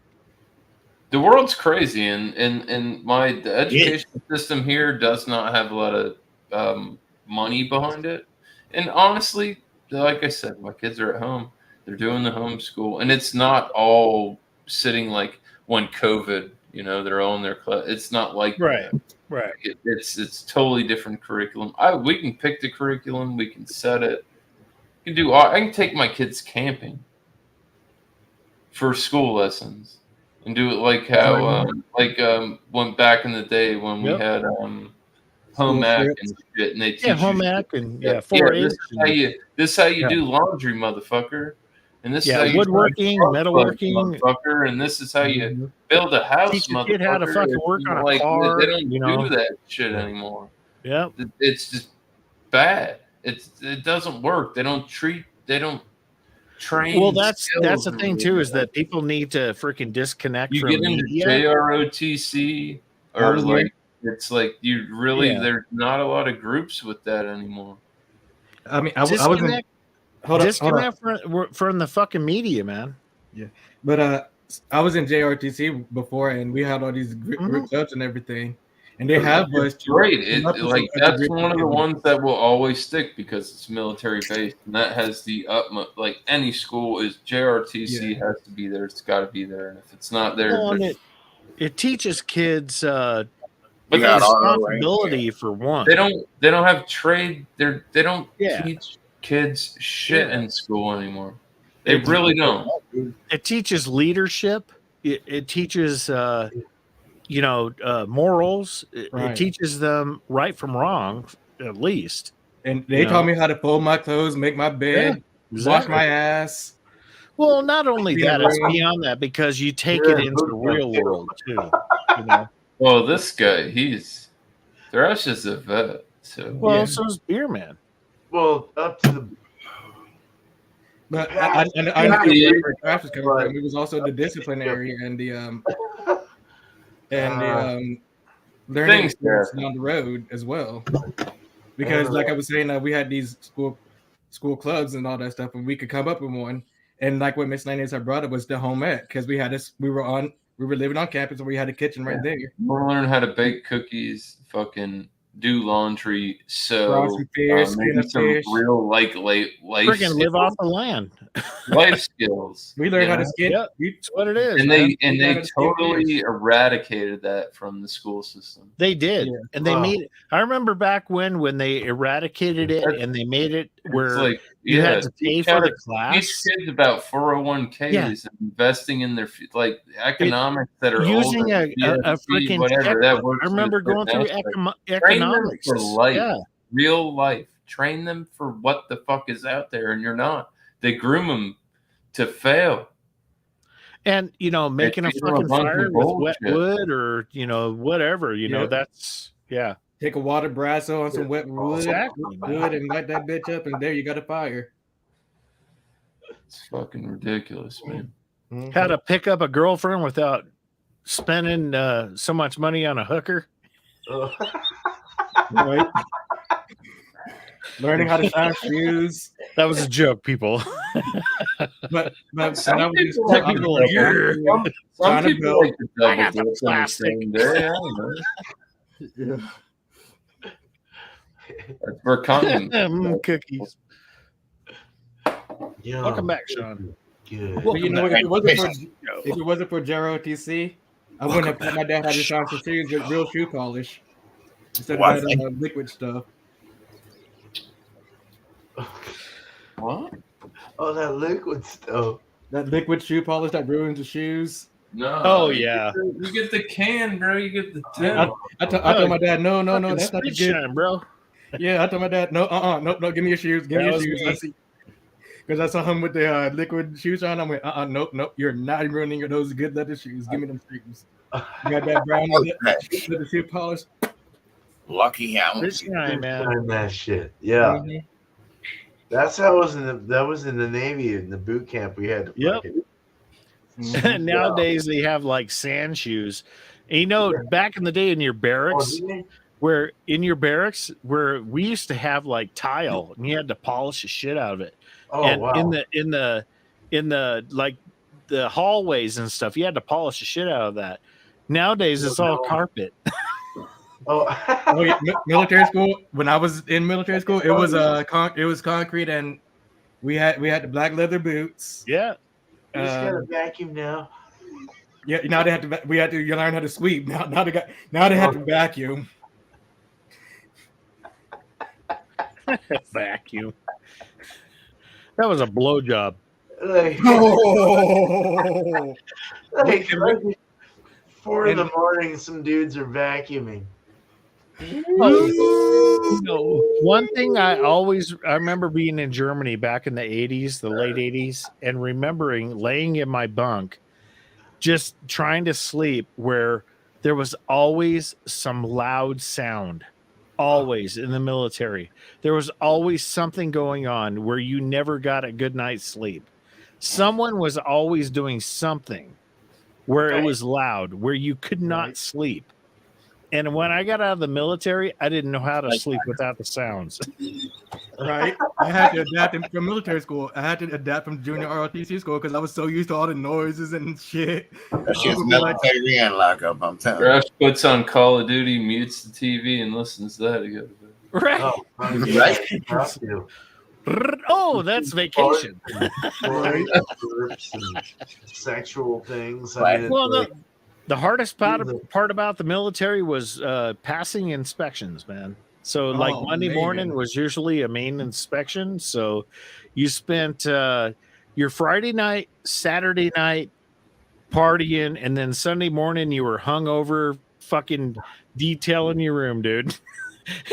The world's crazy, and the education system here does not have a lot of money behind it. And honestly, like I said, my kids are at home. They're doing the homeschool, and it's not all sitting like when COVID. They're all in their class. It's not like Right. that. Right. It's totally different curriculum. We can pick the curriculum. We can set it. I can take my kids camping for school lessons and do it like how when back in the day when we Yep. had home ec trips. and shit, and they teach Yeah, home you ec and Yeah, 4-H. this is how you Yeah. do laundry, motherfucker. And this is Yeah, how you woodworking, drive metalworking. motherfucker. And this is how you build a house, Teach your motherfucker. kid how to fucking work on a car, They don't you know. do that shit anymore. Yep. It's just bad. It doesn't work. They don't train. Well, that's the skills thing too, is that people need to freaking disconnect you from get into media. JROTC I or was here. like it's like you really Yeah. there's not a lot of groups with that anymore. I mean, I was in. Disconnect, Hold on. disconnect from the fucking media, man. But I was in JRTC before, and we had all these group clubs and everything, and they have us. It's great. That's one of the ones that will always stick because it's military based, and that has the utmost. Like any school is JRTC has to be there. It's got to be there, and if it's not there, Well, it teaches kids but responsibility for one. They don't have trade. They don't teach kids shit in school anymore. They really don't. It teaches leadership. It teaches, morals. It teaches them right from wrong, at least. And they taught me how to fold my clothes, make my bed, wash my ass. Well, not only that, it's beyond that because you take it into the real world too. You know. Well, this guy, Thrash is a vet. So so is Beer Man. Well, up to the. But I understand where Thrash is coming from. It was also the disciplinary and the learning experience down the road as well. Because, like I was saying, we had these school clubs and all that stuff, and we could come up with one. And like what Miss Lanez had brought up was the home ec, because we had this. We were living on campus, and we had a kitchen right there. We'll learn how to bake cookies, fucking do laundry, sew, maybe some real life freaking skills. Live off the land. Life skills. We learned how to skin. Yep, that's what it is. And they totally eradicated that from the school system. They did, and they made it. I remember back when they eradicated it and they made it where you had to pay for the class. Teach kids about 401ks and investing in their economics that are using older, a freaking whatever that works. I remember going through economics for life, real life. Train them for what the fuck is out there, and you're not. They groom them to fail. And making a fucking fire with wet wood or whatever. That's Take a water brasso on some wet wood, wood, and light that bitch up, and there you got a fire. It's fucking ridiculous, man. How to pick up a girlfriend without spending so much money on a hooker. Right. Learning how to shine shoes. That was a joke, people. but some people like to I got the plastic. We're coming. Cookies. Yeah. Welcome back, Sean. Good. Well, if it wasn't for JROTC, I wouldn't have let my dad have to shine some shoes with real shoe polish instead of that liquid stuff. What? Oh, that liquid stuff. That liquid shoe polish that ruins the shoes. No. Oh yeah. You get the can, bro. You get the tin. I told my dad, no, that's not the good, shine, bro. Yeah, I told my dad, no, give me your shoes, because I saw him with the liquid shoes on. I went, nope, you're not ruining those good leather shoes. Give me them shoes. You got that brown leather shoe polish. Lucky hounds. Man. That shit. Yeah. Mm-hmm. That's how that was in the Navy in the boot camp we had. Nowadays they have like sand shoes. And, back in the day in your barracks, where we used to have like tile and you had to polish the shit out of it. Oh, and wow. in the like the hallways and stuff, you had to polish the shit out of that. Nowadays it's all carpet. Yeah, military school. When I was in military school, it was concrete, and we had the black leather boots. Yeah, you just got a vacuum now. Yeah, now we had to learn how to sweep. Now they have to vacuum. Vacuum. That was a blowjob. Like, like 4 in the morning, some dudes are vacuuming. One thing I remember being in Germany back in the 80s, the late 80s, and remembering laying in my bunk, just trying to sleep, where there was always some loud sound. Always in the military. There was always something going on where you never got a good night's sleep. Someone was always doing something where it was loud, where you could not sleep. And when I got out of the military, I didn't know how to sleep without the sounds. Right? I had to adapt from military school. I had to adapt from junior ROTC school because I was so used to all the noises and shit. That shit's People be like, military and lockup, I'm telling you. Crash puts on Call of Duty, mutes the TV, and listens to that to go to bed. Right. Oh, Right? have to. Oh, that's vacation. Right. And sexual things. I mean, it's Well, like, the hardest part about the military was passing inspections, man. So, like Monday morning was usually a main inspection. So, you spent your Friday night, Saturday night partying, and then Sunday morning you were hungover, fucking detailing your room, dude.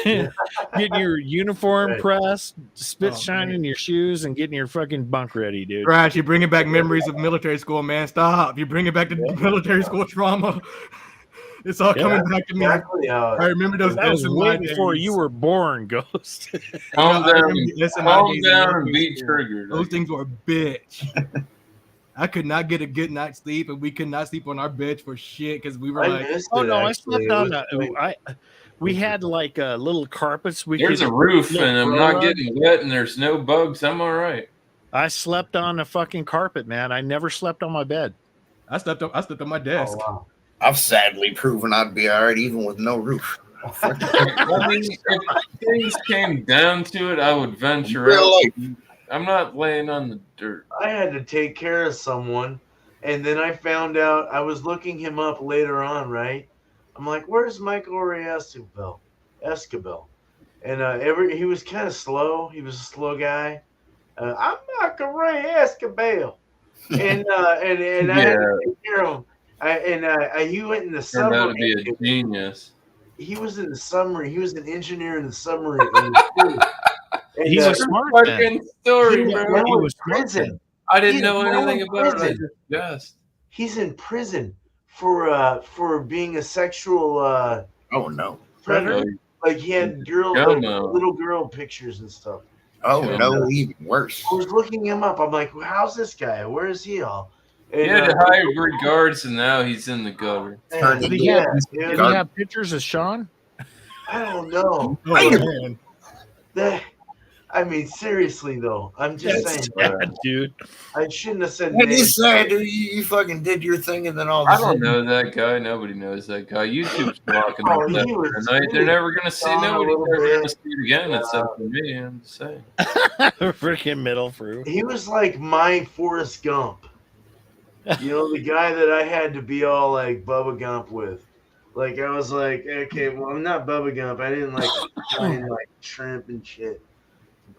Getting your uniform pressed, spit shining your shoes, and getting your fucking bunk ready, dude. Crash, you're bringing back memories of military school, man. Stop. You're bringing back the military school trauma. It's all coming back to me. I remember those. That was way before you were born, Ghost. Calm down and be triggered. Those things were a bitch. I could not get a good night's sleep, and we could not sleep on our bed for shit because we were I slept on we had like little carpets. There's a roof, and I'm not getting wet, and there's no bugs. I'm all right. I slept on a fucking carpet, man. I never slept on my bed. I slept on my desk. Oh, wow. I've sadly proven I'd be all right even with no roof. I mean, if things came down to it, I would venture Real out. life. I'm not laying on the dirt. I had to take care of someone, and then I found out I was looking him up later on, right? I'm like, where's Michael Ray Escobar? And he was kind of slow. He was a slow guy. I'm Michael Ray Escobar. And I had to take care of him. He went in the Turned out to submarine. be a genius. He was in the submarine. He was an engineer in the submarine. He's a smart man. Story, He bro. was in prison. I didn't know anything about it. Yes. He's in prison for being a sexual Oh no. predator. Like he had little girl pictures and stuff. Oh no, even worse. I was looking him up. I'm like, well, how's this guy? Where is he all? And, He had high regards, and now he's in the gutter. Did he have pictures of Sean? I don't know. I mean, seriously though, I'm just saying, sad, dude. I shouldn't have said. What is that? You fucking did your thing, and then all. I don't know that guy. Nobody knows that guy. YouTube's blocking him left and right. They're never gonna see. Nobody's ever gonna see it again except for me. I'm just saying. Freaking middle fruit. He was like my Forrest Gump. You know, the guy that I had to be all like Bubba Gump with. Like I was like, okay, well, I'm not Bubba Gump. I didn't like playing like shrimp and shit.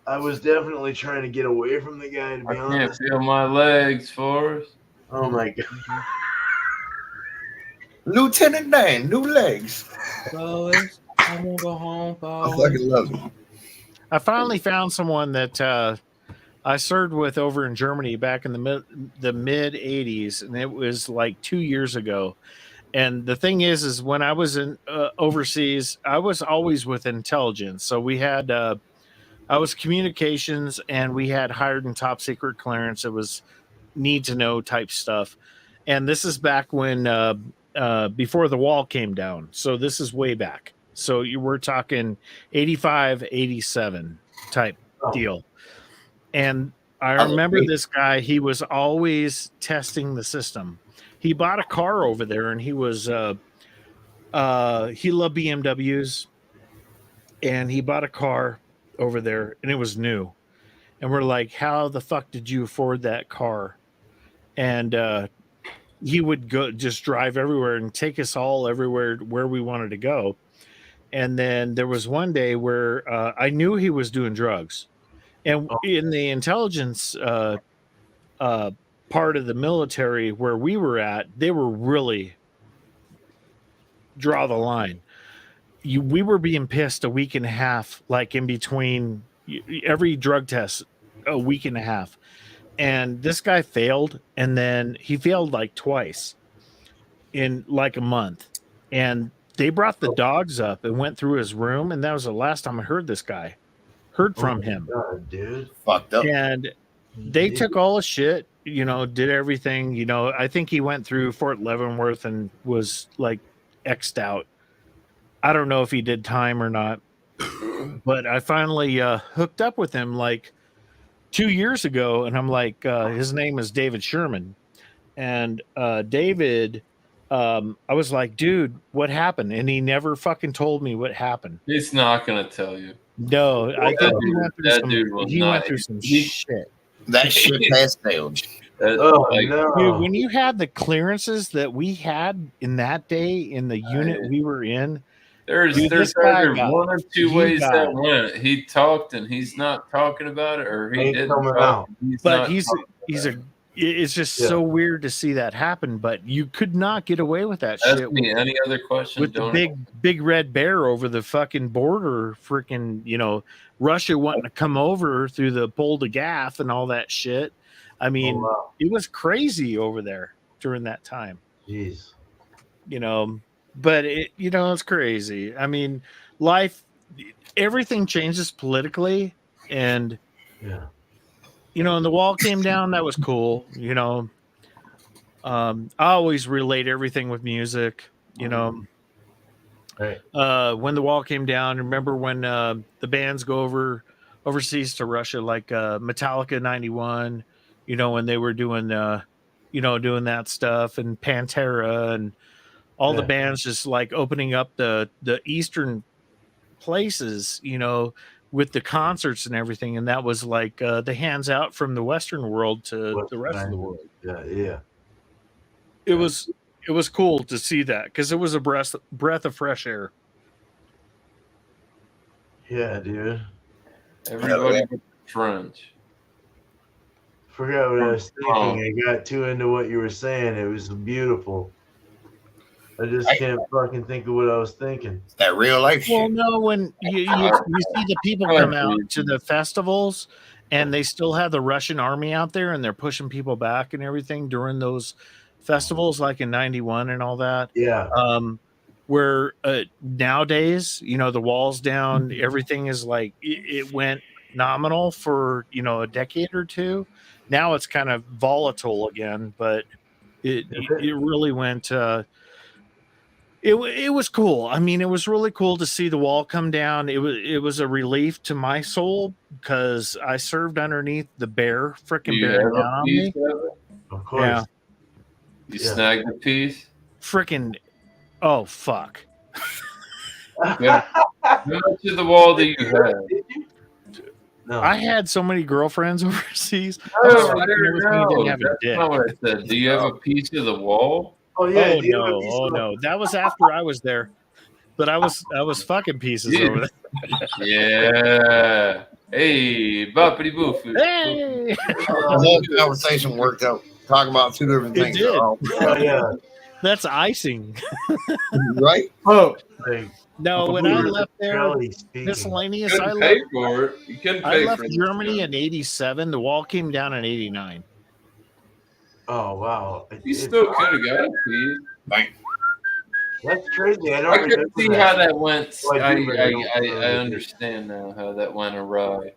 I was definitely trying to get away from the guy, to be honest. Can't feel my legs, Forrest. Oh my god. Lieutenant Dan, new legs. I'm gonna go home. I fucking love him. I finally found someone that I served with over in Germany back in the mid 80s, and it was like 2 years ago. And the thing is when I was in overseas, I was always with intelligence. So we had I was communications, and we had hired and top secret clearance. It was need to know type stuff. And this is back when before the wall came down. So this is way back. So we're talking 85, 87 type deal. And I remember this guy, he was always testing the system. He bought a car over there, and he was he loved BMWs, and he bought a car over there, and it was new. And we're like, how the fuck did you afford that car? And he would go just drive everywhere and take us all everywhere where we wanted to go. And then there was one day where I knew he was doing drugs. And in the intelligence part of the military where we were at, they were really draw the line. We were being pissed a week and a half, like in between every drug test, a week and a half. And this guy failed, and then he failed like twice in like a month. And they brought the dogs up and went through his room, and that was the last time I heard from him. God, dude. Fucked up. And they took all his shit, did everything. I think he went through Fort Leavenworth and was like X'd out. I don't know if he did time or not, But I finally hooked up with him like 2 years ago, and I'm like, his name is David Sherman, and David, I was like, dude, what happened? And he never fucking told me what happened. He's not gonna tell you. No, I think he went through That some. dude will He not. went through some He- shit. That ship has sailed. Oh Like, no! Dude, when you had the clearances that we had in that day in the unit we were in, there's Dude, there's this guy either got- one or two he ways got- that went. He talked and he's not talking about it, or he Ain't didn't coming talk. out. And but not he's talking he's about a. it. It's just Yeah. so weird to see that happen, but you could not get away with that Ask shit me any other question. with the Don't big red bear over the fucking border. Freaking, Russia wanting to come over through the Pol de Gath and all that shit. I mean, Oh, wow. it was crazy over there during that time. Jeez. But it's crazy. I mean, life, everything changes politically, and Yeah. and the wall came down. That was cool. I always relate everything with music. Right. When the wall came down, remember when the bands go overseas to Russia, like Metallica 91, when they were doing doing that stuff, and Pantera and all the Yeah. bands just like opening up the eastern places, with the concerts and everything, and that was like the hands out from the Western world to the rest of the world. Yeah. It was cool to see that, because it was a breath of fresh air. Yeah, dude. everybody but the French. Forgot what I was thinking. I got too into what you were saying. It was beautiful. I just can't fucking think of what I was thinking. It's that real life Well, shit. no, when you see the people come out to the festivals, and they still have the Russian army out there, and they're pushing people back and everything during those festivals, like in '91 and all that. Yeah. Where nowadays, the wall's down, everything is like it went nominal for a decade or two. Now it's kind of volatile again, but it really went. It was cool. I mean, it was really cool to see the wall come down. It was a relief to my soul, because I served underneath the bear, freaking You bear have down a on piece me. of it? Of course. Yeah, You snagged a piece? freaking. Oh fuck! Yeah. How much of the wall do you have? No. I had so many girlfriends overseas. No, I was fucking everything no, didn't have a that's dick. not what I said. Do you have a piece of the wall? Oh yeah. Oh do you have a no! piece Oh of- no! That was after I was there, but I was fucking pieces Yeah. over there. Yeah. Hey, boppity boof. Hey! The whole conversation worked out. Talk about two different It things. did. Oh yeah. That's icing. Right? Oh. Like, No, when I left there, reality speaking. miscellaneous. I Couldn't left. pay for it. You couldn't I pay left for it. Germany in '87. The wall came down in '89. Oh wow. You still could have got a piece. Like, That's crazy. I don't I could remember see that. how that went. Well, I do, but I don't I remember. understand now how that went awry.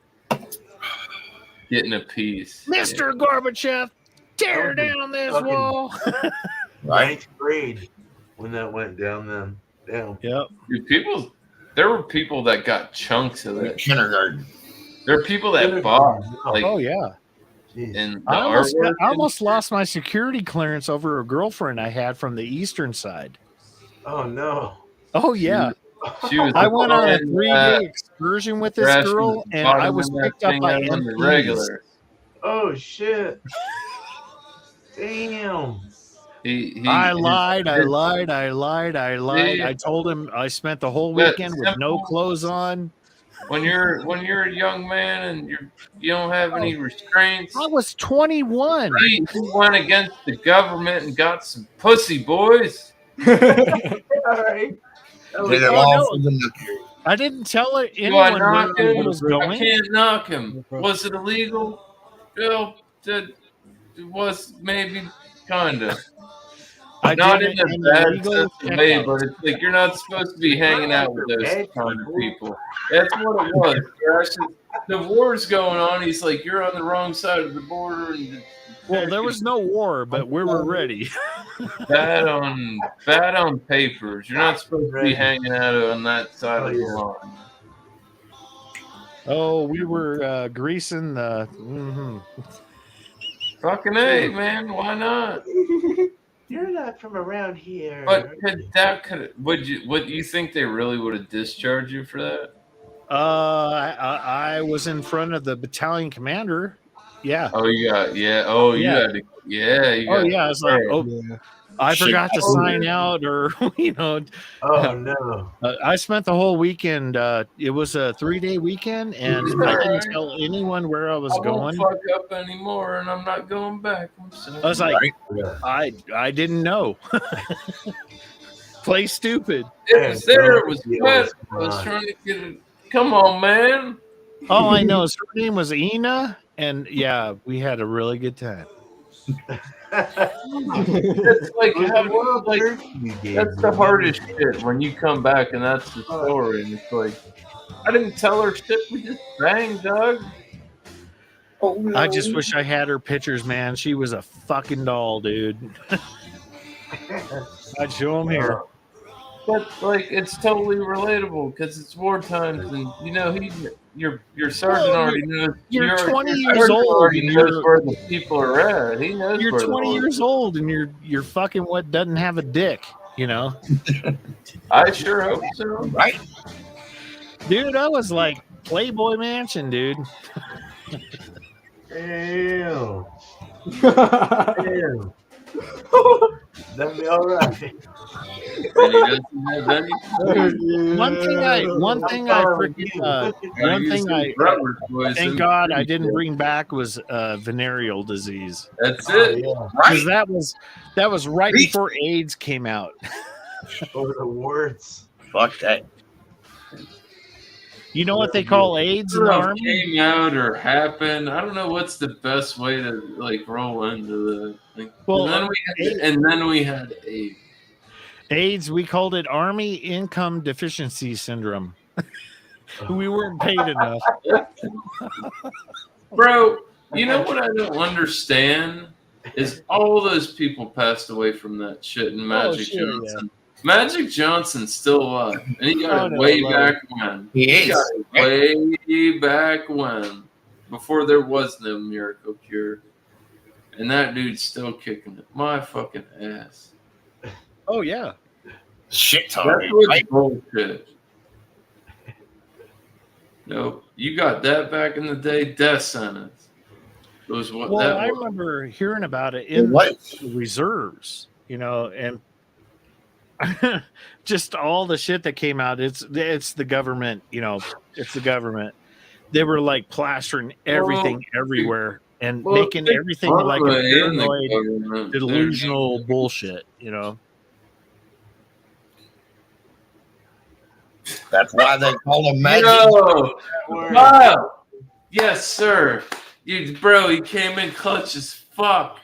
Getting a piece. Mr. Gorbachev, tear That was down this fucking- wall. right? Ninth grade when that went down. Then damn. Yep. Dude, there were people that got chunks of it. Kindergarten. There are people that bought like Oh yeah. Jeez. in the I artwork. almost lost my security clearance over a girlfriend I had from the eastern side. Oh no. Oh yeah. She was I went on a flying, 3-day excursion with this crashing girl, the and I bottom was of that picked up thing by out on the MPs. regular. Oh shit. Damn. I lied. See? I told him I spent the whole That weekend with no simple- clothes on. When you're a young man and you don't have any restraints, I was 21. you went against the government and got some pussy, boys. All right. Did it all for the nuclear. I didn't tell Do I anyone knock where I him? was I going. can't knock him. Was it illegal? Well, it was maybe kinda. I Not did in it a in bad illegal sense of way, checkout. but it's like you're not supposed to be hanging out with those kind of people. That's what it was. Josh. The war's going on. He's like, you're on the wrong side of the border, and Well, there was no war, but we were ready. bad on papers. You're not supposed to be hanging out on that side of the line. Oh, we were greasing the. Fucking A, man. Why not? You're not from around here. But would you think they really would have discharged you for that? I was in front of the battalion commander. Yeah. Oh, you got Oh, you Yeah. had to. Yeah, you Oh got. yeah. I was like, oh, Yeah. I Shit. forgot to sign out, or Oh no. I spent the whole weekend. It was a 3-day weekend, and I didn't tell anyone where I was I won't going. fuck up anymore, and I'm not going back. I'm sorry. I was like, Right. I didn't know. Play stupid. It was there. It was wet. I was trying to get it. Come on, man. All I know is her name was Ina, and yeah, we had a really good time. It's like, that's the hardest shit when you come back and that's the story, and it's like, I didn't tell her shit. We just banged, dog. I just wish I had her pictures, man. She was a fucking doll, dude. I'd show them here. But like, it's totally relatable because it's war times, and your sergeant already knows. You're 20 your years sergeant old. already knows where the people are at. He knows. You're where 20 years old, and you're fucking what doesn't have a dick, you know? I sure hope so. Right? Dude, I was like Playboy Mansion, dude. Ew. Ew. That'd be all right. And he doesn't have any. One thing I thank God I didn't bring back was venereal disease. That's it. Because that was right before AIDS came out. Or the words. Fuck that. You know what they call AIDS in the army? Came out or happened. I don't know what's the best way to like roll into the. Well, and then we had AIDS. AIDS, we called it Army Income Deficiency Syndrome. We weren't paid enough. Bro, you know what I don't understand is all those people passed away from that shit in Magic Johnson. Yeah. Magic Johnson's still alive, and he got it way back when. He got it way back when, before there was no miracle cure, and that dude's still kicking it. My fucking ass. Oh yeah, shit talk. That's what's bullshit. No, you got that back in the day. Death sentence. It was what. Well, that I was. remember hearing about it in the reserves, and just all the shit that came out. It's the government, it's the government. They were like plastering everything everywhere and making everything like a paranoid, delusional bullshit, That's why they call him Magic. Wow. Yes, sir. Bro, he came in clutch as fuck.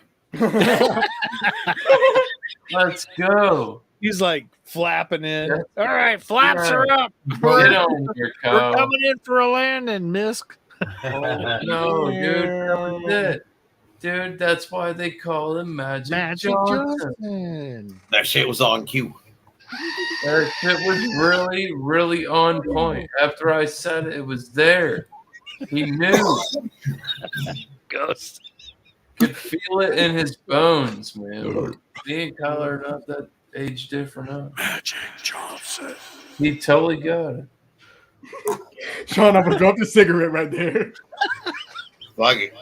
Let's go. He's like flapping in. All right, flaps are up. We're coming in for a landing, Misk. No, dude, that was it. Dude, that's why they call him Magic Johnson. That shit was on cue. That shit was really, really on point. After I said it, it was there. He knew. Ghost. Could feel it in his bones, man. Me and Kyle are not that age different. Huh? Magic Johnson. He totally got it. Sean, I'm gonna drop the cigarette right there. Fuck it.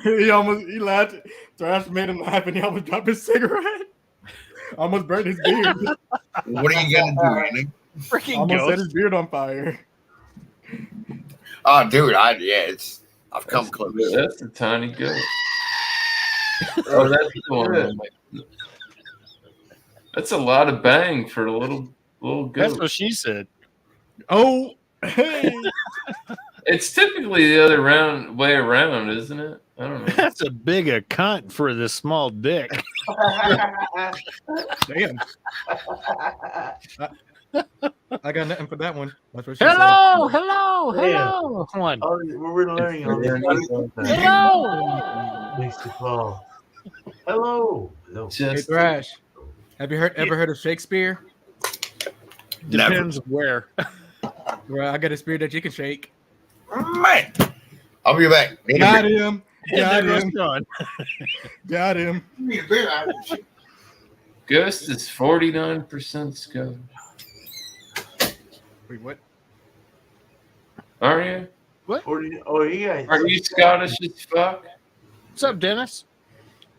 He laughed. Thrash made him laugh, and he almost dropped his cigarette. Almost burned his beard. What are you gonna do, man? Freaking almost set his beard on fire. Oh, dude, I've come close. That's a tiny goat. Oh, that's the one. That's a lot of bang for a little goat. That's what she said. Oh, hey. It's typically the other way around, isn't it? I don't know. That's a big a cunt for this small dick. Damn. I got nothing for that one. That's what she hello. One. Oh, we're learning all this. Hello. Makes the call. Hello. Hey, Thrash. Have you ever heard of Shakespeare? Depends where. Well, I got a spear that you can shake. Man, I'll be back. Got him. And Got there goes him. John. Got him. Ghost is 49% Scottish. Wait, what? Are you? 40, oh, yeah. Are you Scottish as fuck? What's up, Dennis?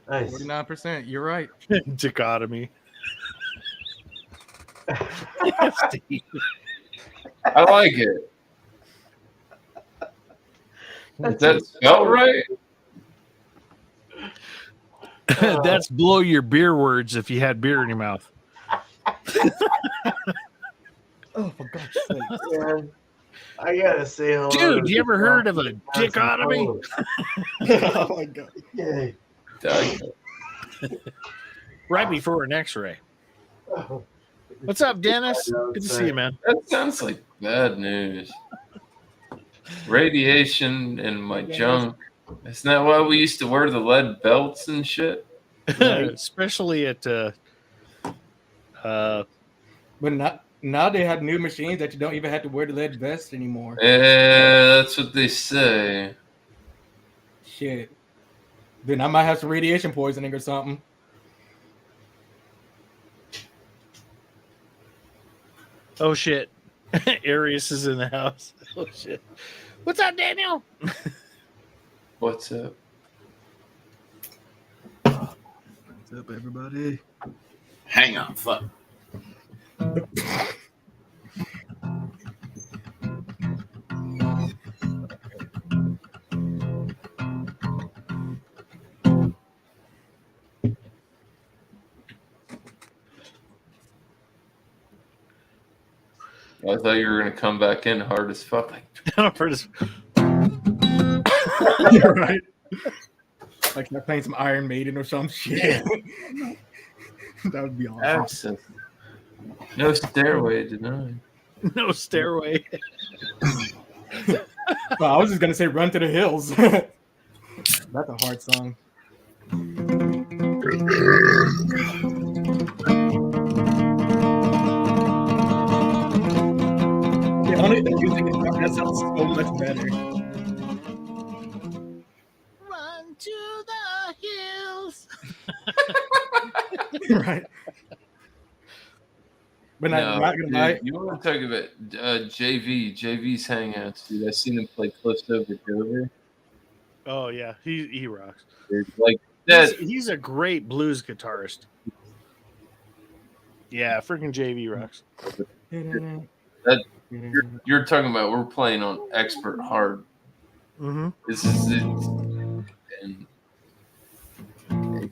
Nice. 49%. You're right. Dichotomy. I like it. Is that spelled right? That's blow your beer words if you had beer in your mouth. Oh, for God's sake. Yeah. I gotta say hello. Dude, to you ever the heard of a Johnson dichotomy? Post. Oh, my God. Yeah. Right before an x-ray. What's up, Dennis? Good to see you, man. That sounds like bad news. Radiation in my junk. Isn't that why we used to wear the lead belts and shit? Especially at But now they have new machines that you don't even have to wear the lead vest anymore. Yeah, that's what they say. Shit. Then I might have some radiation poisoning or something. oh shit. Arius is in the house. Oh shit. What's up, Daniel? What's up? What's up, everybody? Hang on, fuck. I thought you were gonna come back in hard as fuck. Like, You're right. Like they're playing some Iron Maiden or some shit. That would be awesome. access. No stairway denied. No stairway. Well, I was just gonna say "Run to the Hills." That's a hard song. Yeah, only the music that sounds so much better. Run to the hills. Right. But I'm not gonna lie. You want to talk about JV's hangouts, dude? I seen him play Cliffs Over Dover. Oh yeah, he rocks. Dude, like that. He's a great blues guitarist. Yeah, freaking JV rocks. You're talking about we're playing on expert hard. Mm-hmm. This is it. And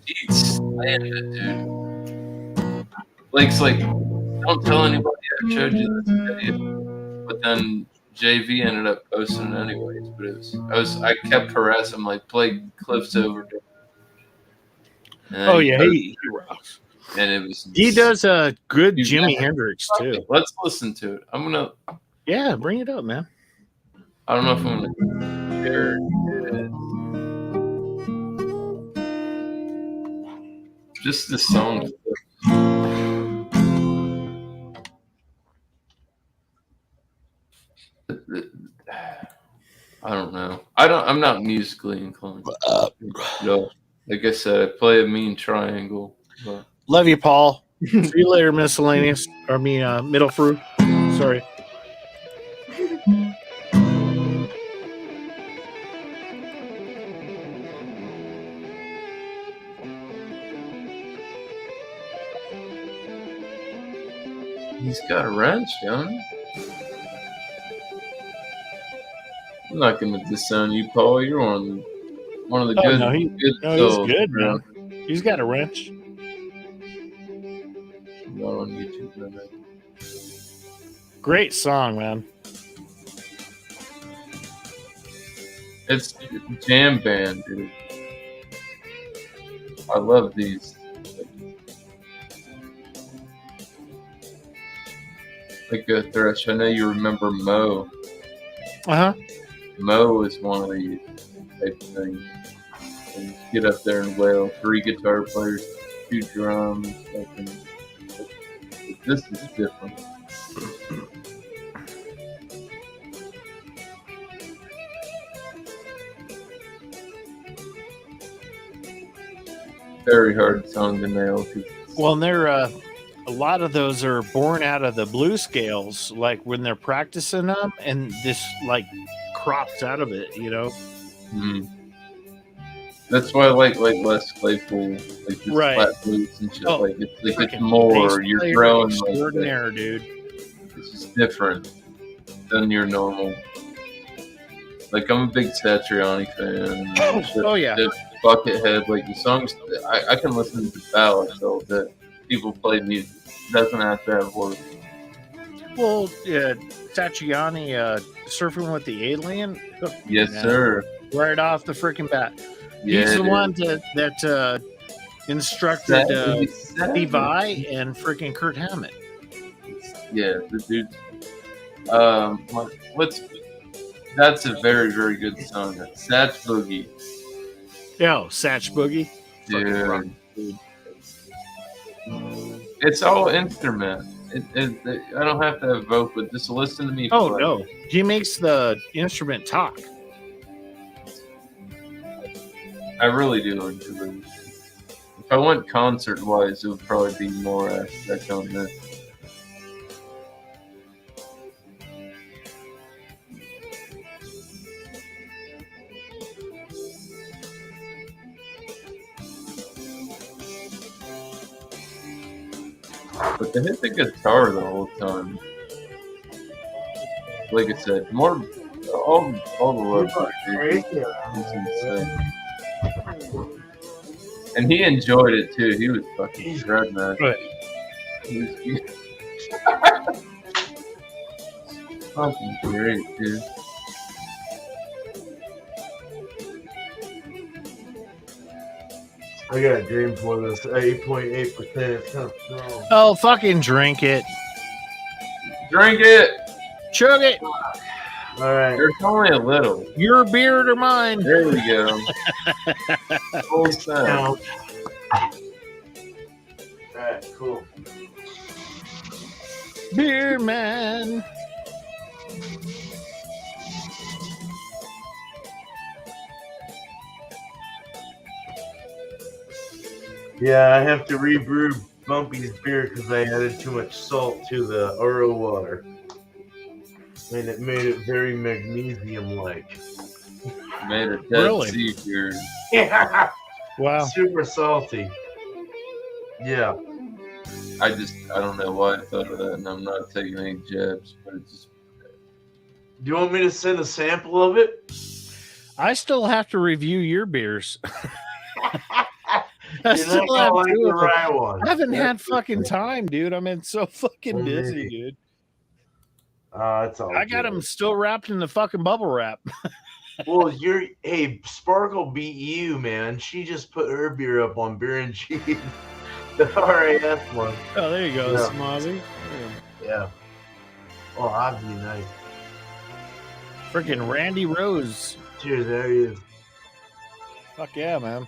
he's slaying it, dude. Blake's like, don't tell anybody I showed you this video. But then JV ended up posting it anyways. But I kept harassing him, like, play Cliffs Over. Oh yeah, he rocks. And it was He does a good Jimi Hendrix too. Let's listen to it. I'm gonna. Yeah, bring it up, man. I don't know if I'm gonna share it. Just the song. I don't know. I'm not musically inclined. No. Like I said, I play a mean triangle. But. Love you, Paul. See you later, miscellaneous. Or middle fruit. Sorry. He's got a wrench, don't he? I'm not going to disown you, Paul. You're one of the good. No, good he's good, man. He's got a wrench. Not on YouTube, man. Great song, man. It's a jam band, dude. I love these. Like a Thresh. I know you remember Mo. Uh-huh. Mo is one of these type of things. And get up there and wail. 3 guitar players, 2 drums. This is different. very hard song to nail. Well, and they're a lot of those are born out of the blues scales, like when they're practicing them, and this like crops out of it, you know. Mm. That's why I like Les Claypool, like this Right. flat blues and shit. Oh, Like it's freaking more. bass You're player growing like that. extraordinaire, dude. It's just different than your normal. Like I'm a big Satriani fan. Oh yeah. Buckethead, like the songs. I can listen to ballads all day. People play music. Doesn't have to have words. Well, Satriani, Surfing with the Alien. Yes, Man. sir. Right off the freaking bat. Yeah, He's the dude. one that instructed Steve Vai and freaking Kurt Hammett. Yeah, the dude. That's a very, very good song. Satch Boogie. Yo, Satch Boogie. Fucking rock, Dude. It's all instrument. I don't have to have vocal. Just listen to me. Oh play. no, he makes the instrument talk. I really do enjoy it. If I went concert wise, it would probably be more aspect on this. But they hit the guitar the whole time. Like I said, more all the love. It's insane. And he enjoyed it too. He was fucking shredding that. Right. He was fucking great, dude. I got a dream for this 8.8%. It's kind of strong. Oh, fucking drink it. Drink it. Chug it. All right. There's only a little. Your beard or mine. There we go. Full sound. All right, cool. Beer man. Yeah, I have to rebrew Bumpy's beer because I added too much salt to the Oro water. And it made it very magnesium-like. Made a dead Really? sea beer. Yeah. Wow. Super salty. Yeah. I don't know why I thought of that, and I'm not taking any jabs, but it's just. Do you want me to send a sample of it? I still have to review your beers. I You're still not gonna have like two the of them. right one. I haven't had fucking time, dude. I'm in so fucking Well, busy, maybe. dude. It's all I got good. them still wrapped in the fucking bubble wrap. Well, hey, Sparkle beat you, man. She just put her beer up on Beer and Cheese. The RAS one. Oh, there you go, Yeah. Smozzy. Yeah. Oh, I'd be nice. Freaking Randy Rose. Cheers, there he is. Fuck yeah, man.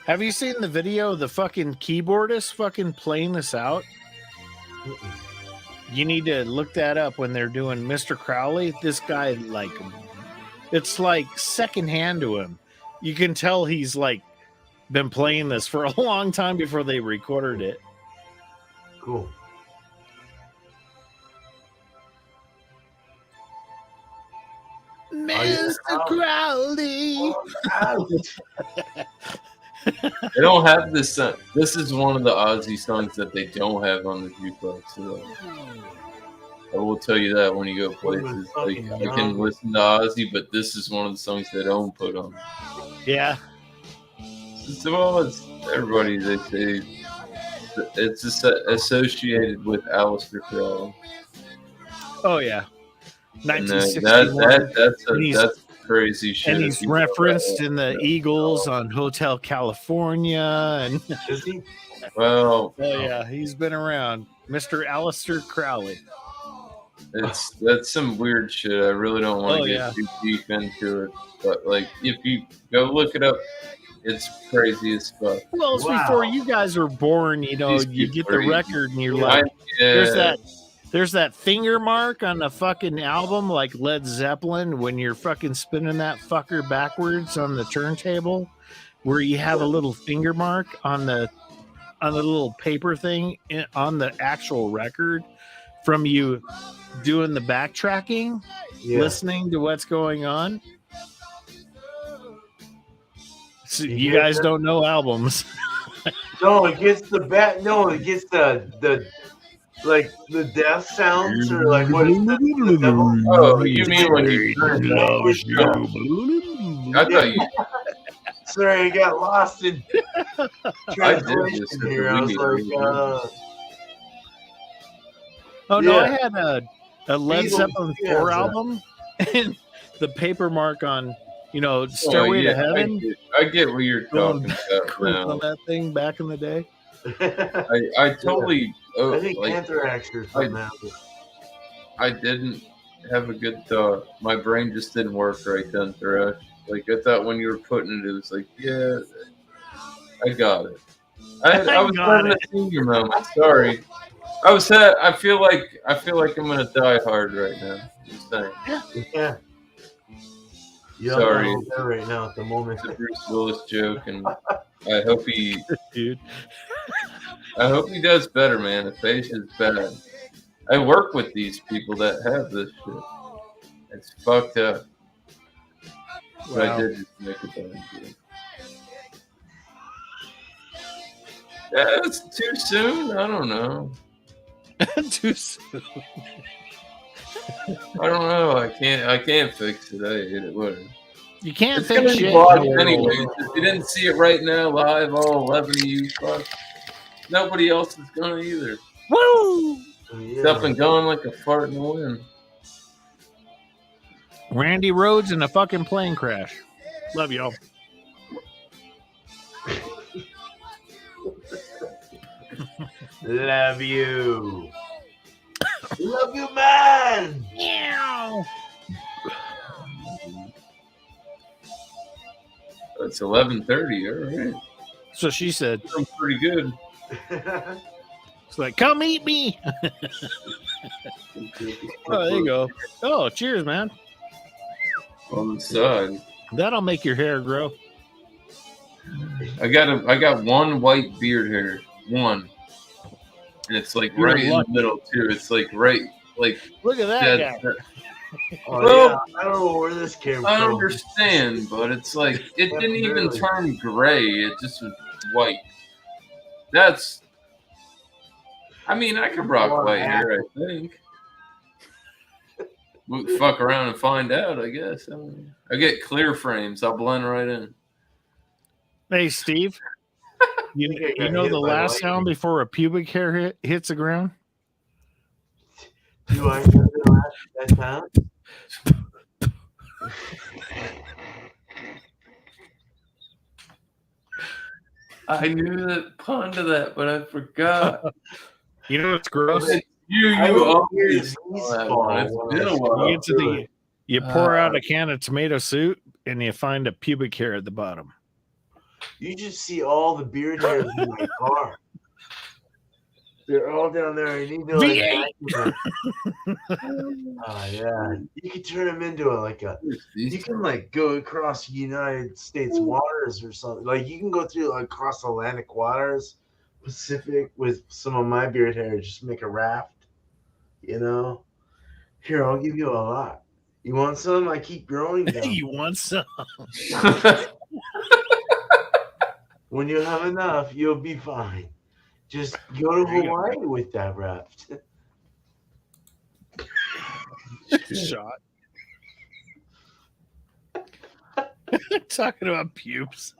Have you seen the video of the fucking keyboardist fucking playing this out? You need to look that up when they're doing Mr. Crowley. This guy, like, it's like secondhand to him. You can tell he's like been playing this for a long time before they recorded it. Cool. Mr. Crowley. They don't have this. This is one of the Ozzy songs that they don't have on the jukebox. So I will tell you that when you go places. Like, I can listen to Ozzy, but this is one of the songs they don't put on. Yeah. So it's everybody. They say it's associated with Aleister Crowley. Oh yeah. And 1961. that's crazy shit. And he's referenced in the Eagles on Hotel California, and Is he? Well, oh yeah, he's been around, Mr. Aleister Crowley. that's some weird shit. I really don't want to get too deep into it, but like if you go look it up, it's crazy as fuck. Well, it's before you guys were born. You know, you get the record and you're like, there's that finger mark on the fucking album, like Led Zeppelin, when you're fucking spinning that fucker backwards on the turntable. where you have a little finger mark on the little paper thing on the actual record from you doing the backtracking, listening to what's going on. So you guys don't know albums. No, it gets the bat. No, it gets the like the death sounds or like what is the devil? Oh, you mean when you turn it loves you? I thought you. Sorry, I got lost in I did translation this here. I was like, oh no, yeah. I had a Led Beatles, Zeppelin yeah, 4 that. album, and the paper mark on, Stairway to Heaven. I get what you're talking about On now. that thing back in the day. I totally. I think Anthrax or something happened. I didn't have a good thought. My brain just didn't work right then, Thresh. Like, I thought when you were putting it, it was like, yeah, I got it. I was having a senior moment. Sorry. I feel like I'm gonna die hard right now. Just saying. Yeah. You're Sorry. there right now at the moment. It's a Bruce Willis joke, and I hope he, dude. I hope he does better, man. The face is bad. I work with these people that have this shit. It's fucked up. But I did just make it better. Yeah, it's too soon. I don't know. Too soon. I don't know. I can't fix it. I hate it. Whatever. You can't It's fix gonna be shit. vlogged anyways. If you didn't see it right now, live, all 11 of you, fuck. Nobody else is gonna either. Woo! It's up and going like a fart in the wind. Randy Rhoads in a fucking plane crash. Love y'all. Love you. Love you, man. Meow. It's 11:30. All right. So she said. I'm pretty good. It's like, come eat me. Oh, there you go. Oh, cheers, man. On the side. That'll make your hair grow. I got one white beard hair. One. And it's like You're right in the lucky. middle too. It's like right like Look at that dead. guy. Oh, Well, yeah. I don't know where this came I from. understand, but it's like it didn't even really. turn gray. It just was white. That's. I mean, I could rock white hair. I think. We'll fuck around and find out. I guess. I get clear frames. I'll blend right in. Hey, Steve. You know the last sound before a pubic hair hits the ground? Do I know that sound? I knew that pun to that, but I forgot. You know what's gross? You always know that one. It's been a while. You get to you pour out a can of tomato soup and you find a pubic hair at the bottom. You just see all the beard hairs in my car. They're all down there. I need to like oh yeah. You can turn them into you can like go across United States waters or something. Like you can go through like across Atlantic waters, Pacific with some of my beard hair, just make a raft. You know? Here, I'll give you a lot. You want some? I keep growing them. You want some? When you have enough, you'll be fine. Just go to Hawaii with that raft. Shot. Talking about pubes.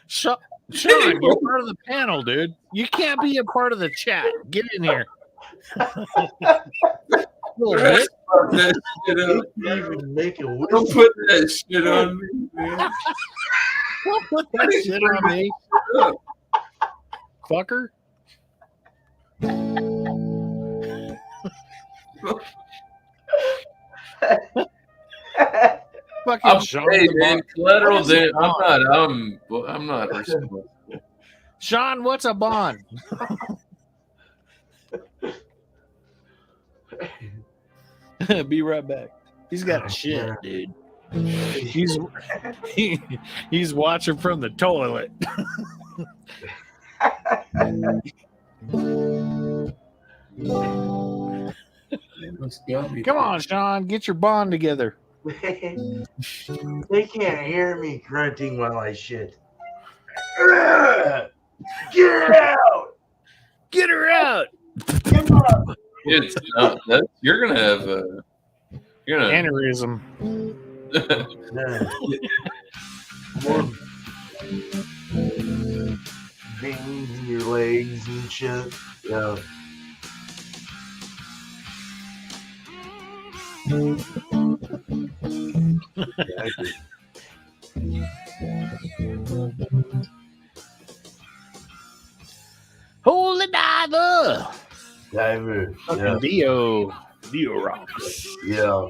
Sean, you're part of the panel, dude. You can't be a part of the chat. Get in here. That shit up. Even make a wish. Don't put that shit on me, man. Don't put that shit on me. Fucker. Fucking Sean. Hey, man, collateral damage. I'm not responsible. Sean, what's a bond? Be right back. He's got a shit, dude. He's watching from the toilet. Come on, Sean, get your bond together. They can't hear me grunting while I shit. Get her out! Get her out! Come on! It's not that you're gonna have a aneurysm. More veins in your legs and shit. Yeah. Holy diver! Diver. Fucking Dio rocks. Yeah.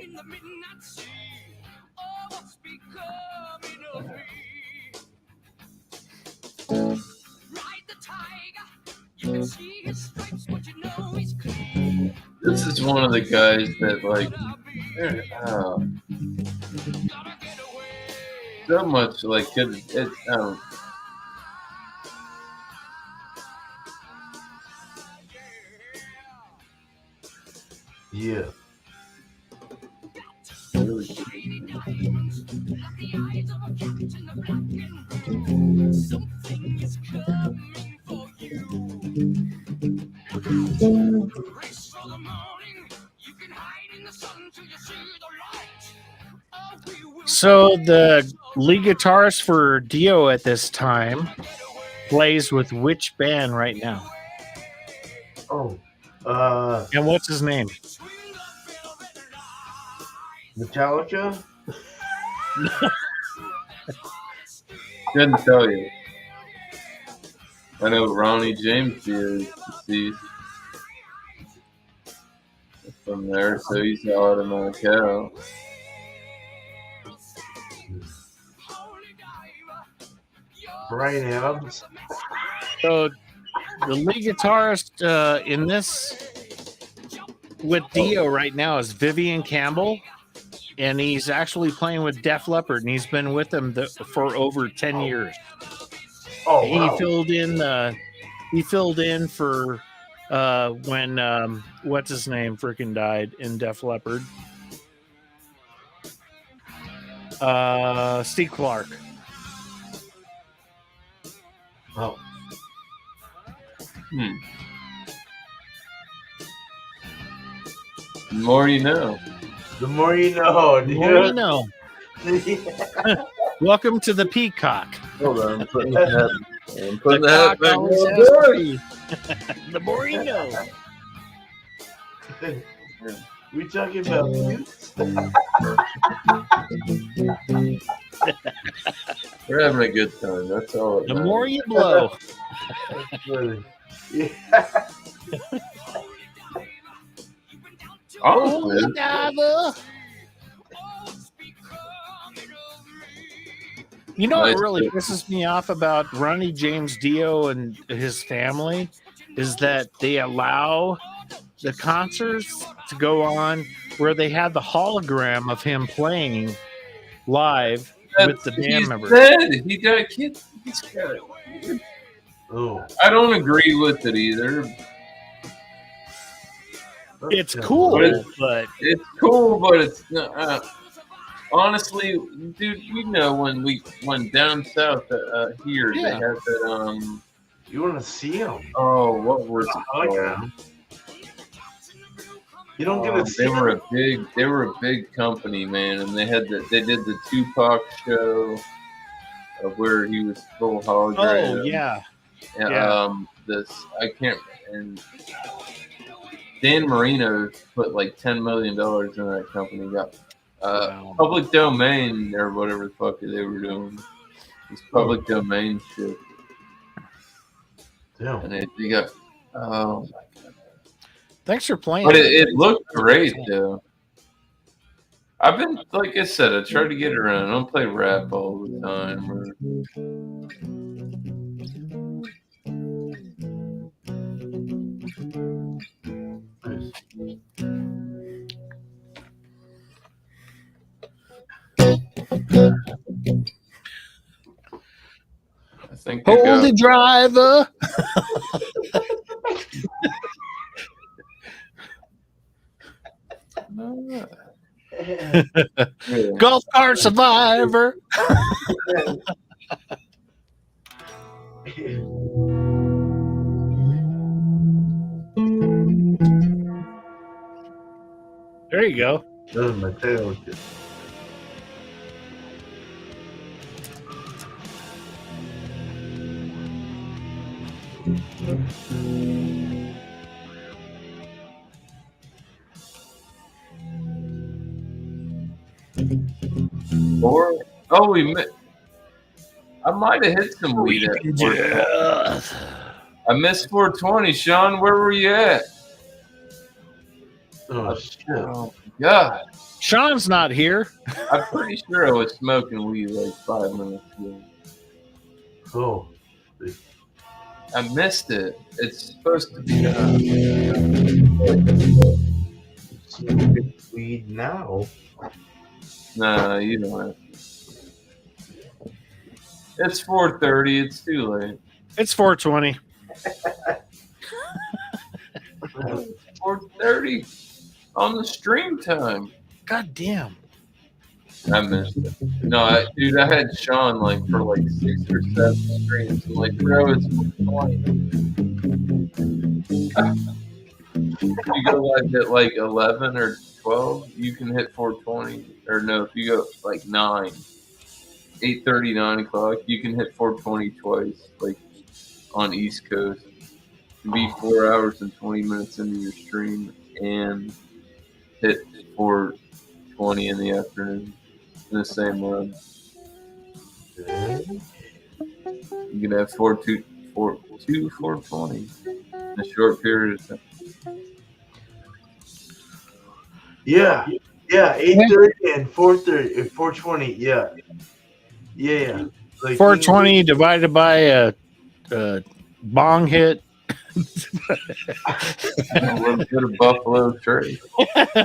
This is one of the guys that like so much like it. Yeah. So the lead guitarist for Dio at this time plays with which band right now? Oh. And what's his name? Metallica? Couldn't tell you. I know Ronnie James is deceased from there, so he's out of my cow. Brian Adams. So the lead guitarist in this with Dio right now is Vivian Campbell, and he's actually playing with Def Leppard, and he's been with them for over 10 years. Oh, He wow. filled in for when what's his name freaking died in Def Leppard. Steve Clark. Oh. The more you know. The more you know, The dude. more you know. Welcome to the Peacock. Hold on, I'm putting that. I'm putting The that cock back always on has board. three. The more you know. We talking about mutes? We're having a good time. That's all. The more you blow. Yeah. Honestly, You know what Nice. really pisses me off about Ronnie James Dio and his family is that they allow the concerts to go on where they have the hologram of him playing live with the band he's members. dead. He got a kid. He's got it. Oh. I don't agree with it either. It's cool, but it's cool, but it's not. Honestly, dude, you know when down south here Yeah. they had that You want to see him? oh, what was it Hologram. called? You don't get to see They were him? a big company, man, and they did the Tupac show where he was full hologram. oh yeah. And, Yeah. this I can't and Dan Marino put like $10 million in that company. Got Wow. public domain or whatever the fuck they were doing. This public domain shit, Damn. and they got oh my god! Thanks for playing. But it looked great though. I've been like I said, I try to get around. I don't play rap all the time. think Holy driver. Golf cart survivor. There you go. My tail. Or I might have hit some weed at 420. I missed 420. Sean, where were you at? Oh shit! Oh God, Sean's not here. I'm pretty sure I was smoking weed like 5 minutes ago. Oh, I missed it. It's supposed to be. smoking weed now. Nah, you don't have to. It's 4:30. It's too late. It's 420. 4:30 on the stream time. God damn. I missed it. No, dude, I had Sean like for like 6 or 7 streams. I'm like, bro, it's 420. You go like at like 11 or 12, you can hit 420. Or no, if you go like 9, 8:30, 9 o'clock, you can hit 420 twice, like on East Coast. Be 4 hours and 20 minutes into your stream and hit 420 in the afternoon in the same run. You can have 420 in a short period of time. Yeah, 8:30 and 4:30, 420. Yeah. Like 420 divided by a bong hit. A little bit of Buffalo Trace.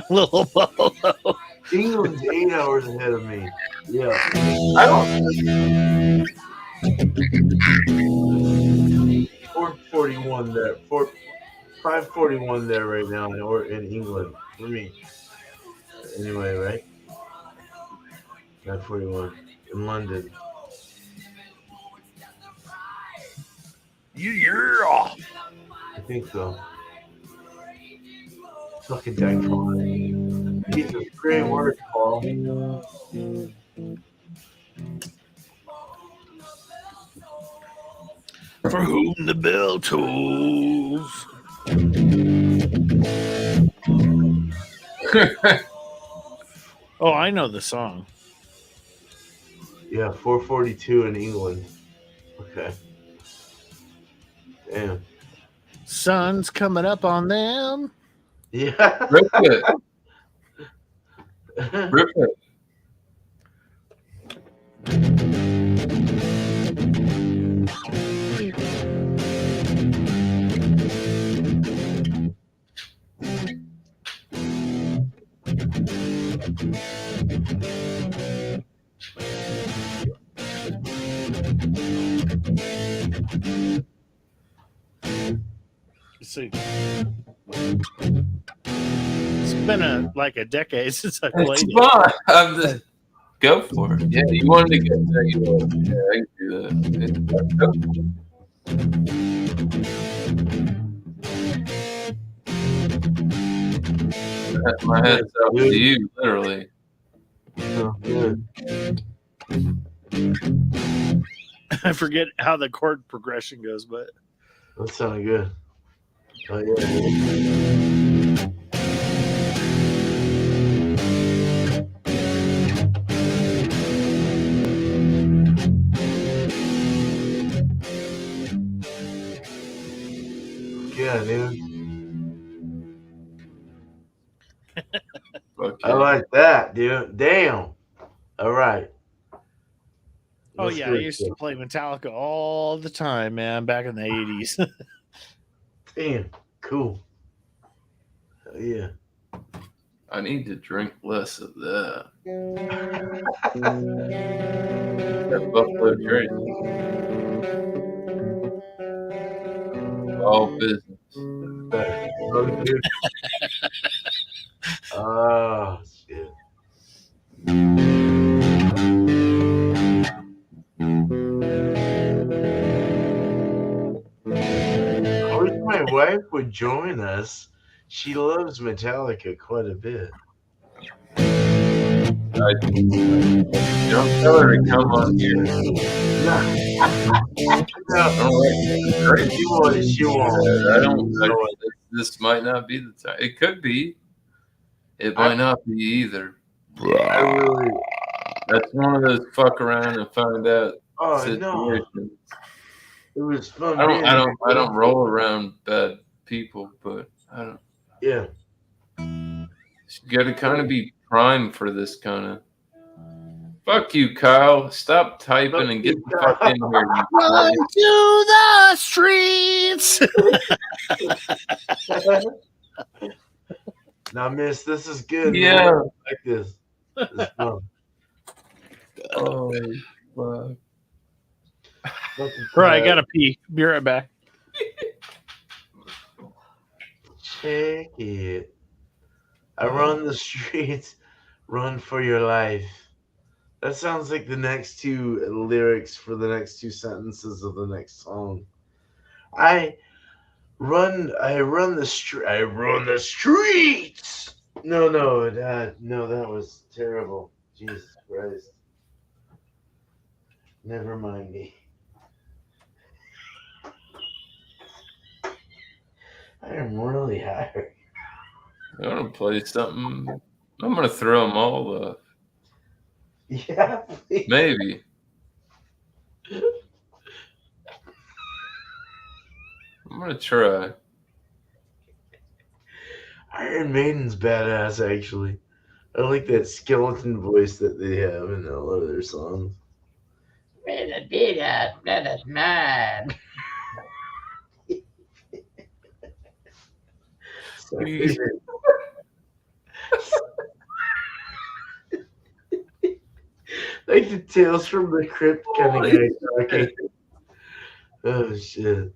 Little Buffalo. England's 8 hours ahead of me. Yeah. I don't. 441 there. 541 there right now, or in England for me. Anyway, right? 541 in London. Yeah. I think so. Fucking Jack Paul. Jesus, great work, Paul. For whom the bell tolls. Oh, I know the song. Yeah, 442 in England. Okay. Damn. Sun's coming up on them. Yeah. Rip it. Rip it. Let's see. It's been like a decade since I played It's it. fun. Go for it. Yeah, you wanted to get that. Yeah, I can do that. My head's up to you, literally. Oh, good. I forget how the chord progression goes, but That sounded good. Oh, yeah. Yeah, dude. Okay. I like that, dude. Damn. All right. oh Let's yeah, do I it. used to play Metallica all the time, man, back in the 80s. Damn. Cool. Hell yeah. I need to drink less of that. That Buffalo Trace. all business. Oh, dude. Oh, shit. I wish my wife would join us. She loves Metallica quite a bit. Don't tell her to come on here. No, Great. she won't. I don't. This might not be the time. It could be. It might not be either. I really. That's one of those fuck around and find out Oh situations. no! It was fun. I don't roll around bad people, but I don't. Yeah. You got to kind of be primed for this kind of. Fuck you, Kyle. Stop typing and get the fuck in here. Run to the streets. Now, miss, this is good. Yeah. Man. I like this. This is fun. Oh, fuck. Right, I gotta pee. Be right back. Check it. I run the streets, run for your life. That sounds like the next two lyrics for the next two sentences of the next song. I run the streets. No, that was terrible. Jesus Christ. Never mind me. I am really high. I want to play something. I'm going to throw them all up. Yeah. Please. Maybe. I'm going to try. Iron Maiden's badass, actually. I like that skeleton voice that they have in a lot of their songs. That is mine. Like the Tales from the Crypt kind of guy talking. Oh shit.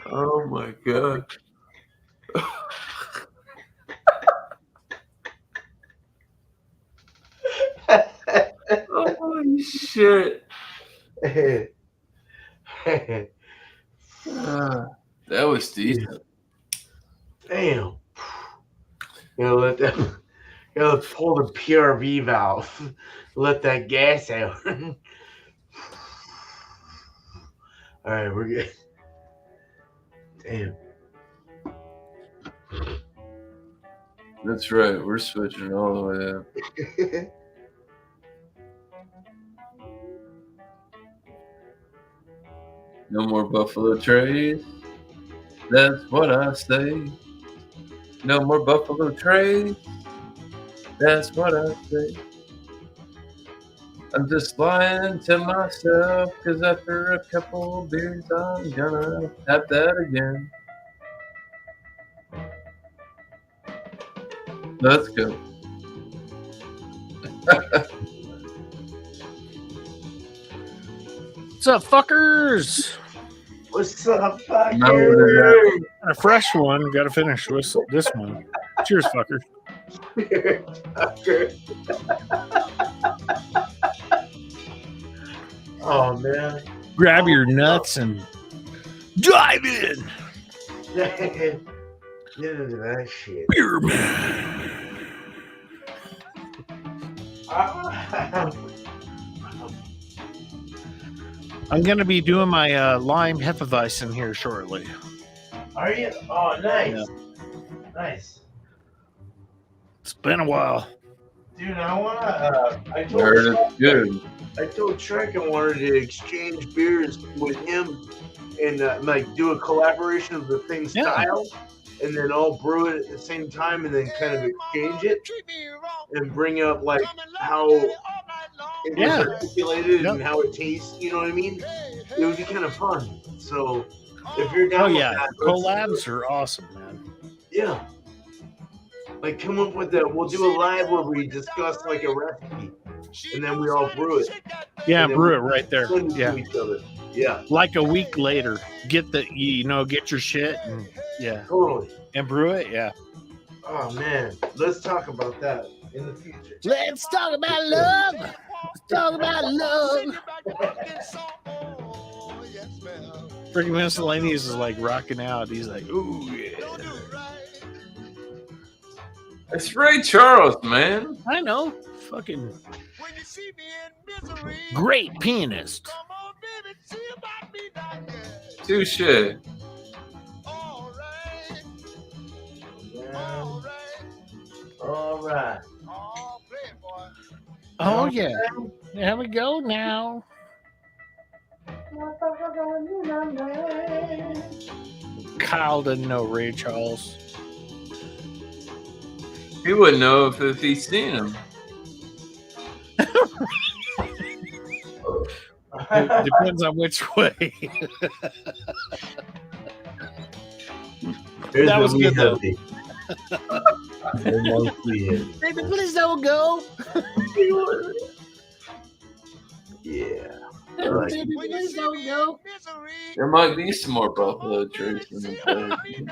Oh my god. Holy shit. That was decent. Damn. Let that. Pull the PRV valve. Let that gas out. All right, we're good. Damn. That's right. We're switching all the way up. No more Buffalo Trace. That's what I say. No more Buffalo Trace. That's what I say. I'm just lying to myself, 'cause after a couple of beers, I'm gonna have that again. Let's go. What's up, fuckers? What's up, fucker? A fresh one. Got to finish with this one. Cheers, fucker. Oh man! Grab your nuts and dive in. Get into that shit. Beer man. I'm gonna be doing my lime Hefeweizen here shortly. Are you? Oh, nice. Yeah. Nice. It's been a while. Dude, I wanna. I Heard it's good. told Trek I wanted to exchange beers with him and like do a collaboration of the same style, and then all brew it at the same time, and then kind of exchange it and bring up like how it is articulated and how it tastes. You know what I mean? It would be kind of fun. So if you're down, with that, collabs are awesome, man. Yeah. Like come up with that. We'll do a live where we discuss like a recipe, and then we all brew it. Yeah, and then brew we it right there. send it Yeah. to each other. Yeah, Like a week later, get your shit and totally. and brew it. Yeah. Oh man, let's talk about that in the future. Let's talk about love. Let's talk about love. Freaking Miscellaneous is like rocking out. He's like, ooh yeah. It's Ray Charles, man. I know. Fucking great pianist. Touche. All right. Oh yeah. There we go now. Kyle didn't know Ray Charles. He wouldn't know if he's seen him. It depends on which way. Here's That what was we good, though. have the- Baby, please don't go. Yeah. Baby, please don't go. There might be some more Buffalo Trace in the play.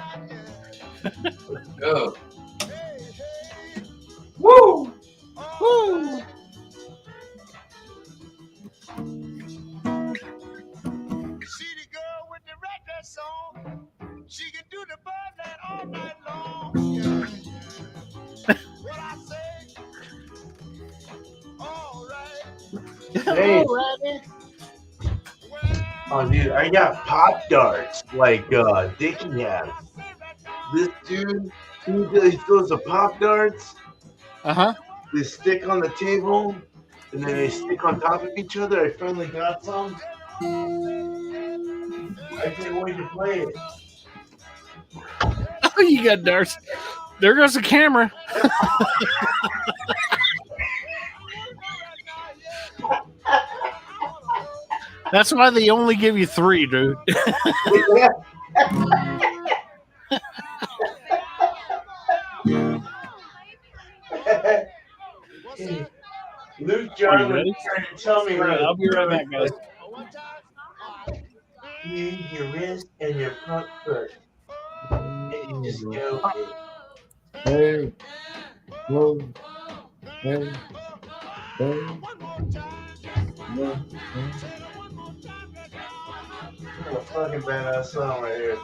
Let's go. Woo! Woo! She can do the bird all night long. What I say? All right. Hey. Oh, dude, I got pop darts like Dickie has. This dude, he throws the pop darts. Uh-huh. They stick on the table, and then they stick on top of each other. I finally got some. I can't wait to play it. Oh, you got darts. There goes the camera. That's why they only give you 3, dude. Luke Are John you ready? was trying to tell me. I'll be right back, guys. Use your wrist and your front foot. And you just go. Hey, whoa, hey, hey. What a fucking badass song right here.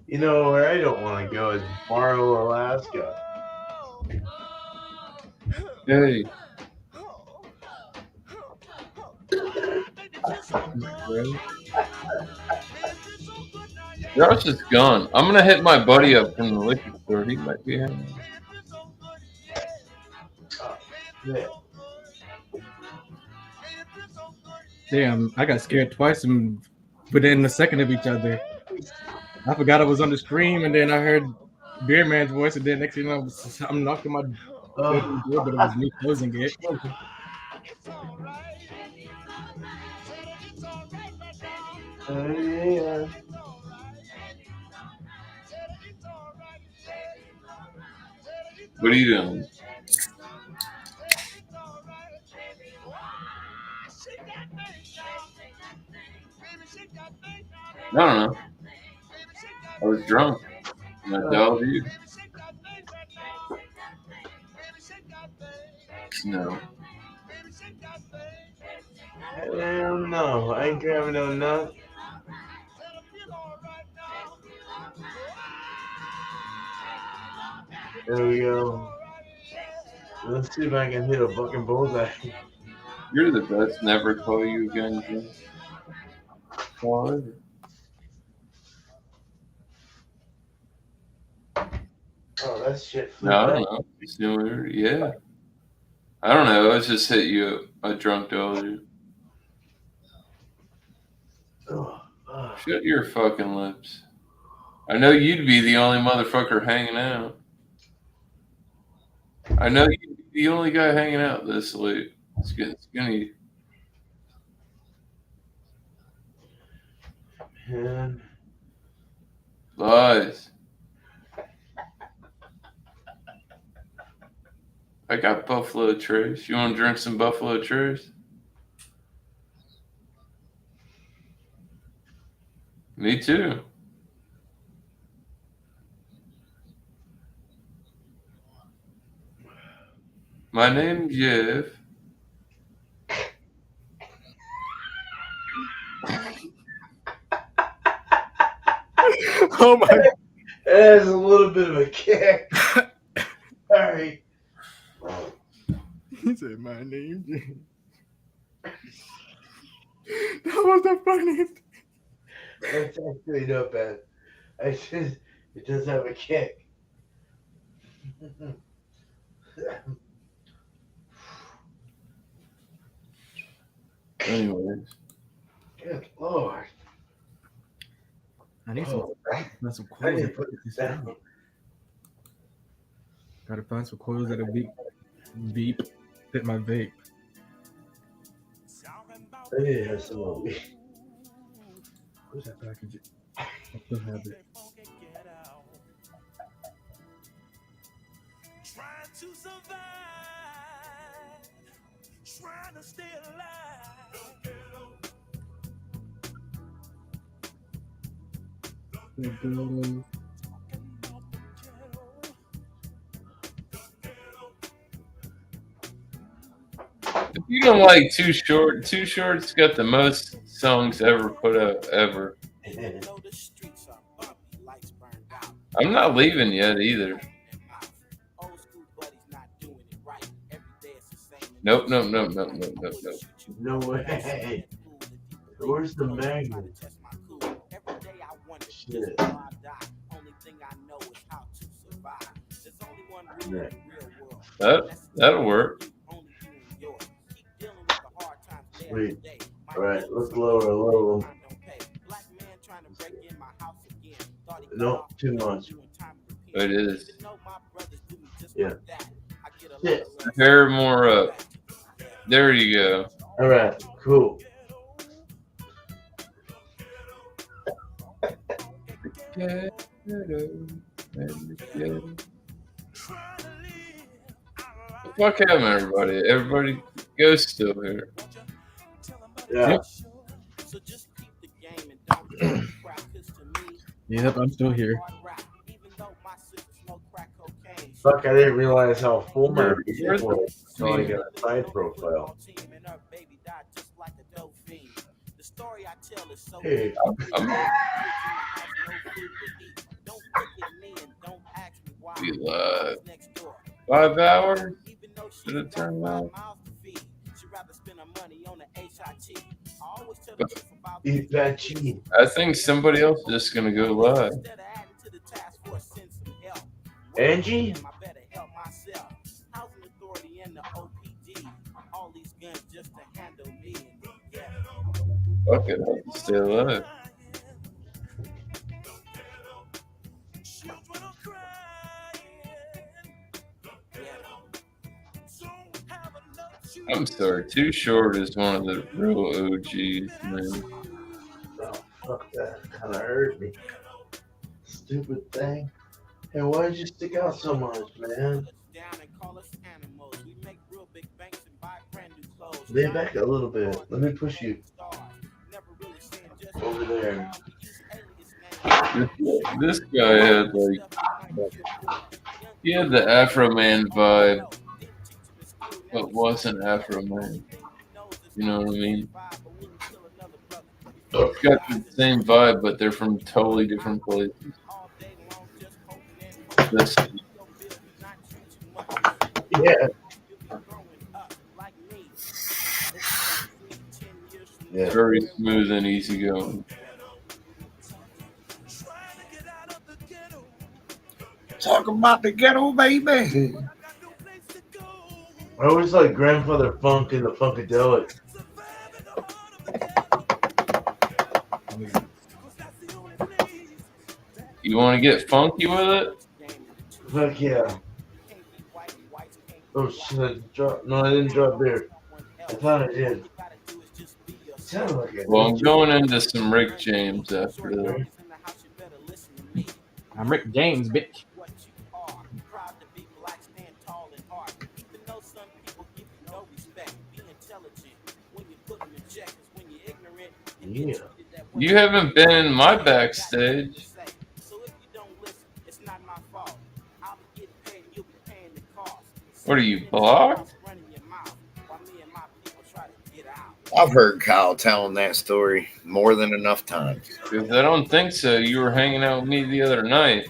You know where I don't want to go is Morrow, Alaska. Hey. Josh is gone. I'm gonna hit my buddy up from the liquor store. He might be having. Yeah. Damn, I got scared twice and within a second of each other. I forgot I was on the screen, and then I heard Beer Man's voice, and then next thing you know, I'm knocking my bedroom door, but it was me closing it. Yeah. What are you doing? I don't know. I was drunk. And I dialed you. No. Hell no, I ain't grabbing no nut. There we go. Let's see if I can hit a fucking bullseye. You're the best. Never call you again. Jim. Why? Oh, that shit flew No, I back. don't know. Similar, yeah. I don't know. I just hit you a drunk dollar. Oh, Shut your fucking lips. I know you'd be the only motherfucker hanging out. I know you'd be the only guy hanging out this late. It's getting skinny. man. Lies. I got Buffalo Trace. You want to drink some Buffalo Trace? Me too. My name's Jeff. Oh my! There's a little bit of a kick. All right. He said my name. That was the funniest. That's actually not bad. It does have a kick. Anyways. Good Lord. I need some I coils. need to put this down. Gotta find some coils that'll beep, fit my vape. I need to have some more weed. Where's that package? I still have it. Trying to survive, trying to stay alive. If you don't like Too Short, Too Short's got the most songs ever put out ever. I'm not leaving yet either. Nope. No way. Where's the magnet? Shit. That'll work. Sweet. All right, let's lower a little. No, too much. It is. Yeah. Hair more up. There you go. All right, cool. Fuck him, everybody. Everybody goes still here. Yeah. Yep, I'm still here. Fuck, I didn't realize how full my video was until I got a side profile. Hey. Be live. 5 hours? Should have turned out. Eat that cheese. I think somebody else is just gonna go live. Angie? Fuck it, I'll just stay alive. I'm sorry, Too Short is one of the real OGs, man. Oh, fuck that. Kind of hurt me. Stupid thing. Hey, why did you stick out so much, man? Lay back a little bit. Let me push you over there. This guy had he had the Afro Man vibe, but wasn't Afro Man. You know what I mean? It's got the same vibe, but they're from totally different places. Yeah. Yeah. Very smooth and easy going. Talk about the ghetto, baby. I always like Grandfather Funk and the Funkadelic. You want to get funky with it? Fuck yeah. Oh shit, I dropped. No, I didn't drop beer. I thought I did. It sounded like it. Well, I'm going into some Rick James after that. I'm Rick James, bitch. Yeah. You haven't been in my backstage. What are you, blocked? I've heard Kyle telling that story more than enough times. Because I don't think so. You were hanging out with me the other night.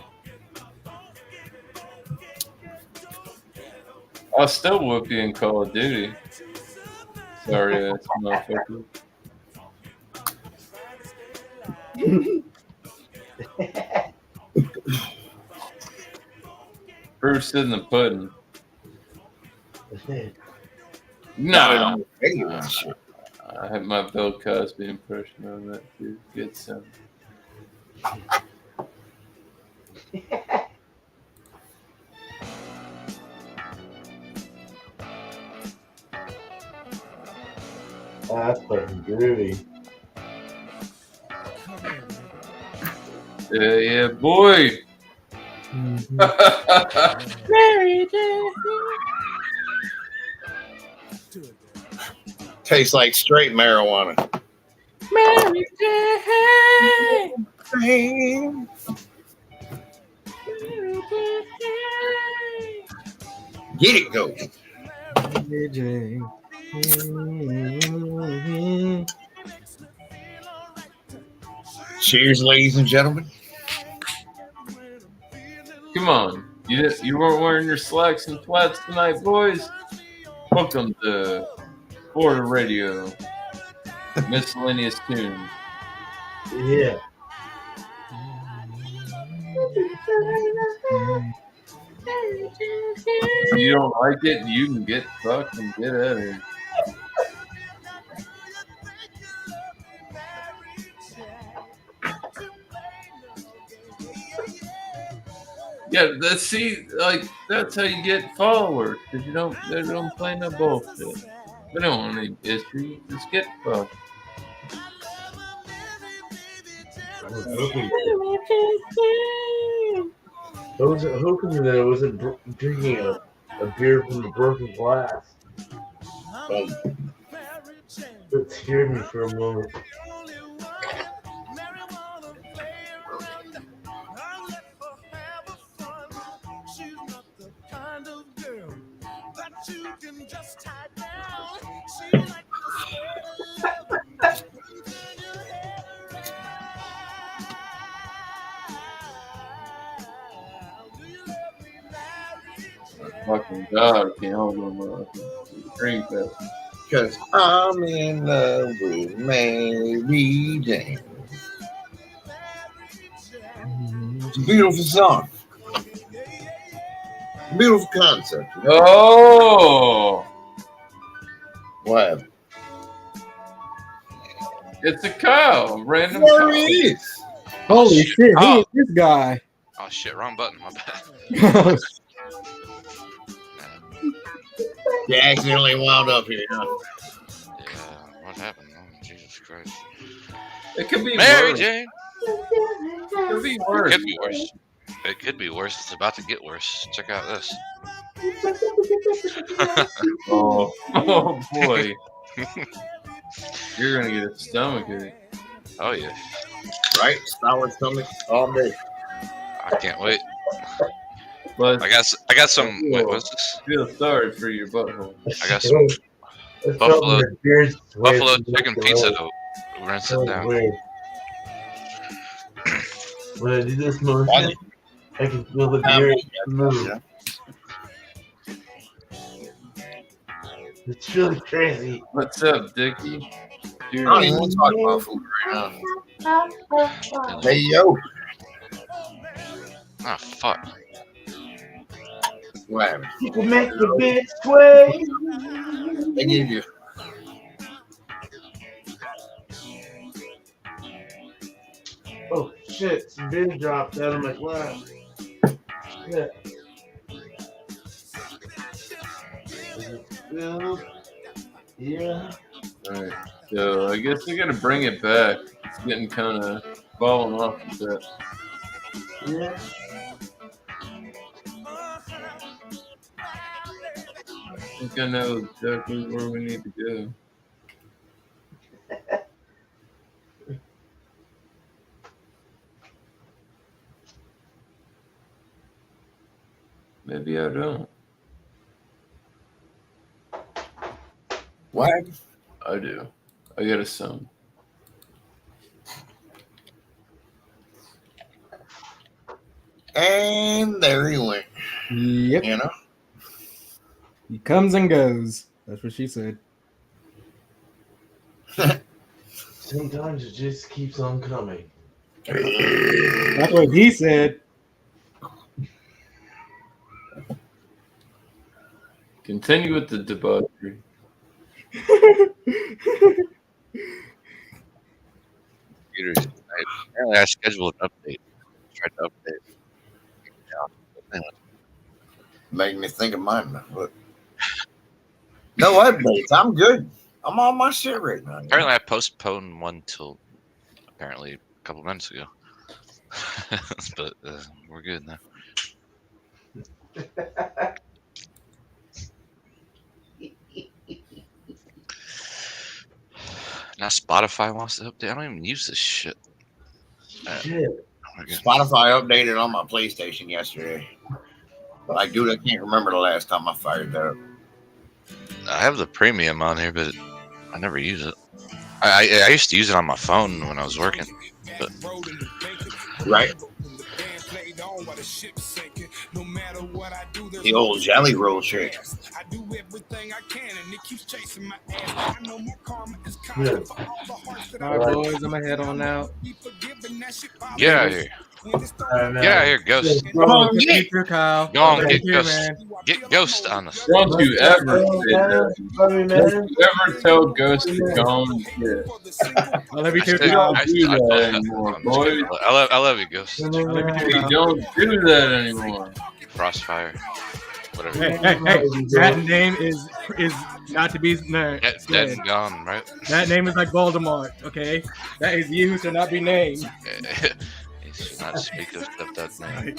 I'll still whoop you in Call of Duty. Sorry, ass motherfucker. Proof's in the pudding. No. I had my Bill Cosby impression on that too. Good son. That's fucking groovy. Yeah, boy. Mary Jane. Tastes like straight marijuana. Mary Jane. Get it, go. Mary Jane. Cheers, ladies and gentlemen. Come on. You weren't wearing your slacks and flats tonight, boys? Welcome to Florida Radio. Miscellaneous tunes. Yeah. If you don't like it, you can get fucked and get out of here. Yeah, that's how you get followers, because they don't play no bullshit. We don't want any history. Just get fucked. Hoping that I wasn't drinking a beer from a broken glass. It scared me for a moment. Fucking God, I can't hold on my drink that. Because I'm in love with Mary Jane. It's a beautiful song. Beautiful concept. Oh! What? It's a cow. Random There cow. he is. Holy shit, who Oh. is this guy? Oh shit, wrong button. My bad. You accidentally wound up here, huh? Yeah, what happened? Oh, Jesus Christ. It could be Mary worse. Jane. It could be It worse. could be worse. It could be worse. It's about to get worse. Check out this. Oh boy. You're gonna get a stomachache. Oh yeah. Right? Sour stomach all day. I can't wait. But I got some. Wait, what's this? feel sorry for your butthole. I got some buffalo Buffalo chicken pizza though. We're gonna sit down. When I do this motion, I can feel the beer move. It's really crazy. What's up, Dickie? I don't even want to talk about food right now. Hey, yo. Ah, fuck. What happened? You can make the bitch sway. They gave you. Oh shit, some beer dropped out of my glass. Yeah. Is it filled? Yeah. Alright. So I guess we gotta bring it back. It's getting kinda falling off a bit. Yeah. I think I know exactly where we need to go. Maybe I don't. What? I do. I got a son. And there he went. Yep. You know? He comes and goes. That's what she said. Sometimes it just keeps on coming. That's what he said. Continue with the debauchery. Computers. Apparently, I scheduled an update. Tried to update. Yeah. Making me think of mine. Look. No updates. I'm good. I'm on my shit right now. Apparently, I postponed one till apparently a couple minutes ago. But we're good now. Now Spotify wants to update. I don't even use this shit. Shit. Spotify updated on my PlayStation yesterday. Like, dude, I can't remember the last time I fired that up. I have the premium on here, but I never use it. I used to use it on my phone when I was working. But right. The old jelly roll shit. Yeah. All right, boys, I'm gonna head on out. Get out of here. Get out of here, Ghost. Come on, get your Kyle. Go on, get Here, Ghost. man. Get Ghost on us. Don't you ever say that. Don't you ever tell Ghost to go and shit. I love you too, We Kyle. don't do that anymore, boys. I love you, Ghost. We don't do that anymore. Crossfire. Whatever. Hey, that name is not to be Dead and gone, right? That name is like Voldemort, okay? That is you who should not be named. You should not speak of that name.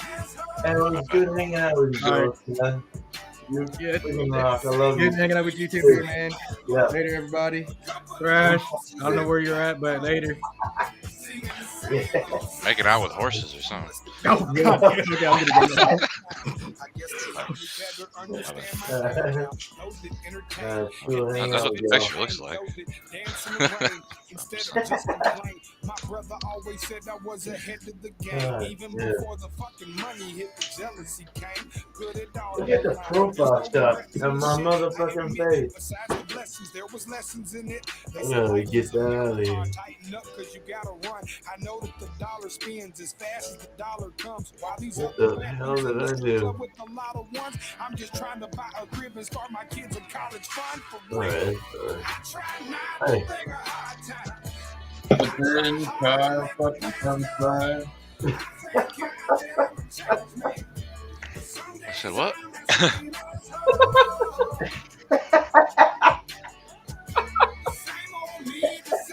And it was good hanging out with you, All Ghost, man. You're Good. freaking rock. I love you. Good hanging out with you too, here, man. Yeah. Later, everybody. Thrash, I don't know where you're at, but later. Making out with horses or something. Oh, God. Okay, I'm gonna go now. That's what the picture looks like. My brother always said I was ahead of the game, even before the fucking money hit, the jealousy came. Put it all Look at the profile shot of my motherfucking face. Besides the blessings, there was lessons in it. I'm gonna get that out of here. Tighten up, cause you gotta run. I know that the dollar spins as fast as the dollar comes. While these What the hell did I do? with a lot of ones, I'm just trying to buy a crib and start my kids in college fund for real. Alright. I try not to Hey. take a hard time. But then Kyle fucking comes by. I said what?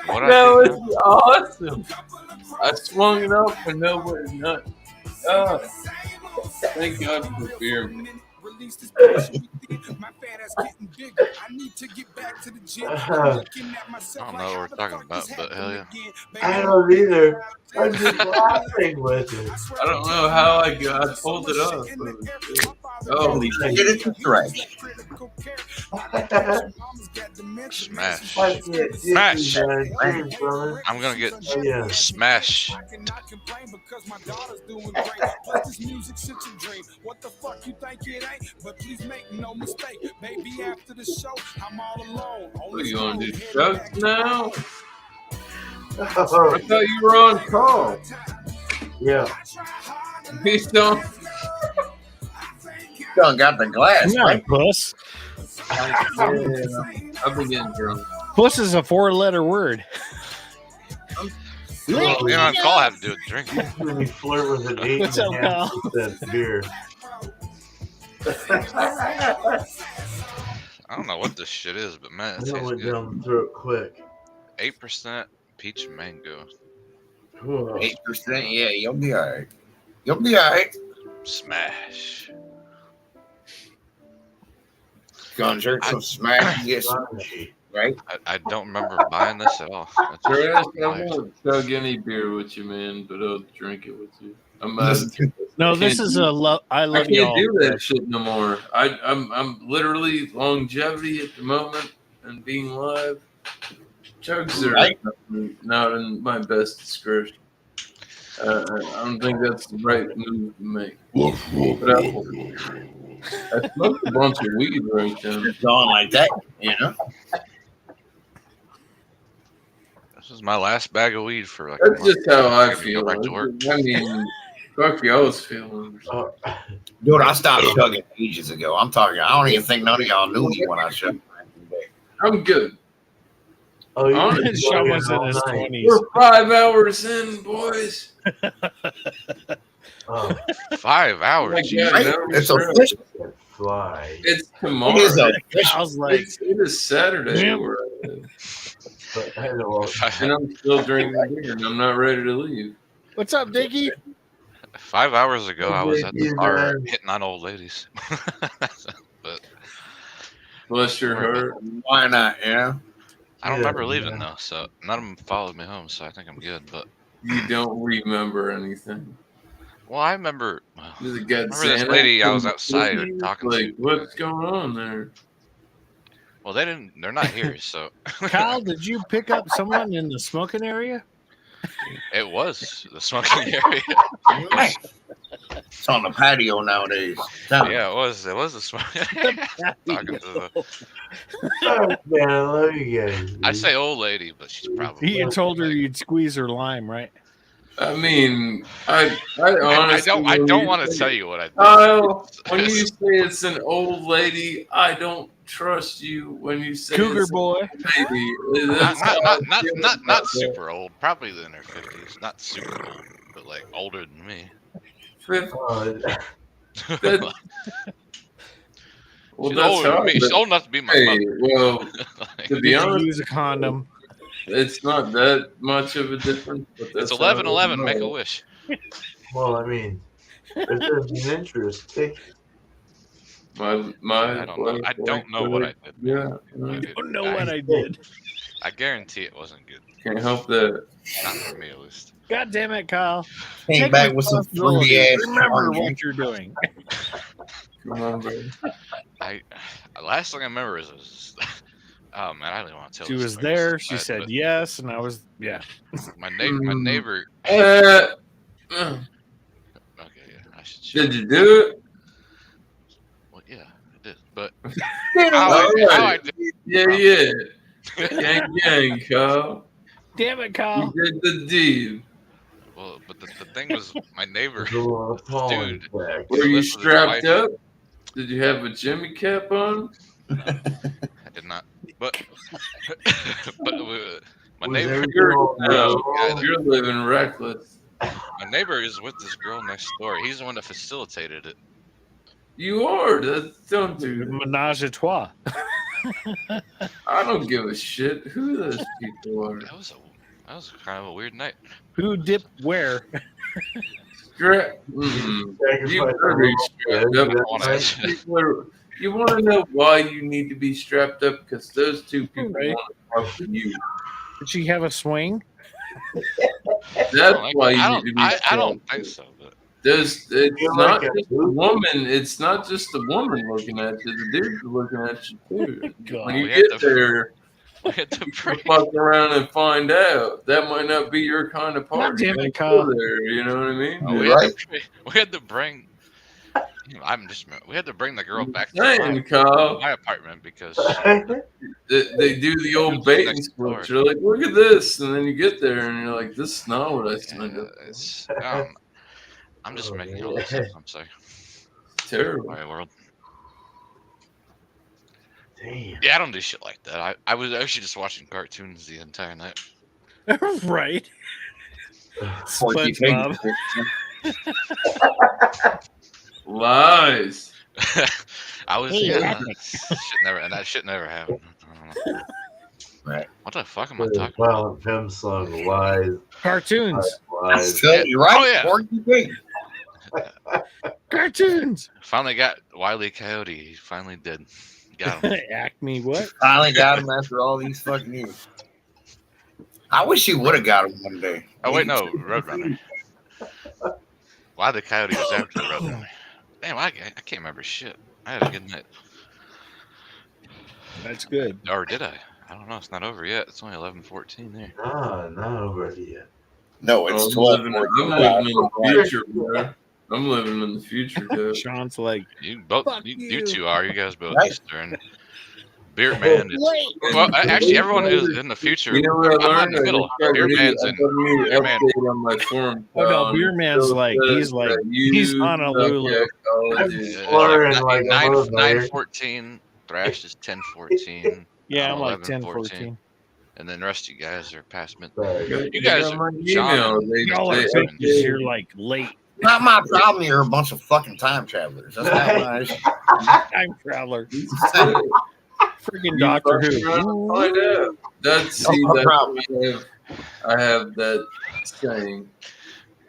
What That was awesome. I swung it up and nobody not. Thank God for beer. Release this bullshit we did. My fat ass getting bigger. I need to get back to the gym. Looking at myself I don't know what we're talking about, but hell yeah. I don't either. I'm just laughing with it. I don't know how I pulled it up. Oh, Get it to stretch. Smash. I can't Smash. do that, brother. I'm gonna get Oh, yeah. smash. I cannot complain because my daughter's doing great. Plus this music shit a dream. What the fuck you think it ain't? But please make no mistake. Baby, after the show, I'm all alone. what are you gonna do? Drugs now? I Oh, thought you were on call. yeah. He's don't. Done got the glass, Yeah, right? puss. I've been getting drunk. Puss is a 4-letter word. Well, being on call have to do with drinking. When you flirt with an What's up, Kyle? 8.5% beer. I don't know what this shit is, but man, it That tastes went good. down the throat quick. 8% peach mango. Whoa. 8%. Yeah, you'll be all right. You'll be all right. Smash. Gonna drink some smash. Yes, right? I don't remember buying this at all. Trash, I won't chug any beer with you, man, but I'll drink it with you. No, this is a love. I love can't y'all. do that shit no more. I'm literally longevity at the moment and being live. Chugs are not in my best description. I don't think that's the right move to make. But I smoked a bunch of weed right then. It's going like that, you know. This is my last bag of weed for like. That's just how I Maybe feel. Go back to work. I mean, fuck y'all's feelings. Dude, I stopped chugging ages ago. I'm talking. I don't even think none of y'all knew me when I chugged. I'm good. Oh, you Honestly, Sean was in his 20s. We're 5 hours in, boys. 5 hours. Like, yeah, Right? no, It's sure. official. Fly. It's tomorrow. It is official. I was like, It is Saturday. Yeah. And I'm still drinking beer, and I'm not ready to leave. "What's up, Diggy?" 5 hours ago, I was at the Yeah. bar hitting on old ladies. But Bless your heart. Why not? Yeah. I don't Yeah, remember leaving yeah. though, so none of them followed me home, so I think I'm good. But You don't remember anything. well, I remember. There's a guy Remember this Santa lady I was from outside Disney? talking like, to. what's going on there? Well, they didn't. They're not here, so Kyle, did you pick up someone in the smoking area? it was the smoking area. Right. It's on the patio nowadays. Tell me. Yeah, it was. It was the smoking. Talking to the, Oh, man, I love you guys. I say old lady, but she's probably. You told her you'd squeeze her lime, right? I mean, I honestly. I don't want to tell you what I did. Kyle, when you say it's an old lady, I don't trust you when you say Cougar it's boy. an old lady. That's how I feel about Not that. super old. Probably in her 50s. Not super old, but like older than me. That- Well, She's that's older how than me. She's old enough to be my Hey, mother. well, Like, to Did be you honest, use a condom? it's not that much of a difference. But that's it's how 11/11. I Make a know. wish. Well, I mean, if there's an interest, take My, I don't know what I did. Yeah, I don't know what I did. I guarantee it wasn't good. can't help that. Not for me, at least. God damn it, Kyle. Came Take back with some responsibility. fruity ass Remember orange. what you're doing. Come on, bro. Last thing I remember is oh man, I don't even want to tell. She this was story. there. It's She sad, said but yes, and I was My neighbor. Uh, Okay, yeah, I should. did you do it? Well, yeah, I did, but All how I right. did. Yeah. Gang, Kyle. Damn it, Kyle. You did the deed. Well, but the thing was, my neighbor, dude. Were you strapped up? Did you have a Jimmy cap on? I did not. But my Was neighbor. everything You're living reckless. My neighbor is with this girl next door. He's the one that facilitated it. You are. Don't do. Menage a trois. I don't give a shit who those people are. That was kind of a weird night. Who dipped where? You better be strapped up. You want to know why you need to be strapped up? Because those two people Right. want to talk to you. Did she have a swing? That's why you need to be strapped I don't think so. But It's You're not like a just a woman. It's not just the woman looking at you. The dude's looking at you too. God. When you We had get to- there, we had to you bring. fuck around and find out. That might not be your kind of party. damn it, Don't Kyle. go there. You know what I mean? We had to bring. We had to bring the girl back to Saying, Kyle, my apartment because they do the old bait and switch. You're like, look at this, and then you get there and you're like, this is not what I signed up for. it's. I'm just making all this up. I'm sorry. Terrible. All right, world. Damn. Yeah, I don't do shit like that. I was actually just watching cartoons the entire night. Right. Porky Pig. SpongeBob. Lies. I was Hey, yeah. That shit never happened. I don't know. Right. What the fuck am I talking about? Violent Pimp song, lies, Cartoons. lies. Tell you right, Oh, yeah. Porky Pig. Cartoons. Finally got Wile E. Coyote. He finally did. Got him. Acme what? Finally got him after all these fucking years. I wish he would have got him one day. Oh wait, no, Roadrunner. Wile E. Coyote was after the Roadrunner. Damn, I can't remember shit. I had a good night. That's good. Or did I? I don't know. It's not over yet. It's only 11:14 there. Ah, not over yet. No, it's I'm 12. living in the future, bro. I'm living in the future, dude. Sean's like, You both, Fuck you you. two are. You guys both Right. Eastern. Beard Man is. Well, actually, everyone is in the future. You know what I I'm learned? in the middle. Beard Man's in. Beer Man. update on my forum. oh no, Beer Man's like, he's Honolulu. Slurring like a motherfucker. 9:14. Thrash is 10:14. Yeah, I'm I'm like 11:14. 10-14. And then the rest of you guys are past mid. Sorry. You guys are John. Y'all are bitches. You're like late. Not my problem. You're a bunch of fucking time travelers. That's not my issue. Time traveler. Freaking Doctor Who. Find out. That's see, No that's problem. I have that saying.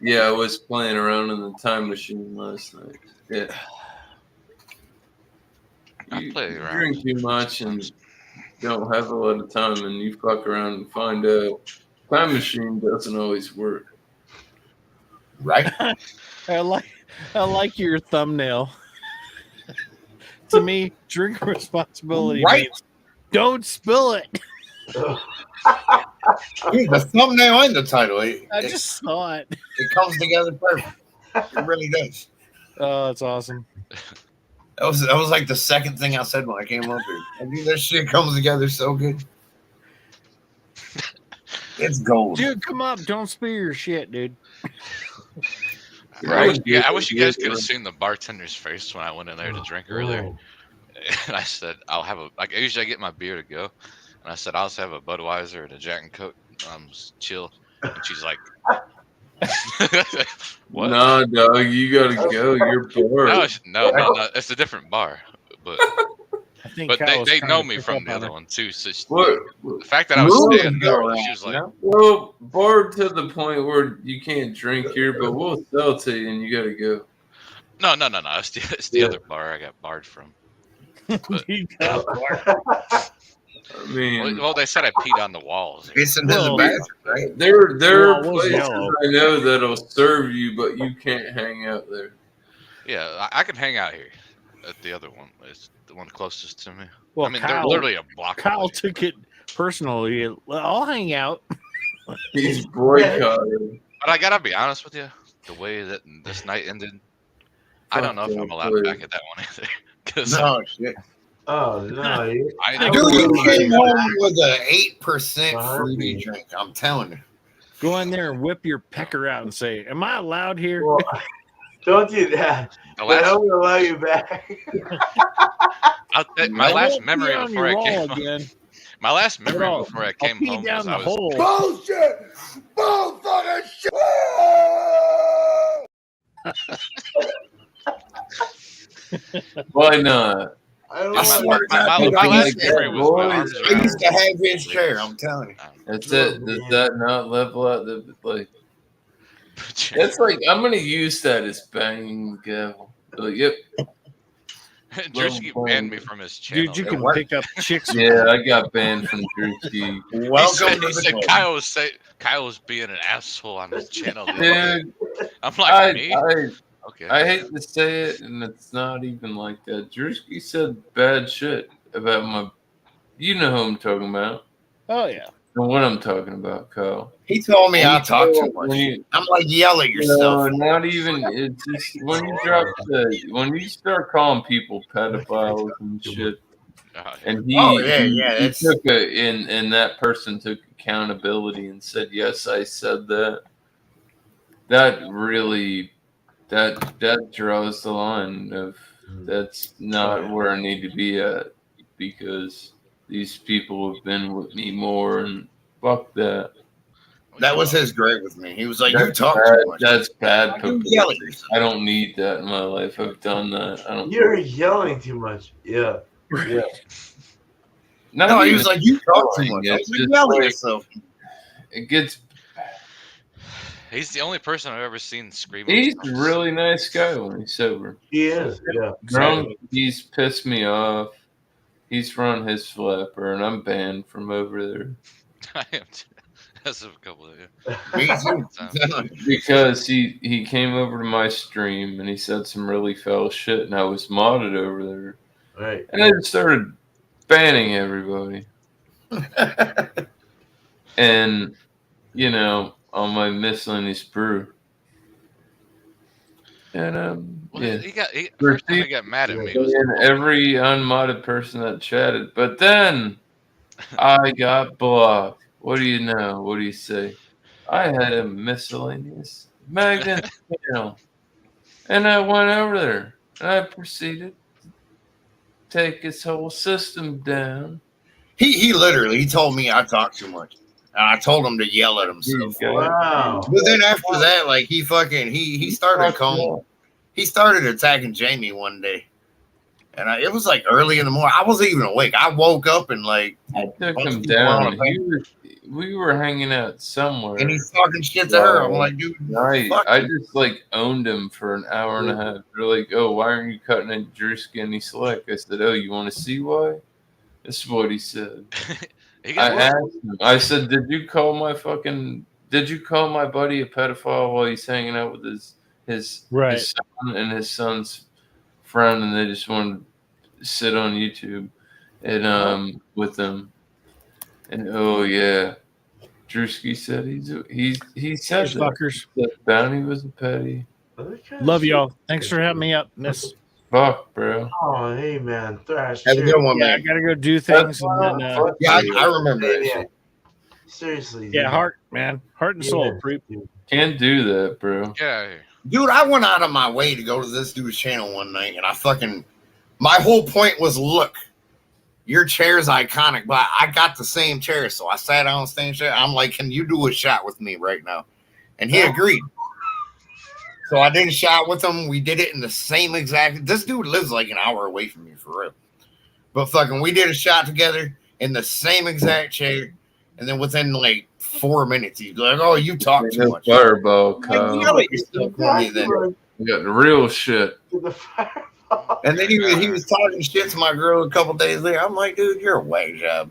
Yeah, I was playing around in the time machine last night. Yeah. I play You around. drink too much and don't have a lot of time, and you fuck around and find out time machine doesn't always work. Right? I like your thumbnail. To me, drink responsibility Right. means don't spill it. Dude, the thumbnail and the title. I just saw it. It comes together perfect. It really does. Oh, that's awesome. That was like the second thing I said when I came up here. I mean, that shit comes together so good. It's gold. Dude, come up. Don't spill your shit, dude. I wish you guys could have seen the bartender's face when I went in there to drink earlier. And I said, I'll have a, like, usually I get my beer to go. And I said, I'll just have a Budweiser and a Jack and Coke. Just chill. And she's like, what? Nah, dog, you gotta go. You're bored. No, it's a different bar. But I think but Kyle was they trying know to me pick from up the on other it. one too. So What? the fact that I was Move staying there, she was like, well, bored to the point where you can't drink here, but we'll sell to you and you gotta go. no. It's the other bar I got barred from. But, You got barred. I mean, well, they said I peed on the walls. It's in the Well, bathroom, right? there Well, are it was places yellow. I know that'll serve you, but you can't hang out there. Yeah, I can hang out here at the other one. It's the one closest to me. Well, I mean, Kyle, they're literally a block Kyle away. took it personally. I'll hang out. He's boycotted. But I gotta be honest with you, the way that this night ended, I don't know if I'm allowed back at that one either. 'Cause No shit. Oh no! I Dude, you Oh, came my home with an 8% fruity Sorry. drink. I'm telling you. Go in there and whip your pecker out and say, "Am I allowed here?" Well, don't do that. the But last, I'm gonna allow you back. my I last won't memory pee on before your I came wall home, again. my last memory I'll- before I I'll came pee home down was the I was hole. Bullshit! Bullfucking shit! Why not? I don't I know. swear to God, my dude, last memory was my arms I used to around have his chair. I'm telling you. That's it. Does that not level out the like? That's like I'm gonna use that as banging gavel. Like, yep. Drewski banned me from his channel. Dude, you It can worked. pick up chicks. Yeah, I got banned from Drewski. Welcome to He the said club. Kyle was being an asshole on his channel. the other day. Dude, I'm like, me? Okay. I hate to say it, and it's not even like that. Drewski said bad shit about my. You know who I'm talking about. Oh yeah. And what I'm talking about, Kyle. He told me I talk too When much. you- I'm like, yell at yourself. No, not even. It's just when you when you start calling people pedophiles and shit, and he, Oh, yeah, he, yeah, he it's- took and that person took accountability and said, "Yes, I said that." That really, that draws the line of that's not where I need to be at because these people have been with me more and fuck that. That was his grade with me. He was like, you That's talk bad, too much. that's bad You yell at publicity. yourself. I don't need that in my life. I've done that. I don't. You're yelling too much. Yeah. Yeah. No, he was even like, you talk too yelling, much. I was it's like, just yell at like- yourself. It gets. He's the only person I've ever seen scream. He's a really nice guy when he's sober. He is, yeah. Drunk, he's pissed me off. He's run his flapper, and I'm banned from over there. I am too. That's a couple of Me too. Because he came over to my stream and he said some really foul shit, and I was modded over there. Right. And I just started banning everybody. And, you know, on my miscellaneous brew. And yeah. First time he got mad at me. And every unmodded person that chatted. But then I got blocked. What do you know? What do you say? I had a miscellaneous magnet channel. And I went over there. And I proceeded to take his whole system down. He literally told me I talk too much. And I told him to yell at himself. Wow. But then after that, like he started calling. He started attacking Jamie one day. And it was like early in the morning. I wasn't even awake. I woke up and like I took him down. We were hanging out somewhere. And he's talking shit to her. I'm like, dude, I just like owned him for an hour and a half. They're like, oh, why aren't you cutting a Drewski any slack? I said, oh, you want to see why? This is what he said. I asked him, I said, did you call my buddy a pedophile while he's hanging out with his son and his son's friend, and they just wanted to sit on YouTube and with them? And oh yeah, Drewski said he said that. Fuckers. That Bounty was a petty. Love y'all. Thanks for having me up, Miss. Fuck, bro. Oh, hey, man. Thrash. Have a good one, Yeah, I man. gotta go do things. And then, Yeah, I remember that shit. Seriously. yeah, dude. heart, man. Heart and soul. Can't do that, bro. Yeah. Dude, I went out of my way to go to this dude's channel one night, and my whole point was, look, your chair's iconic, but I got the same chair, so I sat on the same chair. I'm like, can you do a shot with me right now? And he agreed. So I did a shot with him. We did it in the same exact. This dude lives like an hour away from me, for real. But fucking, we did a shot together in the same exact chair, and then within like 4 minutes, he's like, "Oh, you talk too much." Fireball, Like, Kyle. you know yourself, then. We got the real shit. And then he was talking shit to my girl a couple days later. I'm like, dude, you're a whack job.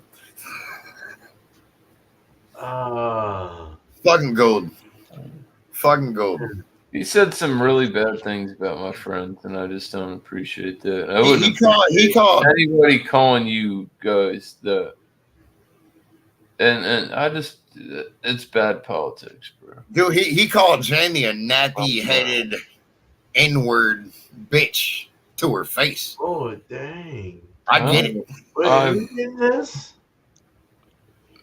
Fucking gold. Fucking gold. He said some really bad things about my friends, and I just don't appreciate that. I He wouldn't called anybody calling you guys that. And I just, it's bad politics, bro. Dude, he called Jamie a nappy-headed N-word bitch to her face. Oh, dang. I get it. Wait, you did this?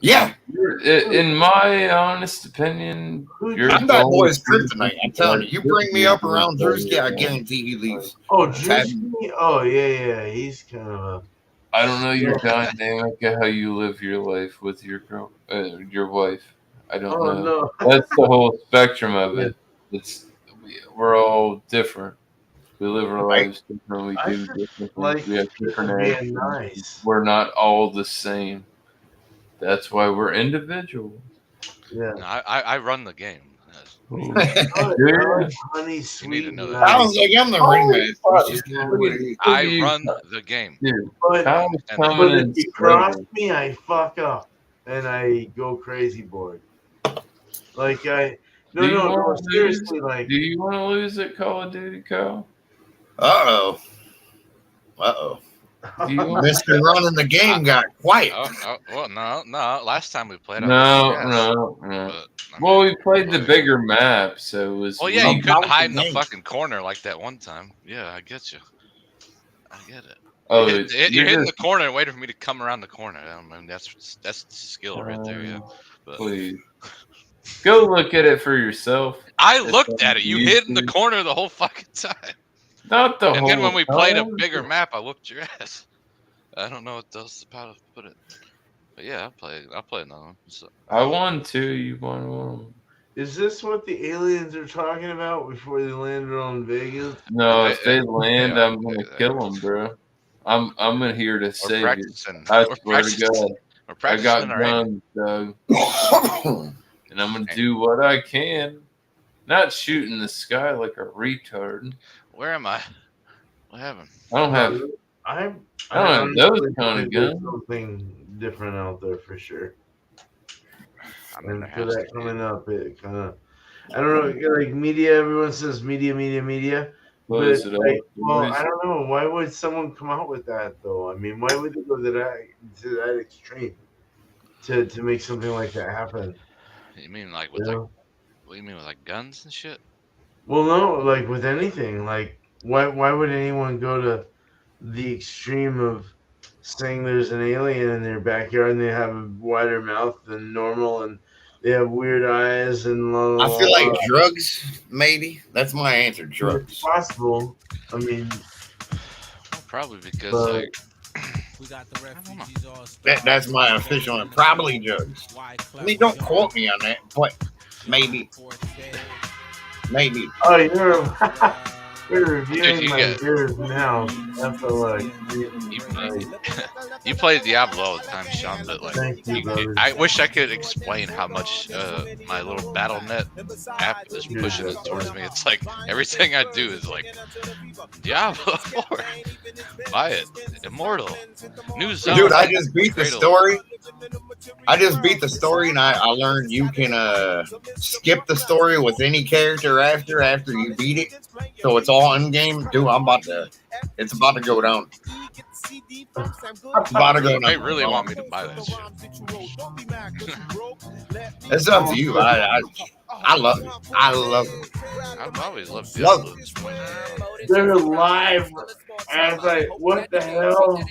Yeah. In my honest opinion, I'm that boy's kryptonite. I'm telling you. You bring me up around Drewski, I guarantee he leaves. Oh, Drewski? Oh, yeah. He's kind of a... I don't know your dynamic of how you live your life with your girl, your wife. I don't know. No. That's the whole spectrum of it. We're all different. We live our lives different. We do different things. We have different actions. Nice. We're not all the same. That's why we're individuals. Yeah. No, I run the game. Honey, sweet. You need to know that. I was like, I'm the ringmaster. I run the game. Dude, But coming if you cross me, I fuck up and I go crazy bored. Like no, seriously, like. Do you want to lose at Call of Duty, Kyle? Uh-oh. Mr. Running the game got quiet. Well, no. Last time we played, No. Well, we played the bigger map, so it was. Well, yeah, you couldn't hide in the fucking corner like that one time. Yeah, I get you. I get it. Oh, you're hitting the corner and waiting for me to come around the corner. I mean, that's skill right there. Yeah. But, please. Go look at it for yourself. I looked at it. You hid in the corner the whole fucking time. Not the whole. And then when we played a time. bigger map, I whooped your ass. I don't know what else how to put it. But yeah, I'll play another one. So. I won 2. You won 1. Is this what the aliens are talking about before they landed on Vegas? No, if they land, I'm gonna kill them, bro. I'm here to save you. I swear to God. I got guns, Doug. And I'm gonna do what I can not shooting the sky like a retard. Where am I? What happened? I don't have. I I don't have those honestly kind of think there's guns. something different out there for sure. I mean, And there for has that to be. coming up, it kind of, I don't know, like media. Everyone says media, but Close it up, like, well, boys. I don't know. Why would someone come out with that though? I mean, why would they go to that extreme to make something like that happen? You mean like with You like? know? What do you mean with like guns and shit? Well, no, like with anything, like why would anyone go to the extreme of saying there's an alien in their backyard and they have a wider mouth than normal and they have weird eyes and la la I la. feel like la. drugs, maybe. That's my answer, It's drugs. possible. I mean, Probably because but like That's my official one. Probably drugs. I mean, don't quote me on that, but maybe. Maybe. oh, you're reviewing you my get- beers now. I feel like you play Diablo all the time, Sean, but like thank you, brother. I wish I could explain how much my little BattleNet app is pushing it towards me. It's like everything I do is like Diablo 4. Buy it. Immortal. New zone. Dude, I just beat the Cradle. story. I just beat the story, and I learned you can skip the story with any character after you beat it, so it's all in game. Dude, it's about to go down. It's about to go They down. really want me to buy that shit. It's up to you. I love it. I love it. I've always loved Love Diablo at this point. They're live. I was like, what the hell?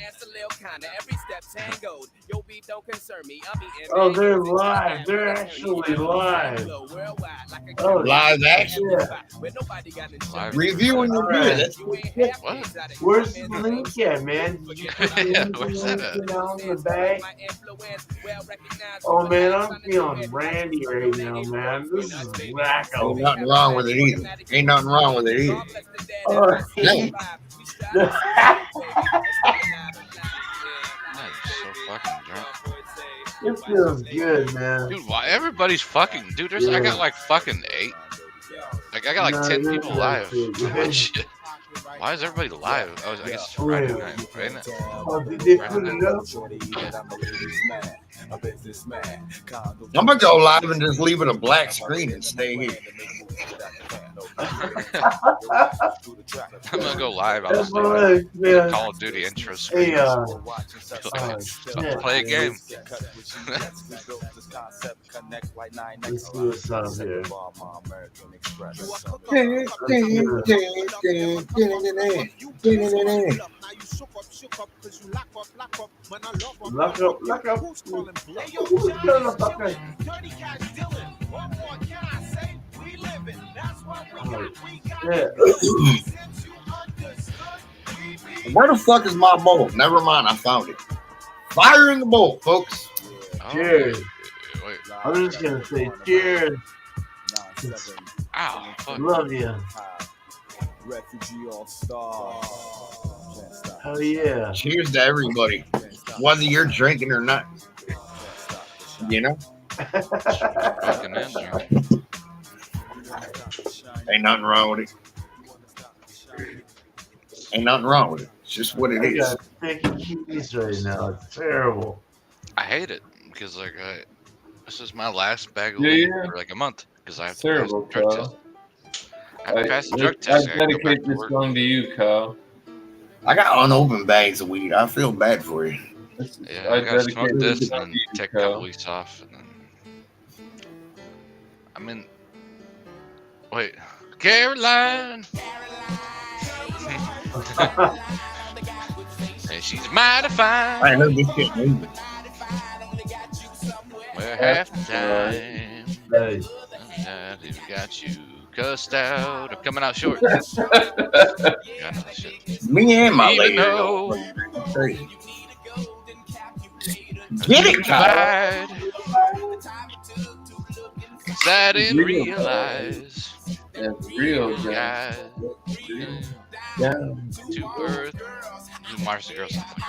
Oh, they're live. They're actually live. Oh, Live action. yeah. Live. Reviewing your beer. That's What? Where's the link at, man? Did you put the Yeah, link where's that at? down the bag? Oh, man, I'm feeling randy right now, man. This is ain't wacko. nothing wrong with it either. Ain't nothing wrong with it either. Oh, Hey, I'm so fucking drunk. it feels good, man. Dude, why everybody's fucking dude, there's I got like fucking 8. Like I got like No, 10 you're people good, live. dude. Holy shit. Why is everybody live? I guess it's Friday night, ain't it? Oh, did they put it up? I'm gonna go live and just leave it a black screen and stay here. I'm gonna go live. I'll just do Right, man. Call of Duty intro screen. Hey, Like, shit, play a man. game. Let's do this out here. Lock up, lock up. Who's killing the fucker? Where the fuck is my bolt? Never mind, I found it. Fire in the bolt, folks. Oh, Cheers. Wait. I'm just gonna say cheers. Ow. Fuck. Love you. Hell yeah. Cheers to everybody, whether you're drinking or not. You know, Fucking in there. ain't nothing wrong with it. Ain't nothing wrong with it. It's just what it I is. got thick keys right now. It's terrible. I hate it because like this is my last bag of Yeah, weed yeah. for like a month because I have It's to pass terrible, the drug test. Kyle. I have to pass the I drug test. I gotta go back dedicate to this work. song to you, Kyle. I got unopened bags of weed. I feel bad for you. Yeah, I gotta smoke dedicate this this and song then to you, take a couple Kyle. weeks off. And then... I mean, wait, Caroline. And she's mighty fine. I heard this shit moving. Well, half the time. Hey. They've got you cussed out. I'm coming out short. Yeah, I know that shit. Me and my Even lady. though Crazy. Get it, Kyle. Cause I didn't realize That's real, you guys. got to earth. Marcy Girl something like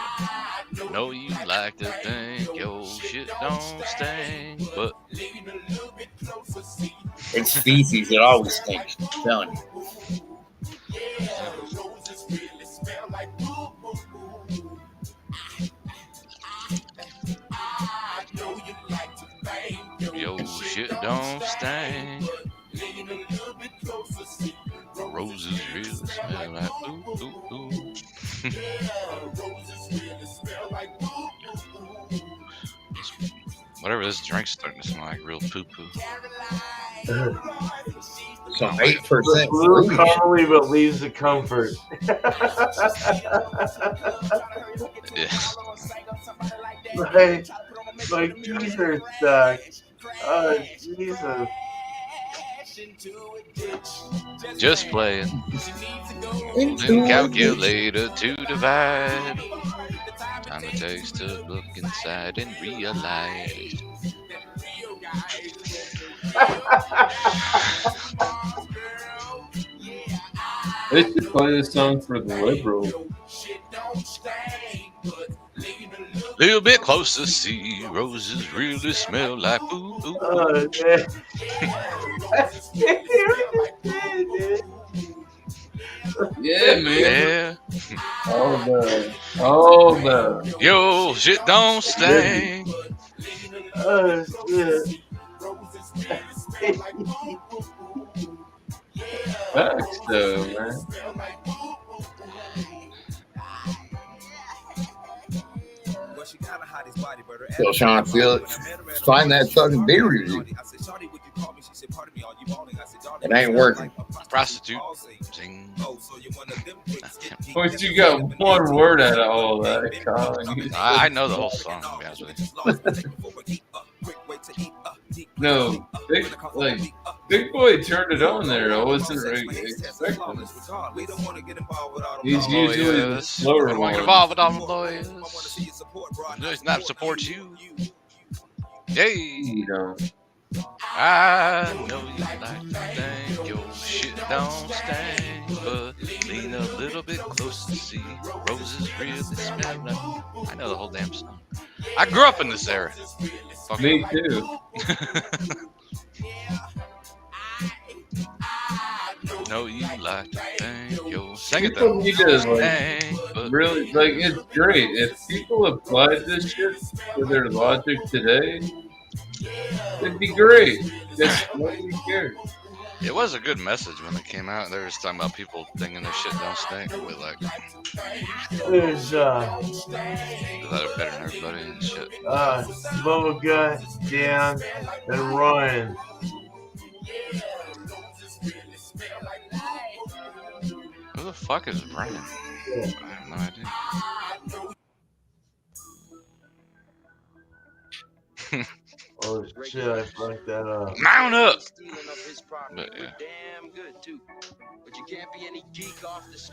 that. Know you like to think your shit don't stink, but It's feces. It always stinks. I'm telling you. Yo, shit don't stink. Roses really smell like ooh, ooh, ooh. Whatever this drink's starting to smell like, real poo-poo. Some 8% Blue fruity. commonly, but leaves the comfort. Yeah. My keys are stuck. Oh, Jesus. Just playing. Calculator to divide. Time it takes to look inside and realize. They should play this song for the liberal. Little bit closer, see roses really smell like ooh, ooh, ooh. Oh, man. Yeah, man. Yeah. Oh, no. Yo, shit don't stink. Oh, shit. Facts, though, man. Still trying to feel it. Find that fucking beer review. It ain't working. Prostitute. Zing. But you got one word out of all that, Colin. I know the whole song, to be honest with you. No, Big Boy turned it on there. I wasn't really expecting it. He's usually the slower Don't one. get involved with all the lawyers. Does not support you. Yay. You know. I know you like to think your shit don't stink, but lean a little bit closer to see roses really smell like. I know the whole damn song. I grew up in this era. Fuck Me up. too. Know you like to think your sing it People though. need to Stink, but really it's great if people applied this shit to their logic today. It'd be great. Just nobody cares. it was a good message when it came out. They were just talking about people thinking their shit don't stink, but like There's that are better than everybody and shit. Bubba Gut, Dan, and Ryan. Who the fuck is Ryan? I have no idea. Oh shit, I fucked that up. Mount up! But yeah.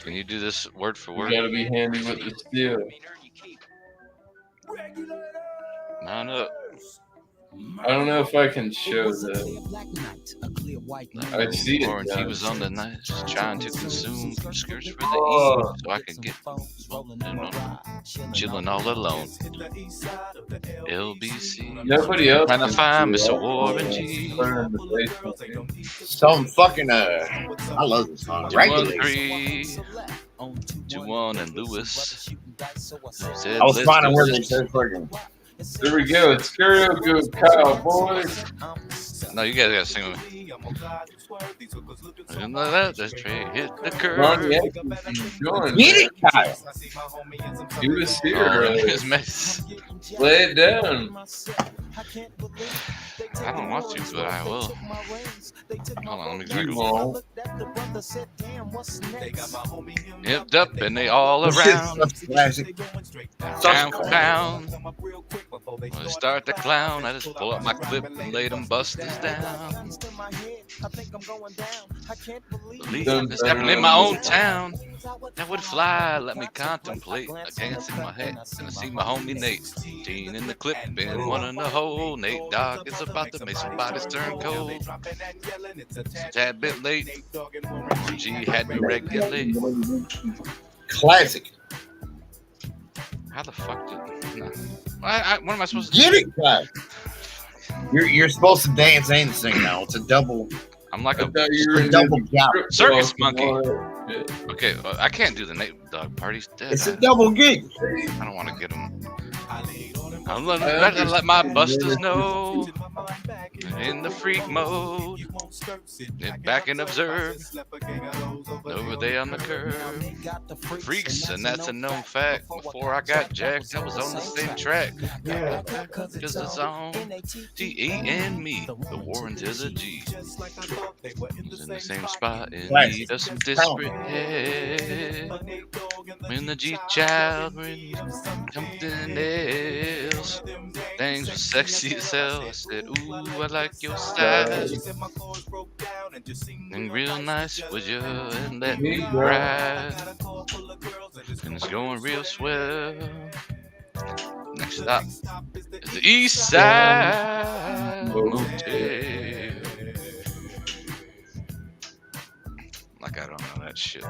Can you do this word for You word? gotta be handy with the steel. Mount up. I don't know if I can show that. I see it. Warranty was on the night, trying to consume skirts for the eve, so I can get chilling all alone. LBC. Nobody else Trying to can find do Mr. that. Warren G. Put it in the basement. Some fucking I love this song. Regulate. 213, 21 and Lewis. I was finding where they said fucking. There we go. It's karaoke cowboys. No, you guys gotta sing with me. And let the train hit the curve. Ron Yankee, join. Get it, Kyle. He was here. Oh, his mess. Lay it down. I don't want to, but I will. Hold on, let me drink You a won't. Hipped up and they all around. Classic. Down for pound. When I start to clown, I just pull up my clip and lay them busters down. Believe it's happening in my own town. That would fly, let me contemplate. I can't see my head, and I see my homie Nate. Teen in the clip, been one in the hole. Nate dog is about to make some bodies turn cold. It's a tad bit late. G had me regulate. Classic. How the fuck did no. What am I supposed to Get do? it, Kyle. You're supposed to dance and sing now. It's a double. I'm like I a thought you were a double gap. circus Well, monkey. yeah. Okay, I can't do the Nate Dogg party's dead. It's a double gig. I don't want to get him. I'm gonna let my busters know. In the freak mode, get back and observe. Over there on the curve, freaks, and that's a known fact. Before I got jacked, I was on the same track. Cause it's on T.E. and me, the Warren to the G. He's in the same spot and need us some disparate head. When the G child, when something else. Things were sexy as hell. I said, ooh, I like your style. And real nice, would you? And let me ride. And it's going real swell. Next stop is the East Side Motel. Like I don't know that shit.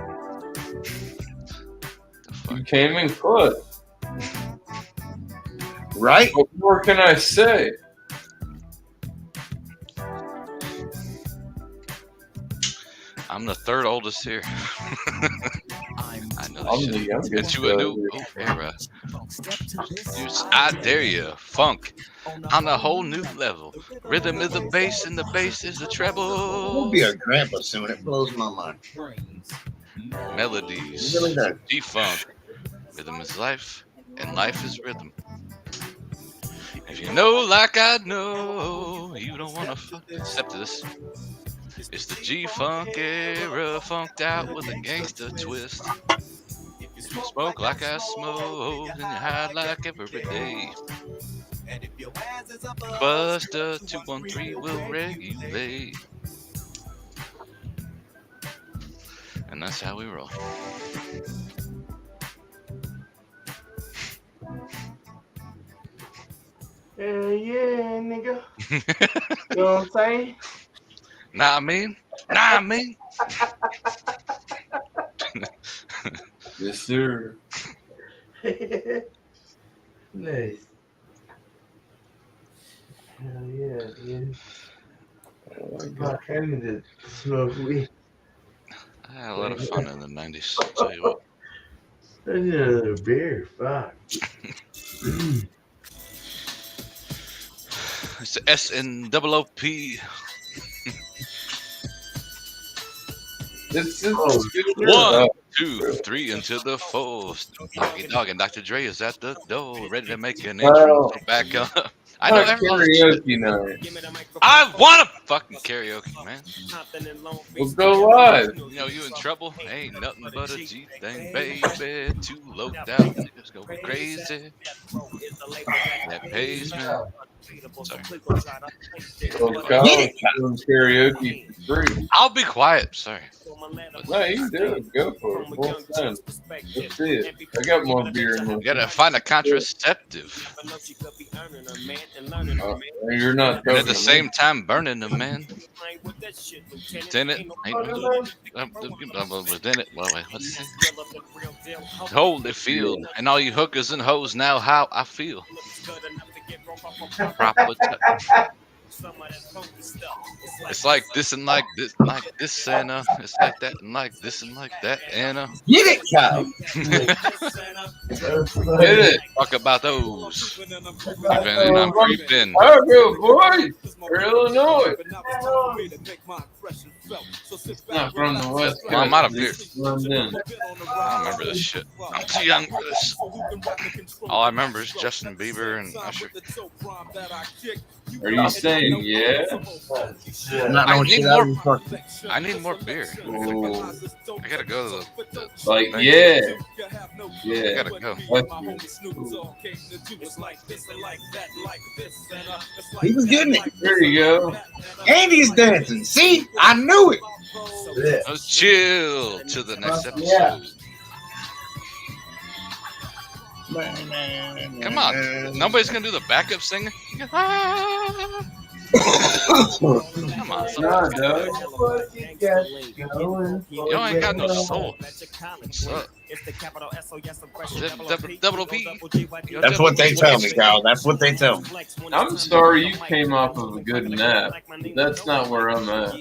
You came in close. Right? What more can I say? I'm the third oldest here. I know I'm this the shit. youngest. Into a new era. I dare you. Funk on a whole new level. Rhythm is the bass and the bass is the treble. We'll be a grandpa soon. It blows my mind. Melodies. It really does. G-funk. Rhythm is life and life is rhythm. If you know like I know, you don't want to fuck except this. It's the G-funk era, funked out with a gangster twist. If you smoke like I smoke, and you hide like every day. Buster 213 will regulate. And that's how we roll. Yeah, nigga. You know what I'm saying? Nah, I mean. Yes, sir. Nice. Hell yeah, dude. Fuck, I need to smoke weed. I had a lot of fun in the 90s, I'll tell you what. I need another beer. Fuck. It's the SNOOP. This is 1, 2, 3 into the 4. Doggy Dog and Dr. Dre is at the door, ready to make an entrance. Well, So back up. I know everyone's karaoke night. I want to fucking karaoke, man. We'll go live. You know you in trouble? Ain't nothing but a G thing, baby. Too low down, niggas go crazy. That pays me. Sorry. Well, college doing karaoke for free. I'll be quiet. Sorry. No, you can do it. Go for it. More fun. Let's see it. I got more beer in my. You gotta find a contraceptive. You're not. And at the same time, burning them, man. Within it, within it. Well, wait, what's it? Hold it, field, and all you hookers and hoes now, how I feel. Proper touch. It's like this and like this, Anna. It's like that and like this and like that, Anna. Get it, Kyle. Hit it. Talk about those. Creeping, I'm creeping. Oh, good boy. For Illinois. Not from the West Coast. Well, I'm out of beer. London. I don't remember this shit. I'm too young for this. All I remember is Justin Bieber and Usher. Are you saying yeah? I need more beer. Ooh. I gotta go to the Like, thing. yeah. Yeah. I gotta go. He was getting it. There you go. Andy's dancing. See? I knew it. Let's chill to the next episode. Come on. Nobody's gonna do the backup singing? Come on. Nah, dog. What you got going for Yo, I ain't got no you? soul. What's up? Double P. That's what they tell me, Kyle. That's what they tell me. I'm sorry you came off of a good nap. But that's not where I'm at.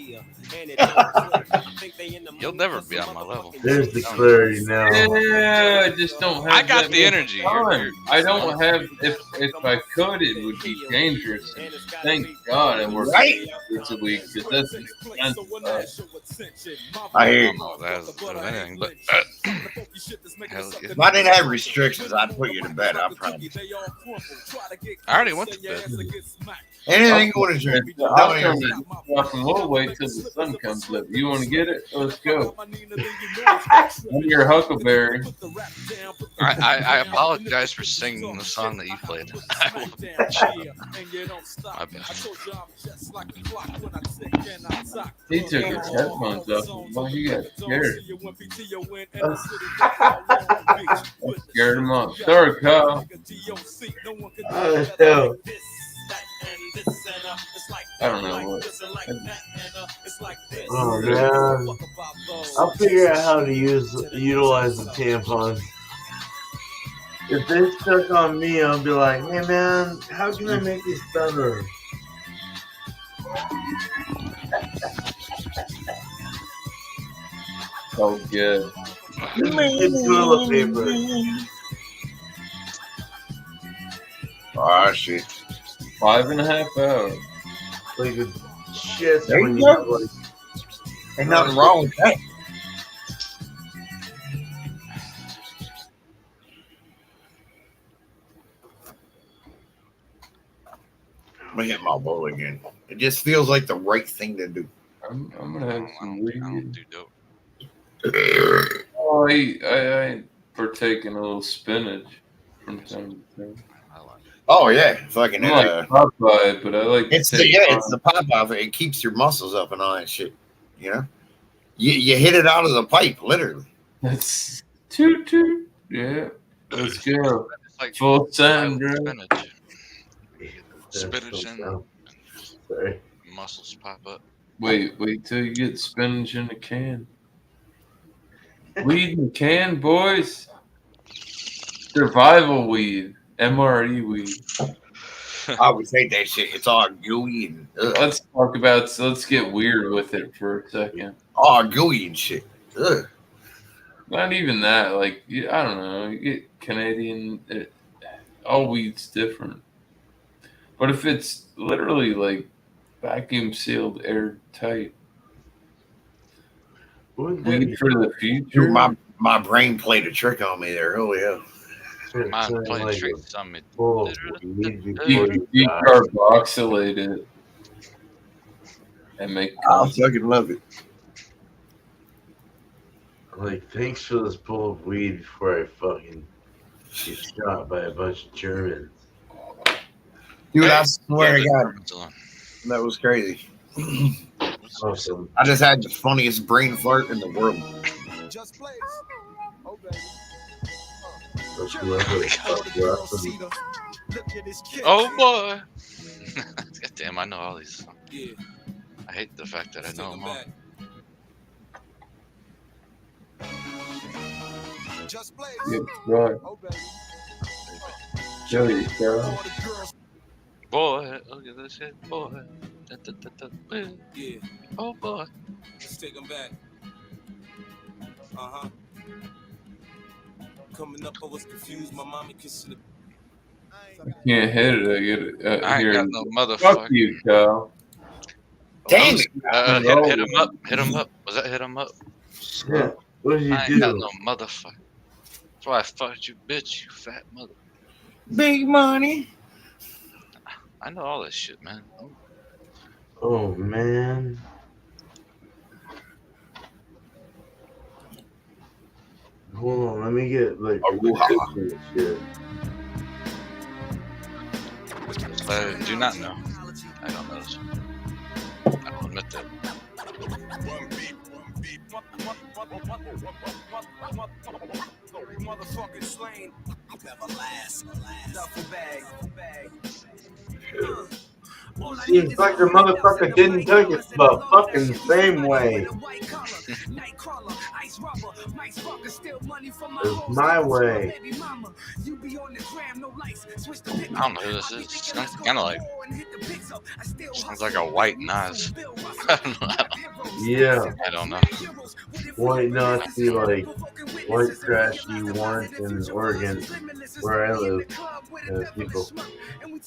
You'll never be on my level. There's the clarity now. Yeah, I just don't have. I got that the much energy. time. I don't have. If I could, it would be dangerous. And thank God I work Right? this a week because that's expensive. I hear you. Oh, that's anything, but hell yeah. If I didn't have restrictions, I'd put you to bed. I promise. I already went to bed. Anything you want to drink? I'll turn it off and we'll wait till the sun comes up. You want to get it? Let's go. I'm your Huckleberry. I apologize for singing the song that you played. My bad. He took his headphones off. Well, he got scared. I scared him off. Sorry, Kyle. Oh, I don't know what. oh man, I'll figure out how to utilize the tampons. If they stuck on me, I'll be like, hey man, how can I make this better? Oh, good. Get toilet paper. Oh, shit. 5.5 hours. Like a shit There when you you go. have like Ain't nothing wrong with that. I'm gonna hit my bowl again. It just feels like the right thing to do. I'm gonna have some weed. I don't do dope. Oh, I partake in a little spinach from time to time. Oh yeah, fucking. I like Popeye, but I like. It's the it's the pop off. It keeps your muscles up and all that shit. You know, you hit it out of the pipe, literally. That's toot toot. Yeah, let's go. Like Full send, bro. Spinach and sorry. muscles pop up. Wait till you get spinach in a can. Weed in a can, boys. Survival weed. MRE weed. I always hate that shit. It's all gooey and Let's get weird with it for a second. all gooey and shit. Ugh. Not even that. Like, I don't know. You get Canadian. All weed's different. But if it's literally like vacuum sealed, airtight, weed for the future. Dude, my brain played a trick on me there. Oh yeah. Mine playing tricks on me. Decarboxylate it and make. I fucking love it. Like, thanks for this bowl of weed before I fucking get shot by a bunch of Germans. Dude, I swear to God, that was crazy. Awesome. I just had the funniest brain fart in the world. Oh boy! God damn, I know all these songs. I hate the fact that I know them all. Yeah, right. Joey, girl. Boy, look at this shit, boy. Yeah. Oh boy. Let's take them back. Coming up, I was confused. My mommy kissing the. I can't hit it. I get it. I ain't got no motherfucker. Fuck you, Kyle. Damn it. Hit him up. Hit him up. Was that hit him up? Yeah. What did you I ain't do? got no motherfucker. That's why I fucked you, bitch. You fat mother. Big money. I know all this shit, man. Oh man. Hold on, let me get like shit. I do not know. I don't know this. I will admit that. Motherfucking slain. Duffel bag. Seems like the motherfucker didn't take it the fucking same way. It's my way. I don't know who this is. Sounds kind of like a white Nas. I don't know. Yeah. I don't know. White Nazi, like white trashy ones in Oregon, where I live. People. It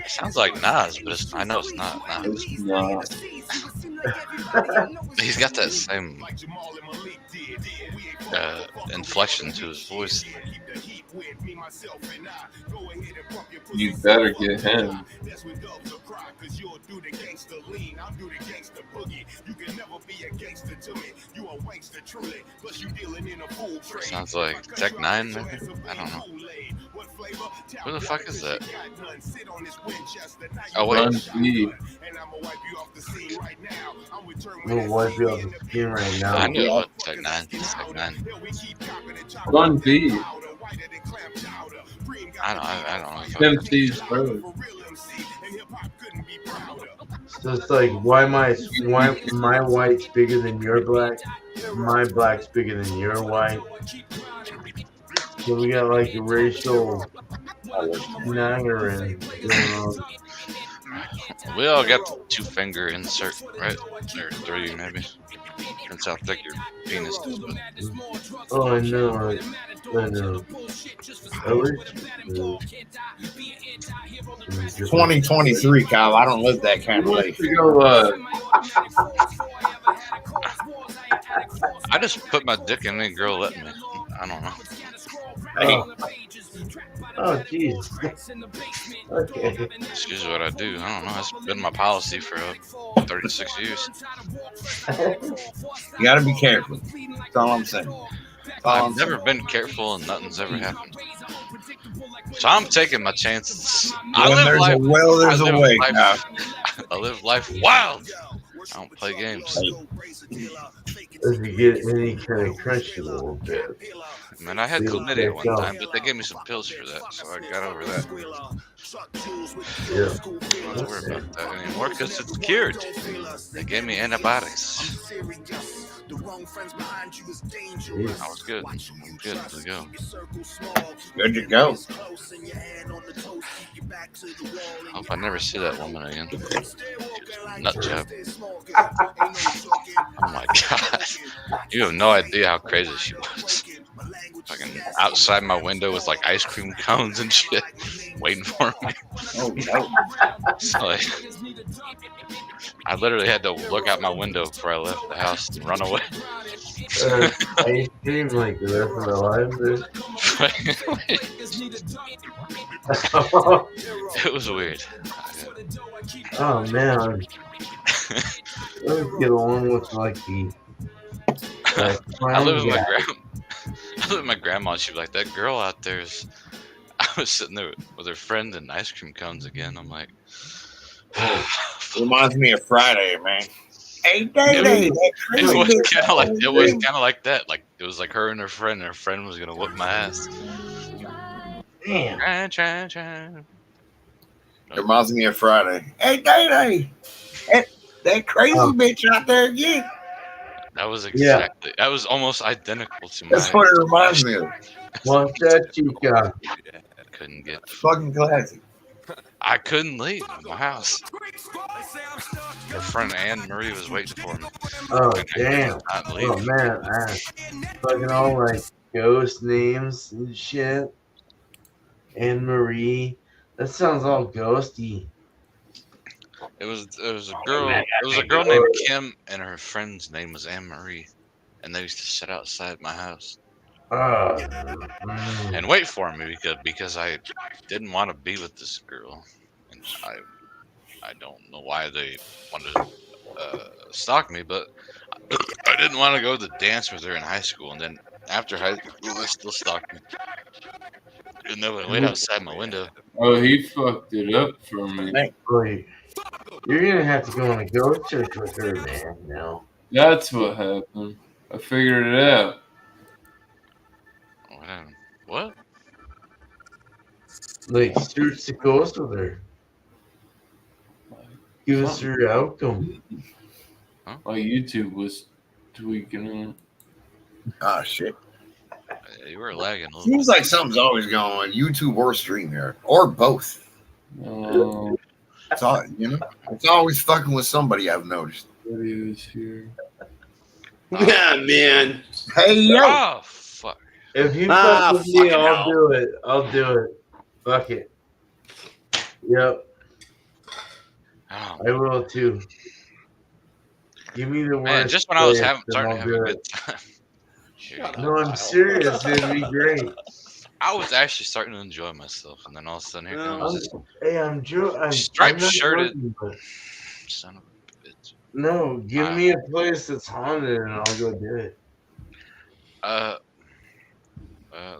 sounds like Nas, but I know it's not Nas. He's got that same inflection to his voice. You better get him. Sounds like Tech 9, maybe? I don't know. Who the fuck is that? Oh, wait. Run B. I'm gonna wipe you off the screen right now. I knew it was Tech 9. It's Tech 9. Run B. I don't know. MC's bro. So it's like, why my white's bigger than your black? My black's bigger than your white. So we got like a racial nagging going on. We all got the 2-finger insert, right? Or 3, maybe. Depends how thick your penis is. But... Oh, I know. I know. I wish. 2023, Kyle. I don't live that kind of life. I just put my dick in any girl let me. I don't know. Oh, jeez. Okay. It's usually what I do. I don't know. That's been my policy for 36 years. You gotta be careful. That's all I'm saying. I've never been careful and nothing's ever happened. So I'm taking my chances. I live life wild. I don't play games. Does he get any kind of crunchy a little bit? Man, I had chlamydia one time, but they gave me some pills for that, so I got over that. Yeah. I'm not worried about that anymore because it's cured. They gave me antibiotics. I was good. I'm good to go. Good to go. I hope I never see that woman again. Nut job. Oh my god. You have no idea how crazy she was. Fucking outside my window with like ice cream cones and shit waiting for me. Oh no. So, like, I literally had to look out my window before I left the house and run away. Ice cream like the rest of their lives. It was weird. Oh man. Let's get along with like the I live with my grandma. She was like, that girl out there is. I was sitting there with her friend and ice cream cones again. I'm like, reminds me of Friday, man. Hey, Day. It was kind of like that. Like it was like her and her friend. And her friend was gonna whoop my ass. Damn. It reminds me of Friday. Hey, Day. That crazy bitch out there again. That was exactly. That was almost identical to my. That's what it reminds me of. What's that you got? Couldn't get. Fucking classic. I couldn't leave my house. Her friend Anne Marie was waiting for me. Oh damn! Oh man, fucking all like ghost names and shit. Anne Marie. That sounds all ghosty. It was a girl. It was a girl named Kim, and her friend's name was Anne Marie, and they used to sit outside my house and wait for me because I didn't want to be with this girl, and I don't know why they wanted to stalk me, but I didn't want to go to the dance with her in high school, and then after high school they still stalked me, and they would wait outside my window. Oh, he fucked it up for me. Wait. You're gonna have to go on a ghost search with her, man. No. That's what happened. I figured it out. What? Like, search the ghost with her. Give us your outcome. My YouTube was tweaking. Oh shit! You were lagging a little. Seems like something's always going on YouTube or stream here, or both. It's all, it's always fucking with somebody. I've noticed. Videos here. Yeah, man. Hey yo! Oh fuck! If you fuck with me, I'll do it. I'll do it. Fuck it. Yep. Oh. I will too. Give me the worst. Man, just when I was place, starting and to have I'll a do good time. it. No, I'm serious. It'd be great. I was actually starting to enjoy myself, and then all of a sudden here comes this Hey, I'm striped not shirted joking, but son of a bitch. no, give me a place that's haunted, and I'll go do it.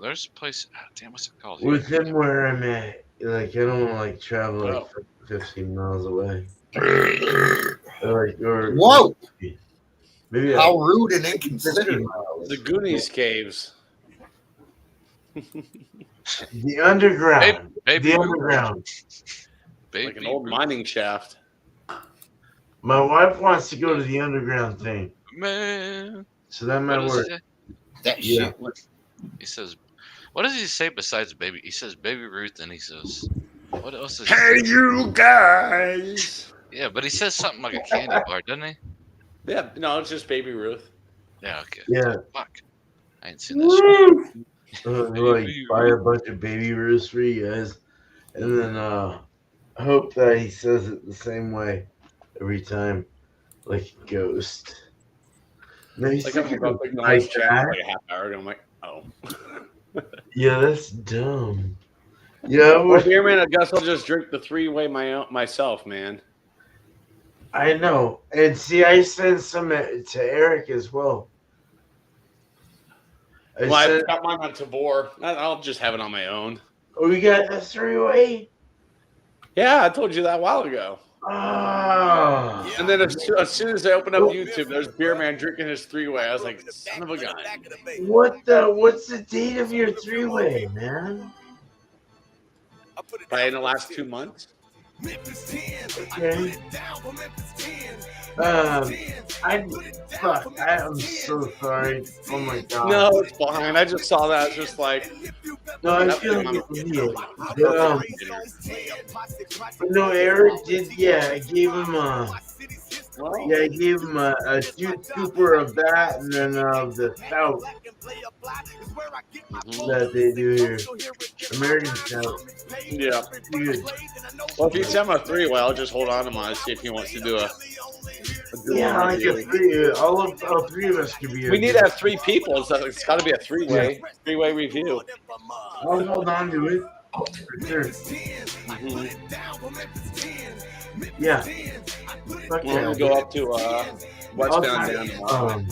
There's a place. Damn, what's it called? Within where I'm at, like I don't want to like travel like 15 miles away. Or Whoa! Maybe How rude and inconsiderate. The Goonies caves. The underground. Baby The underground. Like an old mining shaft. My wife wants to go to the underground thing, Man. so that might work. That Yeah. shit. He says, what does he say besides baby? He says Baby Ruth, and he says, what else is Hey, you guys. Yeah, but he says something like a candy bar, doesn't he? Yeah, no, it's just Baby Ruth. Yeah, okay. Yeah. Fuck. I ain't seen that shit. Like buy a bunch of baby Ruths for you guys, and then hope that he says it the same way every time, like a ghost. No, he's Like I'm thinking about of to go like chat that. for like a half hour, and I'm like, oh. Yeah, that's dumb. Yeah, Well, here, man, I guess I'll just drink the 3-way myself, man. I know. And see, I sent some to Eric as well. I've got mine on Tabor. I'll just have it on my own. Oh, we got a 3-way? Yeah, I told you that a while ago. Oh. And then as soon as I open up YouTube, there's Beer Man drinking his 3-way. I was like, son of a gun. What's the date of your 3-way, man? Probably in the last 2 months. Okay. I'm so sorry. Oh my god. No, it's fine. I just saw that. It's just like, No, I feel like it's weird. But no, Eric did. Yeah, I gave him a scooper of that, and then the stout that they do here, American stout. yeah. Dude. Well, if you send him a 3-way, I'll just hold on to mine and see if he wants to do a Yeah, like a 3. All 3 of us could be. We need to have 3 people. It's got to be a 3-way, 3-way review. I'll hold on to it for sure. Yeah. Fuck We'll yeah. go up to westbound down.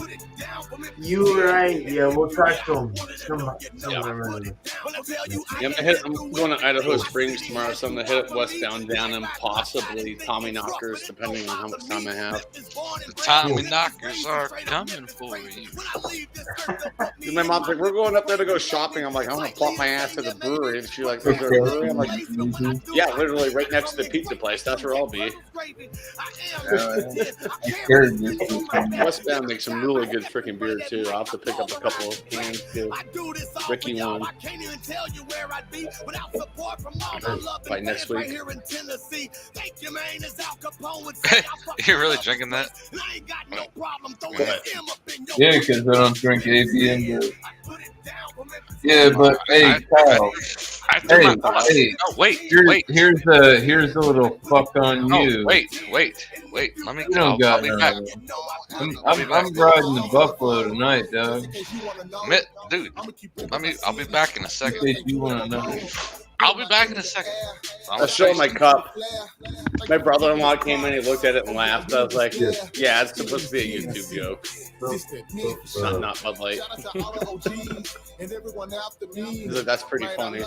You were right. Yeah, we'll talk to him. Yeah, I'm going to Idaho Springs tomorrow, so I'm going to hit up westbound down and possibly Tommy Knockers, depending on how much time I have. The Tommy Knockers are coming for you. And my mom's like, we're going up there to go shopping. I'm like, I'm going to plop my ass to the brewery. And she's like, is there a brewery? I'm like, yeah, literally right next to the pizza place. That's where I'll be. Westbound makes some really good freaking beer, too. I'll have to pick up a couple of cans, too. Ricky one. By next week. You're really drinking that? Yeah, because I don't drink ABM. Yeah, but hey, Kyle. Hey, oh, wait, here's the little fuck on you. Wait. Let me You don't I'll got be none back. of them. I'm riding the Buffalo tonight, dog. Dude, I'll be back in a second. In case you want to know. I'll be back in a second. I'll show him my cup. My brother-in-law came in, he looked at it and laughed. I was like, yeah, it's supposed to be a YouTube joke. Not Bud Light. He's like, that's pretty funny.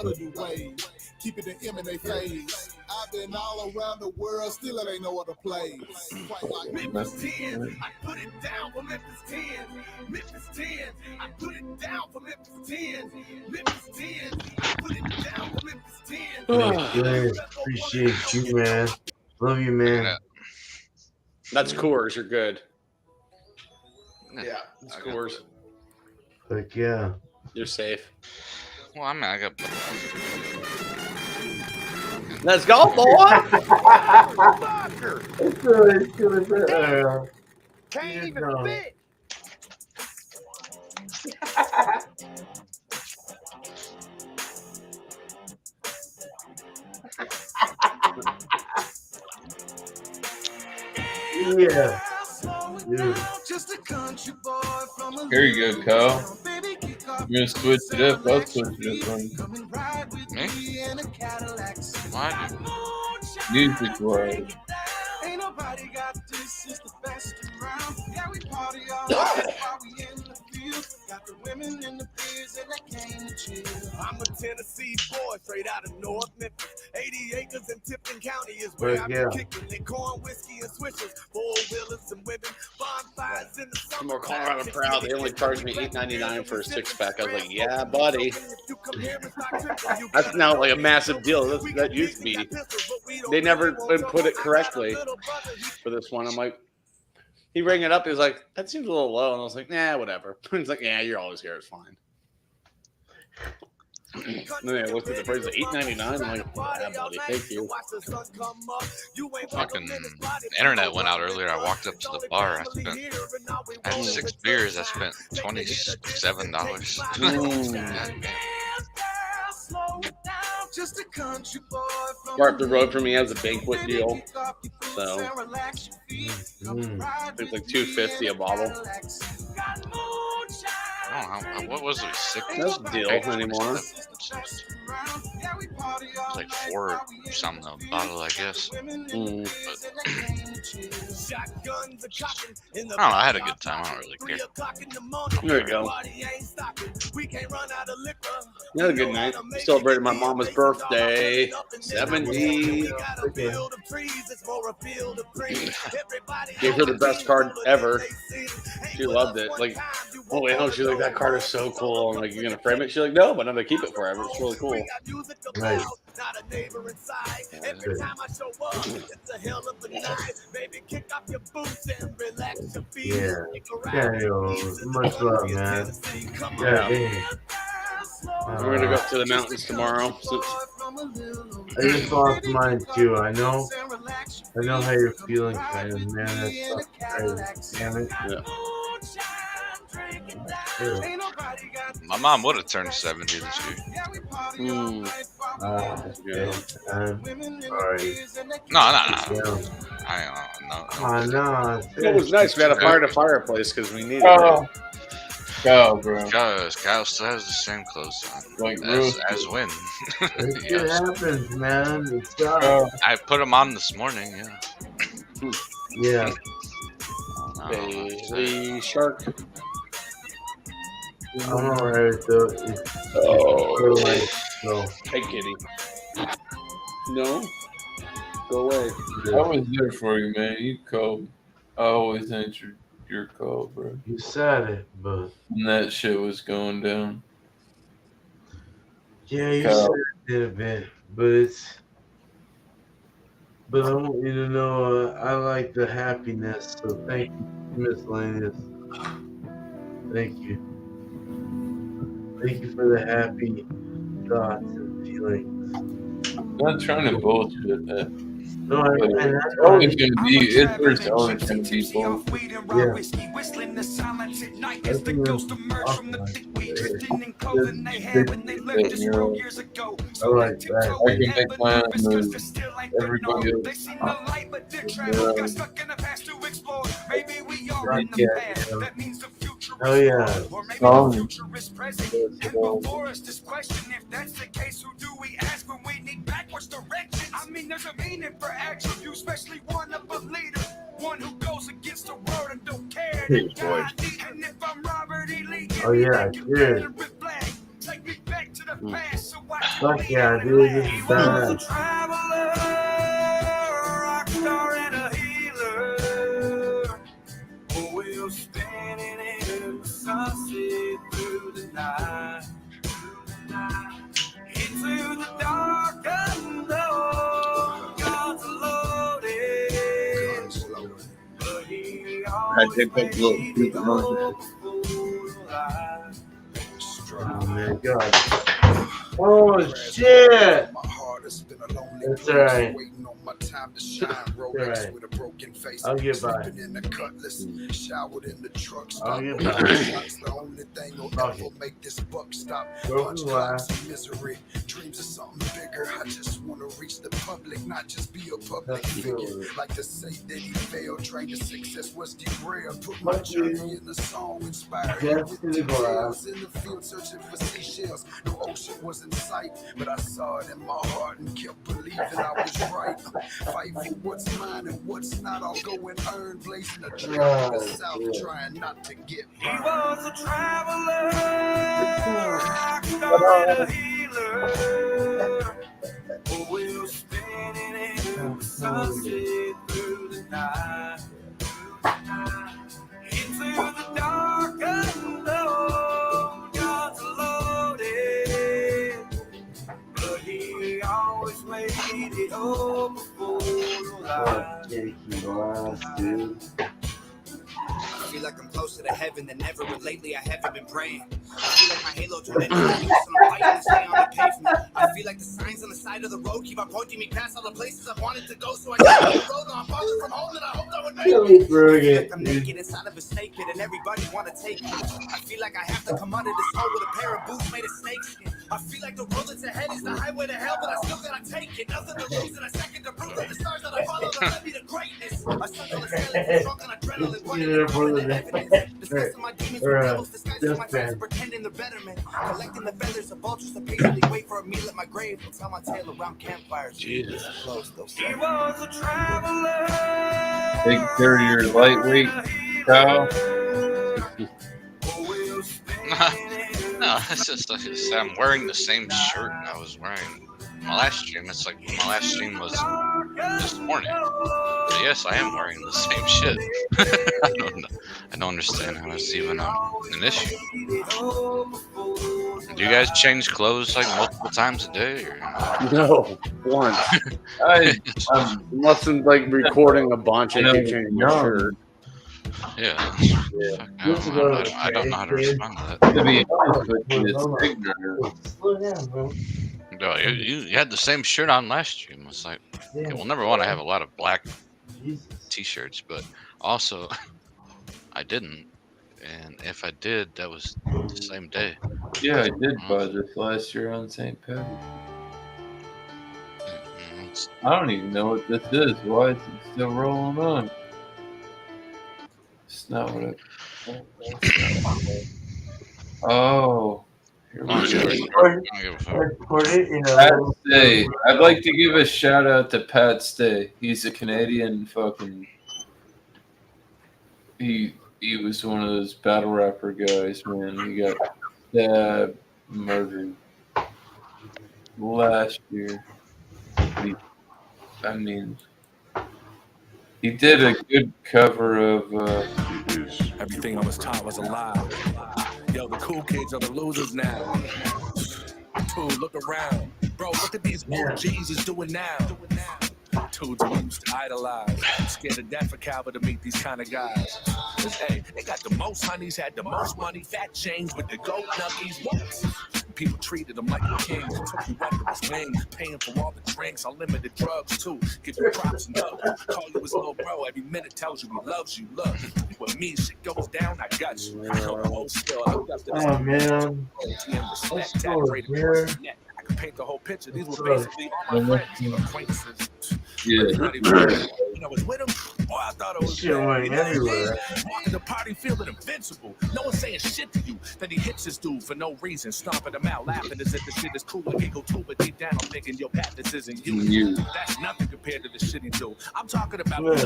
I've been all around the world, still it ain't no other place. Quite like Memphis 10, I put it down for Memphis 10. Memphis 10, I put it down for Memphis 10. Memphis 10, I put it down for Memphis 10. Hey, good. Appreciate you, man. Love you, man. That's Coors. You're good. Yeah, it's Coors. Like, yeah. You're safe. Well, I mean, I got. Let's go, boy. It's good. Can't even fit. Yeah. Dude. Here you go, Kyle. You're gonna switch it up. I'll switch it up. Me? Why? Music wise. Ain't nobody got this, is the best around. Yeah, we party all night while we in the field. Got the women in the beers and they came to chill. I'm a Tennessee boy, straight out of North Memphis. 80 acres in Tipton County is where I've been kicking it. Corn, whiskey, and swishers, four-wheelers and women, bonfires in the summer. I'm more Colorado proud. They only charged me $8.99 for a six-pack. I was like, yeah, buddy. That's now like a massive deal. That used to be. They never put it correctly for this one. I'm like, he rang it up. He was like, that seems a little low. And I was like, nah, whatever. He's like, yeah, you're always here. It's fine. And then I looked at the price of $8.99. I'm like, yeah, buddy, thank you. Fucking internet went out earlier. I walked up to the bar. I had 6 beers. I spent $27. Right up the road from me has a banquet deal. So it's like $2.50 a bottle. Oh, what was it? 6? That's a deal anymore. It's like 4 something a bottle, I guess. But, I don't know. I had a good time. I don't really care. There you go. You had a good night. Celebrated my mama's birthday. 70. Gave her the best card ever. She loved it. Like, oh wait, no, she's like, that card is so cool. I'm like, you gonna frame it? She's like, no, but I'm gonna keep it forever. It's really cool. Nice. Yeah. Yeah, yo, much love, man. Yeah. We're gonna go up to the mountains tomorrow. I just lost mine too. I know how you're feeling, kind of, man. That sucks. Damn it. Yeah. My mom would have turned 70 this year. Yeah. Sorry. No. Yeah. No. It was nice. We had to fire the fireplace because we needed Oh. it. Kyle, bro. Kyle still has the same clothes on. Like as when. It shit happens, man. It sucks. I put them on this morning, yeah. Yeah. Baby shark. I'm alright though. No. Hey, kitty. No. Go away. I was there for you, man. You called. I always answered your call, bro. You said it, but And that shit was going down. yeah, you Kyle. said it a bit, but I want you to know I like the happiness. So thank you, miscellaneous. Thank you. Thank you for the happy thoughts and feelings. I'm not trying to bullshit that. No, It's always going to be, it's always going to be bullshit. I like that. I can make my own moves. Everybody else. Oh yeah. I mean, there's a meaning for action. You especially one of a leader, one who goes against the world and don't care. Hey, boy. And if I'm Robert E. Lee, Oh yeah, dude. take me back to the past. So I Fuck yeah, dude. This is bad. I picked up little stupid monkeys. Oh my god. Oh shit! That's alright. Alright. I'll get by. I'll get by. Broken glass. Dreams of something bigger. I just want to reach the public, not just be a public figure. Like to say that he failed, trying to success was derailed. Put my journey in the song, inspired with details. In the field searching for seashells. No ocean was in sight, but I saw it in my heart and kept believing I was right. Fight for what's mine and what's not. I'll go and earn, blazing a trail in the south, trying not to get burned. He was a traveler, a healer. We'll spin it into the sunset through the night. Into the dark unknown, God's loaded. But he always made it up before the light. I feel like I'm closer to heaven than ever, but lately I haven't been praying. I feel like my halo turned into a noose and I'm fighting to stay on the pavement. I feel like the signs on the side of the road keep on pointing me past all the places I wanted to go, so I get on the road and I'm farther from home than I hoped I would make it. I feel like I'm naked inside of a snake pit and everybody want to take me. I feel like I have to come under this hole with a pair of boots made of snakeskin. I feel like the road that's ahead is the highway to hell, but I still gotta take it. Nothing to lose and a second to prove that the stars that I follow that led me to greatness. I stuck on the skeleton, drunk on adrenaline, discussing my demons with devils, disguising my friends, pretending they're betterment, collecting the feathers of vultures to patiently wait for a meal at my grave and tell my tale around campfires. Jesus. Close, he was a traveler. Big carrier, lightweight cow. No, it's just like I'm wearing the same shirt I was wearing my last stream. It's like my last stream was this morning. But yes, I am wearing the same shit. I don't understand how that's even an issue. Do you guys change clothes like multiple times a day? Or? No, once. Unless I'm like recording a bunch and you change your shirt. Yeah. I don't know how to respond to that. To be honest with you, it's ignorant. No, you had the same shirt on last stream. It's like, okay, well, number one, I have a lot of black t-shirts, but also I didn't. And if I did, that was the same day. Yeah, I did buy this last year on St. Patrick's. I don't even know what this is. Why is it still rolling on? It's not what Oh. Pat Stay. I'd like to give a shout out to Pat Stay. He's a Canadian fucking. He was one of those battle rapper guys, man. He got stabbed, murdered last year. He did a good cover of. Everything I was taught was a lie. Yo, the cool kids are the losers now. Dude, look around. Bro, look at these OGs is doing now. Dudes we used to idolize. Scared to death for Calvin to meet these kind of guys. Hey, they got the most honeys, had the most money, fat chains with the gold nuggies. What? People treated them like kings, took you under his wing, paying for all the drinks, unlimited drugs too. Give you props and love, call you his little bro. Every minute tells you he loves you. Look, when me shit goes down, I got you. I know the whole still. Oh man, I could paint the whole picture. These were basically all my friends, acquaintances. Yeah. When I was with him, boy, I thought it was walking the party feeling invincible. No one saying shit to you. Then he hits this dude for no reason, stomping him out, laughing as if the shit is cool. And giggle too, but deep down I'm thinking, yo, Pat, this isn't you. That's nothing compared to the shit he do. I'm talking about, boy on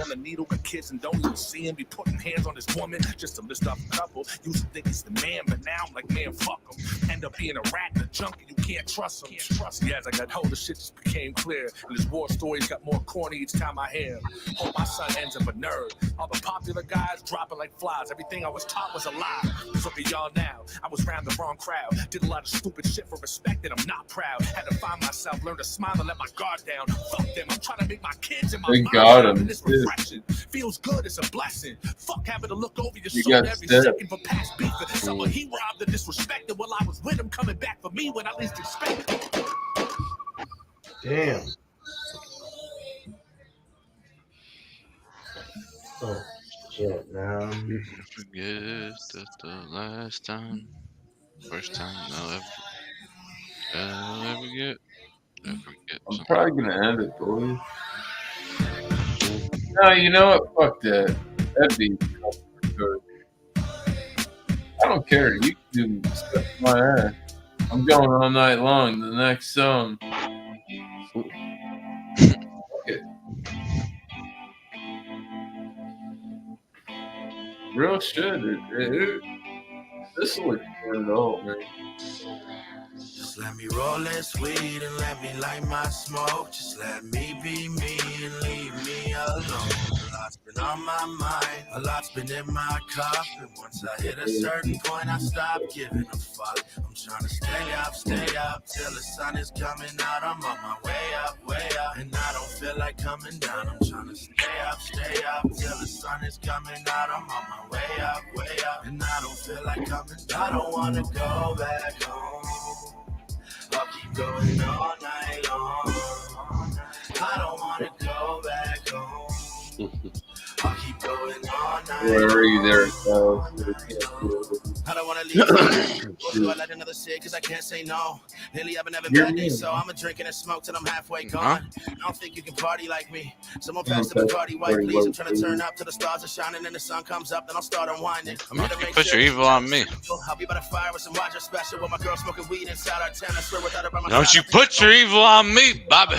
the needle with kids and don't even see him. Be putting hands on this woman just to list off a couple. Used to think he's the man, but now I'm like, man, fuck him. End up being a rat and a junkie. You can't trust him. Yeah, as I got older, shit just became clear. And his war stories got more corny each time I hear. Hope my son ends up a nerd. All the popular guys dropping like flies. Everything I was taught was a lie. So for y'all now, I was around the wrong crowd. Did a lot of stupid shit for respect, and I'm not proud. Had to find myself, learn to smile and let my guard down. Fuck them, I'm trying to make my kids and my They mom got proud, him. and it's refreshing. Feels good, it's a blessing. Fuck having to look over your You shoulder got every stepped. second for past beef. Someone he robbed and disrespected while I was with him, coming back for me when I least expect it. Damn. Oh shit, man. Forget that the last time, first time I'll ever get. Never forget. I'm probably gonna end it, boys. No, you know what? Fuck that. That'd be good. I don't care. You can do stuff in my ass. I'm going all night long. The next song. Fuck it. Real shit. This will turn it all, man. Just let me roll this weed and let me light my smoke. Just let me be me and leave me alone. A lot's been on my mind, a lot's been in my cup. And once I hit a certain point, I stop giving a fuck. I'm trying to stay up till the sun is coming out. I'm on my way up, and I don't feel like coming down. I'm trying to stay up till the sun is coming out. I'm on my way up, and I don't feel like coming down. I don't wanna go back home. I'll keep going all night long. I don't wanna go back home. I'll keep going all night. Where are you there, I don't wanna leave. Or do I let another sit? Cause I can't say no. Lately I've been having bad days, so I'ma drink and smoke till I'm halfway gone. I don't think you can party like me. Someone pass the Bacardi white, please. I'm trying to turn up till the stars are shining and the sun comes up, then I'll start unwinding. I'm here to make Put your evil on me. I'll be by the fire with some Roger special with my girl smoking weed inside our tent. I swear without her by my Don't side, you put your evil on me, Bobby.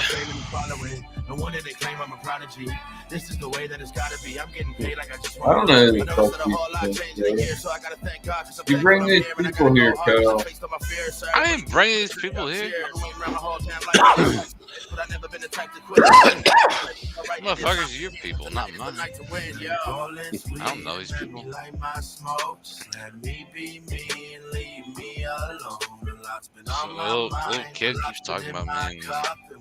no wonder they claim I'm a prodigy. This is the way that it's gotta be. I'm getting paid like I just I don't know who the but fuck a whole lot these changed things in a year, are. so I gotta thank God. You bring these people here, Kyle. I ain't bringing these people here. But I never been the type to quit. Motherfuckers are your people, not mine. I don't know these people. Let me be me and leave me alone. So little kid keeps talking about me.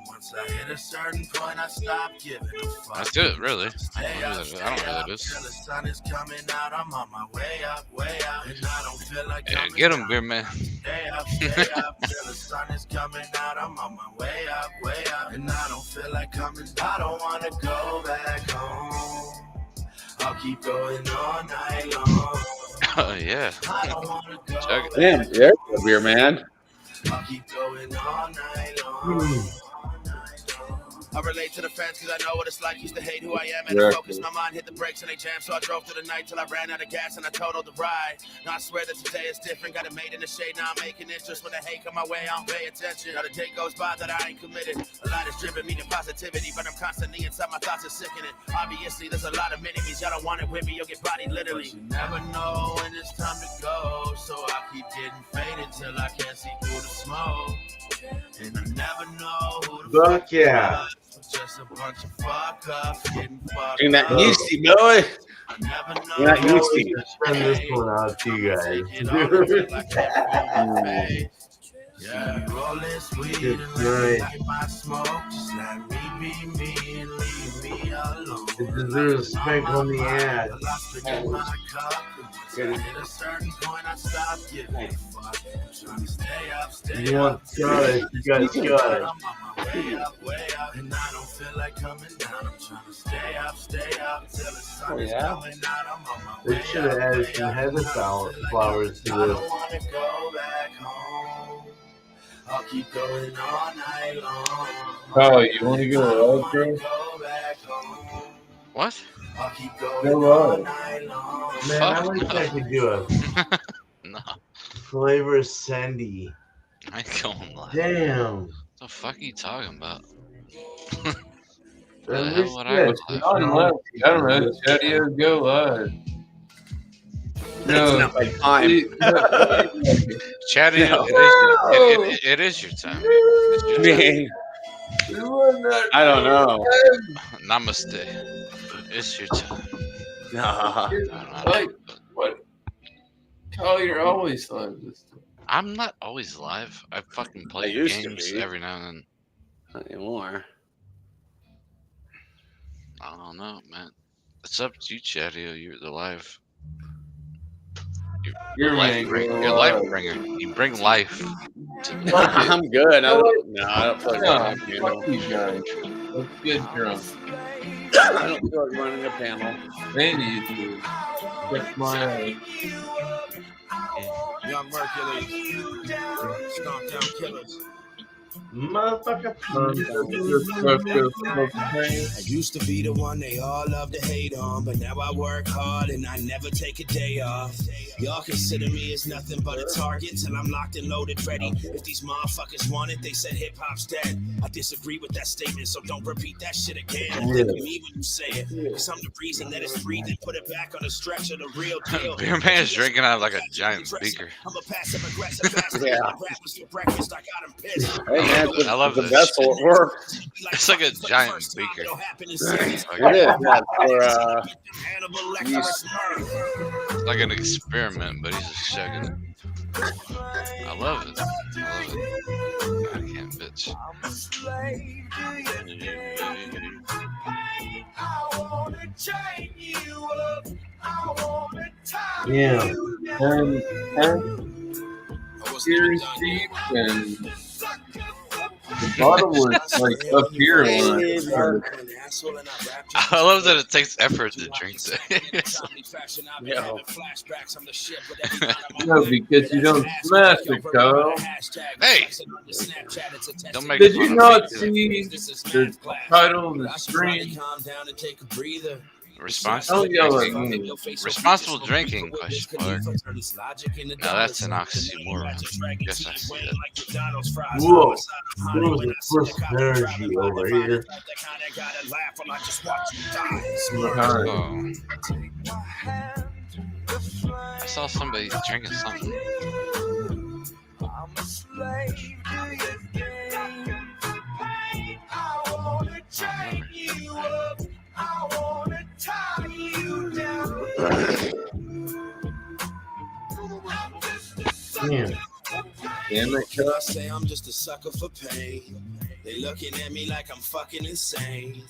Once I hit a certain point, I stop giving a fuck. That's it, really. I don't know who that is. Till the sun is coming out, I'm on my way up, and I don't feel like Yeah, get him, beer man. Stay up, till the sun is coming out, I'm on my way up, and I don't feel like coming. I don't wanna go back home. I'll keep going all night long. Oh yeah. I don't wanna go Check it. Damn, there's a beer man. I'll keep going all night long. I relate to the fans cause I know what it's like. Used to hate who I am and to focus. My mind hit the brakes and they jammed. So I drove through the night till I ran out of gas and I totaled the ride. Now I swear that today is different. Got it made in the shade, now I'm making interest. When the hate come my way, I don't pay attention. Now the day goes by that I ain't committed. A lot has driven me to positivity, but I'm constantly inside my thoughts are sickening. Obviously there's a lot of mini-me's. Y'all don't want it with me, you'll get bodied literally. You never know when it's time to go. So I keep getting faded till I can't see through the smoke. And I never know who the Fuck yeah. just a bunch of fuck ups getting fucked Bring that up. yeasty, boy. Bring that I know yeasty. we just send this one out to you guys. Yeah, roll this weed Good and let me night. light my smoke. Just let me be me and leave me alone. It deserves a spank on the ass. A lot's been in my cup, and once I hit a certain point, I stop giving a fuck. I'm trying to stay You want up. Scottish, you got Scottish. I'm on my way up, and I don't feel like coming down. I'm trying to stay up till the sun is coming out. I'm on my way They should have added some heather flowers to I this. don't wanna go back home. I'll keep going all night long. Oh, you want to go live, bro? Go back home. What? I'll keep Go going all live. night long. Man, I wish I could do a No, flavor Sandy. I ain't going live. Damn. What the fuck are you talking about? At The hell least would I yes, go live? I don't know. Chatio, go live. That's not my time. Chatty, No. it is your time. It's your time. Man, I don't know. Namaste. It's your time. Nah. Like, what? Kyle, you're always live this time. I'm not always live. I fucking play used to games be. every now and then. Not anymore. I don't know, man. It's up to you, Chatty. You're the live. You're You're life bringer. You're life bringer. You bring life to the I'm good. I don't feel like running a panel. Fuck you guys. Let's get drunk. I don't feel like running a panel. Maybe you do. Check my ass. Young Mercury. Stomp down killers. Motherfucker. I used to be the one they all love to hate on, but now I work hard and I never take a day off. Y'all consider me as nothing but a target till I'm locked and loaded ready. If these motherfuckers want it, they said hip hop's dead. I disagree with that statement, so don't repeat that shit again. I think of me when you say it, cause I'm the reason that it's breathing. Put it back on the stretch of the real deal. Beer man's drinking out of like a giant beaker. I'm a passive aggressive bastard. Yeah. Rappers for breakfast, I got 'em pissed. Hey man, I love the this. vessel at work. It's like a giant beaker. It is. Yeah, for Like an experiment, but he's just checking it. I love it. I can't, bitch. Yeah. Series deep and the bottle was like up here. I love that it takes effort to drink that. No, because you don't smash it, Kyle. Hey! Don't make Did fun you of not me. see the title of the stream? Responsible Don't yell at drinking. me. Responsible drinking? Question mark. Now that's an oxymoron. Yes, I see that. Whoa, there was a burst of energy over here. Oh. I saw somebody drinking something. Damn it, Kyle. Say I'm just a sucker for pain. They looking at me like I'm fucking insane.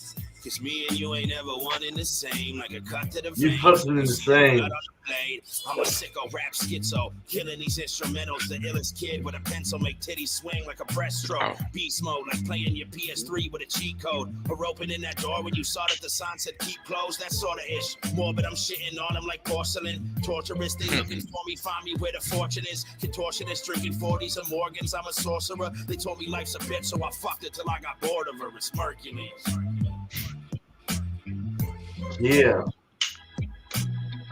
Cause me and you ain't ever one in the same. Like a cut to the You vein. fucking insane. I'm a sicko rap schizo, killing these instrumentals. The illest kid with a pencil make titties swing like a breaststroke. Beast mode, like playing your PS3 with a cheat code. Or opening that door when you saw that the sign said keep closed. That sort of ish. Morbid, I'm shitting on them like porcelain. Torturous, they looking for me, find me where the fortune is. Contortionist, drinking 40s and Morgans. I'm a sorcerer. They told me life's a bitch, so I fucked it till I got bored of her. It's Mercury. Yeah.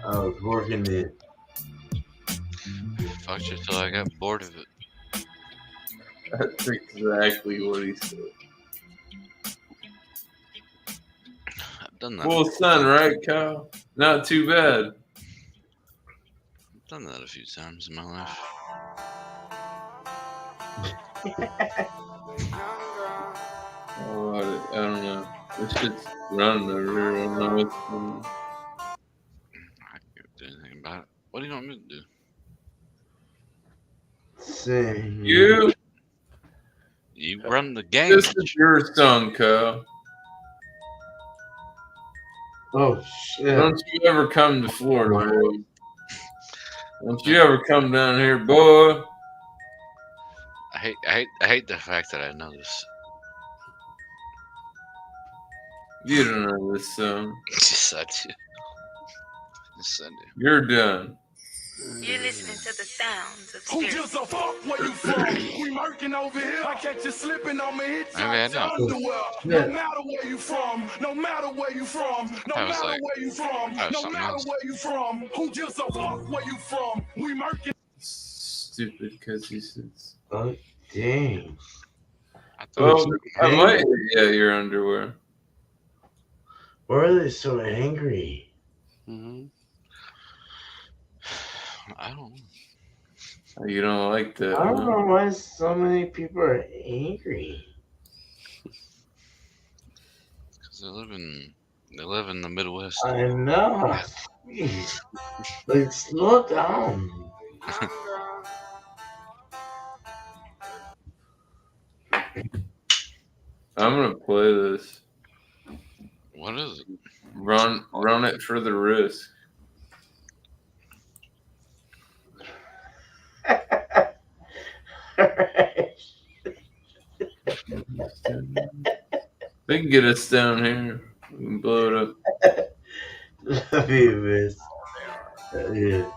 I was working it. Fucked you till I got bored of it. That's exactly what he said. I've done that. Full sun, right, Kyle? Not too bad. I've done that a few times in my life. Oh, I don't know. This shit's running over here. I don't know what's going on. I can't do anything about it. What do you want me to do? Sing. You run the game. This is your song, Kyle. Oh shit! Don't you ever come to Florida, boy? Don't you ever come down here, boy? I hate the fact that I know this. You don't know this song. Yes, I do. Yes, I do. You're done. You're listening to the sounds of Who spirit. gives a fuck where you from? We murking over here. I catch you slipping on me. Hit I mean, I know. underwear. Yeah. No matter where you from. No matter where you from. No I was matter like- where you from. that was No something matter else. where you from. Who gives a fuck where you from? We murking. Stupid, because he says. Oh dang! I thought it was Well, I might. Yeah, your underwear. Why are they so angry? Mhm. I don't know. You don't like that? I don't huh? know why so many people are angry. Because they live in the Midwest. I know. Jeez. Like, slow down. I'm gonna play this. What is it? Run it for the risk. They can get us down here. We can blow it up. Love you, miss. Yeah.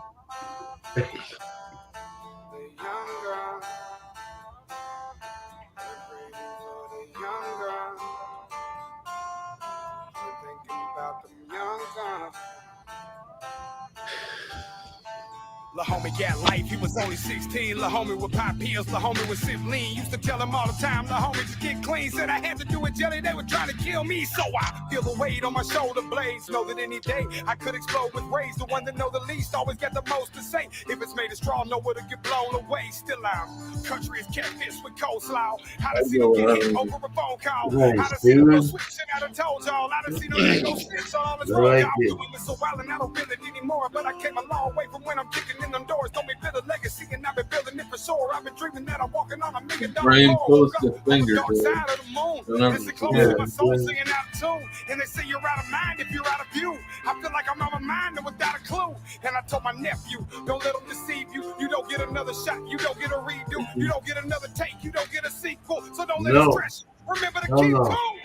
La homie got life, he was only 16. La homie would pop pills, la homie would sip lean. Used to tell him all the time, la homie just get clean. Said I had to do it jelly, they were trying to kill me. So I feel the weight on my shoulder blades. Know that any day I could explode with rage. The one that know the least always got the most to say. If it's made of straw, nowhere to get blown away. Still out. Country is catfish with coleslaw. How to see them get hit over a phone call. Nice, How to see them go dude. switching out of told y'all. I done seen them let go snitch on all this I road, like y'all. it. Doing this so wild and I don't feel it anymore. But I came a long way from when I'm kicking in them doors. Don't be build a legacy and I've been building it for sure. I've been dreaming that I'm walking on $1 million Brain floor. close to finger. Dark Dude. side of the moon. Remember, Listen close yeah, to my soul yeah. singing out of tune. And they say you're out of mind if you're out of view. I feel like I'm out of mind and without a clue. And I told my nephew, don't let them deceive you. You don't get another shot. You don't get a redo. You don't get another take. You don't get a sequel. So don't let No. it stress you. Remember to No, keep no. cool.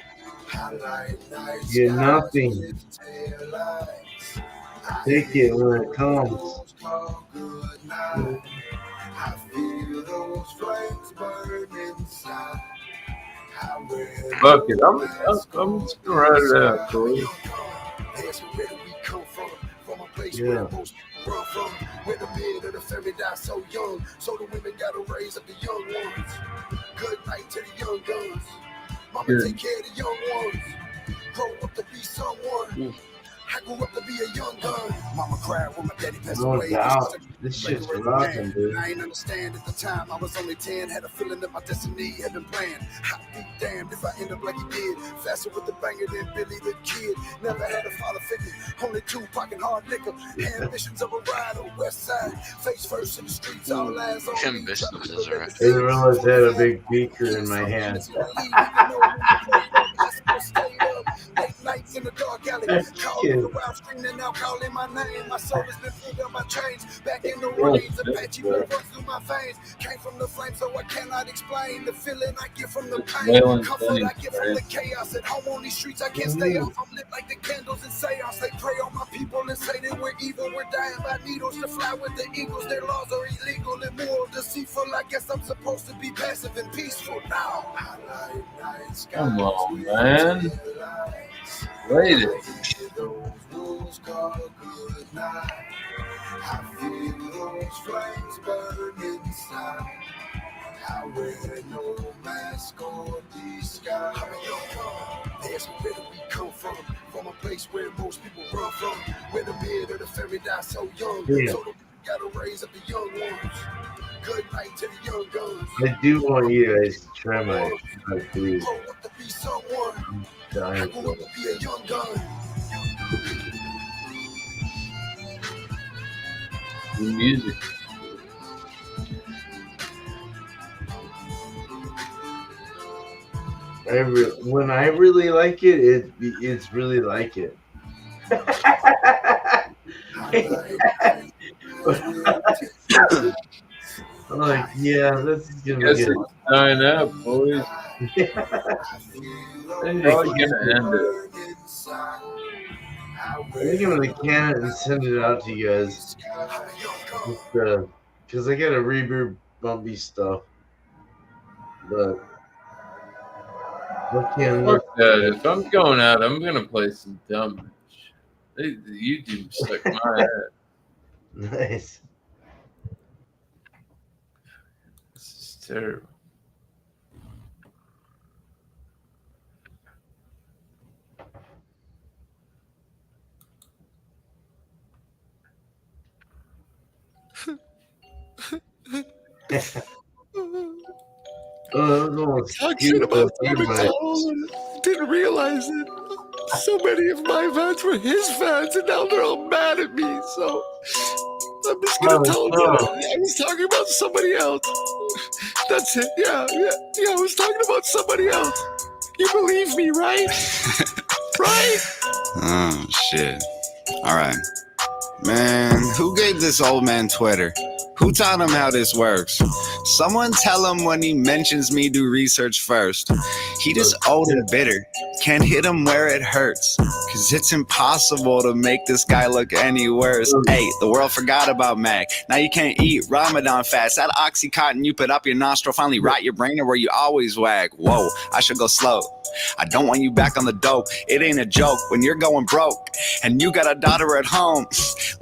Get nothing. Take it when it comes. I feel those flames burn inside. Fuck it. I'm just gonna write it out, boy. That's where we come from a place Yeah. where most people run from. Where the men of the family die so young, so the women gotta raise up the young ones. Good night to the young guns. Mama Good. take care of the young ones. Grow up to be someone. I grew up to be a young gun. Mama cried when my daddy passed No away. doubt. This shit's rocking, dude. I ain't understand at the time. I was only 10. Had a feeling that my destiny had been planned. I'd be damned if I end up like he did. Faster with the banger than Billy the Kid. Never had a father figure. Only two pocket hard liquor. Ambitions of a ride on West Side. Face first in the streets. All eyes on Tim me. Bishop is right. I didn't realize I had a big beaker in my hand. Late nights in the dark alley. That's Calling cute. around, screaming out, calling my name. My soul has been pulled on my chains. Back in the rains, Apache will run through my veins. Came from the flames, so I cannot explain the feeling I get from the pain. Waylon Comfort I Jennings, get from the chaos. At home on these streets, I can't stay off. I'm lit like the candles in seance. They prey on my people and say that we're evil. We're dying by needles to fly with the eagles. Their laws are illegal and moral, deceitful. I guess I'm supposed to be passive and peaceful now. Come on, man. Wait it. I feel those flames burn inside. I wear no mask or disguise. That's where we come from a place where most people run from. Where the men of the family die so young, Yeah. so we gotta raise up the young ones. Good night to the young guns. I do want you guys to try my food. Grow up to be someone. I Dying grew for up to be a young gun. The music. when I really like it, it's really like it. I'm like, yeah, this is gonna Guess be good. it's dying out, boys. I'm Probably gonna end it. I think I'm gonna can it and send it out to you guys. Because I gotta reboot Bumpy stuff. But what can Fuck that. If I'm going out, I'm gonna play some dumb bitch. YouTube stuck my head. Nice. This is terrible. Talk shit about Tommy and didn't realize it. So many of my fans were his fans, and now they're all mad at me. So I'm just gonna tell them I was talking about somebody else. That's it. Yeah. I was talking about somebody else. You believe me, right? Right? Oh shit. All right. Man, who gave this old man Twitter? Who taught him how this works? Someone tell him when he mentions me, do research first. He just old and bitter. Can't hit him where it hurts. Cause it's impossible to make this guy look any worse. Hey, the world forgot about Mac. Now you can't eat Ramadan fast. That Oxycontin you put up your nostril finally rot your brain or where you always wag. Whoa, I should go slow. I don't want you back on the dope. It ain't a joke when you're going broke and you got a daughter at home.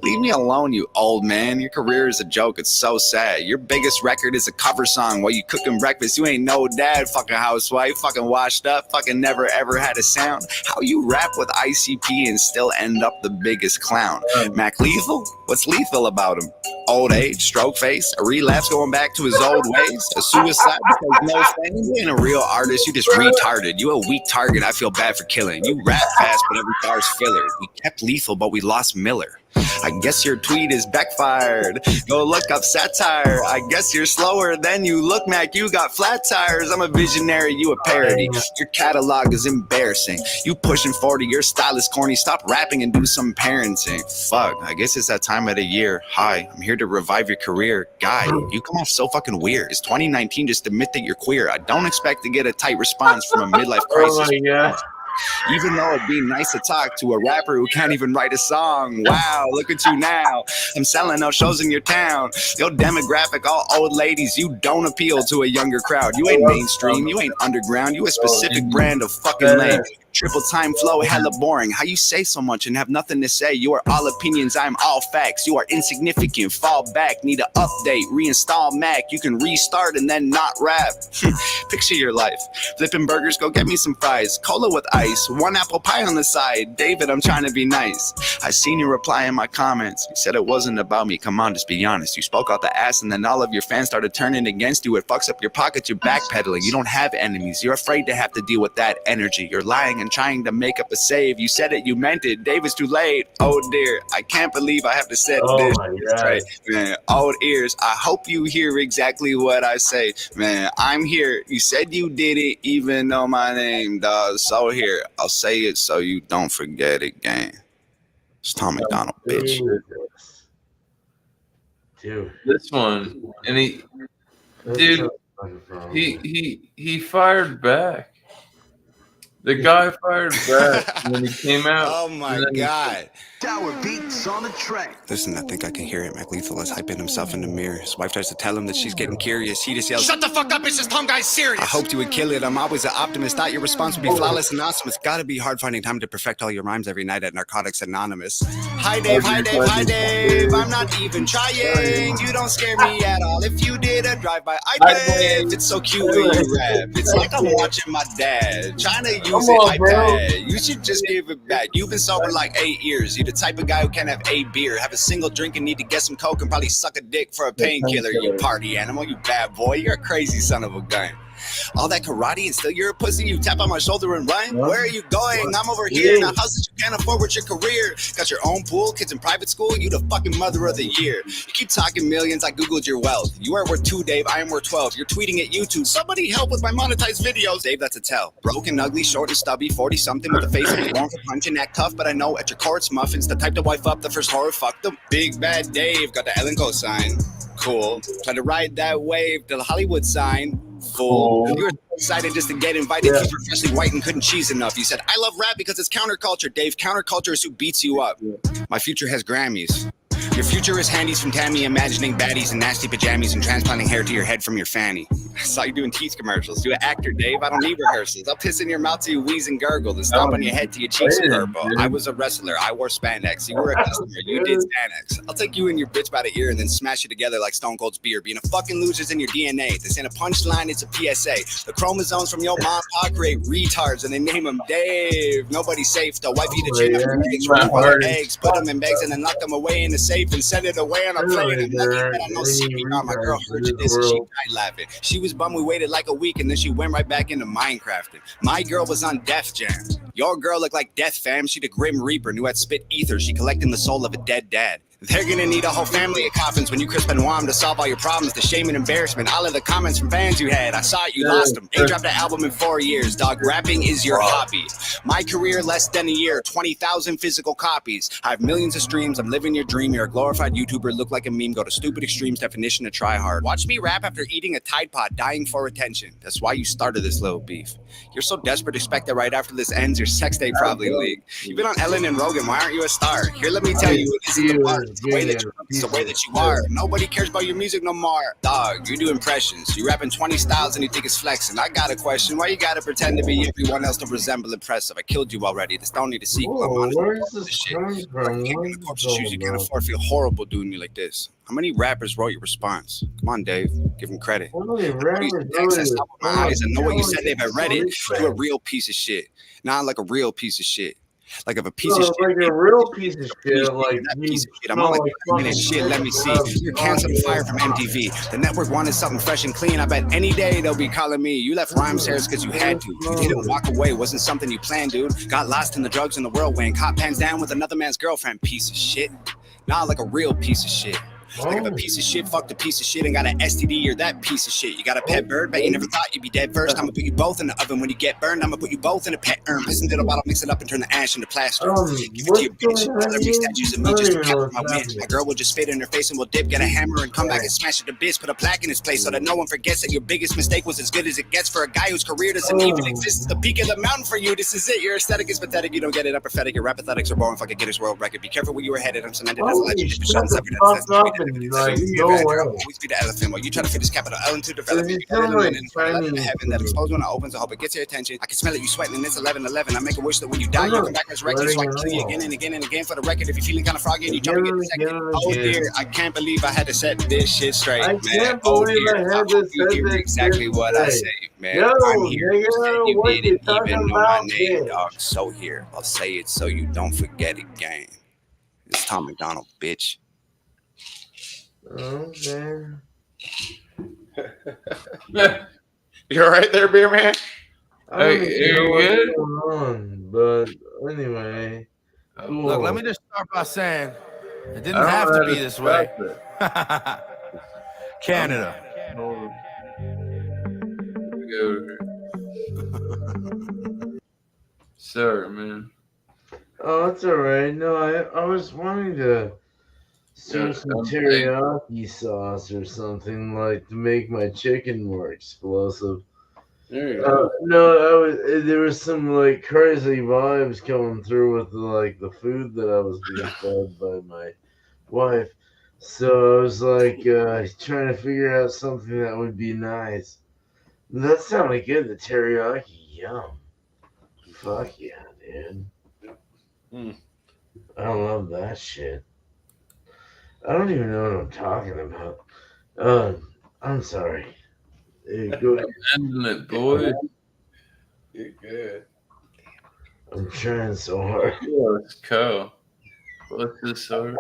Leave me alone, you old man. Your career is a joke. It's so sad. Your biggest record is a cover song while you cooking breakfast. You ain't no dad, fucking housewife, fucking washed up, fucking never ever had a sound. How you rap with ICP and still end up the biggest clown? Mac Lethal? What's lethal about him? Old age, stroke face, a relapse going back to his old ways, a suicide because no fame. You ain't a real artist, you just retarded. You a weak target, I feel bad for killing. You rap fast, but every bar's filler. We kept Lethal, but we lost Miller. I guess your tweet is backfired. Go look up satire. I guess you're slower than you look, Mac. You got flat tires. I'm a visionary, you a parody. Your catalog is embarrassing. You pushing 40, your style is corny. Stop rapping and do some parenting. Fuck, I guess it's that time of the year. Hi, I'm here to revive your career. Guy, you come off so fucking weird. It's 2019, just admit that you're queer. I don't expect to get a tight response from a midlife crisis. Oh my God. Even though it'd be nice to talk to a rapper who can't even write a song. Wow, look at you now. I'm selling out shows in your town. Your demographic, all old ladies. You don't appeal to a younger crowd. You ain't mainstream. You ain't underground. You a specific brand of fucking lame. Triple time flow, hella boring. How you say so much and have nothing to say? You are all opinions, I'm all facts. You are insignificant, fall back. Need an update, reinstall Mac. You can restart and then not rap. Picture your life. Flipping burgers, go get me some fries. Cola with ice, one apple pie on the side. David, I'm trying to be nice. I seen you reply in my comments. You said it wasn't about me, come on, just be honest. You spoke out the ass and then all of your fans started turning against you. It fucks up your pockets, you're backpedaling. You don't have enemies, you're afraid to have to deal with that energy. You're lying and trying to make up a save. You said it, you meant it. Dave, it's too late. Oh dear, I can't believe I have to set this straight. Man, old ears, I hope you hear exactly what I say. Man, I'm here. You said you did it, even though my name, dog. So here, I'll say it so you don't forget again. It's Tom McDonald, bitch. Dude. This one, and he fired back. The guy fired back when he came out. Oh my God. Tower beats on the track. Listen, I think I can hear it. Mac Lethal is hyping himself in the mirror. His wife tries to tell him that she's getting curious. He just yells, "Shut the fuck up, it's just Tom Guy's serious." I hoped you would kill it. I'm always an optimist. Thought your response would be flawless and awesome. It's gotta be hard finding time to perfect all your rhymes every night at Narcotics Anonymous. Hi Dave, hi Dave, hi Dave. I'm not even trying. You don't scare me at all. If you did a drive-by, I'd wave. It's so cute when you rap. It's like I'm watching my dad trying to use it iPad. You should just give it back. You've been sober like 8 years. You're the type of guy who can't have a beer, have a single drink and need to get some coke and probably suck a dick for a painkiller. You party animal, you bad boy. You're a crazy son of a gun. All that karate and still you're a pussy. You tap on my shoulder and run. Where are you going? I'm over here in a house that you can't afford with your career. Got your own pool, kids in private school. You the fucking mother of the year. You keep talking millions. I googled your wealth. You are worth 2, Dave. I am worth 12. You're tweeting at YouTube. Somebody help with my monetized videos. Dave, that's a tell. Broken, ugly, short and stubby, 40 something with a face of born for punching that tough. But I know at your core it's muffins. The type to wife up the first horror. Fuck the big bad Dave. Got the Ellen cosign. Cool. Try to ride that wave to the Hollywood sign. Fool. You were excited just to get invited. You were freshly white and couldn't cheese enough. You said, I love rap because it's counterculture. Dave, counterculture is who beats you up. My future has Grammys. Your future is handies from Tammy, imagining baddies in nasty pajamas and transplanting hair to your head from your fanny. I saw you doing teeth commercials. You're an actor, Dave. I don't need rehearsals. I'll piss in your mouth till you wheeze and gurgle, then stomp on your head till your cheeks are purple. I was a wrestler. I wore spandex. You were a customer. You did Xanax. I'll take you and your bitch by the ear and then smash you together like Stone Cold's beer. Being a fucking loser's in your DNA. This ain't a punchline, it's a PSA. The chromosomes from your mom pop create retards and they name them Dave. Nobody's safe. They'll wipe you to chin up your eggs, run for eggs, put them in bags and then lock them away in the safe. safe and send it away on a plane. I'm lucky that I know CPR. My girl heard you this and she died laughing. She was bummed we waited like a week and then she went right back into Minecrafting. My girl was on Def Jam. Your girl looked like Death Fam. She the Grim Reaper, knew I'd spit ether. She collecting the soul of a dead dad. They're gonna need a whole family of coffins when you crisp and warm to solve all your problems. The shame and embarrassment, all of the comments from fans you had. I saw it, you lost them. Ain't dropped an album in 4 years, dog. Rapping is your hobby. My career, less than a year, 20,000 physical copies. I have millions of streams. I'm living your dream. You're a glorified YouTuber, look like a meme. Go to stupid extremes, definition of try hard. Watch me rap after eating a Tide Pod, dying for attention. That's why you started this little beef. You're so desperate, expect that right after this ends, your sex day probably leaked. You've been on Ellen and Rogan, why aren't you a star? Here, let me tell you, it isn't the part. It's the way that you look, it's the way that you are. Nobody cares about your music no more. Dog, you do impressions. You rapping 20 styles and you think it's flexing. I got a question. Why you gotta pretend to be everyone else to resemble impressive? I killed you already. This don't need a sequel. I'm honest. Where's this shit? The corpse of shoes you can't afford. Feel horrible doing you like this. How many rappers wrote your response? Come on, Dave. Give him credit. I know what you said, Dave. I read it. You a real piece of shit. Not like a real piece of shit. Like of a piece of shit. Like a real piece of shit. Like that piece of shit. I'm on like minute shit. Let me see. You're canceling fire from MTV. The network wanted something fresh and clean. I bet any day they'll be calling me. You left rhyme shares because you had to. You didn't walk away. Wasn't something you planned, dude. Got lost in the drugs in the whirlwind. Caught pants down with another man's girlfriend. Piece of shit. Not like a real piece of shit. Like if a piece of shit fucked a piece of shit and got an STD, you're that piece of shit. You got a pet bird, but you never thought you'd be dead first. I'ma put you both in the oven when you get burned. I'ma put you both in a pet urn. Listen to the bottle, mix it up and turn the ash into plaster. Give it to your bitch. Celebrity statues of me just to capture my win. My girl will just spit in her face and we'll dip, get a hammer and come back and smash it to bits. Put a plaque in his place so that no one forgets that your biggest mistake was as good as it gets for a guy whose career doesn't even exist. It's the peak of the mountain for you. This is it. Your aesthetic is pathetic. You don't get it. I'm pathetic. Your rap aesthetics are boring. Fuck a Guinness World Record. Be careful where you were headed. I'm cemented as a legend. Always be the elephant while you try to fit this capital L into development. Heaven that explodes when it opens. I hope it gets your attention. I can smell it, you sweating, and it's 11:11. I make a wish that when you die, you come back as record, so I can kill you again and again and again for the record. If you're feeling kind of froggy and you try to get a second, oh dear, I can't believe I had to set this shit straight, man. Oh dear, I hope you hear exactly what I say, man. I'm here. You said you didn't even know my name, dog. So here, I'll say it so you don't forget again. It's Tom McDonald, bitch. Okay. You all right there, beer man? I don't know what's going on, but anyway. Cool. Look, let me just start by saying it didn't have to be this way. Canada. Sorry, man. Oh, it's all right. No, I was wanting to serve some teriyaki sauce or something like to make my chicken more explosive. There you go. No, there was some like crazy vibes coming through with the food that I was being fed by my wife. So I was like trying to figure out something that would be nice. That sounded good. The teriyaki, yum. Fuck yeah, dude. I love that shit. I don't even know what I'm talking about. I'm sorry. Go ahead. Ending it, boy. You're good. I'm trying so hard. Let's go. What's this, sir?